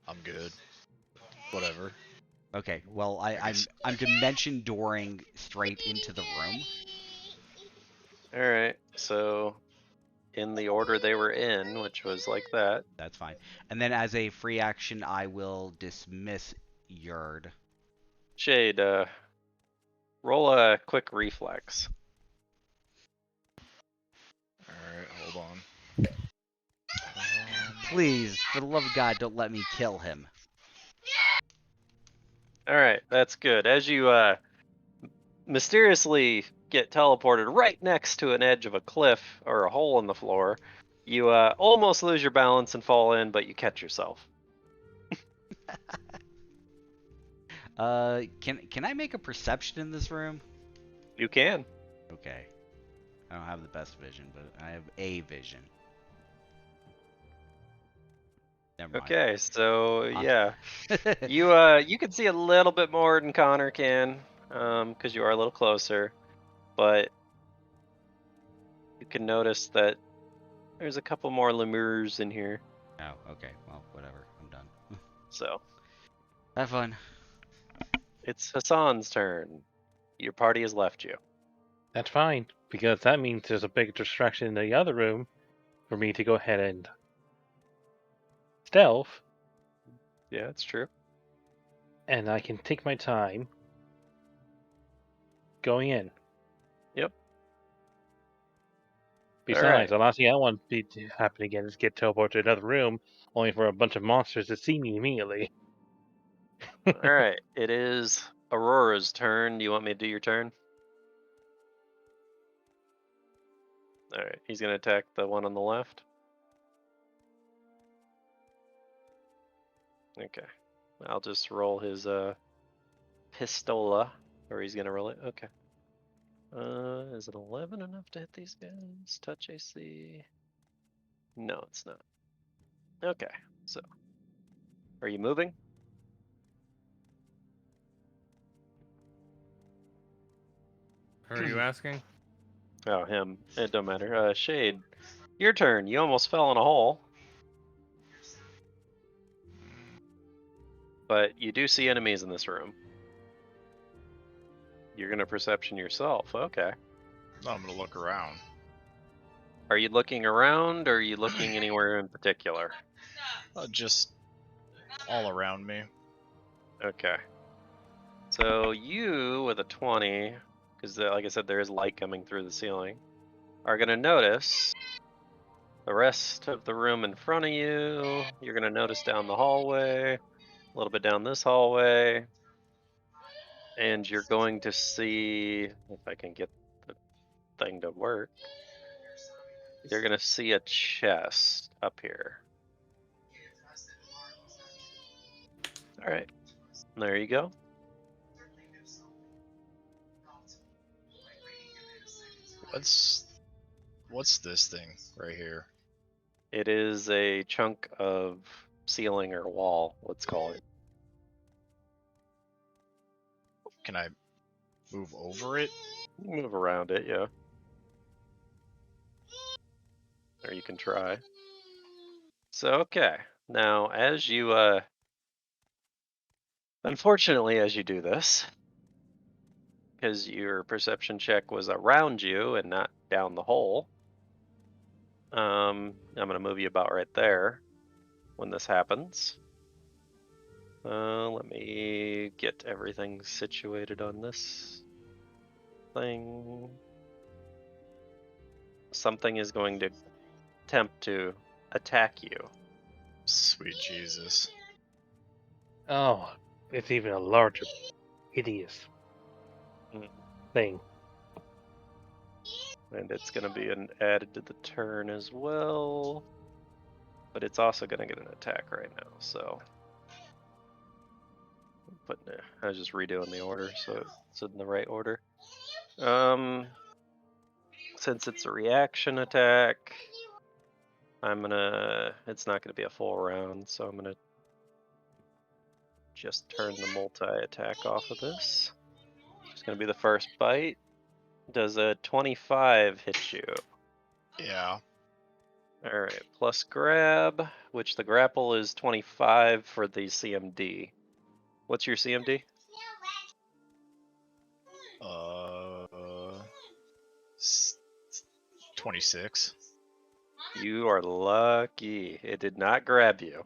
I'm good. Whatever. Okay, well I'm dimension dooring straight into the room. All right, so in the order they were in, which was like that. That's fine. And then as a free action, I will dismiss Yard. Shade, roll a quick reflex. Alright, hold on. Please, for the love of God, don't let me kill him. All right, that's good. As you mysteriously get teleported right next to an edge of a cliff or a hole in the floor, you almost lose your balance and fall in, but you catch yourself. Can I make a perception in this room? You can. Okay. I don't have the best vision, but I have a vision. Never mind. Okay, so Huh. yeah, you can see a little bit more than Connor can, because you are a little closer, but you can notice that there's a couple more lemurs in here. Oh, okay. Well, whatever. I'm done. So Have fun. it's Hassan's turn. Your party has left you. That's fine, because that means there's a big distraction in the other room for me to go ahead and stealth, Yeah, it's true. and I can take my time going in. Yep. Besides, the last thing I want to happen again is get teleported to another room, only for a bunch of monsters to see me immediately. All right, it is Aurora's turn. Do you want me to do your turn? All right, he's gonna attack the one on the left. Okay, I'll just roll his pistola, or he's gonna roll it. Okay. Is it 11 enough to hit these guys? Touch AC? No, it's not. Okay, so are you moving? Who are you asking? Oh, him. It don't matter. Shade, your turn. You almost fell in a hole, but you do see enemies in this room. You're gonna perception yourself. Okay. I'm gonna look around. Are you looking around, or are you looking anywhere in particular? Just all around me. Okay. So you, with a 20, because like I said, there is light coming through the ceiling, are gonna notice the rest of the room in front of you. You're gonna notice down the hallway, a little bit down this hallway, and you're going to see, if I can get the thing to work, you're gonna see a chest up here. All right, there you go. What's this thing right here? It is a chunk of ceiling or wall, let's call it. Can I move over it? Move around it, yeah. Or you can try. So, okay. Now, as you, unfortunately, as you do this, because your perception check was around you and not down the hole, I'm going to move you about right there when this happens. Let me get everything situated on this thing. Something is going to attempt to attack you. Sweet Jesus. Oh, it's even a larger, hideous thing. And it's going to be added to the turn as well. But it's also going to get an attack right now, so. I was just redoing the order, so it's in the right order. Since it's a reaction attack, it's not gonna be a full round, so I'm gonna just turn the multi-attack off of this. It's gonna be the first bite. Does a 25 hit you? Yeah. Alright, plus grab, which the grapple is 25 for the CMD. What's your CMD? 26. You are lucky. It did not grab you.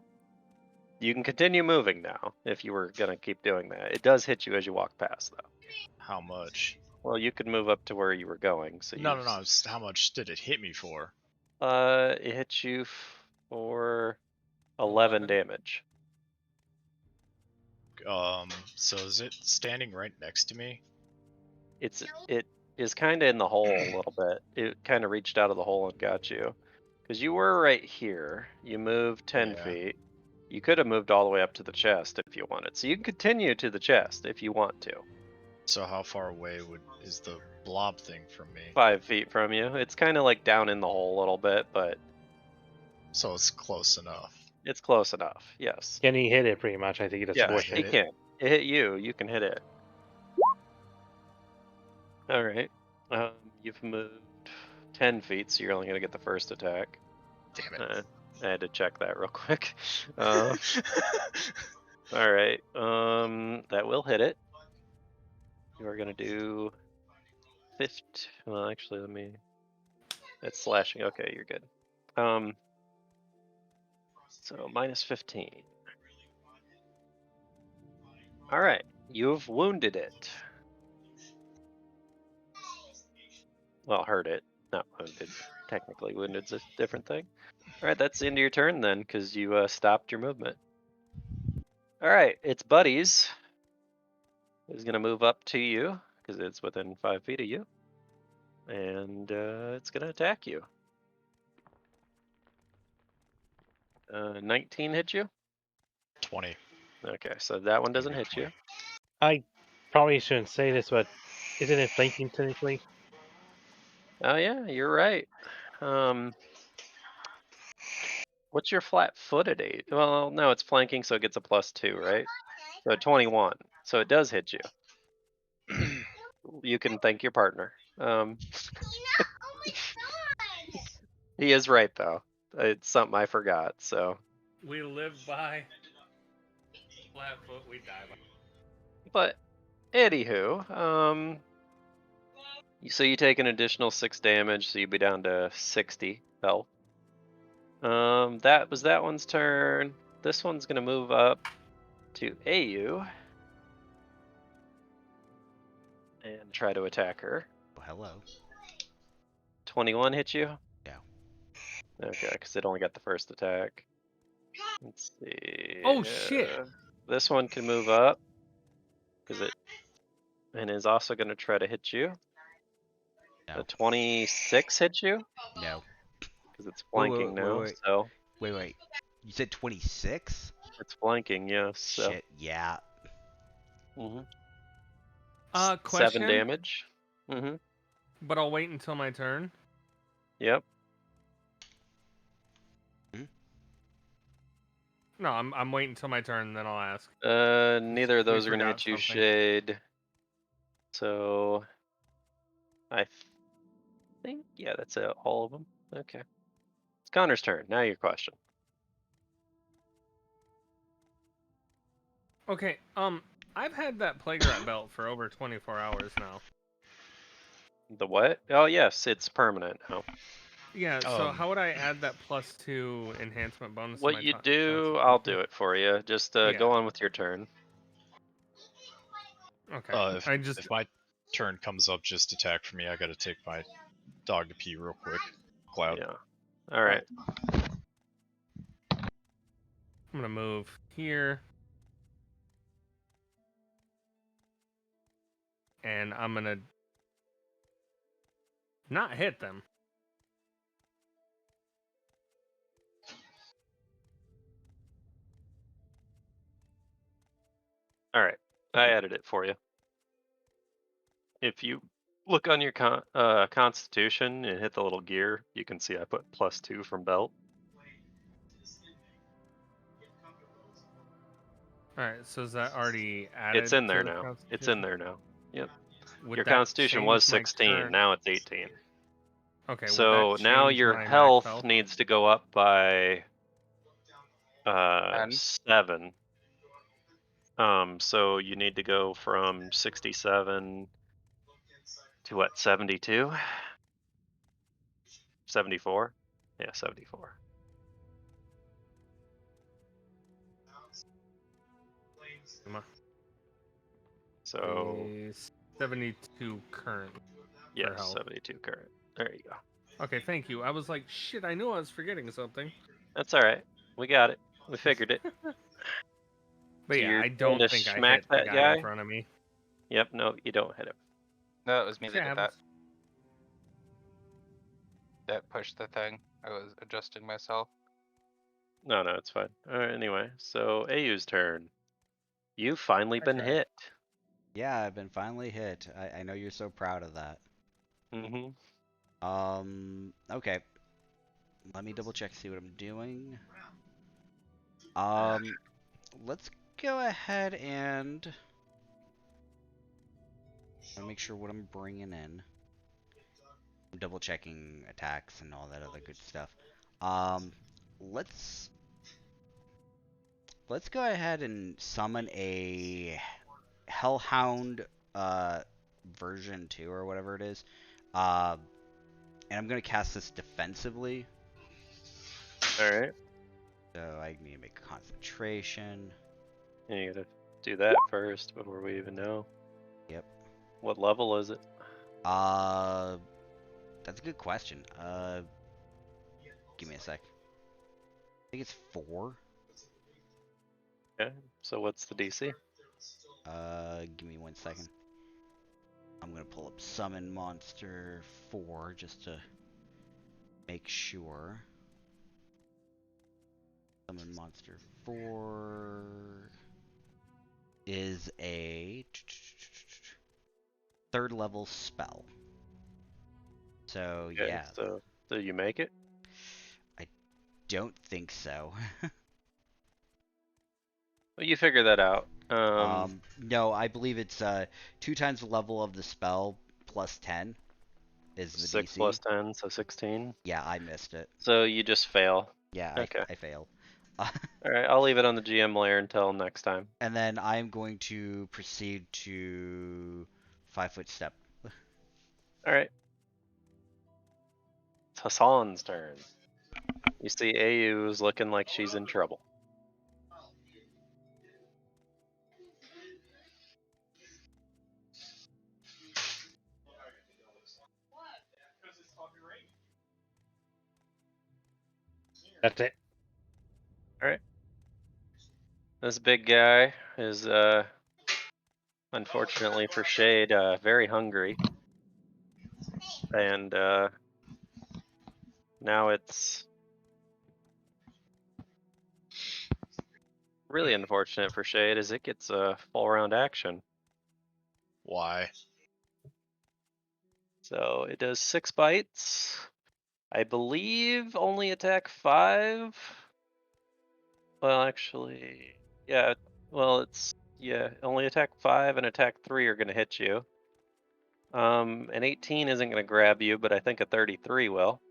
You can continue moving now if you were going to keep doing that. It does hit you as you walk past, though. How much? Well, you could move up to where you were going. So No. How much did it hit me for? It hit you for 11 damage. So is it standing right next to me? It is kind of in the hole a little bit. It kind of reached out of the hole and got you. Because you were right here. You moved 10 Yeah. feet. You could have moved all the way up to the chest if you wanted. So you can continue to the chest if you want to. So how far away is the blob thing from me? 5 feet from you. It's kind of like down in the hole a little bit, but So it's close enough. it's close enough. Yes. Can he hit it pretty much? I think that's Yeah, the hit he question. it? can. It hit you. You can hit it. All right. You've moved 10 feet, so you're only going to get the first attack. Damn it. I had to check that real quick. All right. That will hit it. You are going to do 50. Well, actually, let me. It's slashing. Okay, you're good. So minus 15. All right. You've wounded it. Well, hurt it. Not wounded. Technically, wounded's a different thing. All right, that's the end of your turn then, because you stopped your movement. All right, it's Buddies. Is going to move up to you, because it's within 5 feet of you. And it's going to attack you. 19 hit you? 20. Okay, so that one doesn't hit you. I probably shouldn't say this, but isn't it flanking technically? Oh yeah, you're right. What's your flat-footed aid? Well, no, it's flanking, so it gets a +2, right? So 21. So it does hit you. You can thank your partner. He is right though. It's something I forgot. So. We live by Flatfoot, we die by. But, anywho, so you take an additional 6 damage, so you'd be down to 60 health. That was that one's turn. This one's gonna move up to AU and try to attack her. Oh, hello. 21 hit you? Yeah. Okay, because it only got the first attack. Let's see. Oh, shit. This one can move up because it and is also going to try to hit you. No. The 26 hit you No. because it's flanking now. wait. So Wait. You said 26? it's flanking, yes. So. Shit, yeah. Question. 7 damage. But I'll wait until my turn. Yep. No, I'm waiting until my turn, then I'll ask. Neither of We those are gonna forgot hit you, something. Shade. So I think that's it. All of them. Okay. It's Connor's turn. Now your question. Okay, I've had that Plague Rat belt for over 24 hours now. The what? Oh yes, it's permanent now. Yeah, so how would I add that +2 enhancement bonus? to What my you con- do, I'll do it for you. Just go on with your turn. Okay. If my turn comes up, just attack for me. I gotta take my dog to pee real quick. Cloud. Yeah. All right. I'm gonna move here. And I'm gonna not hit them. All right. I added it for you. If you look on your Constitution and hit the little gear, you can see I put +2 from belt. All right, so is that already added? It's in there to the now. It's in there now. Yep. Would Your that Constitution was change my 16. current- Now it's 18. Okay. So would that now change your my max health needs to go up by 10. 7. So you need to go from 67 to what? 72? 74? Yeah, 74. So 72 current. yeah, health. 72 current. There you go. Okay, thank you. I was like, shit, I knew I was forgetting something. That's all right. We got it. We figured it. But So yeah, you're I trying don't to think I smack hit the that guy guy? in front of me. Yep, no, you don't hit him. No, it was me Shit that did that. happens. That pushed the thing. I was adjusting myself. No, it's fine. Anyway, so AU's turn. You've finally been Okay. hit. Yeah, I've been finally hit. I know you're so proud of that. Mm-hmm. Okay. Let me double check, see what I'm doing. Let's go ahead and make sure what I'm bringing in. I'm double checking attacks and all that other good stuff. Let's go ahead and summon a Hellhound version 2 or whatever it is. And I'm gonna cast this defensively. Alright. So I need to make a concentration. And you gotta do that first before we even know. Yep. What level is it? That's a good question. Give me a sec. I think it's 4. Okay, so what's the DC? Give me 1 second. I'm gonna pull up Summon Monster 4 just to make sure. Summon Monster 4 is a 3rd level spell. So Okay, yeah, so you make it? don't think so. Well, you figure that out. No, I believe it's 2 times the level of the spell plus 10 is the 6 DC. plus 10, so 16. Yeah, I missed it. So you just fail. Yeah, Okay. I failed. Alright, I'll leave it on the GM layer until next time. And then I'm going to proceed to 5-foot step. Alright. It's Hassan's turn. You see AU's looking like she's in trouble. That's it. Alright. This big guy is, unfortunately for Shade, very hungry. And, now it's really unfortunate for Shade as it gets a full round action. Why? So it does 6 bites. I believe only attack 5. Well, actually, yeah. Well, only attack 5 and attack 3 are gonna hit you. An 18 isn't gonna grab you, but I think a 33 will.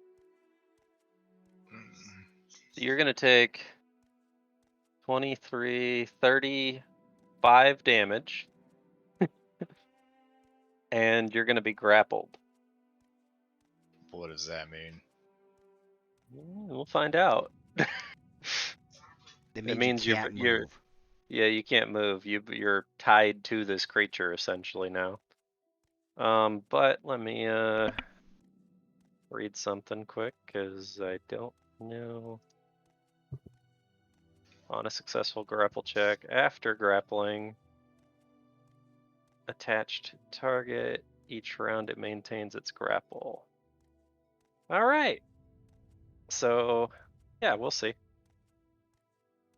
So you're gonna take 23, 35 damage, and you're gonna be grappled. What does that mean? We'll find out. It It means means you can't move. Yeah, you can't move. You're tied to this creature essentially now. But let me read something quick because I don't know. On a successful grapple check, after grappling, attached target, each round it maintains its grapple. All right. So, yeah, we'll see.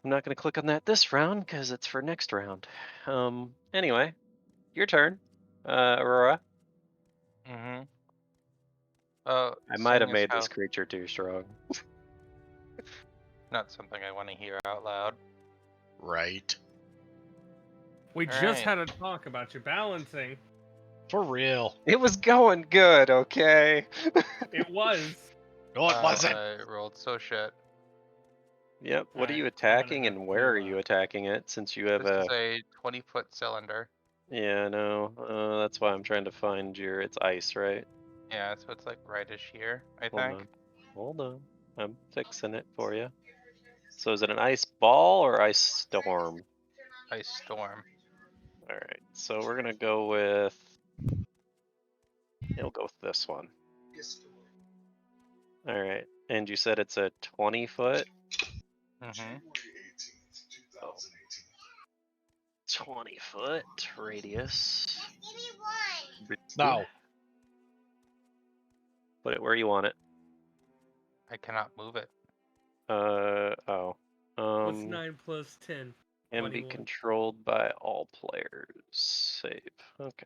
I'm not going to click on that this round because it's for next round. Anyway, your turn, Aurora. Mm-hmm. I might have Seeing as made how this creature too strong. not something I want to hear out loud. Right. We just Alright. had a talk about your balancing. For real. It was going good, okay? It was. No, it wasn't. I rolled so shit. Yep. What are Alright, you I'm gonna attacking have and where are to, you attacking it since you have This is a 20-foot cylinder. Yeah, no. That's why I'm trying to find it's ice, right? Yeah, so it's like rightish here, I Hold think. on. Hold on. I'm fixing it for you. So is it an ice ball or ice storm? Ice storm. Alright, so we're gonna go with... We'll go with this one. Alright, and you said it's a 20 foot? Mm-hmm. 20-foot radius. No. Put it where you want it. I cannot move it. Oh. What's 9 plus 10? And be 21. controlled by all players. Save. Okay.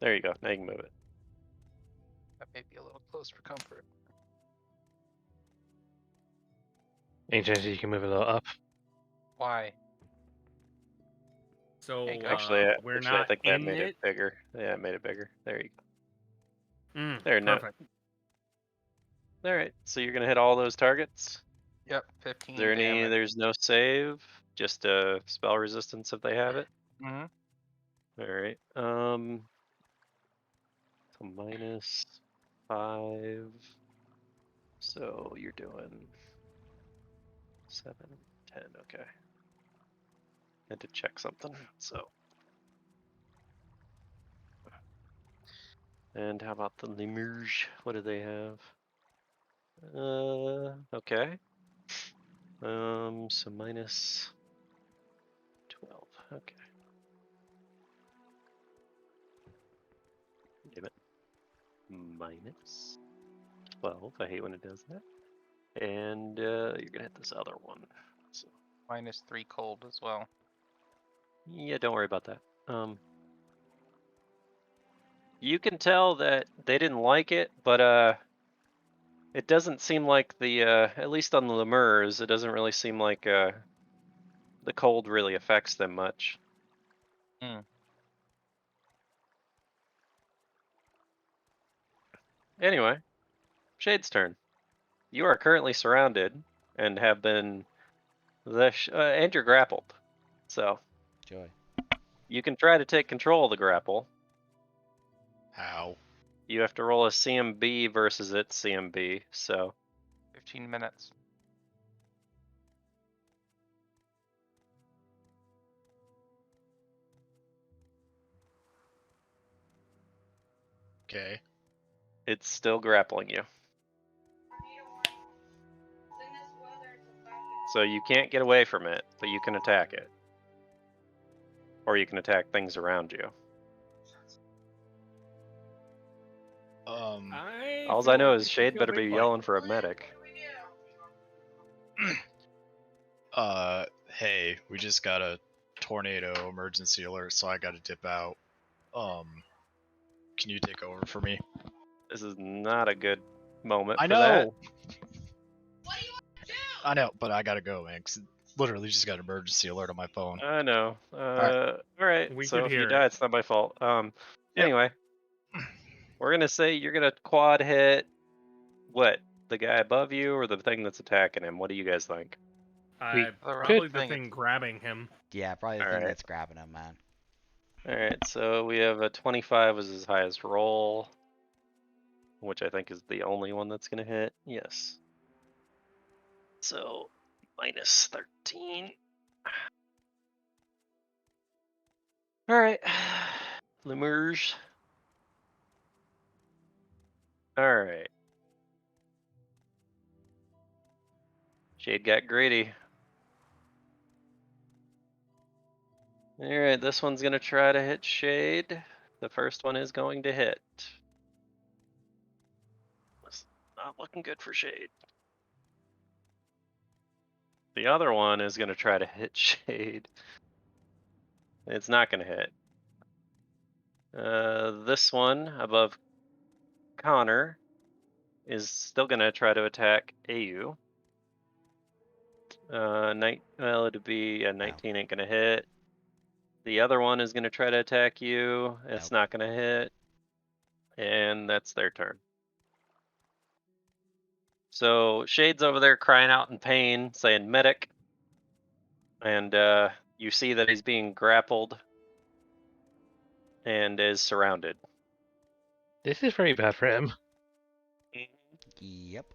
There you go. Now you can move it. That may be a little close for comfort. Any chance you can move it a little up? Why? So Hey, we're I not think that in made it it. bigger. Yeah, it made it bigger. There you go. Perfect. All right. So you're gonna hit all those targets. Yep, 15 Is there any? damage. There's no save. Just a spell resistance if they have it. Mm-hmm. All right. So -5. So you're doing 7, 10. Okay. Had to check something. So. And how about the Lemurs? What do they have? Okay. So -12. Okay. Damn it. -12. I hate when it does that. And you're gonna hit this other one. So -3 cold as well. yeah, don't worry about that. You can tell that they didn't like it, but it doesn't seem like the at least on the Lemurs, it doesn't really seem like the cold really affects them much. Anyway, Shade's turn. You are currently surrounded and have been and you're grappled. So Joy. you can try to take control of the grapple. How? You have to roll a CMB versus its CMB. So 15 minutes. Okay. it's still grappling you. So you can't get away from it, but you can attack it. Or you can attack things around you. All I know is Shade better be yelling for a medic. Hey, we just got a tornado emergency alert, so I gotta dip out. Can you take over for me? This is not a good moment I for that. know! I know, but I gotta go, man, 'cause literally just got an emergency alert on my phone. I know. Alright. Alright, We so could if you hear die, it. it's not my fault. Yep. Anyway. We're gonna say you're gonna quad hit what? The guy above you or the thing that's attacking him? What do you guys think? Probably the thing grabbing him. Yeah, probably the All thing right. that's grabbing him, man. Alright, so we have a 25 was his highest roll, which I think is the only one that's gonna hit. Yes. So -13. Alright. Lemurs. Alright. Shade got greedy. Alright, this one's gonna try to hit Shade. The first one is going to hit. It's not looking good for Shade. The other one is gonna try to hit Shade. It's not gonna hit. This one above Conor is still gonna try to attack AU. Well, it'd be a 19 ain't gonna hit. The other one is gonna try to attack you. It's not gonna hit. And that's their turn. So Shade's over there crying out in pain, saying medic. And you see that he's being grappled and is surrounded. This is very bad for him. Yep.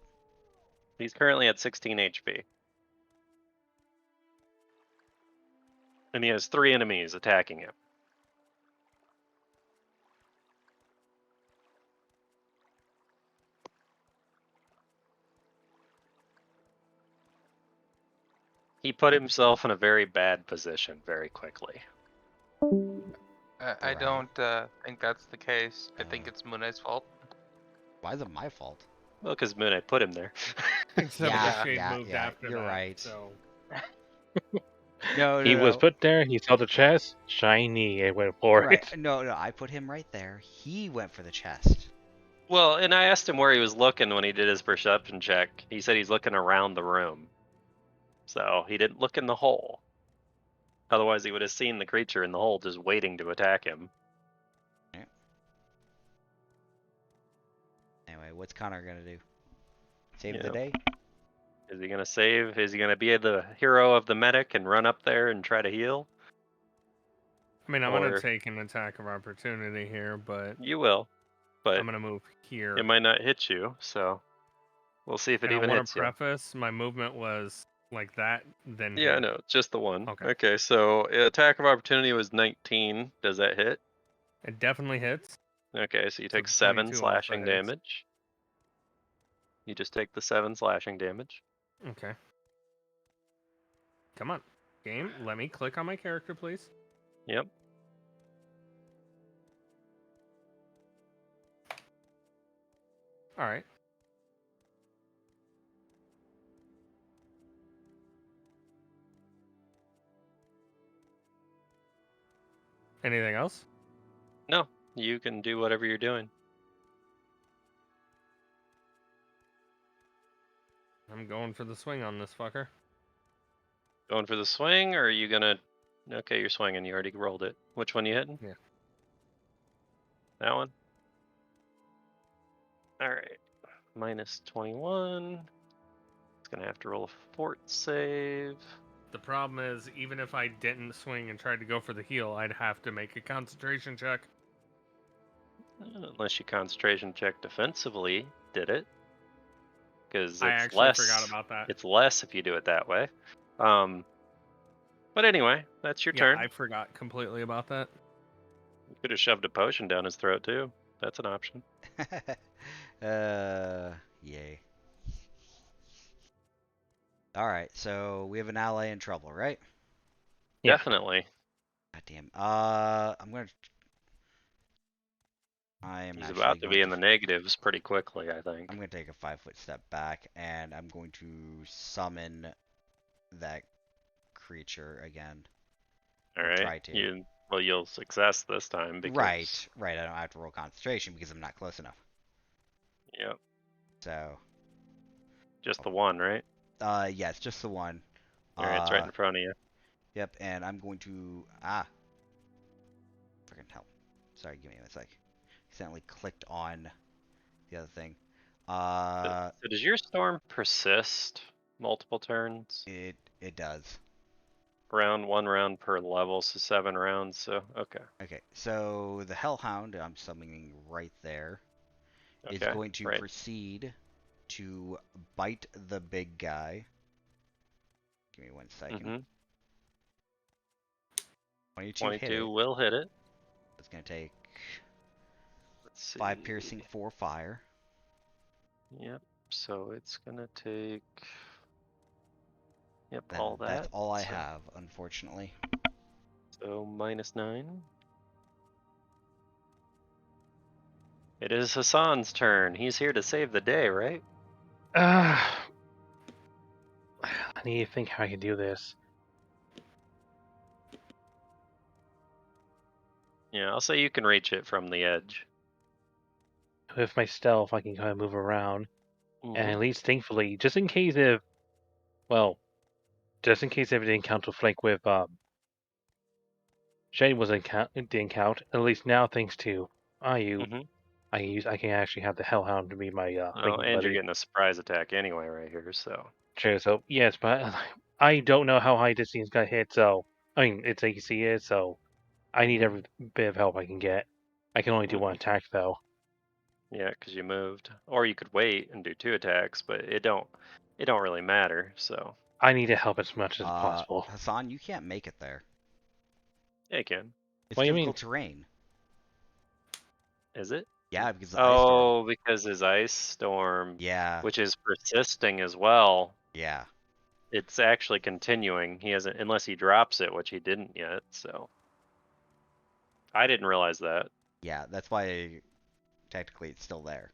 He's currently at 16 HP. And he has 3 enemies attacking him. He put himself in a very bad position very quickly. I Alright. don't think that's the case. I think it's Mune's fault. Why is it my fault? Well, because Mune put him there. Except Yeah, the shade yeah, moved yeah, after you're that. right. So No, He no, was no. put there. He saw the chest, shiny, and went for Right. it. No, no, I put him right there. He went for the chest. Well, and I asked him where he was looking when he did his perception check. He said he's looking around the room. So he didn't look in the hole. Otherwise, he would have seen the creature in the hole just waiting to attack him. Anyway, what's Conor gonna do? Save the Yeah. day? Is he going to save? Is he going to be the hero of the medic and run up there and try to heal? I mean, I'm Or- gonna take an attack of opportunity here, but You will, but I'm gonna move here. it might not hit you, so we'll see if it And I even want hits to you. preface my movement was like that, then Yeah, here. no, just the one. Okay. Okay, so attack of opportunity was 19. Does that hit? It definitely hits. Okay, so you So take the 7 22 also slashing hits. damage. You just take the 7 slashing damage. Okay. Come on, game. Let me click on my character, please. Yep. All right. Anything else? No, you can do whatever you're doing. I'm going for the swing on this fucker. Going for the swing, or are you gonna... Okay, you're swinging. You already rolled it. Which one you hitting? Yeah. That one? Alright. Minus 21. It's gonna have to roll a fort save. The problem is, even if I didn't swing and tried to go for the heal, I'd have to make a concentration check. Unless you concentration check defensively, did it? Because I it's actually less. forgot about that. It's less if you do it that way. But anyway, that's your Yeah, turn. I forgot completely about that. You could have shoved a potion down his throat too. That's an option. Yay. Alright, so we have an ally in trouble, right? Yeah. Definitely. God damn. I am He's actually about to going be in the negatives pretty quickly, I think. I'm going to take a 5-foot step back, and I'm going to summon that creature again. All Or right. try to. You'll success this time because. Right. I don't have to roll concentration because I'm not close enough. Yep. So. Just the one, right? Yeah, it's just the one. All right, it's right in front of you. Yep, and I'm going to freaking hell. Sorry, give me a sec. Accidentally clicked on the other thing. So does your storm persist multiple turns? It does. One round per level, so 7 rounds. So okay. Okay, so the Hellhound I'm summoning right there is Okay, going to right. proceed to bite the big guy. Give me 1 second. Mm-hmm. 22 hit 22 it. will hit it. It's going to take Let's see. 5 piercing, 4 fire. Yep. So it's gonna take. Yep, Then all that. that's all I so, have, unfortunately. So -9. It is Hassan's turn. He's here to save the day, right? I need to think how I can do this. Yeah, I'll say you can reach it from the edge. With my stealth, I can kind of move around. Mhm. And at least, thankfully, just in case if it didn't count to flank with Shane didn't count. At least now, thanks to IU, Mhm. I can actually have the Hellhound to be my Oh, flanking and you're buddy. getting a surprise attack anyway right here, so. True. So yes, but I don't know how high this thing's got hit. So I mean, its AC is. So I need every bit of help I can get. I can only do one attack though. Yeah, because you moved. Or you could wait and do 2 attacks, but it don't really matter, so. I need to help as much as possible. Hassan, you can't make it there. Yeah, you can. It's What do you mean? difficult terrain. Is it? Yeah, because of the ice storm. Oh, because his ice storm. Yeah. Which is persisting as well. Yeah. it's actually continuing. He hasn't, unless he drops it, which he didn't yet. So I didn't realize that. Yeah, that's why technically it's still there.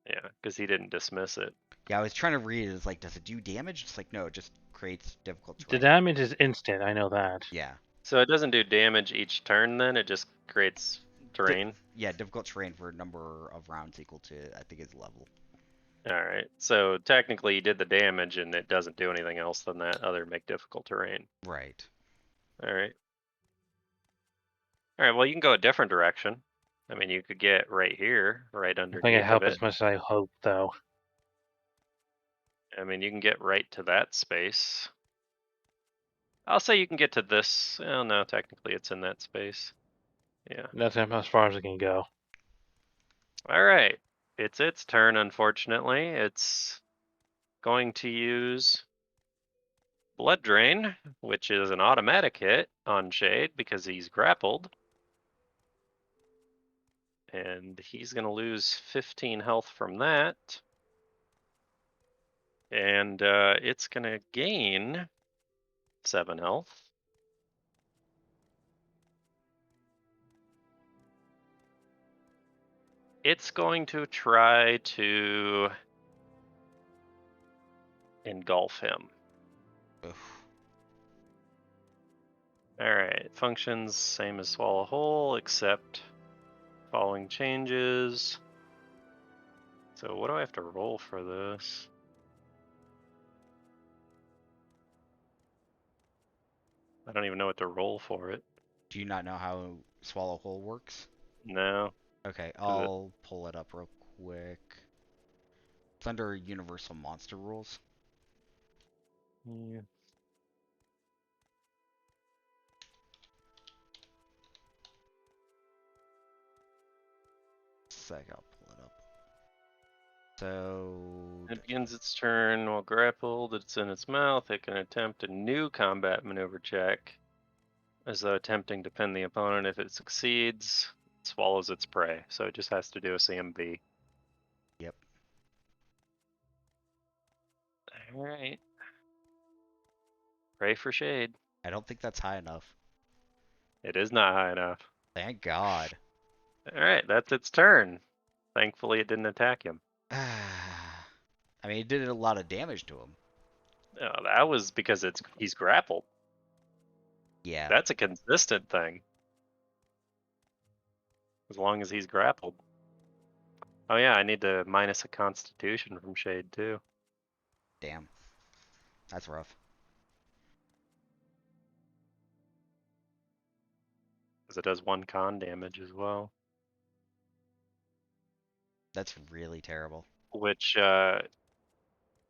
Yeah, because he didn't dismiss it. Yeah, I was trying to read it. It's like, does it do damage? It's like, no, it just creates difficult The terrain. damage is instant. I know that. Yeah. So it doesn't do damage each turn. Then it just creates terrain. Yeah, difficult terrain for a number of rounds equal to, I think, his level. All right. So technically, he did the damage, and it doesn't do anything else than that other make difficult terrain. Right. All right. All right. Well, you can go a different direction. I mean, you could get right here, right I think underneath it of helped it. as much as I hoped, though. I mean, you can get right to that space. I'll say you can get to this. Oh no, technically it's in that space. Yeah. That's as far as it can go. All right. It's its turn, unfortunately. It's going to use Blood Drain, which is an automatic hit on Shade because he's grappled. And he's going to lose 15 health from that. And it's going to gain 7 health. It's going to try to engulf him. Oof. Alright, functions same as Swallow Whole, except following changes. So what do I have to roll for this? I don't even know what to roll for it. Do you not know how Swallow Whole works? No. Okay, I'll pull it up real quick. It's under Universal Monster Rules. Yeah. Sec, I'll pull it up. So... It begins its turn while grappled. It's in its mouth. It can attempt a new combat maneuver check, as though attempting to pin the opponent. If it succeeds, it swallows its prey. So it just has to do a CMB. Yep. Alright. Pray for Shade. I don't think that's high enough. It is not high enough. Thank God. Alright, that's its turn. Thankfully, it didn't attack him. I mean, it did a lot of damage to him. Oh, that was because he's grappled. Yeah. That's a consistent thing. As long as he's grappled. Oh yeah, I need to minus a constitution from Shade too. Damn. That's rough. Because it does 1 con damage as well. That's really terrible. Which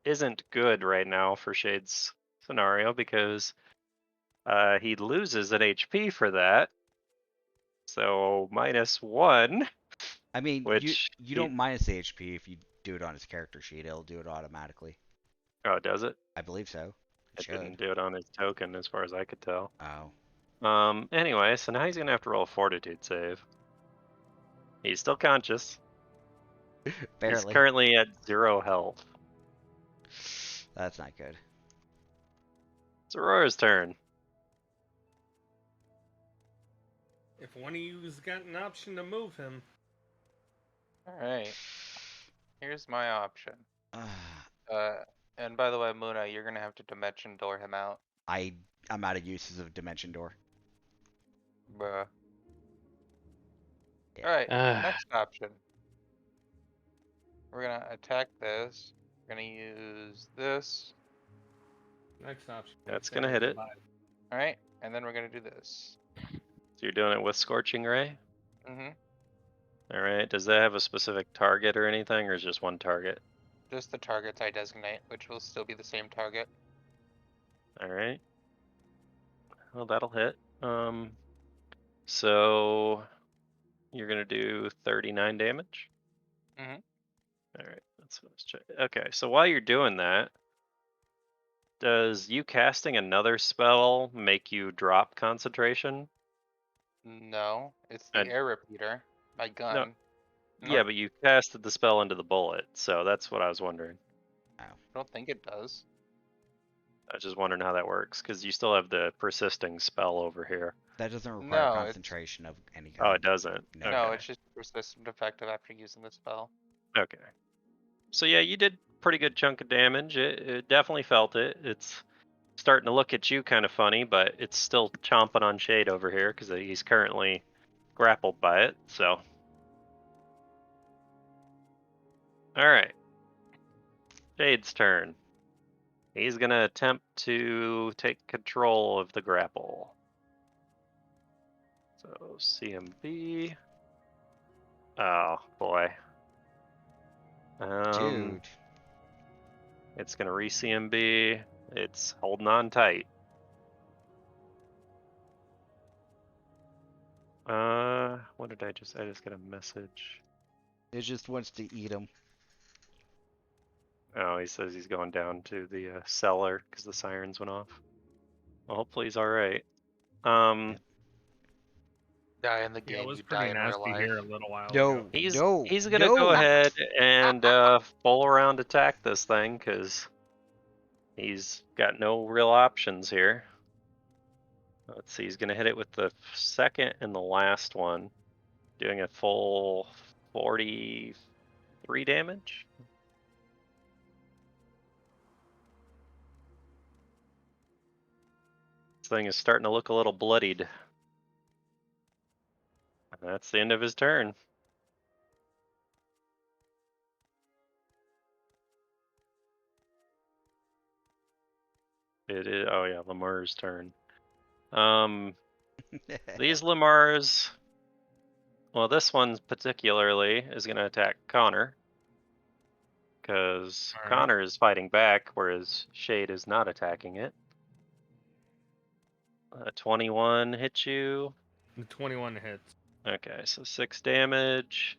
isn't good right now for Shade's scenario because he loses an HP for that. So -1. I mean, Which you don't minus the HP if you do it on his character sheet. It'll do it automatically. Oh, does it? I believe so. It didn't do it on his token as far as I could tell. Oh. Anyway, so now he's gonna have to roll a fortitude save. He's still conscious. Barely. He's currently at 0 health. That's not good. It's Aurora's turn. If one of you's got an option to move him, Alright. Here's my option. And by the way, Muna, you're gonna have to dimension door him out. I'm out of uses of Dimension Door. Bruh. Yeah. Alright, next option. We're gonna attack this. We're gonna use this. next option. That's gonna hit it. Alright, and then we're gonna do this. So you're doing it with Scorching Ray? Mm-hmm. Alright, does that have a specific target or anything, or is it just one target? Just the targets I designate, which will still be the same target. Alright. Well, that'll hit. So you're gonna do 39 damage? Mhm. Alright, that's what I was checking. Okay, so while you're doing that, does you casting another spell make you drop concentration? No, it's the And- air repeater. My gun. Yeah, but you casted the spell into the bullet, so that's what I was wondering. I don't think it does. I was just wondering how that works, because you still have the persisting spell over here. That doesn't require No, it's- concentration of any kind. Oh, it doesn't? No. No, Okay. it's just persistent effective after using the spell. Okay. So yeah, you did pretty good chunk of damage. It definitely felt it. It's starting to look at you kind of funny, but it's still chomping on Shade over here because he's currently grappled by it. So, all right, Shade's turn. He's gonna attempt to take control of the grapple. So CMB. Oh boy. Dude. It's gonna re-CMB. It's holding on tight. What did I just got a message. It just wants to eat him. Oh, he says he's going down to the cellar because the sirens went off. Well, hopefully he's all right. Die in the Yeah, it game, was you die pretty in real nasty life. here a little while No. ago. He's gonna go no. ahead and full around attack this thing because he's got no real options here. Let's see, he's gonna hit it with the second and the last one, doing a full 43 damage. This thing is starting to look a little bloodied. And that's the end of his turn. It is, oh yeah, Lamar's turn. These Lamars, well, this one particularly is going to attack Connor. Because All right. Connor is fighting back, whereas Shade is not attacking it. 21 hits you. The 21 hits. Okay, so 6 damage.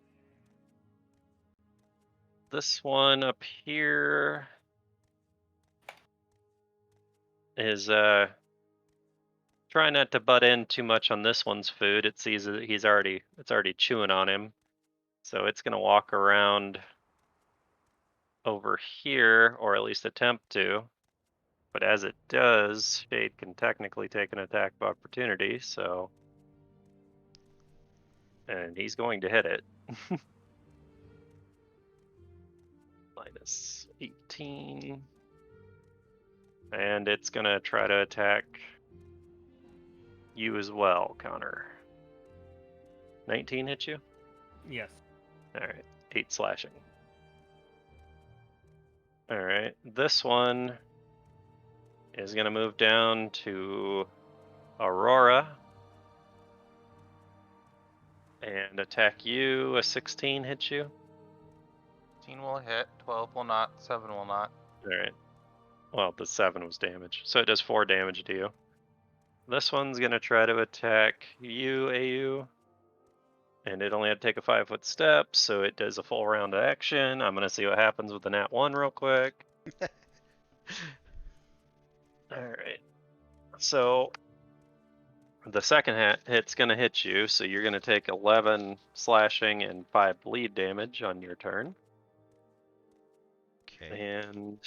This one up here is trying not to butt in too much on this one's food. It sees that it's already chewing on him. So it's gonna walk around over here, or at least attempt to. But as it does, Shade can technically take an attack of opportunity, so. And he's going to hit it. Minus 18. And it's gonna try to attack you as well, Connor. 19 hit you? Yes. Alright, 8 slashing. Alright, this one is gonna move down to Aurora and attack you. A 16 hit you? 15 will hit, 12 will not, 7 will not. Alright. Well, the 7 was damage, so it does 4 damage to you. This one's gonna try to attack you, AU. And it only had to take a 5-foot step, so it does a full round of action. I'm gonna see what happens with the nat 1 real quick. Alright. So the second hit's gonna hit you, so you're gonna take 11 slashing and 5 bleed damage on your turn. Okay. And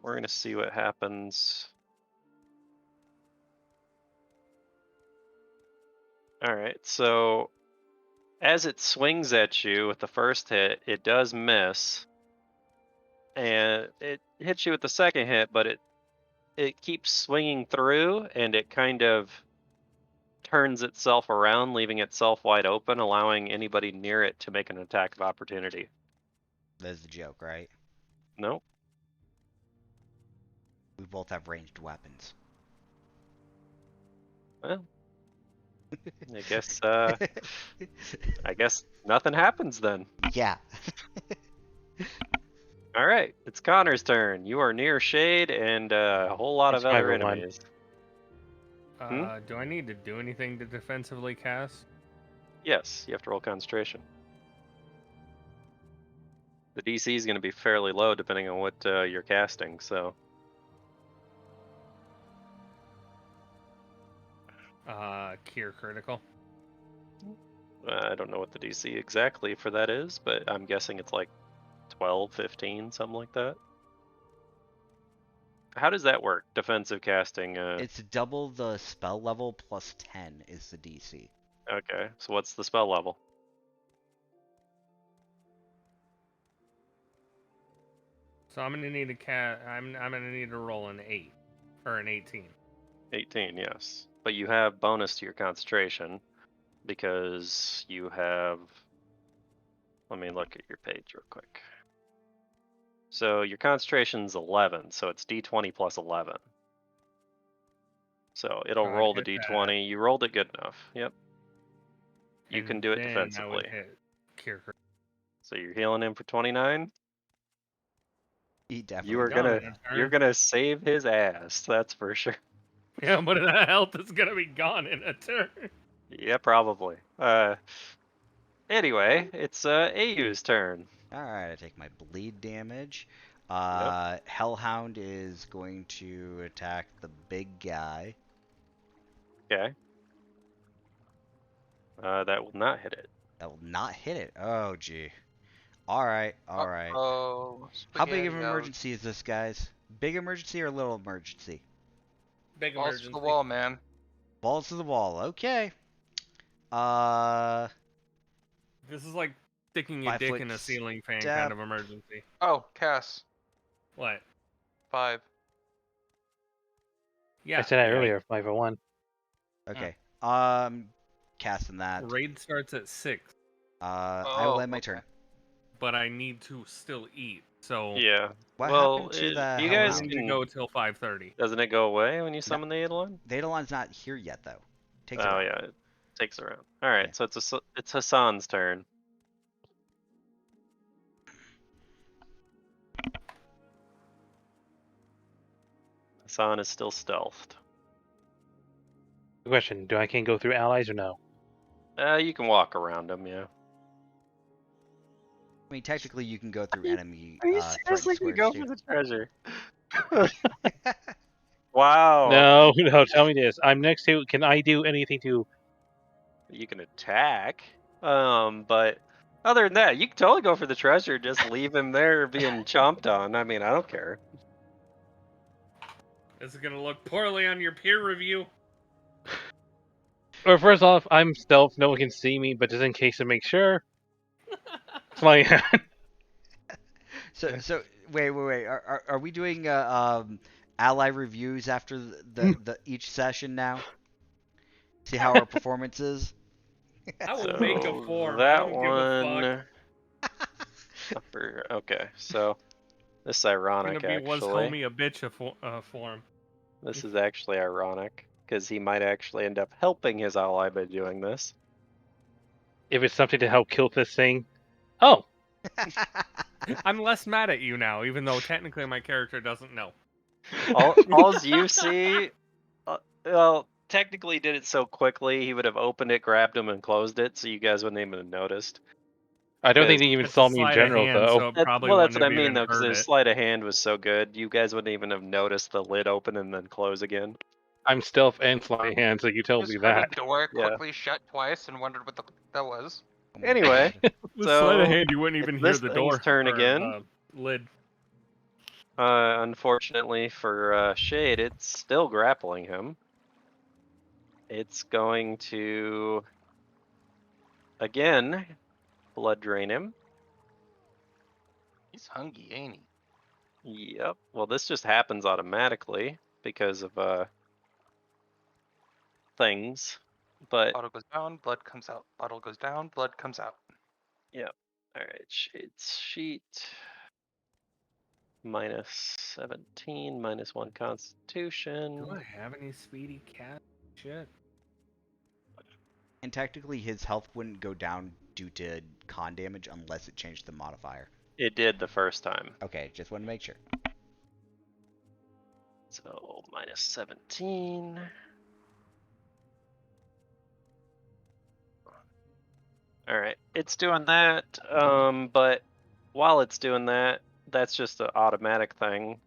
we're gonna see what happens. Alright, so as it swings at you with the first hit, it does miss. And it hits you with the second hit, but it keeps swinging through, and it kind of turns itself around, leaving itself wide open, allowing anybody near it to make an attack of opportunity. That's the joke, right? Nope. We both have ranged weapons. Well, I guess nothing happens then. Yeah. All right, it's Connor's turn. You are near Shade and a whole lot It's of other 501. enemies. Do I need to do anything to defensively cast? Yes, you have to roll concentration. The DC is going to be fairly low depending on what you're casting, so. Cure critical. I don't know what the DC exactly for that is, but I'm guessing it's like 12, 15, something like that. How does that work? Defensive casting. It's double the spell level plus 10 is the DC. Okay. So what's the spell level? So I'm gonna need I'm gonna need to roll an 8 or an 18. 18. Yes. But you have bonus to your concentration because you have. Let me look at your page real quick. So your concentration's 11, so it's D20 plus 11. So it'll So I roll the hit D20. that, You rolled it good enough. Yep. You and can do it then I defensively. would hit Kierkegaard. So you're healing him for 29. He definitely You are does gonna that. you're gonna save his ass. That's for sure. Yeah, but that health is gonna be gone in a turn. Yeah, probably. Anyway, it's AU's turn. Alright, I take my bleed damage. Yep. Hellhound is going to attack the big guy. Okay. That will not hit it. That will not hit it. Oh, gee. Alright, alright. Oh, How big of an spaghetti-o. emergency is this, guys? Big emergency or little emergency? Big Balls to emergency. the wall, man. Balls to the wall. Okay. This is like sticking your 5 dick foot in a ceiling fan step. kind of emergency. Oh, Cass. What? 5. Yeah. I said that yeah. earlier, 501. Okay. Casting that. Raid starts at 6, I will Oh, end my okay. turn. but I need to still eat. So Yeah. What well, happened to the you I guys Hellhound? need to can. go till 5:30. Doesn't it go away when you summon the Eidolon? The Eidolon's not here yet, though. Takes a Oh while. yeah, it takes around. All right, Yeah. so it's Hassan's turn. Hassan is still stealthed. Question: do I can't go through allies or no? You can walk around him, yeah. I mean, technically, you can go through enemy Are you threatened seriously squares, go too. for the treasure? Wow. No, no. Tell me this. I'm next to. Can I do anything to? You can attack, but other than that, you can totally go for the treasure. Just leave him there being chomped on. I mean, I don't care. This is gonna look poorly on your peer review. Or first off, I'm stealth. No one can see me, but just in case to make sure. It's my So wait. Are we doing ally reviews after the each session now? See how our performance is. I will So make a form. I that don't give a fuck. Okay, so this is It's gonna ironic, be was actually. homie a bitch form. This is actually ironic because he might actually end up helping his ally by doing this. if it's something to help kill this thing. Oh, I'm less mad at you now, even though technically my character doesn't know. All you see, well, technically did it so quickly, he would have opened it, grabbed him, and closed it, so you guys wouldn't even have noticed. I don't think Because they even It's saw a me in sleight of general, hand, though. so it probably well, that's wouldn't what I have mean, even though, because heard his it. sleight of hand was so good, you guys wouldn't even have noticed the lid open and then close again. I'm stealth and flying hand, so you tell Just me heard that. a door Yeah. quickly shut twice and wondered what the that was. Oh my Anyway, God. With sleight of so hand, you wouldn't even it's hear this the thing's door turn or again. the lid. Unfortunately for Shade, it's still grappling him. It's going to again blood drain him. He's hungry, ain't he? Yep. Well, this just happens automatically because of things. But Bottle goes down, blood comes out. Bottle goes down, blood comes out. yep. All right. Shade's sheet. Minus 17, minus 1 Constitution. Do I have any speedy cat shit? And technically, his health wouldn't go down due to con damage unless it changed the modifier. It did the first time. Okay, just want to make sure. So minus 17. All right, it's doing that. But while it's doing that, that's just an automatic thing.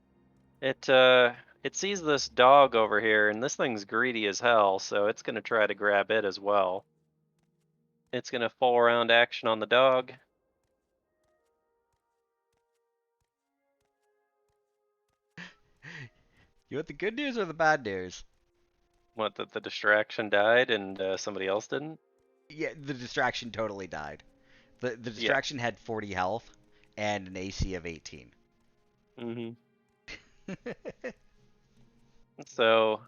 It sees this dog over here, and this thing's greedy as hell, so it's gonna try to grab it as well. It's gonna full round action on the dog. You want the good news or the bad news? What, that the distraction died and somebody else didn't? Yeah, the distraction totally died. The Yeah. distraction had 40 health and an AC of 18. Mm-hmm. So,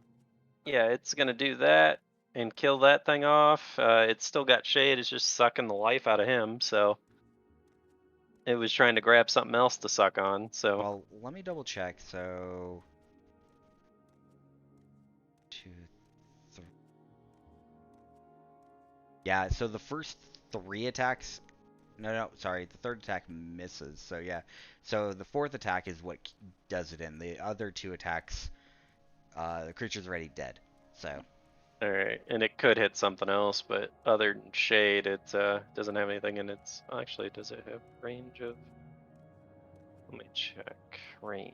yeah, it's gonna do that and kill that thing off. It's still got shade. It's just sucking the life out of him. So it was trying to grab something else to suck on. So Well, let me double check. So 2, 3. Yeah, so the first 3 attacks. No, sorry. The third attack misses. So yeah. So the fourth attack is what does it in. The other 2 attacks, the creature's already dead. So all right, and it could hit something else, but other than shade, it doesn't have anything in its. Actually, does it have range of? Let me check. Range.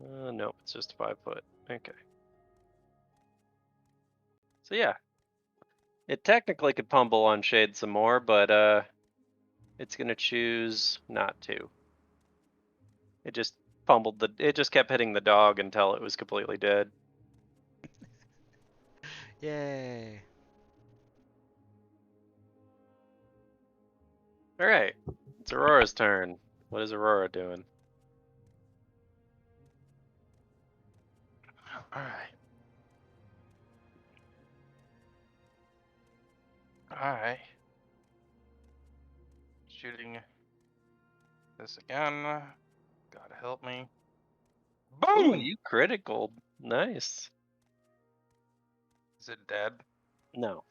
Nope, it's just 5 foot. Okay. So yeah, it technically could pummel on shade some more, but it's gonna choose not to. It just it just kept hitting the dog until it was completely dead. yay. All right, it's Aurora's turn. What is Aurora doing? Alright. Alright. Shooting this again. God help me. Ooh, Boom! you critical. Nice. Is it dead? No,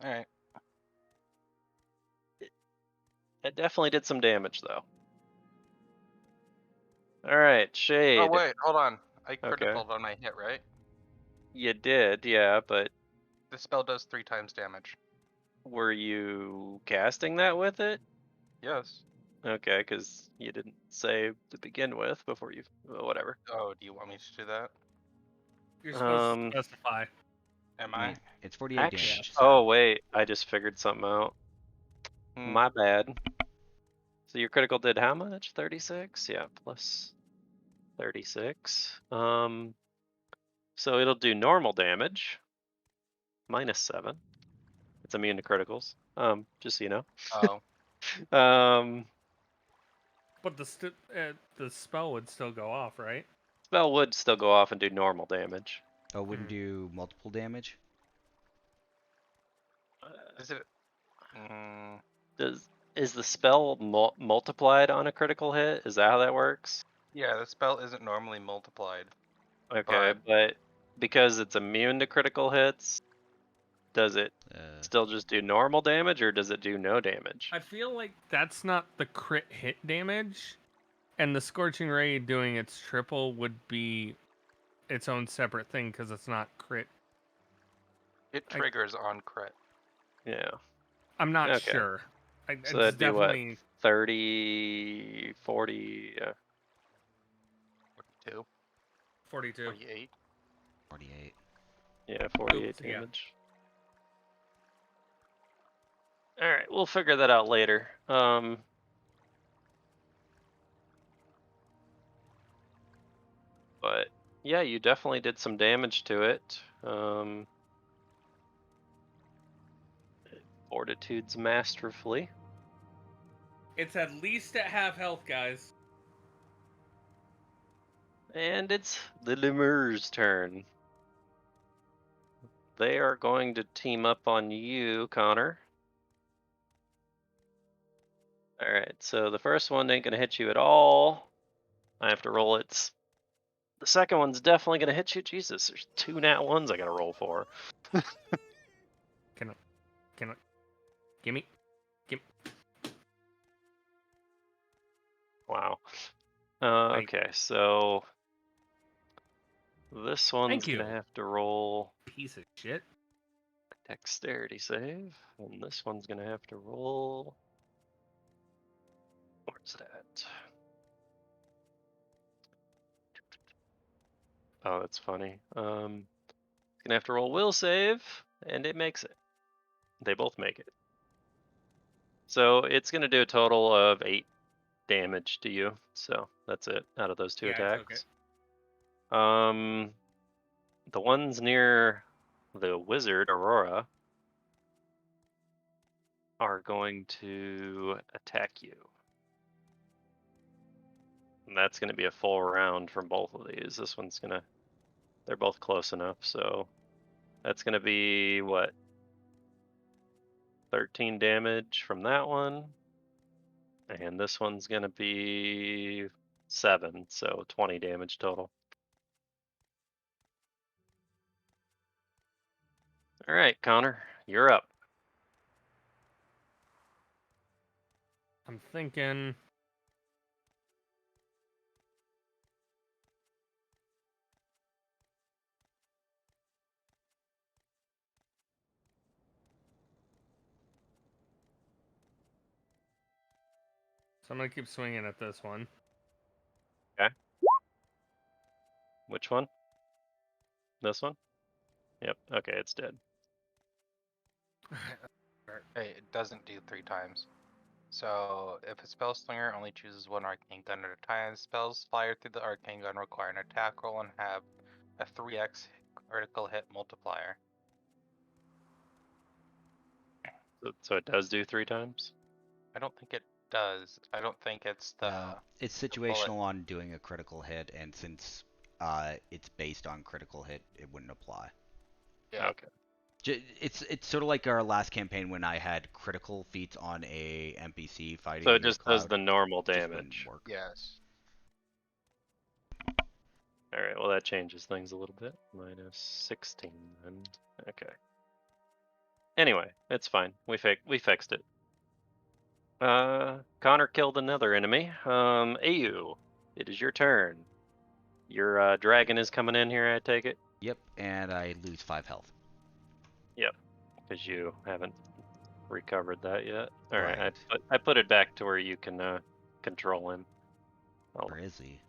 Alright. it definitely did some damage though. All right, shade. Oh wait, hold on. I Okay. critical on my hit, right? You did, yeah, but The spell does 3 times damage. were you casting that with it? Yes. Okay, because you didn't say to begin with before you. Well, whatever. Oh, do you want me to do that? You're supposed to specify. Am I I? mean, it's 48 Actually, damage. oh So. wait, I just figured something out. Hmm. My bad. So your critical did how much? 36? Yeah, plus 36. So it'll do normal damage. -7. It's immune to criticals. Just so you know. Oh. But the spell would still go off, right? Spell would still go off and do normal damage. Oh, wouldn't do multiple damage? Is it? Mm, Is the spell multiplied on a critical hit? Is that how that works? yeah, the spell isn't normally multiplied. Okay, but because it's immune to critical hits, does it still just do normal damage or does it do no damage? I feel like that's not the crit hit damage, and the Scorching Ray doing its triple would be its own separate thing because it's not crit. It triggers on crit. Yeah. I'm not Okay. sure. So it's that'd be what? definitely 30, 40. 42. 42. 48. 48. Yeah, 48 Oops, yeah. damage. All right, we'll figure that out later. But yeah, you definitely did some damage to it. It fortitudes masterfully. It's at least at half health, guys. And it's the Lemur's turn. They are going to team up on you, Connor. Alright, so the first one ain't gonna hit you at all. I have to roll its. The second one's definitely gonna hit you. Jesus, there's 2 nat 1s I gotta roll for. Can I? Gimme. Wow. Okay, so this one's Thank you. gonna have to roll Piece of shit. dexterity save, and this one's gonna have to roll. Where's it at? Oh, that's funny. It's gonna have to roll will save, and it makes it. They both make it. So it's gonna do a total of 8 damage to you, so that's it out of those two Yeah, I took attacks. The ones near the wizard, Aurora, are going to attack you. And that's going to be a full round from both of these. This one's going to... They're both close enough, so... That's going to be, what? 13 damage from that one. And this one's going to be 7, so 20 damage total. Alright, Connor, you're up. I'm thinking. So I'm gonna keep swinging at this one. Which one? This one? Yep, okay, it's dead. Hey, it doesn't do 3 times. So if a Spellslinger only chooses one arcane gun at a time, spells fired through the arcane gun require an attack roll and have a 3x critical hit multiplier. So it does do 3 times? I don't think it does. I don't think it's the. It's bullet. situational on doing a critical hit, and since it's based on critical hit, it wouldn't apply. Yeah. Okay. It's sort of like our last campaign when I had critical feats on a NPC fighting. So it in your just does cloud. the normal Just wouldn't damage. work. Yes. Alright, well that changes things a little bit. Minus 16 then. Okay. Anyway, it's fine. We fixed it. Connor killed another enemy. Au, it is your turn. Your dragon is coming in here, I take it? Yep, and I lose 5 health. Yep, because you haven't recovered that yet. Alright, Right. I put it back to where you can control him. Oh, Where is he?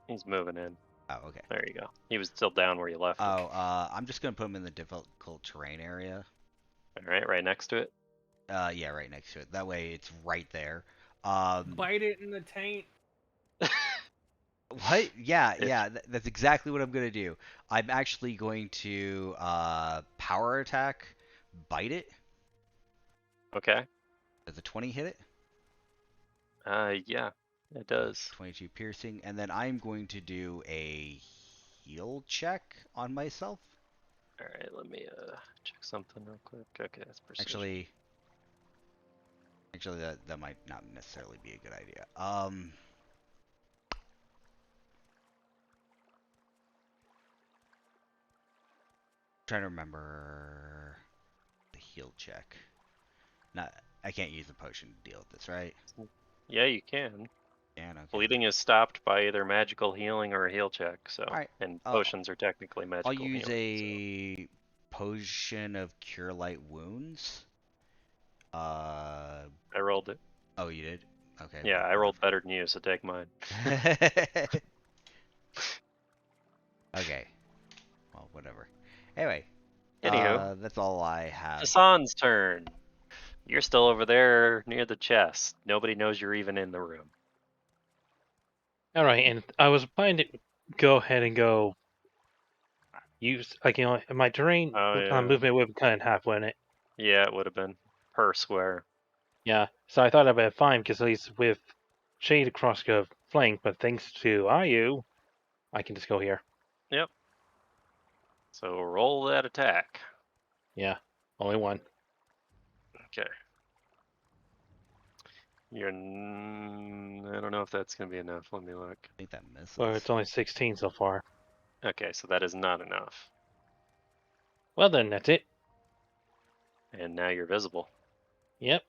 he's moving in. Oh, okay. There you go. He was still down where you left him. Oh, I'm just gonna put him in the difficult terrain area. Alright, right next to it. Yeah, right next to it. That way, it's right there. Bite it in the taint. What? Yeah, that's exactly what I'm gonna do. I'm actually going to power attack, bite it. Okay. Does a 20 hit it? Yeah, it does. 22 piercing, and then I'm going to do a heal check on myself. Alright, let me check something real quick. Okay, that's precision. Actually, that might not necessarily be a good idea. Trying to remember the heal check. I can't use a potion to deal with this, right? Yeah, you can. Yeah, okay. Bleeding is stopped by either magical healing or a heal check, so. Alright, And potions are technically magical I'll use healing, a potion of cure light wounds. I rolled it. Oh, you did? Okay. Yeah, I rolled better than you, so take mine. Okay. Well, whatever. Anyway. Anywho. That's all I have. Hassan's turn. You're still over there near the chest. Nobody knows you're even in the room. Alright, and I was planning to go ahead and go use, like, you know, my terrain Oh, yeah. movement would be cut in half, wouldn't it? Yeah, it would have been per square. Yeah, so I thought I'd be fine, because at least with Shade across the flank, but thanks to IU, I can just go here. Yep. So roll that attack. Yeah, only one. Okay. I don't know if that's going to be enough. Let me look. I think that misses. Well, it's only 16 so far. Okay, so that is not enough. Well then, that's it. And now you're visible. Yep.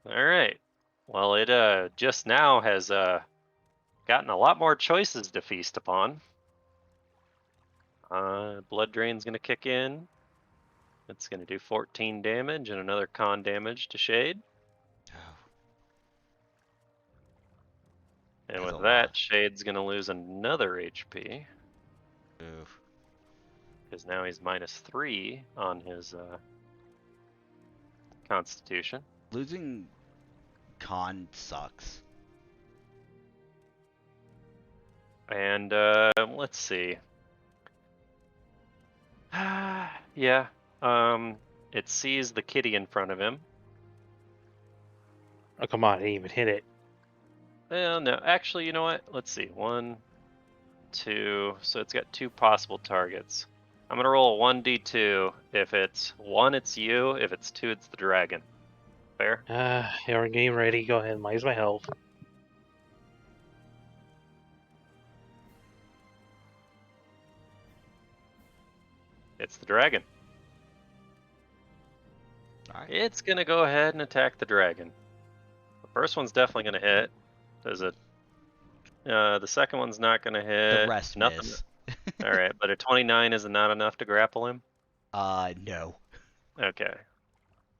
Alright. Well, it just now has gotten a lot more choices to feast upon. Blood Drain's going to kick in. It's going to do 14 damage and another con damage to Shade. Oh. And That's with a that, lot. Shade's going to lose another HP. Oof. Because now he's -3 on his Constitution. Losing con sucks. And let's see. Yeah. It sees the kitty in front of him. Oh, come on, I didn't even hit it. Well, no, actually, you know what? Let's see. 1, 2. So it's got 2 possible targets. I'm gonna roll a 1d2. If it's 1, it's you. If it's 2, it's the dragon. Fair? You're game ready. Go ahead, use my health. It's the dragon. Alright. It's gonna go ahead and attack the dragon. The first one's definitely gonna hit. Does it? The second one's not gonna hit. The rest Nothing. miss. All right, but a 29 is not enough to grapple him. No. Okay.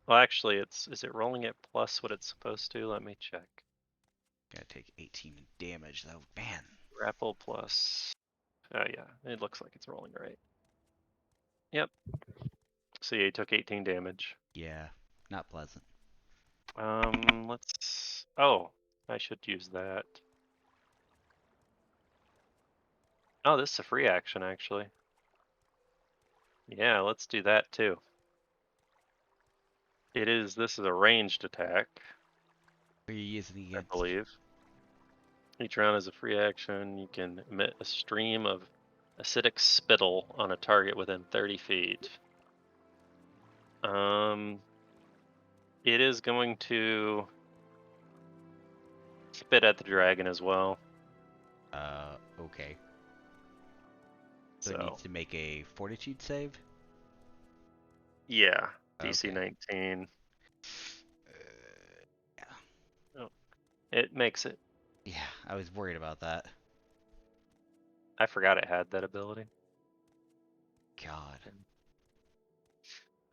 Well, actually, is it rolling it plus what it's supposed to? Let me check. Gotta take 18 damage though. Man. Grapple plus. Oh yeah, it looks like it's rolling right. Yep. So yeah, he took 18 damage. Yeah. Not pleasant. Let's. Oh, I should use that. Oh, this is a free action actually. Yeah, let's do that too. This is a ranged attack, Who are you using I against? believe. Each round is a free action. You can emit a stream of acidic spittle on a target within 30 feet. It is going to spit at the dragon as well. Okay. So it So needs to make a fortitude save? yeah, DC Okay. 19. Yeah. Oh, it makes it. Yeah, I was worried about that. I forgot it had that ability. God.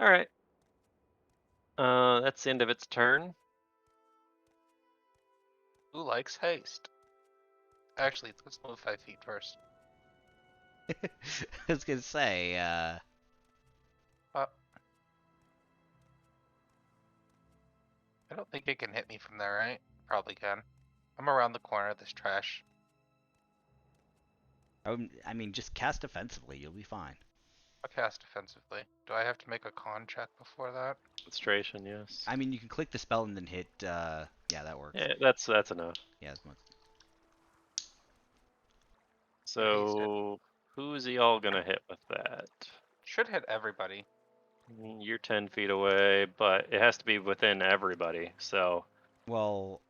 All right. That's the end of its turn. Who likes haste? Actually, let's move 5 feet first. I was gonna say, I don't think it can hit me from there, right? Probably can. I'm around the corner of this trash. I mean, just cast offensively, you'll be fine. I'll cast defensively. Do I have to make a con check before that? Concentration, yes. I mean, you can click the spell and then hit, yeah, that works. Yeah, that's enough. Yeah, that's much. So who's he all gonna hit with that? Should hit everybody. You're 10 feet away, but it has to be within everybody. So Well,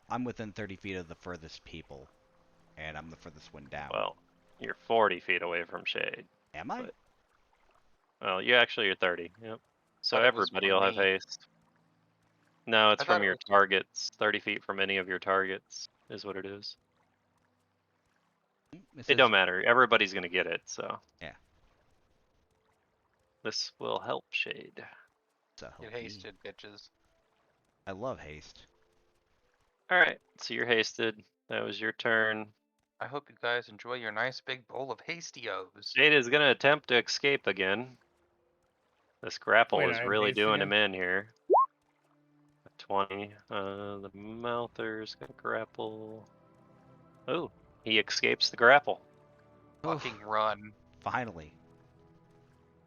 I'm within 30 feet of the furthest people, and I'm the furthest one down. well, you're 40 feet away from shade. Am I? but- Well, you're 30. Yep. So Thought it was everybody from will have me. haste. No, it's I thought from it your was- targets. 30 feet from any of your targets is what it is. It It says- don't matter. Everybody's gonna get it. So Yeah. this will help Shade. So Get help me. hasted, bitches. I love haste. All right. So you're hasted. That was your turn. I hope you guys enjoy your nice big bowl of hastios. Shade is gonna attempt to escape again. This grapple Wait, is I'm really hasted doing again? him in here. 20. The Mouther's gonna grapple. Oh, he escapes the grapple. Oof, Fucking run. finally.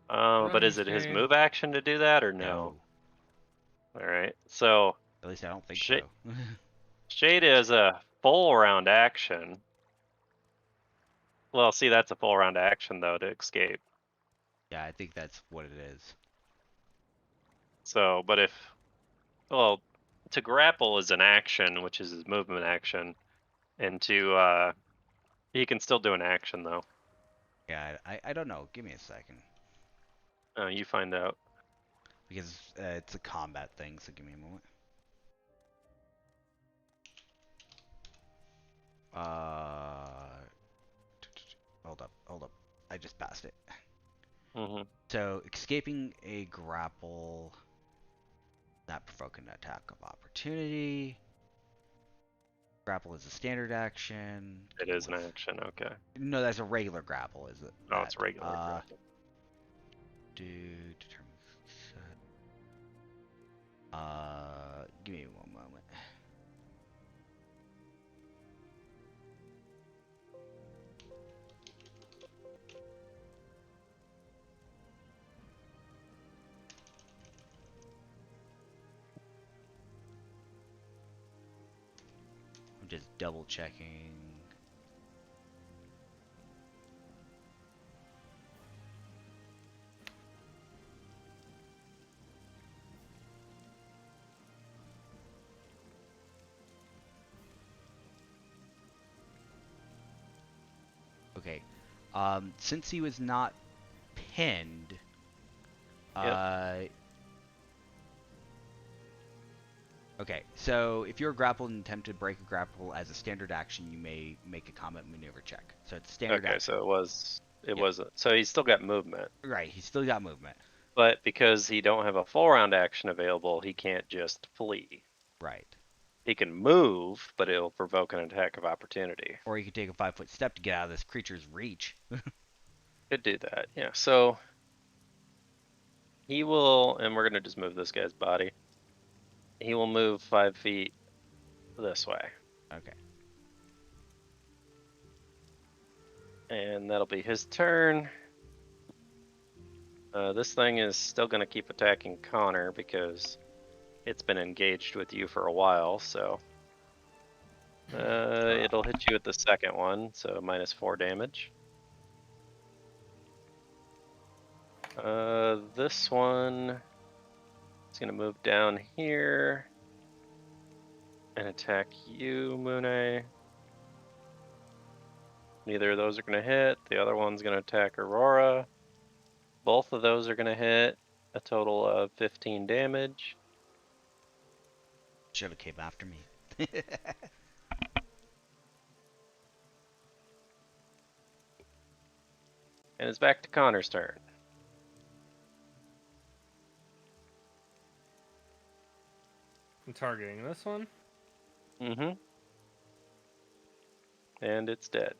But Run, is it his Shade. move action to do that or no? All right. So At least I don't think Shit. so. Shade is a full round action. Well, see, that's a full round action though to escape. Yeah, I think that's what it is. So, but well, to grapple is an action, which is his movement action, and he can still do an action though. Yeah, I don't know. Give me a second. You find out. Because it's a combat thing, so give me a moment. Hold up. I just passed it. Hmm. So, escaping a grapple, not provoking an attack of opportunity. Grapple is a standard action. It is an action. Okay. No, that's a regular grapple, is it? Oh, it's regular grapple. Determine. Give me one moment. just double checking. Okay. Since he was not pinned, okay, so if you're grappled and attempt to break a grapple as a standard action, you may make a combat maneuver check. So it's standard Okay, action. so it Yep. wasn't. So he's still got movement, Right, he's still got movement. but because he don't have a full round action available, he can't just flee. Right. He can move, but it'll provoke an attack of opportunity. Or you could take a 5-foot step to get out of this creature's reach. Could do that, yeah. So he will, and we're gonna just move this guy's body. He will move 5 feet this way, Okay. and that'll be his turn. This thing is still gonna keep attacking Connor because it's been engaged with you for a while, so it'll hit you with the second one, so -4 damage. This one is gonna move down here and attack you, Mune. Neither of those are gonna hit. The other one's gonna attack Aurora. Both of those are gonna hit. A total of 15 damage. Should have came after me. And it's back to Connor's turn. I'm targeting this one. Mm-hmm. And it's dead.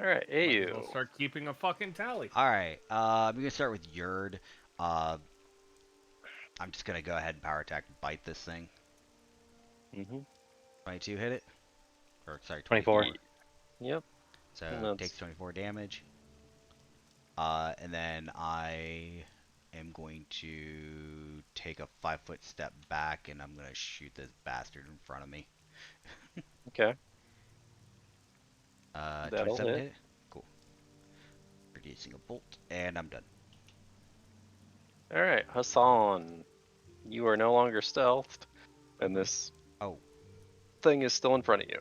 Alright, Might as Ayu. well start keeping a fucking tally. Alright, I'm going to start with Yurd. I'm just going to go ahead and power attack and bite this thing. Mm-hmm. 22 hit it? Or, sorry, 24. Yep. So And it that's- takes 24 damage. And then I am going to take a 5-foot step back and I'm going to shoot this bastard in front of me. Okay. 27 hit. hit? Cool. Producing a bolt, and I'm done. Alright, Hassan. You are no longer stealthed, and this thing is still in front of you.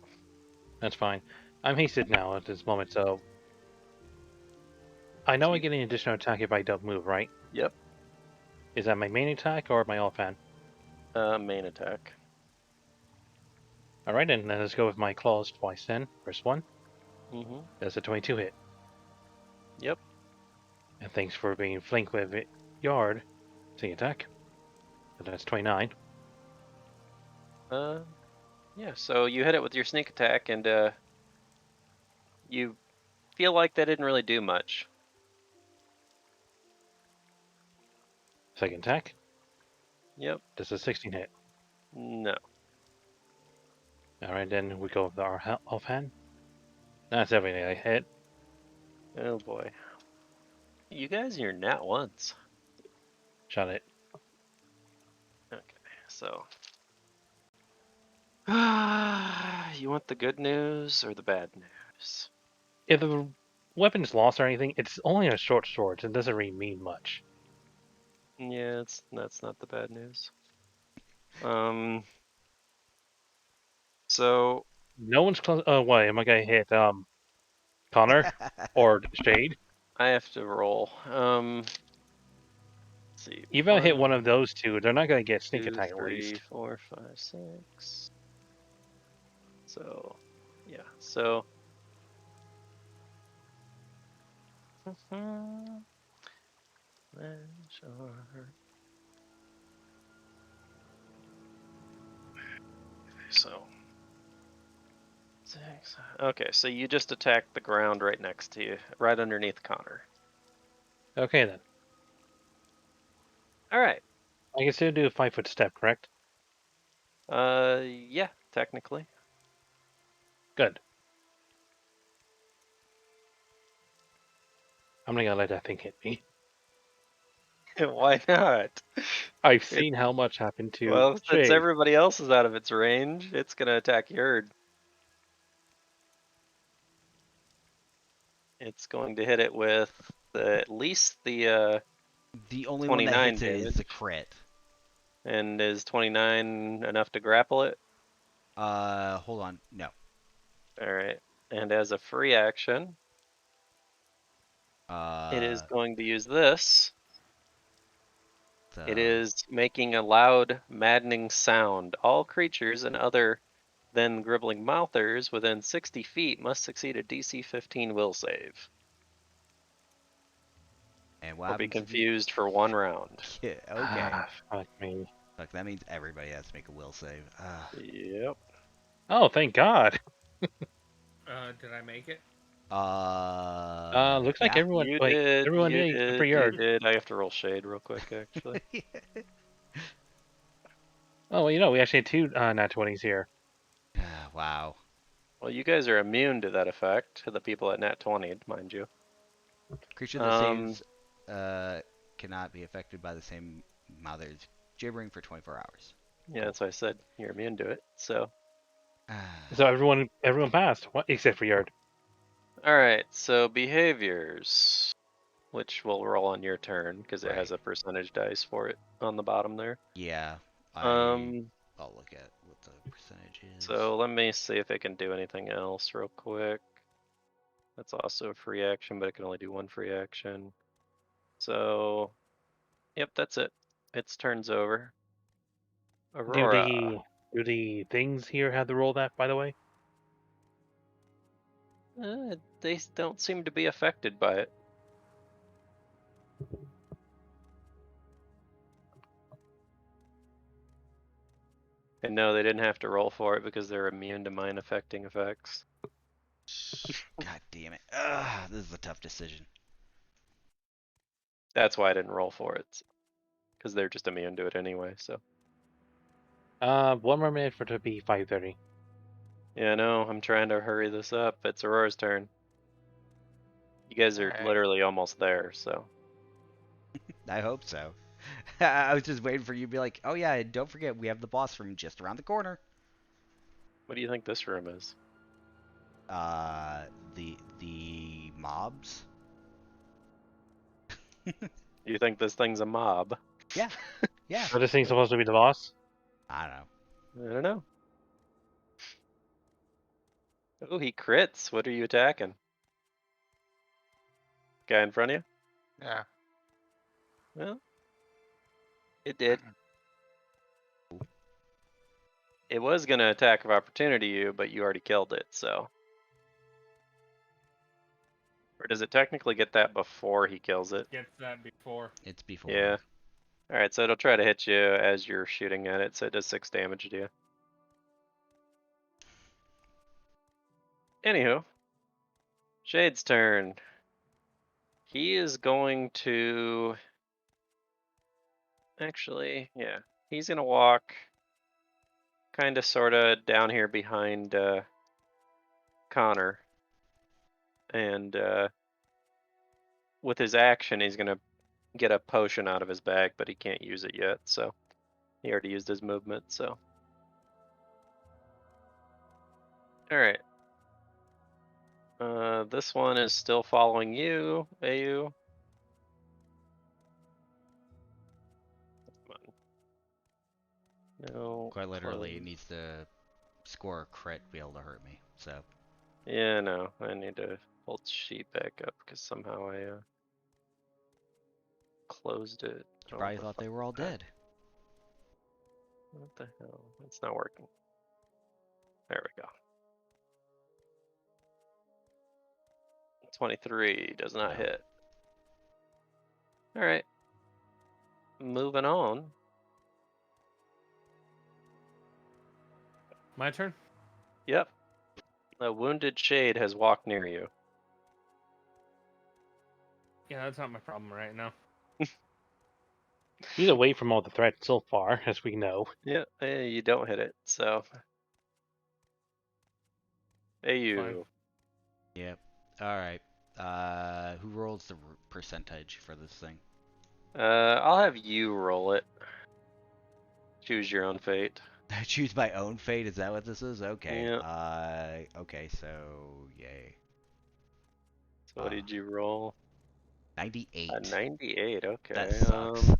That's fine. I'm hasted now at this moment, so I know I get an additional attack if I don't move, right? Yep. Is that my main attack or my offhand? Main attack. Alright then, let's go with my claws twice then. First one, Mm-hmm. that's a 22 hit. Yep. And thanks for being flanked with it. Yard. Sneak attack. So that's 29. Yeah, so you hit it with your sneak attack, and you feel like that didn't really do much. Second attack, Yep. that's a 16 hit. No. Alright, then we go with our offhand. That's everything I hit. Oh boy. You guys, you're nat ones. Shot it. Okay, so. You want the good news or the bad news? If the weapon's lost or anything, it's only a short sword, so it doesn't really mean much. Yeah, that's not the bad news. So No one's close. Why am I gonna hit Connor or Shade? I have to roll. Let's see. Even if I hit one of those two, they're not gonna get sneak 2, attack at 3, least. 4, 5, 6. So, yeah. So. So. 6. Okay, so you just attacked the ground right next to you, right underneath Connor. Okay then. All right. I can still do a 5-foot step, correct? Yeah, technically. Good. I'm not gonna let that thing hit me. Why not? I've It- seen how much happened to Well, since Shade. everybody else is out of its range, it's gonna attack Yurd. It's going to hit it with at least the The only one that 29 hits it is damage. the crit. And is 29 enough to grapple it? Hold on. No. Alright. And as a free action, it is Uh, going to use this. It the is making a loud, maddening sound. All creatures and other than gribbling mouthers within 60 feet must succeed a DC 15 will save. and what Or be happens if you? confused for 1 round. Yeah, okay. Ah, fuck me. Fuck, that means everybody has to make a will save. Yep. Oh, thank God. Did I make it? Looks like Yeah. everyone. You Wait, did, everyone you did except for did, you Yard. did. I have to roll shade real quick, actually. Oh, well, you know, we actually had 2 nat 20s here. Wow. Well, you guys are immune to that effect, to the people at nat 20, mind you. Creature that saves cannot be affected by the same mother's gibbering for 24 hours. Yeah, that's why I said you're immune to it. So, So everyone passed, what except for Yard. all right. So behaviors, which will roll on your turn because it has Right. a percentage dice for it on the bottom there. Yeah. I'll look at what the percentage is. So let me see if it can do anything else real quick. That's also a free action, but it can only do 1 free action. So, yep, that's it. Its turn's over. Aurora. Do the things here have to roll that, by the way? They don't seem to be affected by it. And no, they didn't have to roll for it because they're immune to mine affecting effects. God damn it. This is a tough decision. That's why I didn't roll for it. Because they're just immune to it anyway, so. 1 more minute for it to be 5:30. Yeah, no, I'm trying to hurry this up. It's Aurora's turn. You guys are Alright. literally almost there, so. I hope so. I was just waiting for you to be like, oh yeah, and don't forget we have the boss room just around the corner. What do you think this room is? The mobs. You think this thing's a mob? Yeah. Yeah. Are this thing supposed to be the boss? I don't know. I don't know. Oh, he crits. What are you attacking? Guy in front of you? Yeah. Well, it did. It was gonna attack of opportunity you, but you already killed it, so. Or does it technically get that before he kills it? Gets that before. It's before. Yeah. Alright, so it'll try to hit you as you're shooting at it, so it does 6 damage to you. Anywho, Shade's turn. He is going to... Actually, yeah. He's gonna walk kinda sorta down here behind Conor. And with his action, he's gonna get a potion out of his bag, but he can't use it yet, so he already used his movement, so. Alright. This one is still following you, AU. Come on. No. Quite literally, it close. needs to score a crit to be able to hurt me. So Yeah, no. I need to pull the sheet back up because somehow I closed it. you Oh, probably the thought they fuck were all is that? dead. What the hell? It's not working. There we go. 23 does not No. hit. Alright. Moving on. My turn? Yep. A wounded shade has walked near you. Yeah, that's not my problem right now. He's away from all the threats so far, as we know. Yeah, you don't hit it, so. AU. Fine. Yep. All right. Who rolls the percentage for this thing? I'll have you roll it. Choose your own fate. I choose my own fate. Is that what this is? Okay. Yeah. Okay. So yay. So what did you roll? 98. 98. Okay. That sucks.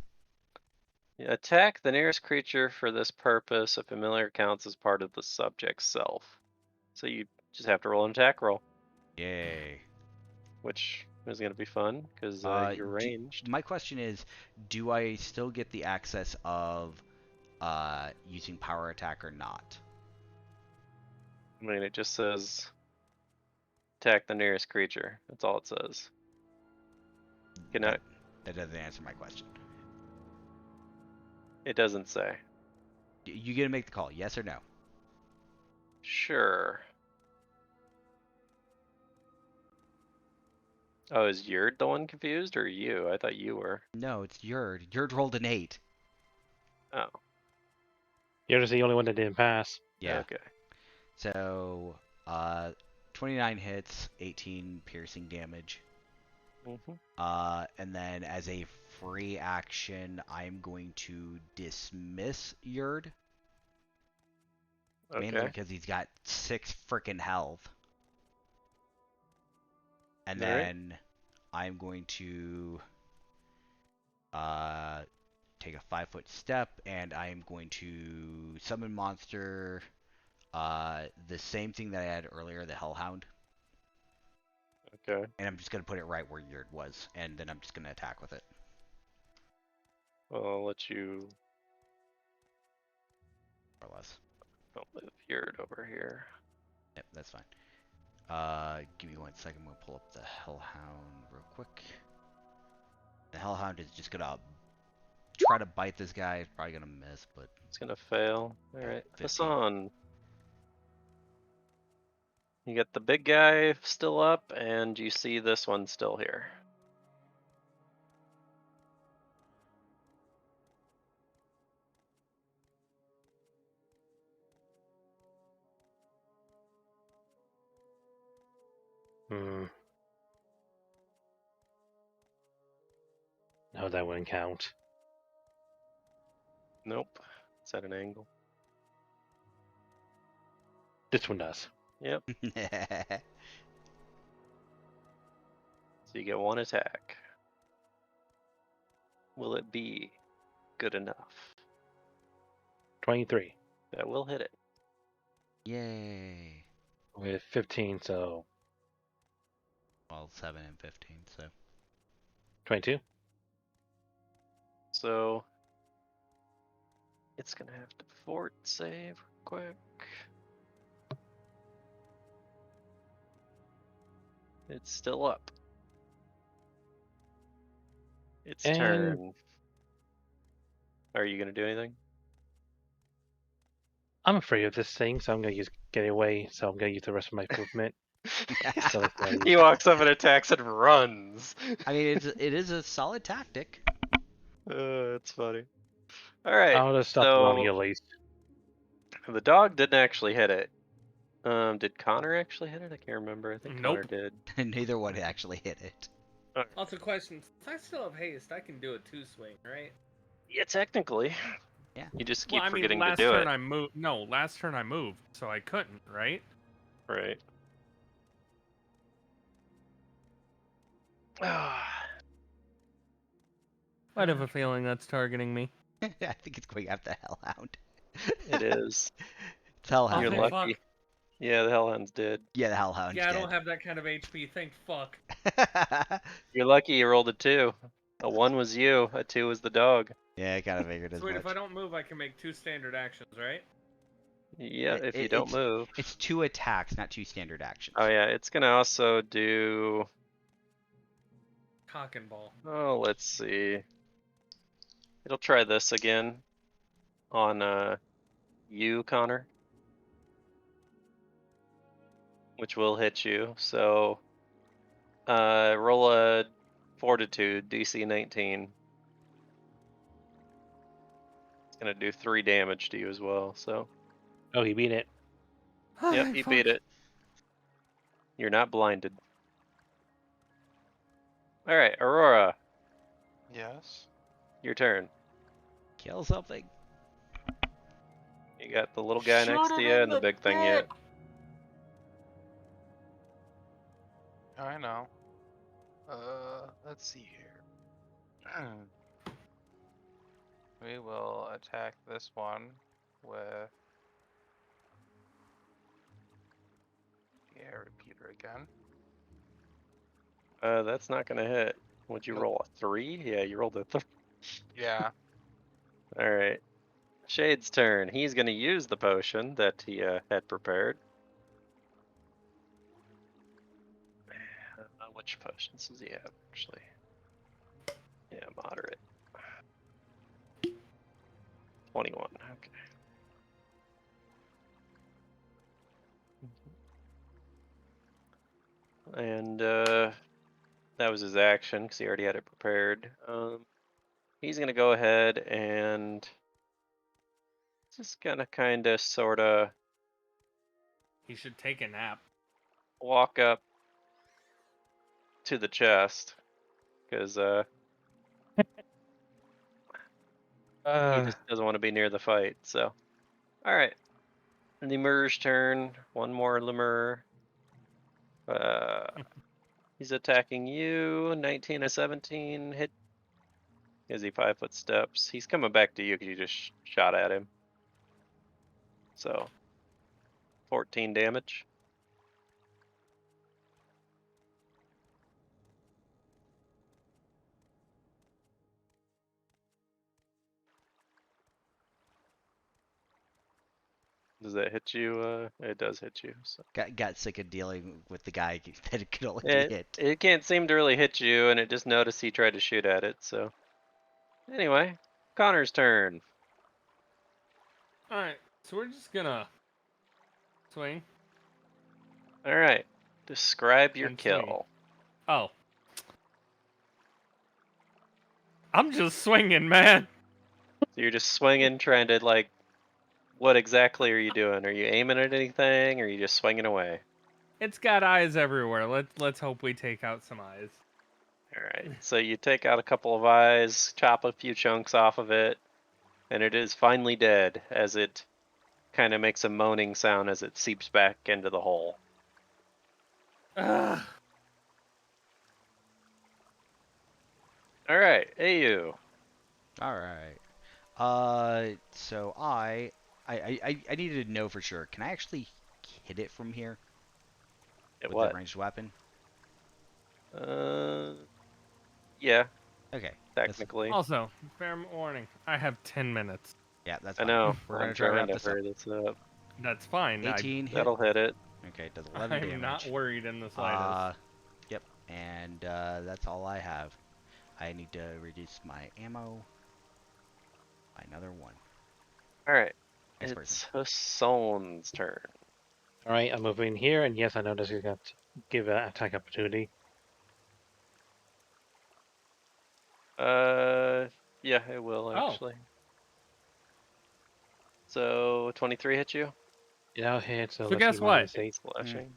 Yeah, attack the nearest creature for this purpose. A familiar counts as part of the subject's self. So you just have to roll an attack roll, Yay. which is going to be fun because you're ranged. My question is, do I still get the access of using power attack or not? I mean, it just says attack the nearest creature. That's all it says. That doesn't answer my question. It doesn't say. You get to make the call, yes or no? Sure. Oh, is Yurt the one confused or you? I thought you were. No, it's Yurt. Yurt rolled an 8. Oh, You're just the only one that didn't pass. Yeah. okay. So, 29 hits, 18 piercing damage. And then as a free action, I'm going to dismiss Yurt. Mainly Okay. because he's got 6 frickin' health. And All right. then I'm going to take a 5-foot step, and I'm going to summon monster. The same thing that I had earlier, the Hellhound. Okay. And I'm just going to put it right where Yurt was, and then I'm just going to attack with it. Well, I'll let you. More or less. I'll move Yurt over here. Yep, that's fine. Give me 1 second. I'm going to pull up the Hellhound real quick. The Hellhound is just going to try to bite this guy. It's probably going to miss, but... It's gonna fail. All right. 15. Hassan. You got the big guy still up, and you see this one still here. No, that wouldn't count. Nope. It's at an angle. This one does. Yep. So you get 1 attack. Will it be good enough? 23 That will hit it. Yay. with 15, so Well, 7 and 15, so... 22. So it's gonna have to fort save quick. It's still up. Its And- turn. Are you gonna do anything? I'm afraid of this thing, so I'm gonna use get away. So I'm gonna use the rest of my movement. So it's like- He walks up and attacks and runs. I mean, it is a solid tactic. It's funny. All right. I'll just stop so running at least. the dog didn't actually hit it. Did Connor actually hit it? I can't remember. I think Connor Nope. did. Neither one actually hit it. Also, question: if I still have haste, I can do a 2-swing, right? Yeah, technically. Yeah. You just keep Well, I mean, forgetting to last do turn it. I moved. No, last turn I moved, so I couldn't, right? Right. I'd have a feeling that's targeting me. I think it's going after the Hellhound. It is. It's Hellhound. You're Okay, lucky. fuck. Yeah, the Hellhound's dead. Yeah, the Hellhound's Yeah, I don't dead. have that kind of HP. Thank fuck. You're lucky you rolled a 2. A 1 was you, a 2 was the dog. Yeah, I kind of figured as Sweet, much. if I don't move, I can make 2 standard actions, right? Yeah, if you don't move. It's 2 attacks, not 2 standard actions. Oh yeah, it's gonna also do... Cock and ball. Oh, let's see. It'll try this again on you, Connor. Which will hit you. So roll a fortitude, DC 19. It's gonna do 3 damage to you as well, so. Oh, he beat it. Yep, you beat it. You're not blinded. Alright, Aurora. Yes. Your turn. Kill something. You got the little guy next Shoot to it you in and the the big thing yet. I know. Let's see here. We will attack this one with repeater again. That's not gonna hit. Would you Nope. roll a 3? Yeah, you rolled a 3. Yeah. Alright. Shade's turn. He's gonna use the potion that he had prepared. Which potions does he have, actually? Yeah, moderate. 21, okay. And that was his action because he already had it prepared. He's gonna go ahead and just gonna kind of, sort of He should take a nap. walk up to the chest because he just doesn't want to be near the fight. So, all right. Lemur's turn. One more Lemur. He's attacking you. 19 and 17 hit. Is he 5-foot steps? He's coming back to you because you just shot at him. So, 14 damage. Does that hit you? It does hit you. So. Got sick of dealing with the guy that could only be hit. It can't seem to really hit you, and it just noticed he tried to shoot at it. So, anyway, Connor's turn. Alright, so we're just gonna swing. All right, describe your And swing. kill. Oh. I'm just swinging, man. So you're just swinging, trying to, like, what exactly are you doing? Are you aiming at anything, or are you just swinging away? It's got eyes everywhere. Let's hope we take out some eyes. All right, so you take out a couple of eyes, chop a few chunks off of it, and it is finally dead as it kind of makes a moaning sound as it seeps back into the hole. Ugh. All right, hey you. All right. So I needed to know for sure. Can I actually hit it from here It with what? the ranged weapon? Yeah, Okay. technically. Also, fair warning. I have 10 minutes. Yeah, that's I fine. know. We're I'm gonna try to trying wrap to this up. hurry this up. That's fine. 18 hit. That'll hit it. Okay, does 11 damage. I'm not worried in the slightest. Yep. And that's all I have. I need to reduce my ammo by another 1. All right, Next it's person. Hassan's turn. All right, I'm moving here, and yes, I know this is going to give an attack opportunity. Yeah, it will actually. So 23 hit you. Yeah, I'll hit. So So let's guess see, what? minus 8. Slashing.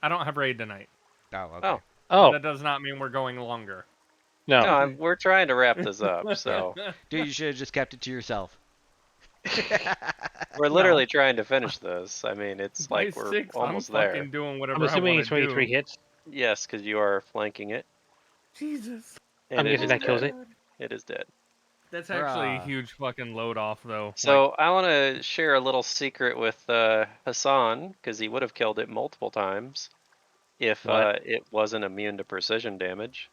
I don't have raid tonight. Oh, okay. Oh. Oh That does not mean we're going longer. no! No, we're trying to wrap this up, so Dude, you should have just kept it to yourself. we're literally trying to finish this. I mean, it's By like we're 6, almost I'm there. fucking doing whatever I'm assuming I it's want to 23 do. hits. Yes, because you are flanking it. Jesus. And I'm it guessing is that kills dead. it. It is dead. That's actually a Hurrah. huge fucking load off, though. So I want to share a little secret with Hassan, because he would have killed it multiple times if What? it wasn't immune to precision damage.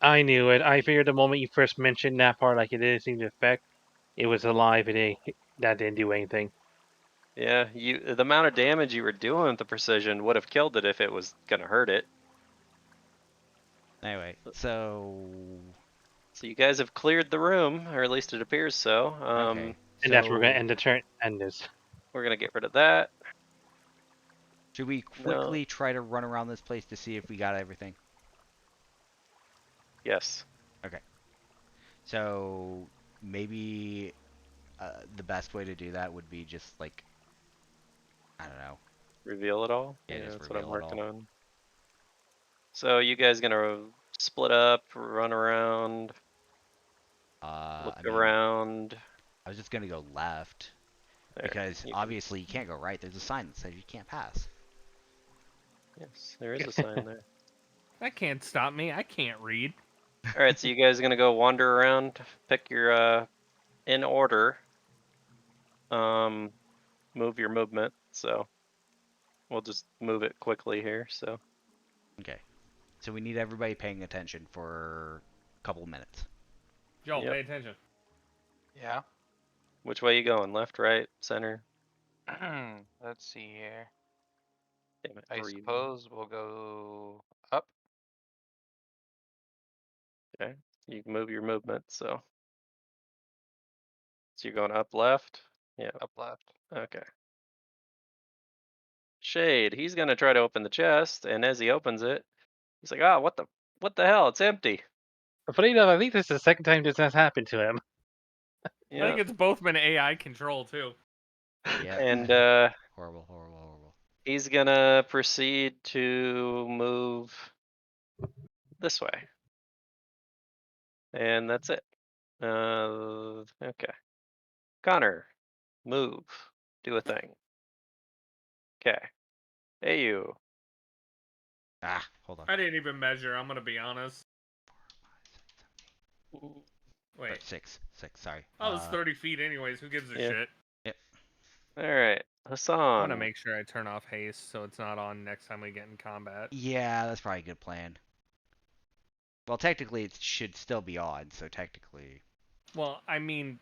I knew it. I figured the moment you first mentioned that part, like it didn't seem to affect, it was alive and that didn't do anything. Yeah, the amount of damage you were doing with the precision would have killed it if it was gonna hurt it. Anyway, so So you guys have cleared the room, or at least it appears so. okay. And that's where we're so gonna end the turn. End this. We're gonna get rid of that. should we quickly try to run around this place to see if we got everything? Yes. So maybe the best way to do that would be just like, I don't know. Reveal it all. Yeah, just that's what I'm reveal it working all. on. So you guys gonna split up, run around? Look I mean, around. I was just gonna go left There, because you can- obviously you can't go right. There's a sign that says you can't pass. yes, there is a sign there. That can't stop me. I can't read. All right, so you guys are gonna go wander around, pick your in order. Move your movement. So we'll just move it quickly here. So Okay. So we need everybody paying attention for a couple minutes. Joel, Yep. pay attention. Yeah. which way you going? Left, right, center? Let's see here. Damn it, I where are you? suppose we'll go up. Okay, you can move your movement. So you're going up, left. Yeah. Up left. Okay. Shade. He's gonna try to open the chest, and as he opens it, he's like, "Ah, what the hell? It's empty." Funny enough, I think this is the second time this has happened to him. I Yeah. think it's both been AI control too. Yeah. And horrible, horrible, horrible. he's gonna proceed to move this way. And that's it. Okay. Connor, move. Do a thing. Okay. Hey, you. Ah, hold on. I didn't even measure. I'm gonna be honest. Wait, Six. Sorry. I was 30 feet anyways. Who gives a yeah. shit? All right. Hassan. I want to make sure I turn off haste so it's not on next time we get in combat. Yeah, that's probably a good plan. Well, technically, it should still be on, so technically. Well, I mean,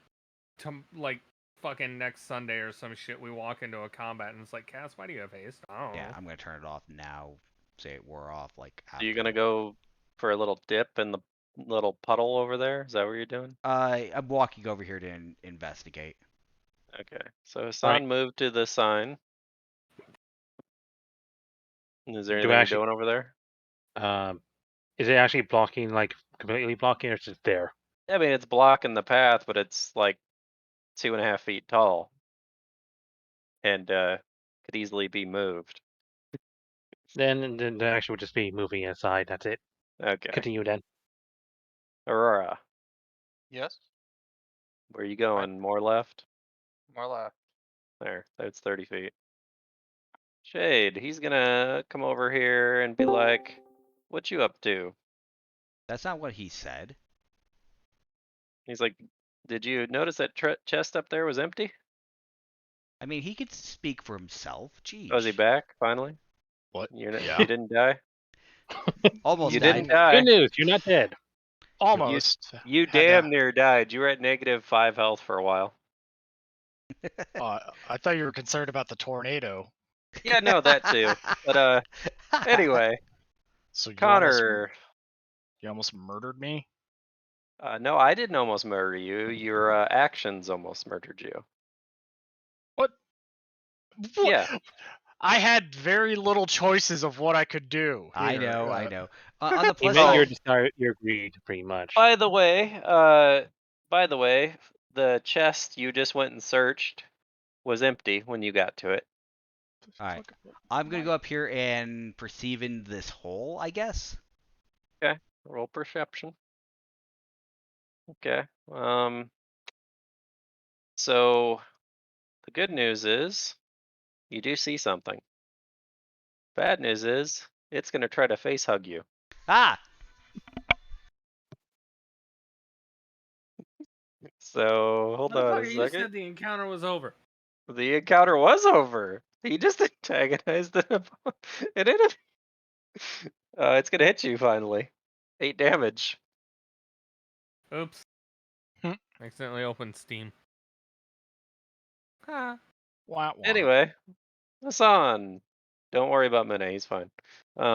like fucking next Sunday or some shit, we walk into a combat and it's like, Cass, why do you have haste? I don't Yeah, know. I'm gonna turn it off now. Say it wore off like. Are you after. gonna go for a little dip in the little puddle over there? Is that what you're doing? I'm walking over here to investigate. Okay. So Hassan moved to the sign. Is there Do anything I you're actually- doing over there? Is it actually blocking, like completely blocking, or is it there? I mean, it's blocking the path, but it's like 2.5 feet tall, and could easily be moved. Then the action would just be moving inside. That's it. Okay. Continue then. Aurora, Yes. where are you going? More left? More left. There. That's 30 feet. Shade, he's gonna come over here and be like, "What you up to?" That's not what he said. He's like, "Did you notice that chest up there was empty?" I mean, he could speak for himself. Jeez. Oh, is he back finally? What? You Yeah. you didn't die. Almost You died. didn't die. Good news, you're not dead. Almost. You Had damn to- near died. You were at -5 health for a while. I thought you were concerned about the tornado. Yeah, no, that too. But anyway, So Connor. You almost murdered me. No, I didn't almost murder you. Your actions almost murdered you. What? Yeah. I had very little choices of what I could do. I here. know. On the You plus meant Oh. your side, desire, your greed, pretty much. By the way, the chest you just went and searched was empty when you got to it. all right. I'm gonna go up here and perceive in this hole, I guess. Okay. Roll perception. Okay. So the good news is you do see something. Bad news is it's gonna try to face hug you. Ah! So hold on a Motherfucker, you second. said the encounter was over. The encounter was over. He just antagonized an enemy. It's gonna hit you finally. 8 damage. Oops. Hmm. Accidentally opened Steam. Ah. Wah, wah. Anyway, Hassan. Don't worry about Mune, he's fine. Keep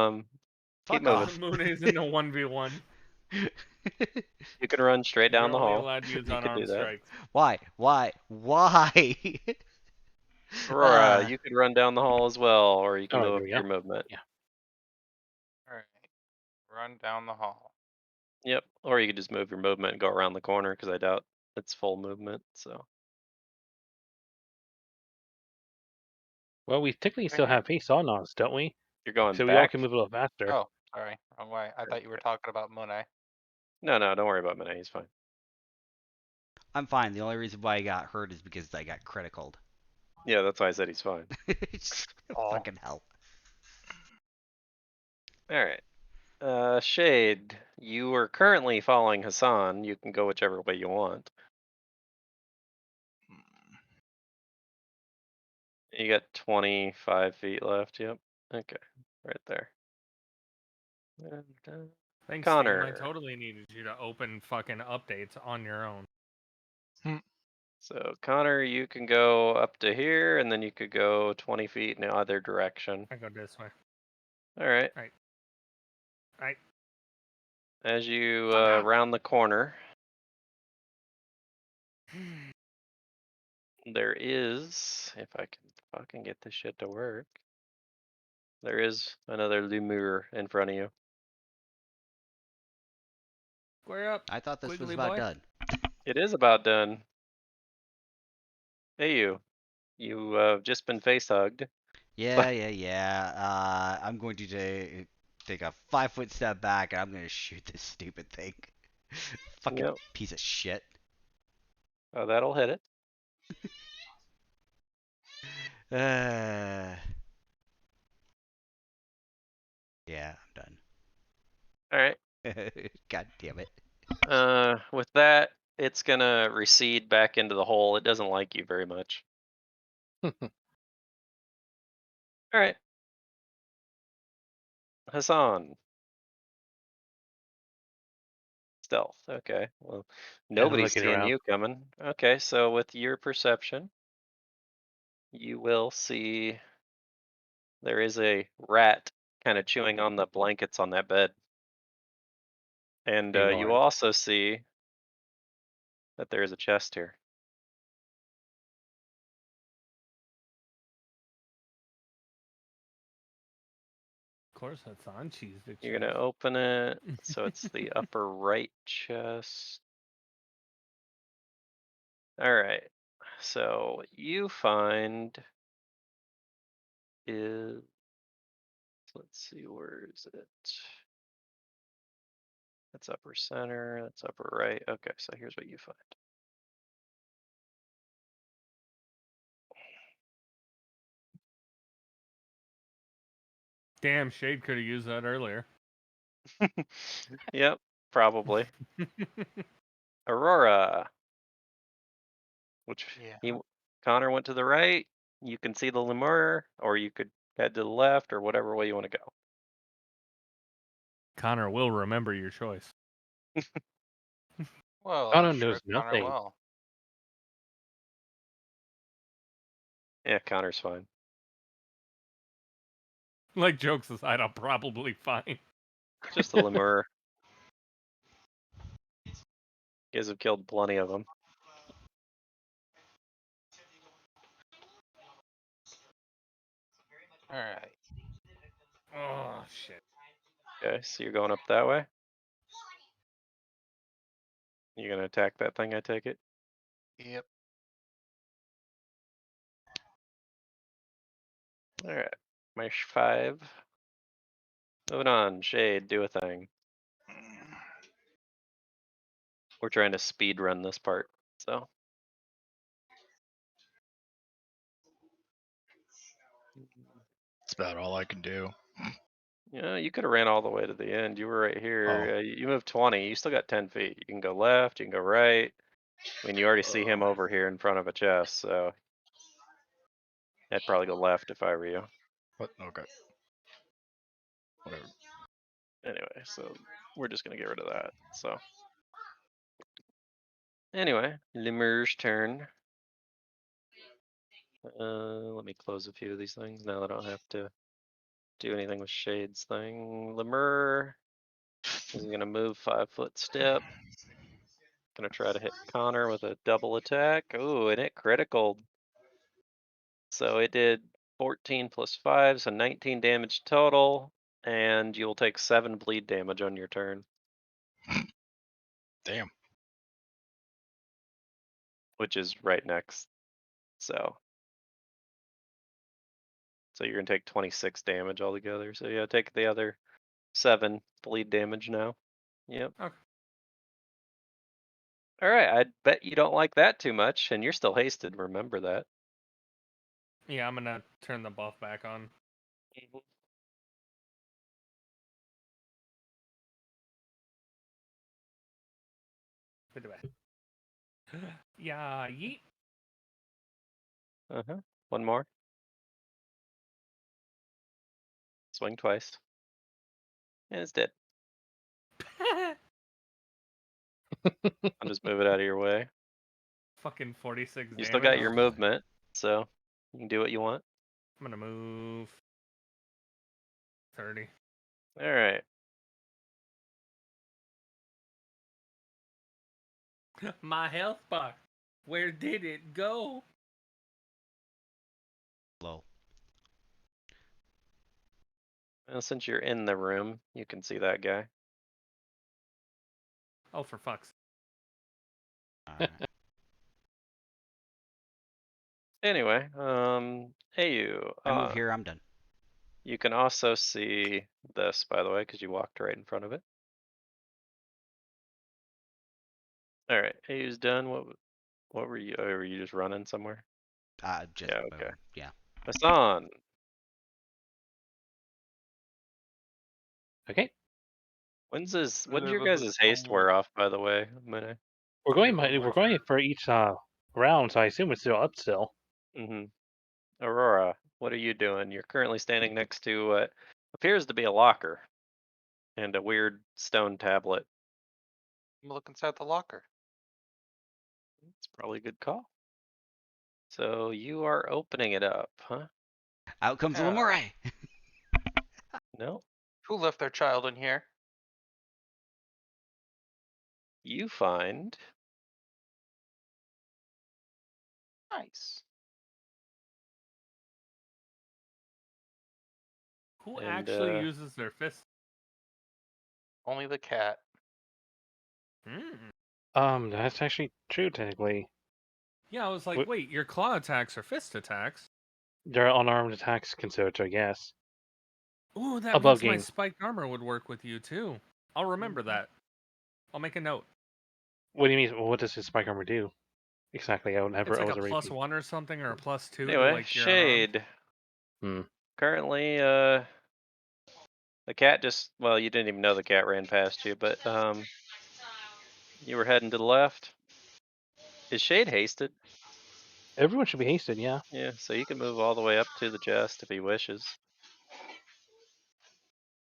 Fuck moving. off. Moon is in the 1v1. You can run straight down You're the only hall. allowed to use You could do unarmed that. strikes. Why? Aurora, you could run down the hall as well, or you can Oh, move there up we your go. movement. Yeah. Alright. Run down the hall. Yep. Or you could just move your movement and go around the corner, because I doubt it's full movement. So Well, we technically still have haste on us, don't we? you're going So we all back. can move a little faster. Oh, sorry. Wrong way. I thought you were talking about Mune. No, don't worry about Mune, he's fine. I'm fine. The only reason why I got hurt is because I got criticaled. Yeah, that's why I said he's fine. Fucking hell. All right. Shade, you are currently following Hassan. You can go whichever way you want. You got 25 feet left. Yep. Okay. Right there. And, Thanks, Steven. I Connor. totally needed you to open fucking updates on your own. So Connor, you can go up to here, and then you could go 20 feet in either direction. I go this way. All right. Right. As you round the corner, there is, if I can fucking get this shit to work, there is another lemur in front of you. Square up. I thought this was Quigley about boy. done. It is about done. Hey, you. You just been face hugged. Yeah. I'm going to take a 5-foot step back, and I'm going to shoot this stupid thing. Fucking Yep. piece of shit. Oh, that'll hit it. Yeah, I'm All right. done. God damn it. With that, it's gonna recede back into the hole. It doesn't like you very much. All right. Hassan. Stealth. Okay. Well, nobody's looking seeing around. you coming. Okay, so with your perception, you will see there is a rat kind of chewing on the blankets on that bed. And Hey, you will Lord. also see that there is a chest here. Of course, that's on cheese. You're gonna open it, so it's the upper right chest. All right. So what you find is, let's see, where is it? That's upper center, that's upper right. Okay, so here's what you find. Damn, Shade could have used that earlier. Yep, probably. Aurora, which Yeah. Connor went to the right. You can see the lemur, or you could head to the left, or whatever way you want to go. Connor will remember your choice. Well, Connor I'm sure knows Connor nothing. will. Yeah, Connor's fine. Like, jokes aside, I'm probably fine. Just a lemur. You guys have killed plenty of them. All right. Oh, shit. Okay, so you're going up that way. You're gonna attack that thing, I take it. Yep. All right, Marsh 5. Moving on, Shade, do a thing. We're trying to speed run this part, so. That's about all I can do. Yeah, you could have ran all the way to the end. You were right here. Oh. You moved 20. You still got 10 feet. You can go left. You can go right. I mean, you already see him over here in front of a chest, so I'd probably go left if I were you. What? Okay. Whatever. Anyway, so we're just gonna get rid of that. So anyway, Lemur's turn. Let me close a few of these things now that I don't have to do anything with Shade's thing. Lemur is gonna move 5-foot step. Gonna try to hit Connor with a double attack. Ooh, and it critical. So it did 14 plus 5, so 19 damage total, and you'll take 7 bleed damage on your turn, Damn. which is right next. So you're gonna take 26 damage altogether. So yeah, take the other 7 bleed damage now. Yep. Okay. All right, I bet you don't like that too much, and you're still hasted. Remember that. Yeah, I'm gonna turn the buff back on. Put it back. Yeah, yeet. Uh huh. One more. Swing twice. And it's dead. I'll just move it out of your way. Fucking 46 You damage. still got your movement, so you can do what you want. I'm gonna move 30. All right. My health bar. Where did it go? Low. Well, since you're in the room, you can see that guy. Oh, for fuck's. Alright. Anyway, hey you. I move here, I'm done. You can also see this, by the way, because you walked right in front of it. All right, AU's done. What were you? Oh, were you just running somewhere? Just Yeah, okay. moving. Yeah. Hassan. Okay. When did your guys' haste wear off, by the way? We're going for each round, so I assume it's still up still. Mm-hmm. Aurora, what are you doing? You're currently standing next to what appears to be a locker and a weird stone tablet. I'm gonna look inside the locker. It's probably a good call. So you are opening it up, huh? Out comes Yeah. Lemary. No? Who left their child in here? You find Nice. Who And, actually uses their fist? Only the cat. That's actually true technically. Yeah, I was like, Wh- wait, your claw attacks are fist attacks? They're unarmed attacks considered, I guess. Ooh, that Above means my game. spiked armor would work with you too. I'll remember that. I'll make a note. What do you mean? What does his spike armor do? Exactly, I It's like a wasn't repeating. +1 or something, or a +2 to anyway, like your unarmed. Shade. Hmm. Currently, the cat just, well, you didn't even know the cat ran past you, but you were heading to the left. Is Shade hasted? Everyone should be hasted, yeah. Yeah, so you can move all the way up to the chest if he wishes.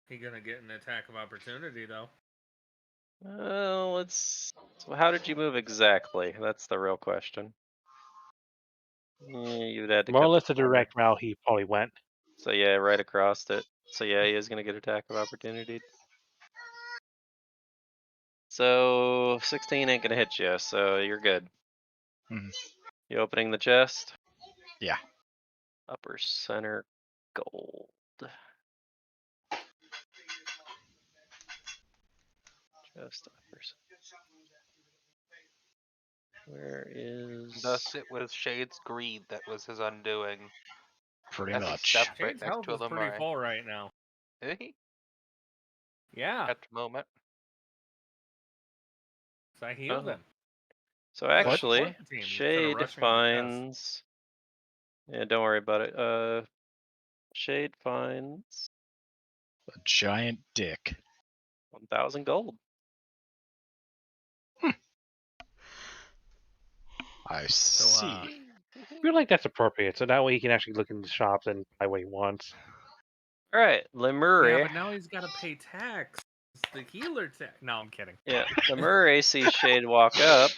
He gonna get an attack of opportunity though. So how did you move exactly? That's the real question. Yeah, you'd had to More cut or the less the corner. direct route he probably went. So yeah, right across it. So yeah, he is gonna get attack of opportunity. So 16 ain't gonna hit you, so you're good. Mhm. You opening the chest? Yeah. Upper center gold. Just upper center. Where is? Thus, it was Shade's greed that was his undoing. Pretty As he much. stepped right Shade's next health to a is pretty Lemray. full right now. Did he? Yeah, At the moment. so I healed Oh. him. So Gotta actually, support the team instead of Shade rushing the chest. finds. Yeah, don't worry about it. Shade finds A giant dick. 1,000 gold. I So, see. I feel like that's appropriate, so that way he can actually look in the shops and buy what he wants. All right, Lemary. yeah, but now he's gotta pay tax. It's the healer tax. No, I'm kidding. Yeah, Lemary sees Shade walk up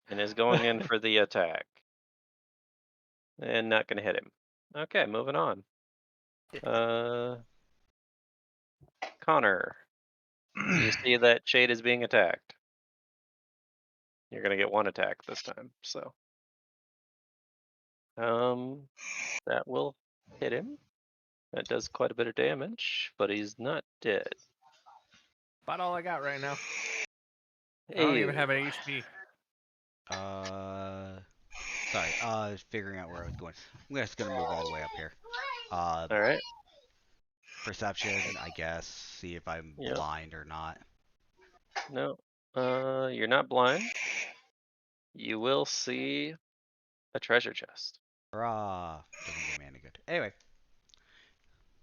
and is going in for the attack. And not gonna hit him. Okay, moving on. Connor, you see that Shade is being attacked. You're gonna get one attack this time, so. That will hit him. That does quite a bit of damage, but he's not dead. About all I got right now. I Hey, don't even have an HP. Sorry, figuring out where I was going. I'm just gonna move all the way up here. all right. Perception, I guess. See if I'm Yeah. blind or not. No, You're not blind. You will see a treasure chest. Hurrah! Doesn't do me any good. Anyway,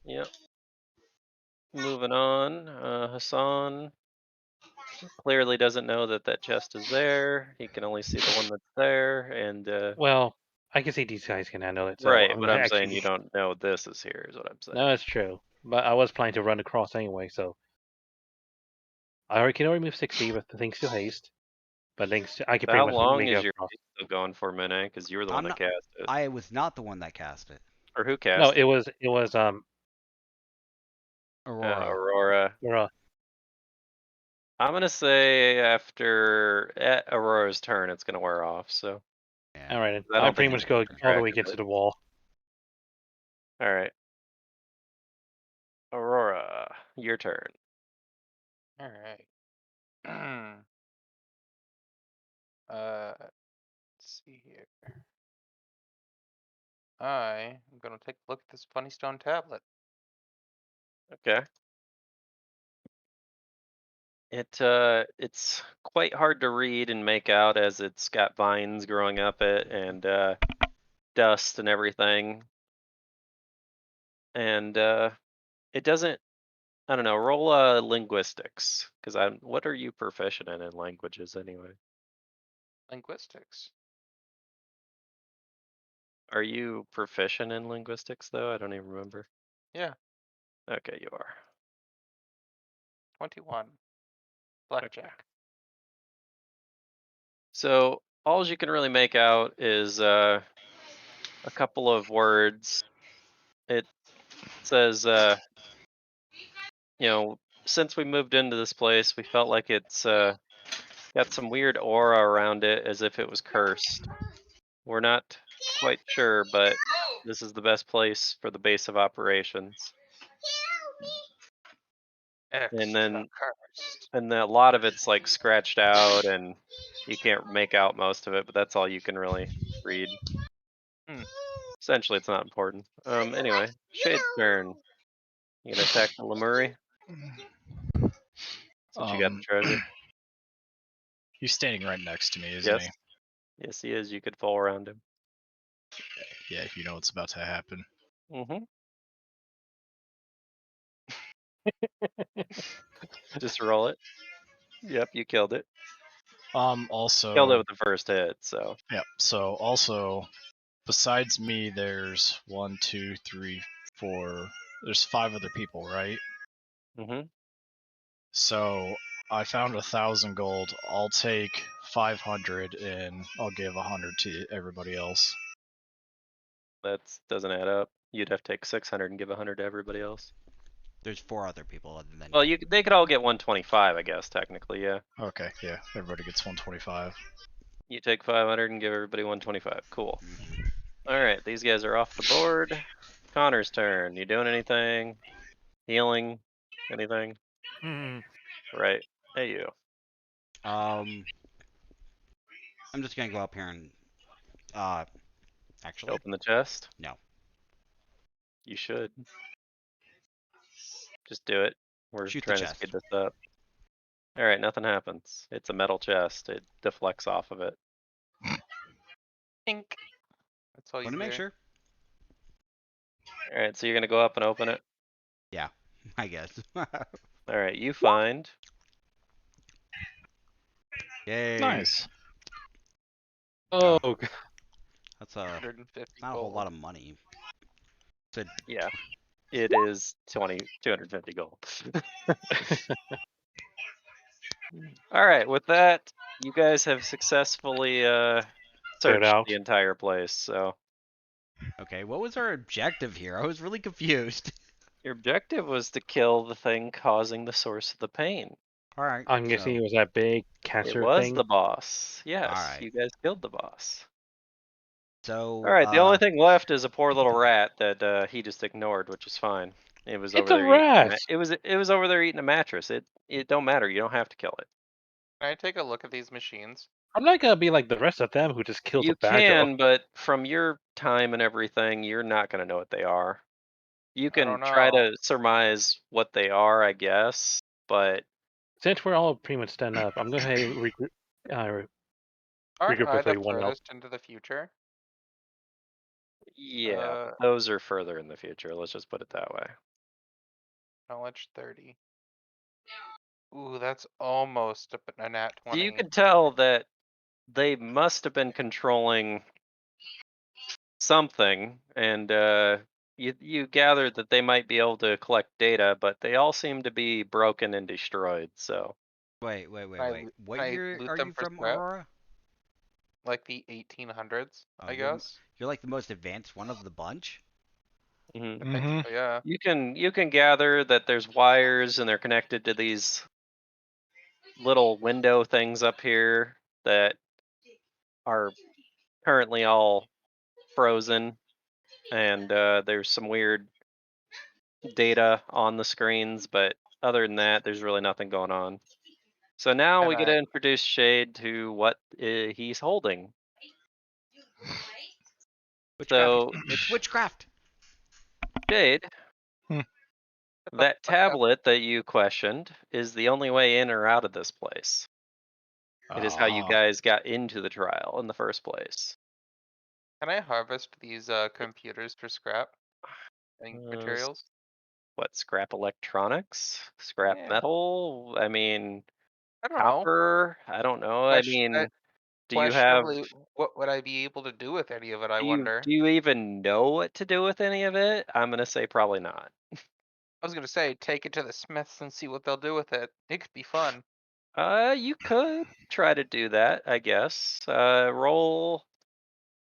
Yep. Moving on. Hassan clearly doesn't know that that chest is there. He can only see the one that's there, and Well, I can see these guys can handle it, so right. I'm But gonna I'm saying actually. you don't know this is here. Is what I'm saying. No, that's true. But I was planning to run across anyway, so can only move 60 with the things to haste. But I can So pretty how much long make is it your across. haste still going for, Mune? Because you were the one I'm that not. cast it, I was not the one that cast it. or who No, cast it was Aurora. Aurora. I'm gonna say after Aurora's turn, it's gonna wear off. So Yeah. all right. I I'll don't pretty think much it's go all the way distracted, against the wall. all right, Aurora, your turn. All right. Let's see here. I am gonna take a look at this funny stone tablet. Okay. It's quite hard to read and make out as it's got vines growing up it and dust and everything. And it doesn't. I don't know. Roll linguistics, because What are you proficient in languages anyway? Linguistics. Are you proficient in linguistics though? I don't even remember. Yeah, Okay, you are. 21. Okay. Blackjack. So all you can really make out is a couple of words. It says, since we moved into this place, we felt like it's got some weird aura around it, as if it was cursed. We're not quite sure, but this is the best place for the base of operations. And then, a lot of it's like scratched out, and you can't make out most of it, but that's all you can really read. Essentially, it's not important. Anyway, Shade's turn. You gonna attack the Lemary since you got the treasure? He's standing right next to me, isn't Yes. Yes, he is. You could fall around him. he? Yeah, you know what's about to happen. Mm-hmm. Just roll it. Yep, you killed it. Also, Killed it with the first hit, so. yeah. So also, besides me, there's 1, 2, 3, 4. There's 5 other people, right? Mm-hmm. So I found 1,000 gold. I'll take 500, and I'll give 100 to everybody else. That doesn't add up. You'd have to take 600 and give 100 to everybody else. There's 4 other people other than. Well, they could all get 125, I guess, technically, yeah. Okay, yeah. Everybody gets 125. You take 500 and give everybody 125. Cool. Mhm. All right, these guys are off the board. Connor's turn. You doing anything? Healing? Anything? Right. Hey, you. I'm just gonna go up here and actually Open the chest? no. You should. Just do it. We're Shoot the trying to chest. speed this up. All right, nothing happens. It's a metal chest. It deflects off of it. Ink. That's all you Want to make hear. sure? All right, so you're gonna go up and open it. Yeah, I guess. All right, you find. Yay! Nice. Oh, That's 150 not a whole gold. lot of money. So Yeah, it is 250 gold. All right, with that, you guys have successfully searched out. the entire place. So okay, what was our objective here? I was really confused. your objective was to kill the thing causing the source of the pain. All right. I'm guessing it was that big It cancer was thing. the boss. Yes, Alright. you guys killed the boss. So. All right, the only thing left is a poor little rat that he just ignored, which is fine. It was It's over a there eating. rat. It was over there eating a mattress. It don't matter. You don't have to kill it. Can I take a look at these machines? I'm not gonna be like the rest of them who just kills You a bad girl. can, but from your time and everything, you're not gonna know what they are. You I don't can try know. to surmise what they are, I guess, but Since we're all pretty much done up, I'm going to regroup. Aren't Regroup I with the everyone else. furthest into the future? Yeah, but those are further in the future. Let's just put it that way. Knowledge 30. Ooh, that's almost a nat 20. You can tell that they must have been controlling something, and you gather that they might be able to collect data, but they all seem to be broken and destroyed. So Wait. Can I What can I year loot are them you for from, scrap? Aurora? Like the 1800s, Oh, I you're guess. you're like the most advanced one of the bunch. mhm. I think so, yeah. you can gather that there's wires and they're connected to these little window things up here that are currently all frozen, and there's some weird data on the screens, but other than that, there's really nothing going on. So now we Can get to I introduce Shade to what he's holding. Witchcraft. So It's witchcraft. Shade, get the that fuck out? tablet that you questioned is the only way in or out of this place. It is how you guys got into the trial in the first place. Can I harvest these computers for scrap and materials? What, scrap electronics? Scrap Yeah. metal? I mean, I don't know. copper? I don't know. I mean, do you have Questionably, what would I be able to do with any of it, I do wonder? you even know what to do with any of it? I'm gonna say probably not. I was gonna say, take it to the smiths and see what they'll do with it. It could be fun. You could try to do that, I guess. Roll,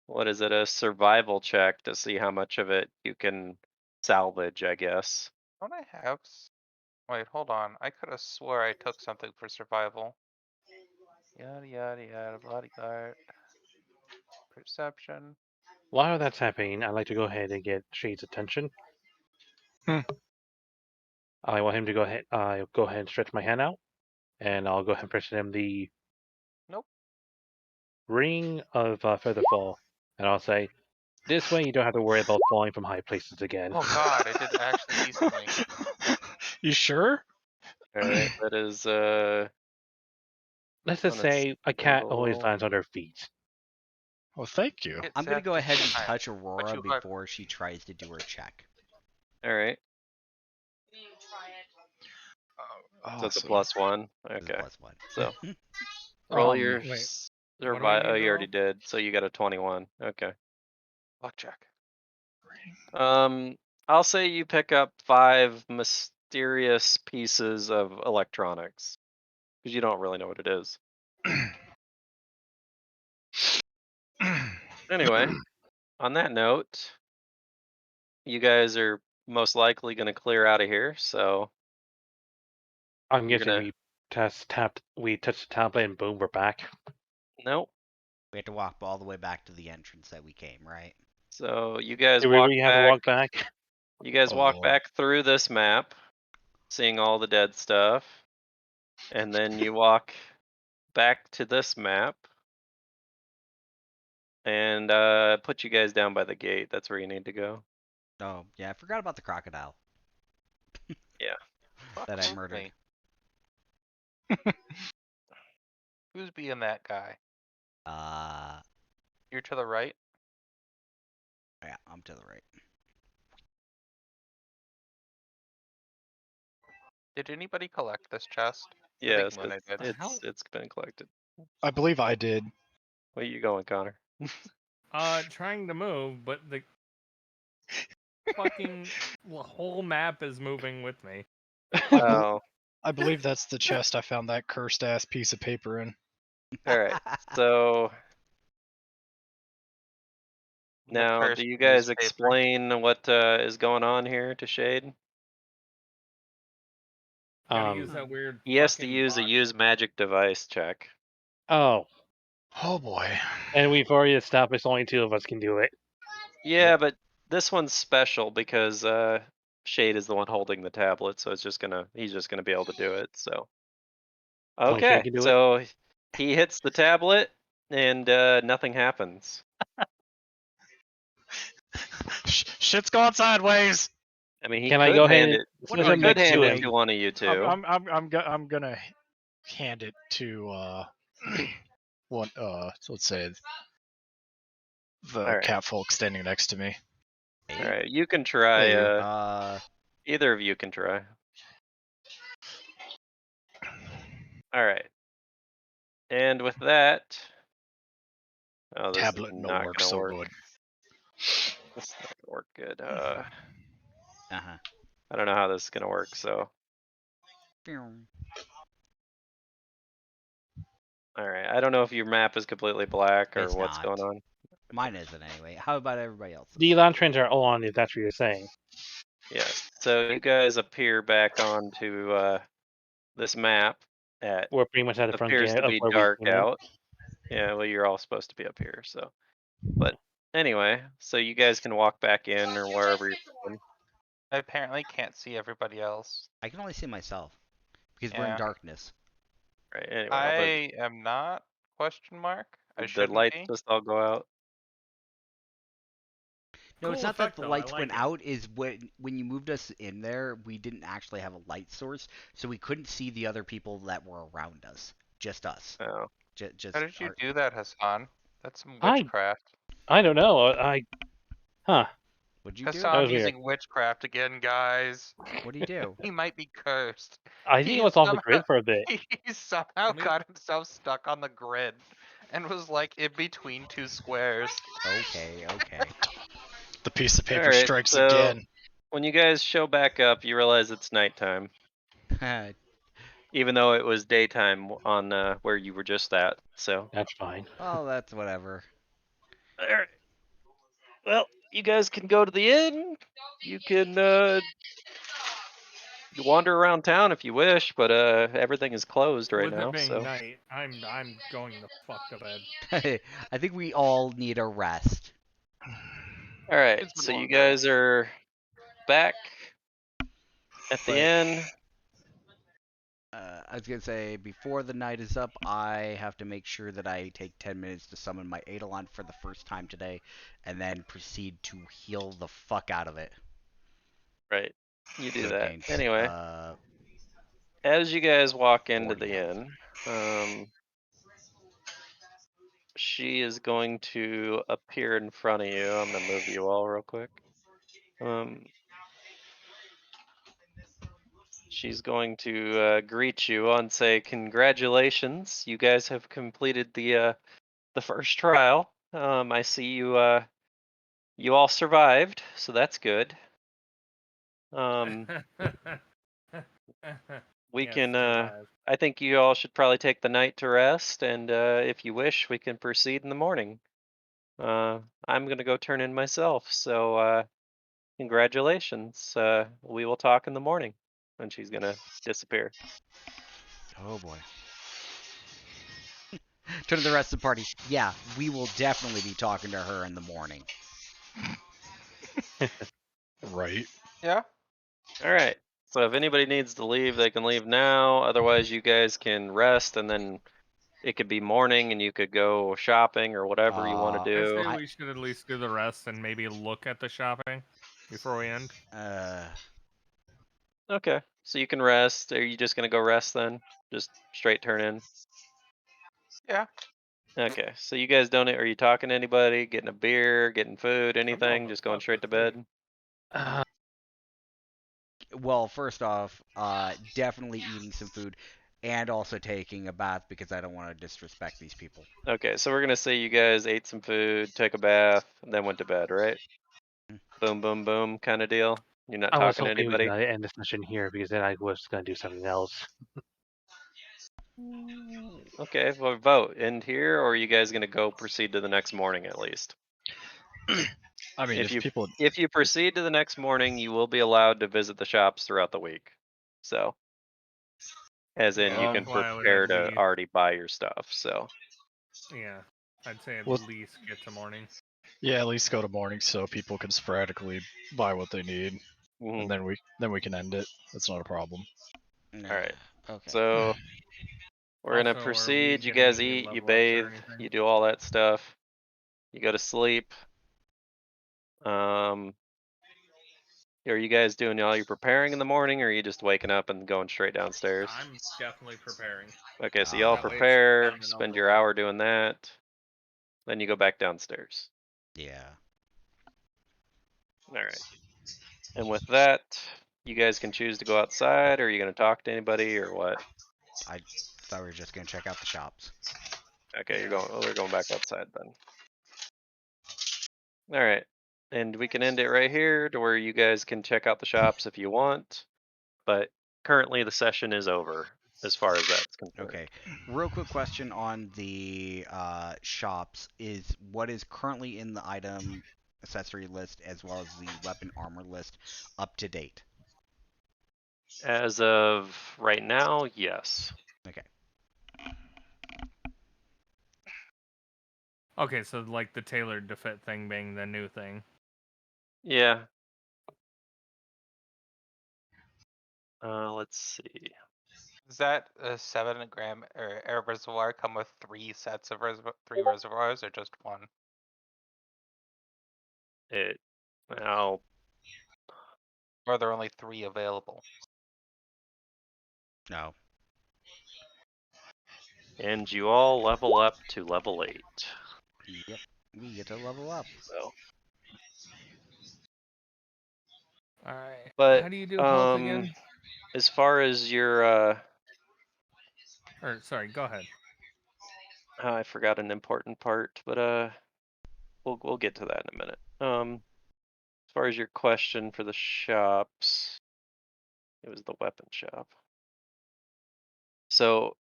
what is it, a survival check to see how much of it you can salvage, I guess. Don't I have? Wait, hold on. I could have swore I took something for survival. Yada yada yada. Bodyguard. Perception. While that's happening, I'd like to go ahead and get Shade's attention. I want him to go ahead. Go ahead and stretch my hand out, and I'll go ahead and press him the Nope. ring of Featherfall, and I'll say, "This way, you don't have to worry about falling from high places again." Oh God, I did actually decently. You sure? All right, that is Let's just on a say a cat always single- lands on their feet. Well, thank you. Get I'm gonna zapped go ahead and just fine. touch Aurora you are- before she tries to do her check. All right, You need to try it. so it's a Awesome. +1. It's a Okay, +1. so roll your Wait. What do we survival. need Oh, to you already roll? did. So you got a 21. Okay. Blackjack. I'll say you pick up 5 mysterious pieces of electronics because you don't really know what it is. Anyway, on that note, you guys are most likely going to clear out of here. So I'm You're guessing gonna- we touched the tablet, and boom, we're back. nope. We have to walk all the way back to the entrance that we came, right? So you guys Do we walk really have back. to walk back? You guys Oh, walk Lord. back through this map, seeing all the dead stuff, and then you walk back to this map, and put you guys down by the gate. That's where you need to go. Oh, yeah, I forgot about the crocodile Fuck that I murdered. me. Who's being that guy? You're to the right. Yeah, I'm to the right. Did anybody collect this chest? Yes, Mune did. it's been collected. I believe I did. Where you going, Connor? Trying to move, but the fucking whole map is moving with me. Oh, I believe that's the chest I found that cursed ass piece of paper in. all right. So The now, cursed do you guys newspaper. explain what is going on here to Shade? Gotta use that weird. He has to fucking use a box. use magic device check. Oh, Oh boy. and we've already established only 2 of us can do it. Yeah, but this one's special because Shade is the one holding the tablet, so he's just gonna be able to do it. So Only Shade okay, can do it? so he hits the tablet and nothing happens. Shit's going sideways. I mean, he Can could I go ahead hand and it. switch He him could next hand to it him? to one of you two. I'm gonna hand it to one. So let's say the Alright. catfolk standing next to me. Hey, Alright, you can try. Hey. Either of you can try. Alright. And with that. Oh, this Tablet is no not work gonna so work. good. This is not gonna work good. uh-huh. I don't know how this is gonna work, so. Alright, I don't know if your map is completely black or It's what's not. going on. Mine isn't anyway. How about everybody else? The lanterns are on, if that's what you're saying. Yes. So you guys appear back onto this map at We're pretty much at the front appears gate to of be where we dark came in. out. Yeah, well you're all supposed to be up here, so. But anyway, so you guys can walk back in or wherever you're going. I apparently can't see everybody else. I can only see myself because we're in Yeah. darkness. Right, anyway, I am not, question mark. I but the shouldn't lights be. just all go out. No, it's Cool not that effect, the though, I lights like went it. out. Is when you moved us in there, we didn't actually have a light source, so we couldn't see the other people that were around us. Just us. Oh. Just How did you our, do that, Hassan? That's some I- witchcraft. I don't know. Huh. What'd you do? That Hassan was weird. using witchcraft again, guys. What'd he do? He might be cursed. I think it He was off the somehow, grid for a bit. he somehow Me- got himself stuck on the grid and was like in between two squares. Okay, okay. The piece of paper Alright, strikes so again. when you guys show back up, you realize it's nighttime. Even though it was daytime on where you were just at, so. That's fine. Well, that's whatever. Alright. Well, you guys can go to the inn. You can wander around town if you wish, but everything is closed right With now, it being so. night, I'm going the fuck to bed. I think we all need a rest. Alright, It's been so a you long day. guys are back at the But- inn. I was gonna say, before the night is up, I have to make sure that I take 10 minutes to summon my Eidolon for the first time today, and then proceed to heal the fuck out of it. Right, you do So that. thanks. Anyway, as you guys walk into 40 the health. inn, she is going to appear in front of you. I'm gonna move you all real quick. She's going to greet you and say, "Congratulations, you guys have completed the first trial. I see you you all survived, so that's good. We Yes, can. survive. I think you all should probably take the night to rest, and if you wish, we can proceed in the morning. I'm gonna go turn in myself, so congratulations. We will talk in the morning." And she's gonna disappear. Oh boy. Turn to the rest of the party. Yeah, we will definitely be talking to her in the morning. Right. Yeah. All right. So if anybody needs to leave, they can leave now. Otherwise, you guys can rest, and then it could be morning, and you could go shopping or whatever you want to I do. say we should at least do the rest and maybe look at the shopping before we end. Okay. So you can rest. Are you just gonna go rest then? Just straight turn in. Yeah. Okay. So you guys don't. Are you talking to anybody? Getting a beer? Getting food? I'm Anything? the Just going fuck straight to sleep. bed? Well, first off, definitely eating some food, and also taking a bath because I don't want to disrespect these people. Okay. So we're gonna say you guys ate some food, took a bath, and then went to bed, right? Boom, boom, boom, kind of deal. You're not I was talking to hoping we anybody. could end the session here because then I was gonna do something else. Okay, well, vote end here, or are you guys gonna go proceed to the next morning at least? I mean, If if you proceed to the next morning, you will be allowed to visit the shops throughout the week. So, as in, Yeah, you Um, can that's why I would prepare at to least. already buy your stuff. So, Yeah, I'd say at Well- least get to morning. yeah, at least go to morning so people can sporadically buy what they need, mhm. and then we can end it. That's not a problem. All right. Okay. So we're gonna Also, are we proceed. You getting guys any eat, you level ups or bathe, anything? you do all that stuff. You go to sleep. Um, Are you guys doing all your preparing in the morning, or are you just waking up and going straight downstairs? I'm definitely preparing. Okay, so y'all That way it's prepare, done and spend over your with. hour doing that, then you go back downstairs. Yeah. All right. And with that, you guys can choose to go outside, or are you going to talk to anybody, or what? I thought we were just gonna check out the shops. Okay, Yeah. we're going back outside then. All right. And we can end it right here to where you guys can check out the shops if you want, but currently the session is over as far as that's concerned. Okay. Real quick question on the shops is what is currently in the item accessory list as well as the weapon armor list up to date? As of right now, yes. Okay. Okay, so like the tailored to fit thing being the new thing. Yeah. Let's see. Does that 7 gram or air reservoir come with 3 sets of three reservoirs or just one? Now, Or are there only 3 available? No. and you all level up to level 8. Yep. We get to level up. So, All right. but How do you do health again? as far as your Or sorry, go ahead. I forgot an important part, but we'll get to that in a minute. As far as your question for the shops, it was the weapon shop. So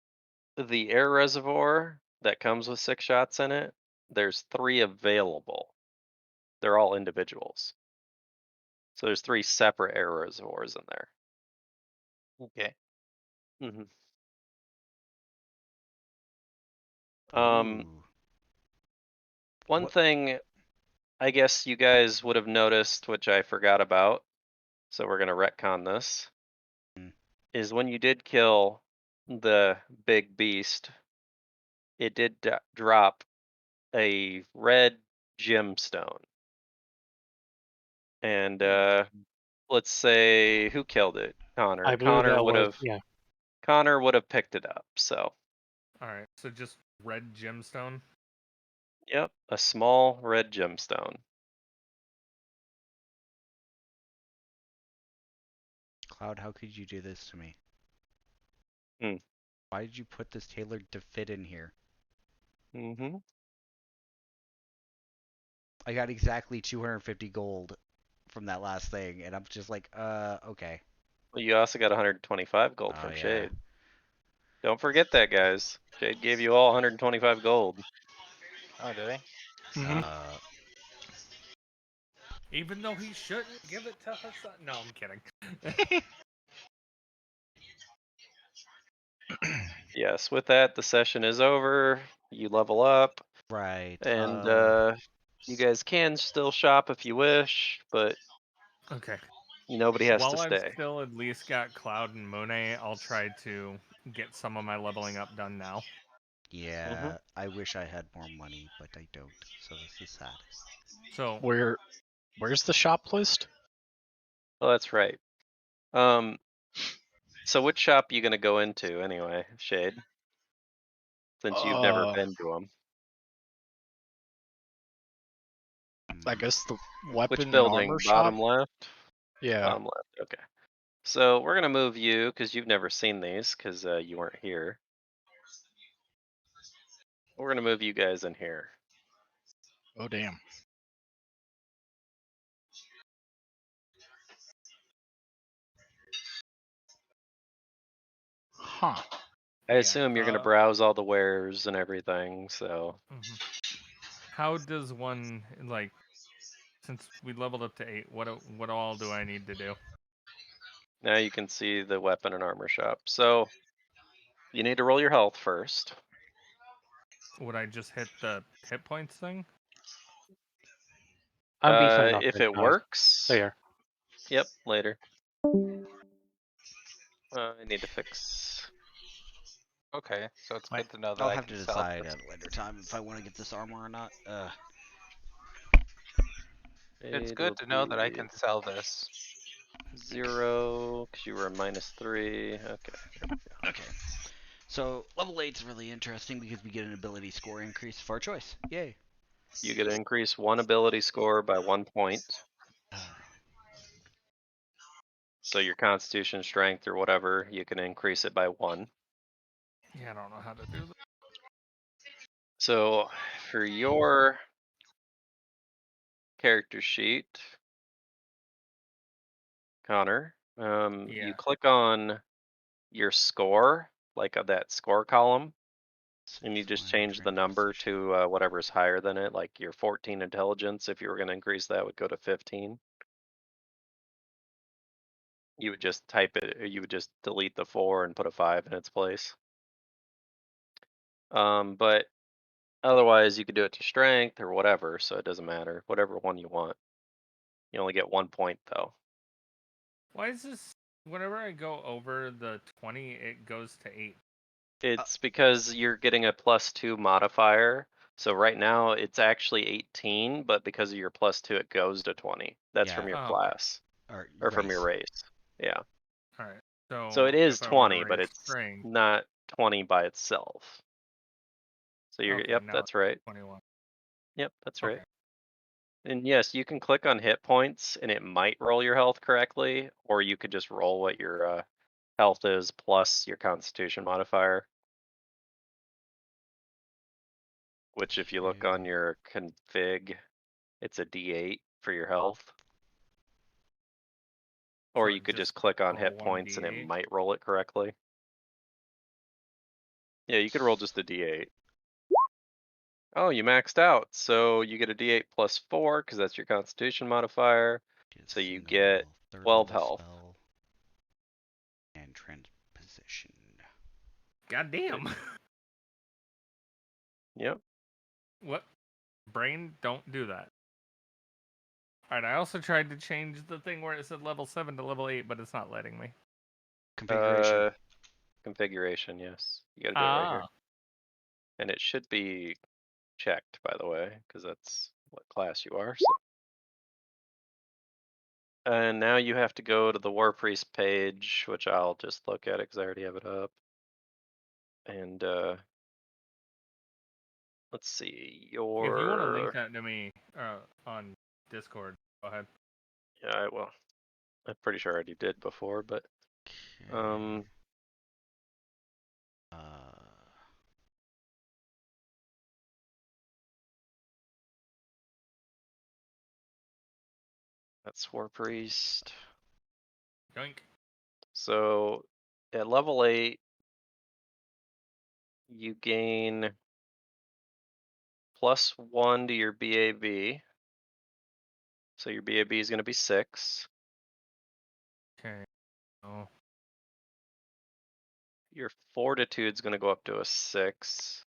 the air reservoir that comes with 6 shots in it, there's 3 available. They're all individuals. So there's 3 separate air reservoirs in there. Okay. Mm-hmm. Ooh. One What- thing I guess you guys would have noticed, which I forgot about, so we're gonna retcon this, Hmm. is when you did kill the big beast, it did drop a red gemstone. And let's say who killed it? Connor. I believe that was, Connor would have picked it up. So, All right, so just red gemstone. yep, a small red gemstone. Cloud, how could you do this to me? Hmm. Why did you put this tailored to fit in here? Mm-hmm. I got exactly 250 gold from that last thing, and I'm just like, okay. Well, you also got 125 gold Oh, from yeah. Shade. Don't forget that, guys. Shade gave you all 125 gold. Oh, did I? Uh, Even though he shouldn't give it to us. No, I'm kidding. Yes, with that, the session is over. You level up, right. and you guys can still shop if you wish, but Okay. nobody has to While I've stay. still at least got Cloud and Mune, I'll try to get some of my leveling up done now. Yeah, I wish I had more money, but I don't. So this is sad. So Where's the shop list? Oh, that's right. So which shop you gonna go into anyway, Shade? Since you've never been to them. I guess the Which weapon and building? armor Bottom shop. left? Yeah. Bottom left, okay. So we're gonna move you, because you've never seen these, because you weren't here. We're gonna move you guys in here. Oh damn. Huh. I assume you're gonna browse all the wares and everything, so. Mhm. How does one, like, since we leveled up to 8, what all do I need to do? Now you can see the weapon and armor shop. So you need to roll your health first. Would I just hit the hit points thing? I'm beefing up If right it now. works. There. Yep, later. I need to fix. Okay, so it's good to know that I'll I have can to sell decide this. at a later time if I want to get this armor or not. It's good It'll to know that I be- can sell this. 0, because you were a -3. Okay. Okay. So level 8 is really interesting because we get an ability score increase for our choice. Yay. You get to increase one ability score by 1 point. So your constitution, strength, or whatever, you can increase it by 1. Yeah, I don't know how to do that. So for your character sheet, Connor, you Yeah. click on your score, like that score column, and you just change the number to whatever's higher than it, like your 14 intelligence. If you were going to increase that, would go to 15. You would just type it, or you would just delete the 4 and put a 5 in its place. But otherwise, you could do it to strength or whatever, so it doesn't matter. Whatever one you want. You only get 1 point, though. Why is this? Whenever I go over the 20, it goes to 8. It's because you're getting a +2 modifier. So right now, it's actually 18, but because of your +2, it goes to 20. That's Yeah. from your Oh, class, or from your race. Yeah. All right. So it is if I were to 20, but raise it's strength, not 20 by itself. So you're, okay, yep, now that's it's right. 21. Yep, that's Okay. right. And yes, you can click on hit points and it might roll your health correctly, or you could just roll what your health is plus your constitution modifier. Which if you look on your config, it's a D8 for your health. Or So you it could just just click on roll hit one points and it D8? might roll it correctly. Yeah, you could roll just a D8. Oh, you maxed out. So you get a D8 plus 4 because that's your constitution modifier. So you get 12 health. Spell and transposition. God damn. Yep. What? Brain, don't do that. Alright, I also tried to change the thing where it said level 7 to level 8, but it's not letting me. Configuration. Configuration, yes. You gotta do it right here. Ah. And it should be checked, by the way, because that's what class you are. So. And now you have to go to the Warpriest page, which I'll just look at it because I already have it up. And let's see, If you want to link your that to me on Discord, go ahead. yeah, I will. I'm pretty sure I already did before, but that's Warpriest. Yoink. So at level 8, you gain +1 to your BAB. So your BAB is going to be 6. Okay. Oh. Your fortitude is going to go up to a 6.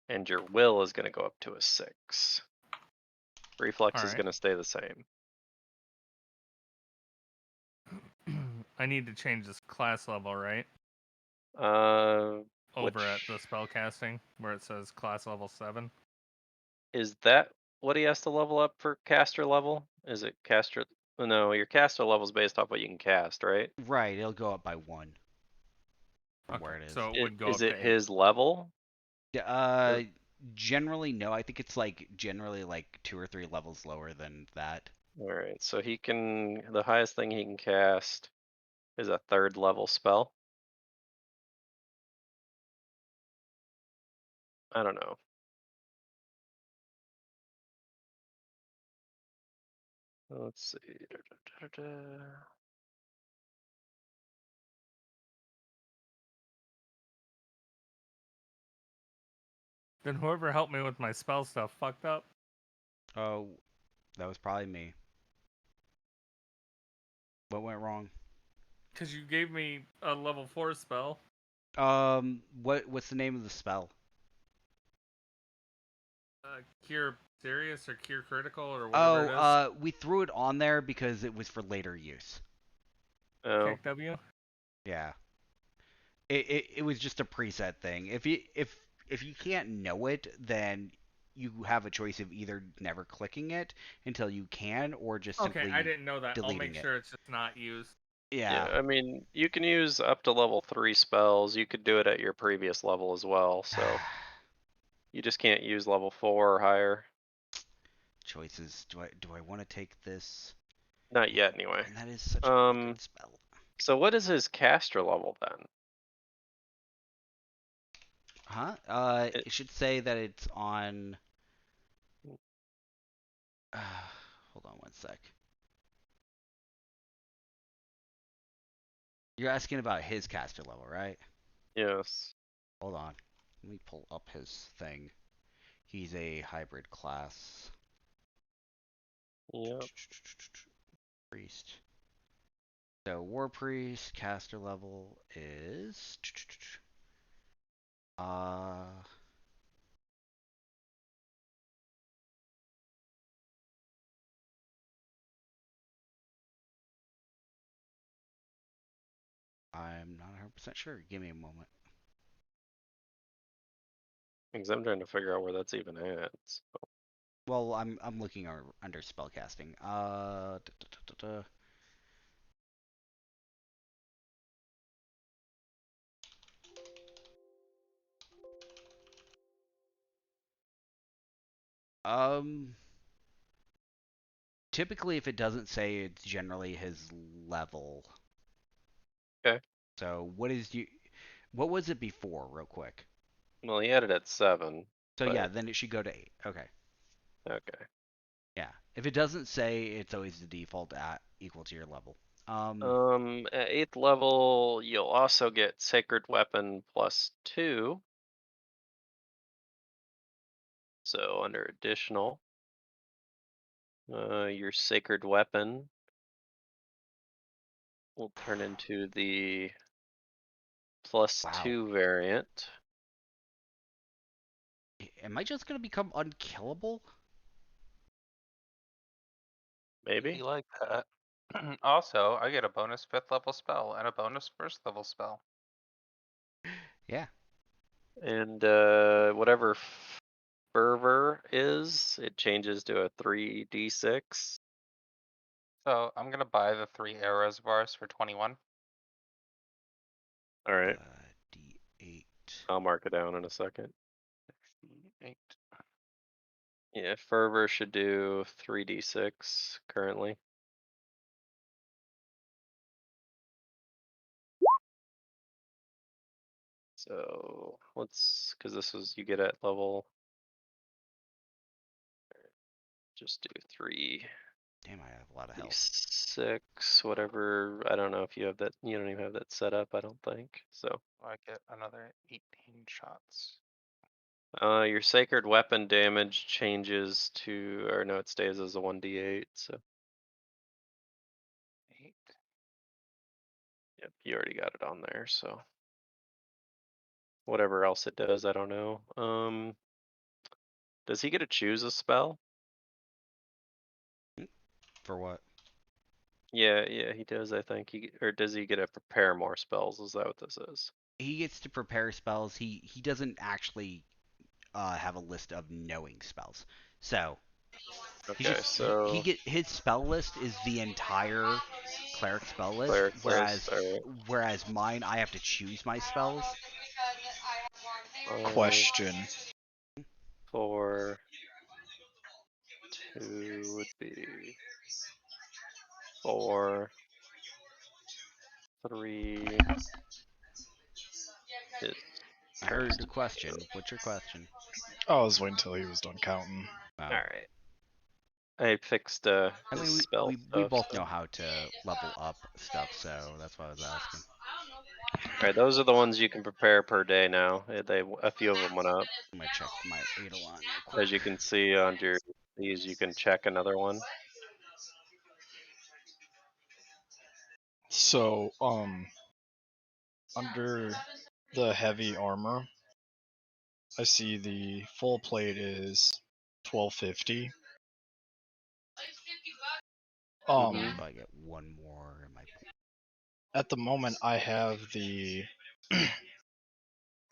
And your will is going to go up to a 6. Reflex is going to stay the same. I need to change this class level, right? Over at the spellcasting, where it says class level 7. Is that what he has to level up for caster level? Is it caster? No, your caster level is based off what you can cast, right? Right, it'll go up by 1. From where it is. So it would go Is up it to 8. his level? Generally no. I think it's like generally like 2 or 3 levels lower than that. All right, so he can. The highest thing he can cast is a 3rd level spell. I don't know. Let's see. Then whoever helped me with my spell stuff fucked up. Oh, that was probably me. What went wrong? Because you gave me a level 4 spell. What's the name of the spell? Cure Serious or Cure Critical or whatever it is. We threw it on there because it was for later use. Oh. W? Yeah. It was just a preset thing. If you can't know it, then you have a choice of either never clicking it until you can, or just simply I didn't know that. I'll make deleting sure it's just not used. Yeah. I mean, you can use up to level 3 spells. You could do it at your previous level as well, so you just can't use level 4 or higher. Choices. Do I want to take this? Not yet, anyway. And that is such a really good spell. So what is his caster level then? Huh? It- It should say that it's on. Hold on one sec. You're asking about his caster level, right? Yes. Hold on. Let me pull up his thing. He's a hybrid class. Yep. Priest. So Warpriest caster level is I'm not 100% sure. Give me a moment. Because I'm trying to figure out where that's even at. So. Well, I'm looking under spellcasting. Typically, if it doesn't say, it's generally his level. Okay. So what was it before, real quick? Well, he had it at 7. So but... yeah, then it should go to 8. Okay. Okay. Yeah. If it doesn't say, it's always the default at equal to your level. At 8th level, you'll also get Sacred Weapon +2. So under additional, your Sacred Weapon will turn into the +2 variant. Am I just gonna become unkillable? Maybe. You like that. Also, I get a bonus 5th level spell and a bonus 1st level spell. Yeah. And whatever fervor is, it changes to a 3d6. So I'm gonna buy the 3 arrows bars for 21. All right. D8. I'll mark it down in a second. 8. Yeah, fervor should do 3d6 currently. So let's, because this was you get at level. Just do 3. Damn, I have a lot of health. 6, whatever. I don't know if you have that. You don't even have that set up. I don't think so. I get another 18 shots. Your sacred weapon damage changes to, or no, it stays as a 1d8. So 8. yep, you already got it on there. So whatever else it does, I don't know. Does he get to choose a spell? For what? Yeah, he does. I think or does he get to prepare more spells? Is that what this is? He gets to prepare spells. He doesn't actually have a list of knowing spells. So Okay, so his spell list is the entire cleric spell list, cleric list. All right. whereas mine, I have to choose my spells. Question. 4, 2 would be 4, 3 is I heard Strix the 2. question. What's your question? I was waiting until he was done counting. Oh. All right. I fixed I his mean, spell we stuff. both So. know how to level up stuff, so that's why I was asking. All right, those are the ones you can prepare per day now. A few of them went up. I'm gonna check my Eidolon real quick. As you can see under these, you can check another one. So, under the heavy armor, I see the full plate is 1250. Mhm. So I get one more in my. At the moment, I have the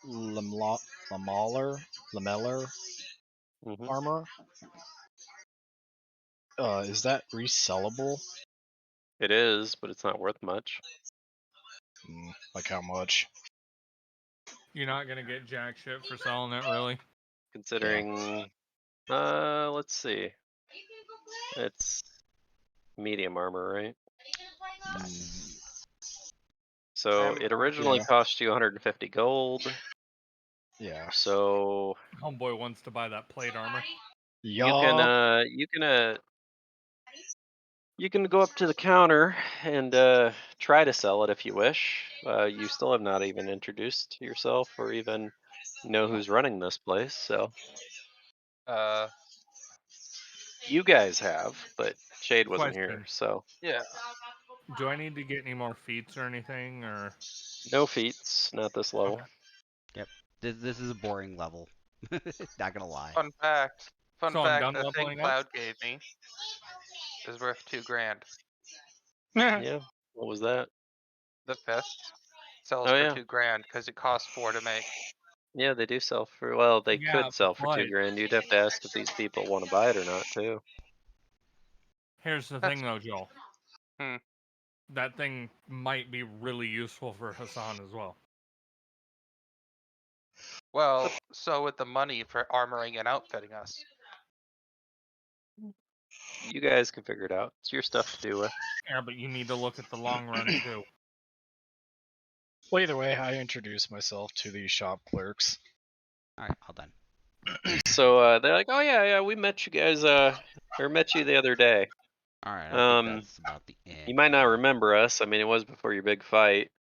lameller Mhm. armor. Is that resellable? It is, but it's not worth much. Like how much? You're not gonna get jack shit for selling it, really. Considering, let's see. It's medium armor, right? So it originally Yeah. cost you 150 gold. Yeah. So Homeboy wants to buy that plate armor. Yup. you can go up to the counter and try to sell it if you wish. You still have not even introduced yourself or even know who's running this place, so you guys have, but Shade wasn't here, Question. so Yeah. Do I need to get any more feats or anything, or? no feats, not this level. Okay. Yep. This is a boring level. Not gonna lie. Fun fact. Fun So I'm fact. done The thing leveling up? Cloud gave me is worth $2,000. Yeah, what was that? The fist sells Oh for yeah, $2,000 because it costs 4 to make. yeah, they do sell for, well, they Yeah, could sell for but 2 grand. You'd have to ask if these people want to buy it or not, too. here's the That's- thing, though, Joel. Hmm. That thing might be really useful for Hassan as well. Well, so with the money for armoring and outfitting us. You guys can figure it out. It's your stuff to do with. Yeah, but you need to look at the long run too. Well, either way, I introduced myself to the shop clerks. All right, all done. So they're like, "Oh yeah, we met you guys. Or met you the other day. All right, I think that's about the end. You might not here. remember us. I mean, it was before your big fight.